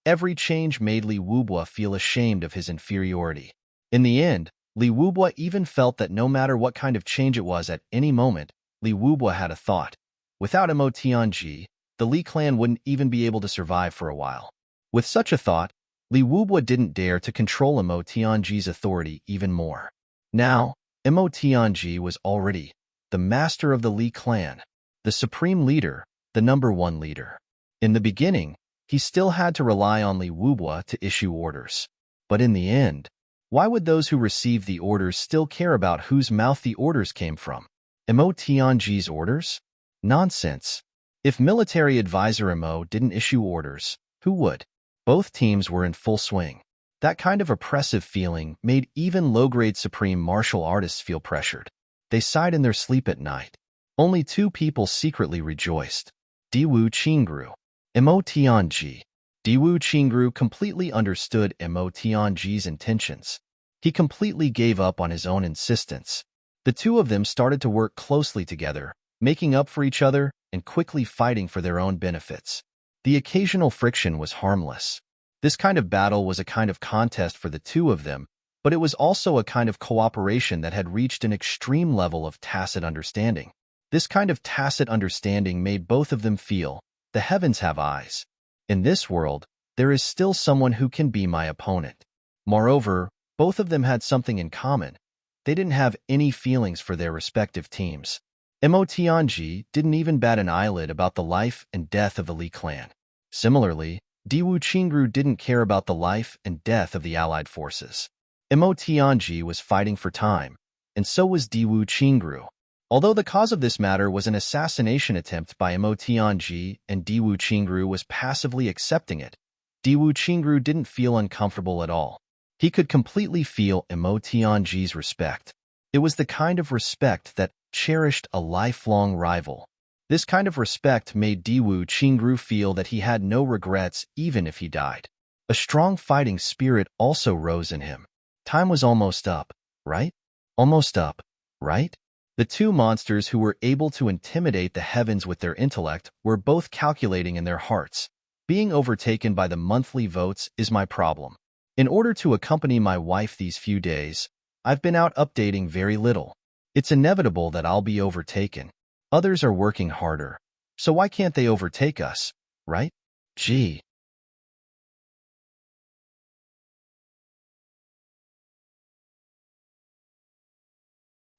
Every change made Li Wubo feel ashamed of his inferiority. In the end, Li Wubo even felt that no matter what kind of change it was at any moment, Li Wubo had a thought. Without Mo Tianji, the Li clan wouldn't even be able to survive for a while. With such a thought, Li Wubo didn't dare to control Mo Tianji's authority even more. Now, Mo Tianji was already the master of the Li clan, the supreme leader, the #1 leader. In the beginning, he still had to rely on Li Wubo to issue orders. But in the end, why would those who received the orders still care about whose mouth the orders came from? Mo Tianji's orders? Nonsense. If military advisor Mo didn't issue orders, who would? Both teams were in full swing. That kind of oppressive feeling made even low-grade supreme martial artists feel pressured. They sighed in their sleep at night. Only 2 people secretly rejoiced. Diwu Qingrou. Mo Tianji. Diwu Qingrou completely understood Mo Tianji's intentions. He completely gave up on his own insistence. The 2 of them started to work closely together, making up for each other and quickly fighting for their own benefits. The occasional friction was harmless. This kind of battle was a kind of contest for the 2 of them, but it was also a kind of cooperation that had reached an extreme level of tacit understanding. This kind of tacit understanding made both of them feel, the heavens have eyes. In this world, there is still someone who can be my opponent. Moreover, both of them had something in common. They didn't have any feelings for their respective teams. Mo Tianji didn't even bat an eyelid about the life and death of the Li clan. Similarly, Diwu Qingrou didn't care about the life and death of the allied forces. Mo Tianji was fighting for time, and so was Diwu Qingrou. Although the cause of this matter was an assassination attempt by Mo Tianji and Diwu Qingrou was passively accepting it, Diwu Qingrou didn't feel uncomfortable at all. He could completely feel Mo Tianji's respect. It was the kind of respect that cherished a lifelong rival. This kind of respect made Diwu Qingrou feel that he had no regrets even if he died. A strong fighting spirit also rose in him. Time was almost up, right? Almost up, right? The 2 monsters who were able to intimidate the heavens with their intellect were both calculating in their hearts. Being overtaken by the monthly votes is my problem. In order to accompany my wife these few days, I've been out updating very little. It's inevitable that I'll be overtaken. Others are working harder, so why can't they overtake us, right? Gee.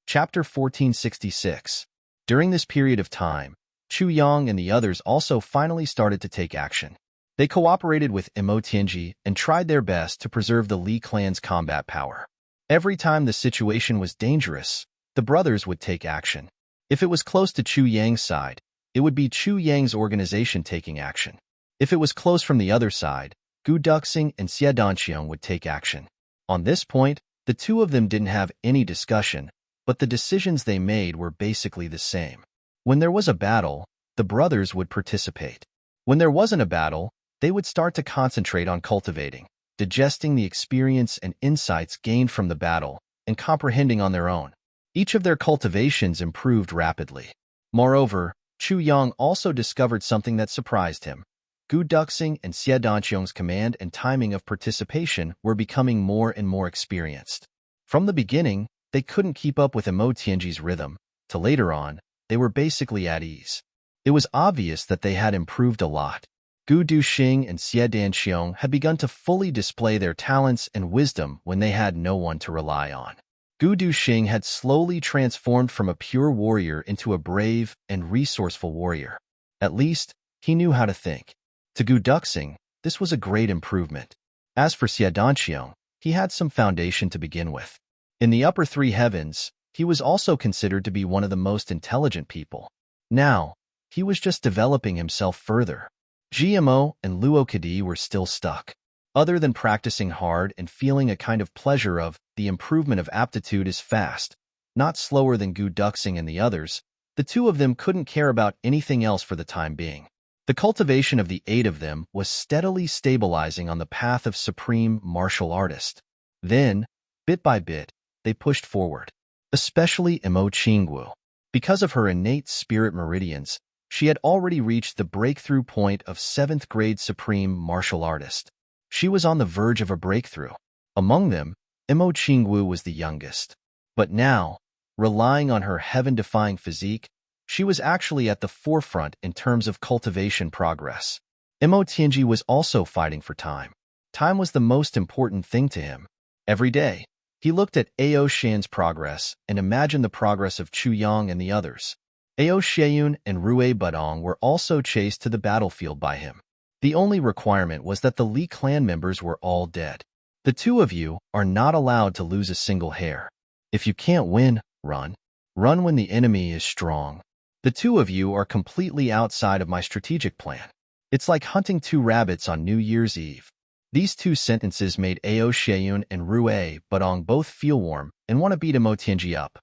Chapter 1466. During this period of time, Chu Yang and the others also finally started to take action. They cooperated with Mo Tianji and tried their best to preserve the Li clan's combat power. Every time the situation was dangerous, the brothers would take action. If it was close to Chu Yang's side, it would be Chu Yang's organization taking action. If it was close from the other side, Gu Duxing and Xie Danqiang would take action. On this point, the 2 of them didn't have any discussion, but the decisions they made were basically the same. When there was a battle, the brothers would participate. When there wasn't a battle, they would start to concentrate on cultivating, digesting the experience and insights gained from the battle, and comprehending on their own. Each of their cultivations improved rapidly. Moreover, Chu Yang also discovered something that surprised him. Gu Gu Duxing and Xie Danqiong's command and timing of participation were becoming more and more experienced. From the beginning, they couldn't keep up with Emo Tianji's rhythm, to later on, they were basically at ease. It was obvious that they had improved a lot. Gu Duxing and Xie Danqiong had begun to fully display their talents and wisdom when they had no one to rely on. Gu Duxing had slowly transformed from a pure warrior into a brave and resourceful warrior. At least, he knew how to think. To Gu Duxing, this was a great improvement. As for Xie Danqiong, he had some foundation to begin with. In the upper three heavens, he was also considered to be one of the most intelligent people. Now, he was just developing himself further. GMO and Luo Kadi were still stuck. Other than practicing hard and feeling a kind of pleasure of the improvement of aptitude is fast, not slower than Gu Duxing and the others, the two of them couldn't care about anything else for the time being. The cultivation of the 8 of them was steadily stabilizing on the path of supreme martial artist. Then, bit by bit, they pushed forward. Especially Emo Qingwu. Because of her innate spirit meridians, she had already reached the breakthrough point of 7th grade supreme martial artist. She was on the verge of a breakthrough. Among them, Emo Qingwu was the youngest. But now, relying on her heaven-defying physique, she was actually at the forefront in terms of cultivation progress. Emo Tianji was also fighting for time. Time was the most important thing to him. Every day, he looked at Ao Shan's progress and imagined the progress of Chu Yang and the others. Ao Shayun and Rue Budong were also chased to the battlefield by him. The only requirement was that the Li clan members were all dead. The two of you are not allowed to lose a single hair. If you can't win, run. Run when the enemy is strong. The two of you are completely outside of my strategic plan. It's like hunting 2 rabbits on New Year's Eve. These 2 sentences made Ao Shayun and Rue Budong both feel warm and want to beat Emo Tianji up.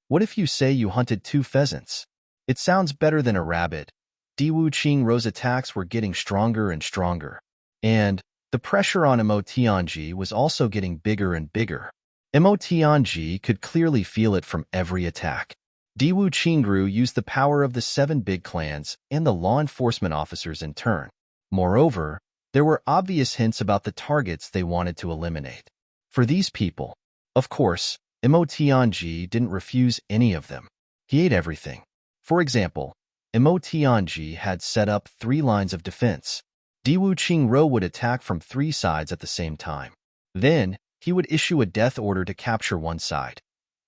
What if you say you hunted 2 pheasants? It sounds better than a rabbit. Diwu Qingrou's attacks were getting stronger and stronger. And the pressure on Emo Tianji was also getting bigger and bigger. Emo Tianji could clearly feel it from every attack. Diwu Qingrou used the power of the 7 big clans and the law enforcement officers in turn. Moreover, there were obvious hints about the targets they wanted to eliminate. For these people, of course, Emo Tianji didn't refuse any of them. He ate everything. For example, Emo Tianji had set up 3 lines of defense. Diwu Qingrou would attack from 3 sides at the same time. Then, he would issue a death order to capture one side.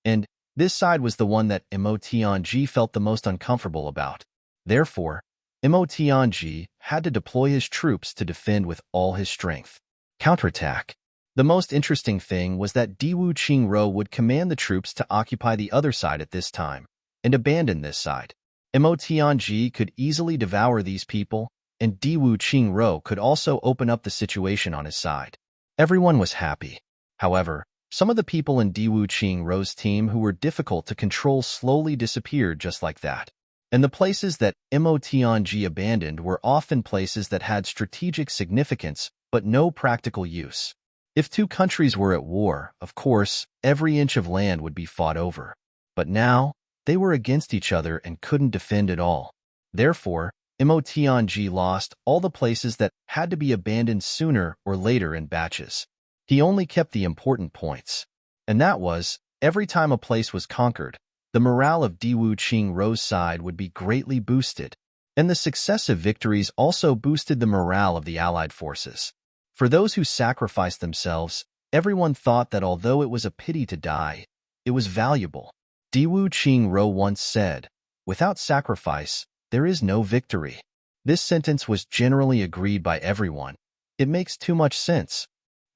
And this side was the one that Emo Tianji felt the most uncomfortable about. Therefore, Emo Tianji had to deploy his troops to defend with all his strength. Counterattack. The most interesting thing was that Diwu Qingrou would command the troops to occupy the other side at this time, and abandon this side. Emo Tianji could easily devour these people, and Diwu Qingrou could also open up the situation on his side. Everyone was happy. However, some of the people in Diwu Qingrou's team who were difficult to control slowly disappeared just like that. And the places that Emo Tianji abandoned were often places that had strategic significance but no practical use. If 2 countries were at war, of course, every inch of land would be fought over. But now, they were against each other and couldn't defend at all. Therefore, Emo Tianji lost all the places that had to be abandoned sooner or later in batches. He only kept the important points. And that was, every time a place was conquered, the morale of Diwu Qingrou's side would be greatly boosted. And the successive victories also boosted the morale of the allied forces. For those who sacrificed themselves, everyone thought that although it was a pity to die, it was valuable. Diwu Qingrou once said, "Without sacrifice, there is no victory." This sentence was generally agreed by everyone. It makes too much sense.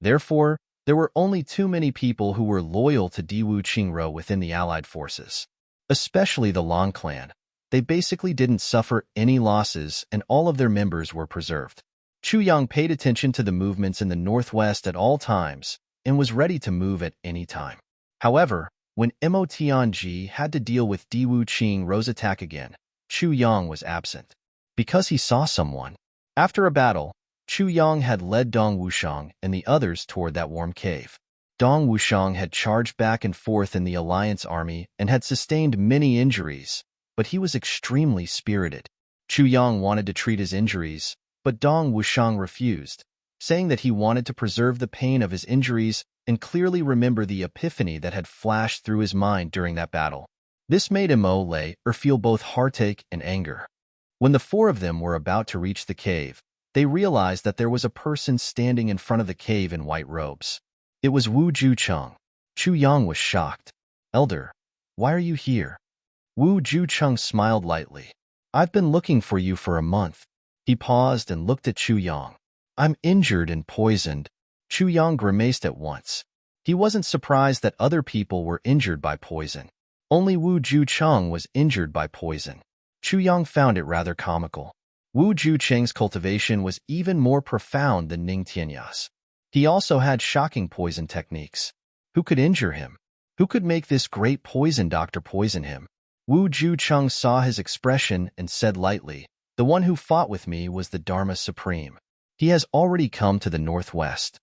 Therefore, there were only too many people who were loyal to Diwu Qingrou within the allied forces. Especially the Long clan. They basically didn't suffer any losses and all of their members were preserved. Chu Yang paid attention to the movements in the northwest at all times and was ready to move at any time. However, when Emo Tianji had to deal with Diwu Qingrou's attack again, Chu Yang was absent. Because he saw someone. After a battle, Chu Yang had led Dong Wushang and the others toward that warm cave. Dong Wushang had charged back and forth in the Alliance army and had sustained many injuries, but he was extremely spirited. Chu Yang wanted to treat his injuries, but Dong Wushang refused, saying that he wanted to preserve the pain of his injuries and clearly remember the epiphany that had flashed through his mind during that battle. This made Mo feel both heartache and anger. When the four of them were about to reach the cave, they realized that there was a person standing in front of the cave in white robes. It was Wu Jucheng. Chu Yang was shocked. "Elder, why are you here?" Wu Jucheng smiled lightly. "I've been looking for you for a month." He paused and looked at Chu Yang. "I'm injured and poisoned." Chu Yang grimaced at once. He wasn't surprised that other people were injured by poison. Only Wu Jucheng was injured by poison. Chu Yang found it rather comical. Wu Jucheng's cultivation was even more profound than Ning Tianya's. He also had shocking poison techniques. Who could injure him? Who could make this great poison doctor poison him? Wu Jucheng saw his expression and said lightly, "The one who fought with me was the Dharma Supreme. He has already come to the northwest."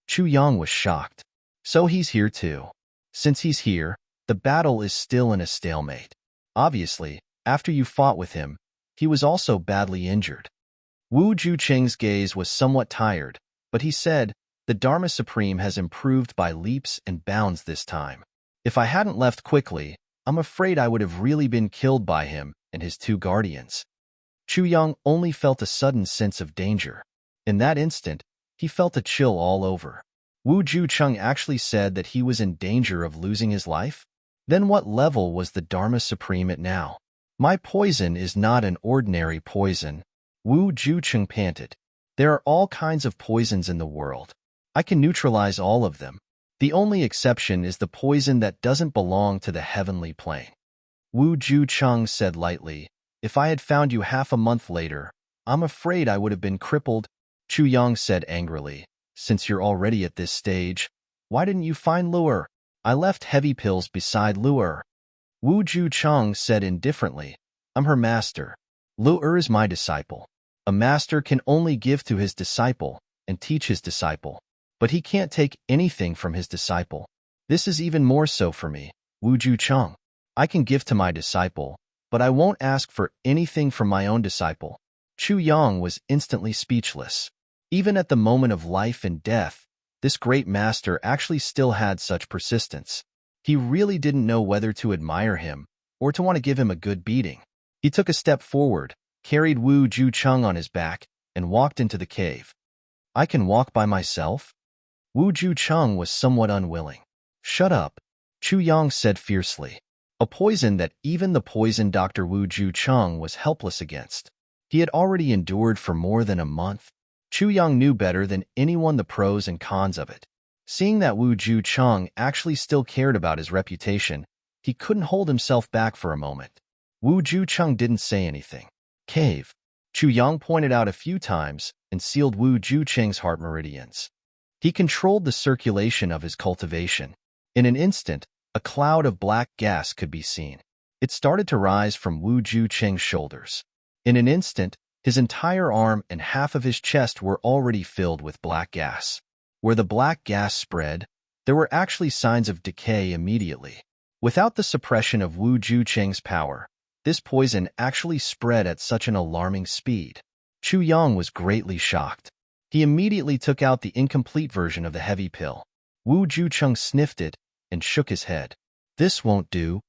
Chu Yang was shocked. "So he's here too." "Since he's here, the battle is still in a stalemate. Obviously, after you fought with him, he was also badly injured." Wu Jucheng's gaze was somewhat tired, but he said, "The Dharma Supreme has improved by leaps and bounds this time. If I hadn't left quickly, I'm afraid I would have really been killed by him and his two guardians." Chu Yang only felt a sudden sense of danger. In that instant, he felt a chill all over. Wu Jucheng actually said that he was in danger of losing his life? Then what level was the Dharma Supreme at now? "My poison is not an ordinary poison," Wu Jucheng panted. "There are all kinds of poisons in the world. I can neutralize all of them. The only exception is the poison that doesn't belong to the heavenly plane." Wu Jucheng said lightly, "If I had found you half a month later, I'm afraid I would have been crippled." Chu Yang said angrily, "Since you're already at this stage, why didn't you find Lu'er? I left heavy pills beside Lu'er." Wu Jucheng said indifferently, "I'm her master. Lu'er is my disciple. A master can only give to his disciple and teach his disciple, but he can't take anything from his disciple. This is even more so for me, Wu Jucheng. I can give to my disciple, but I won't ask for anything from my own disciple." Chu Yang was instantly speechless. Even at the moment of life and death, this great master actually still had such persistence. He really didn't know whether to admire him or to want to give him a good beating. He took a step forward, carried Wu Jucheng on his back, and walked into the cave. "I can walk by myself?" Wu Jucheng was somewhat unwilling. "Shut up," Chu Yang said fiercely. A poison that even the poison doctor Wu Jucheng was helpless against. He had already endured for more than a month. Chu Yang knew better than anyone the pros and cons of it. Seeing that Wu Jucheng actually still cared about his reputation, he couldn't hold himself back for a moment. Wu Jucheng didn't say anything. "Cave," Chu Yang pointed out a few times and sealed Wu Jucheng's heart meridians. He controlled the circulation of his cultivation. In an instant, a cloud of black gas could be seen. It started to rise from Wu Jucheng's shoulders. In an instant, his entire arm and half of his chest were already filled with black gas. Where the black gas spread, there were actually signs of decay immediately. Without the suppression of Wu Jucheng's power, this poison actually spread at such an alarming speed. Chu Yang was greatly shocked. He immediately took out the incomplete version of the heavy pill. Wu Jucheng sniffed it and shook his head. "This won't do."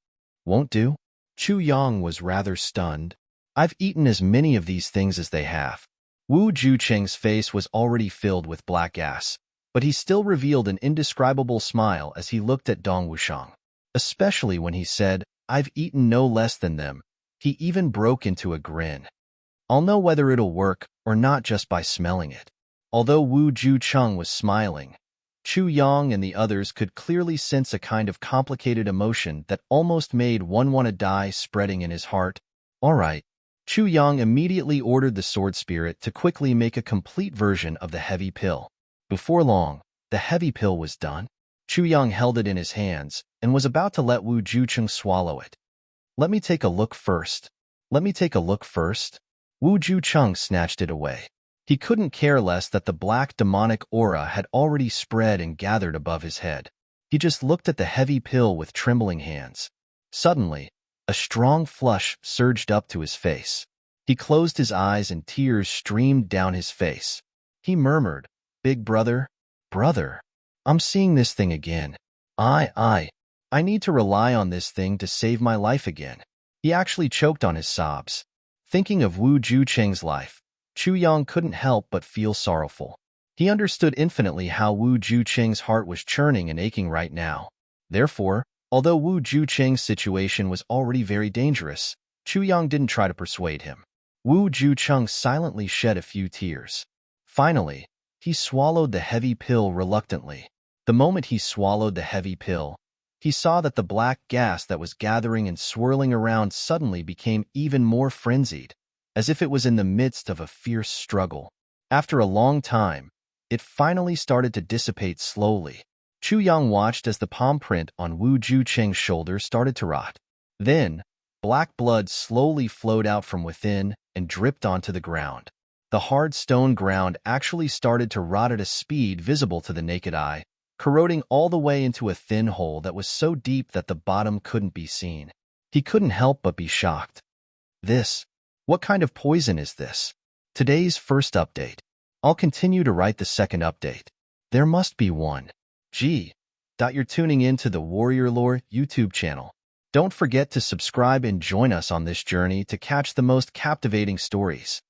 "Won't do?" Chu Yang was rather stunned. "I've eaten as many of these things as they have." Wu Jucheng's face was already filled with black gas, but he still revealed an indescribable smile as he looked at Dong Wushang. Especially when he said, "I've eaten no less than them." He even broke into a grin. "I'll know whether it'll work or not just by smelling it." Although Wu Jucheng was smiling, Chu Yang and the others could clearly sense a kind of complicated emotion that almost made one want to die spreading in his heart. "All right." Chu Yang immediately ordered the sword spirit to quickly make a complete version of the heavy pill. Before long, the heavy pill was done. Chu Yang held it in his hands and was about to let Wu Jucheng swallow it. "Let me take a look first." "Let me take a look first." Wu Jucheng snatched it away. He couldn't care less that the black demonic aura had already spread and gathered above his head. He just looked at the heavy pill with trembling hands. Suddenly, a strong flush surged up to his face. He closed his eyes and tears streamed down his face. He murmured, "Big brother, brother, I'm seeing this thing again. I need to rely on this thing to save my life again." He actually choked on his sobs. Thinking of Wu Jucheng's life, Chu Yang couldn't help but feel sorrowful. He understood infinitely how Wu Jucheng's heart was churning and aching right now. Therefore, although Wu Jucheng's situation was already very dangerous, Chu Yang didn't try to persuade him. Wu Jucheng silently shed a few tears. Finally, he swallowed the heavy pill reluctantly. The moment he swallowed the heavy pill, he saw that the black gas that was gathering and swirling around suddenly became even more frenzied, as if it was in the midst of a fierce struggle. After a long time, it finally started to dissipate slowly. Chu Yang watched as the palm print on Wu Jucheng's shoulder started to rot. Then, black blood slowly flowed out from within and dripped onto the ground. The hard stone ground actually started to rot at a speed visible to the naked eye, corroding all the way into a thin hole that was so deep that the bottom couldn't be seen. He couldn't help but be shocked. What kind of poison is this? Today's first update. I'll continue to write the second update. There must be one. You're tuning in to the Warrior Lore YouTube channel. Don't forget to subscribe and join us on this journey to catch the most captivating stories.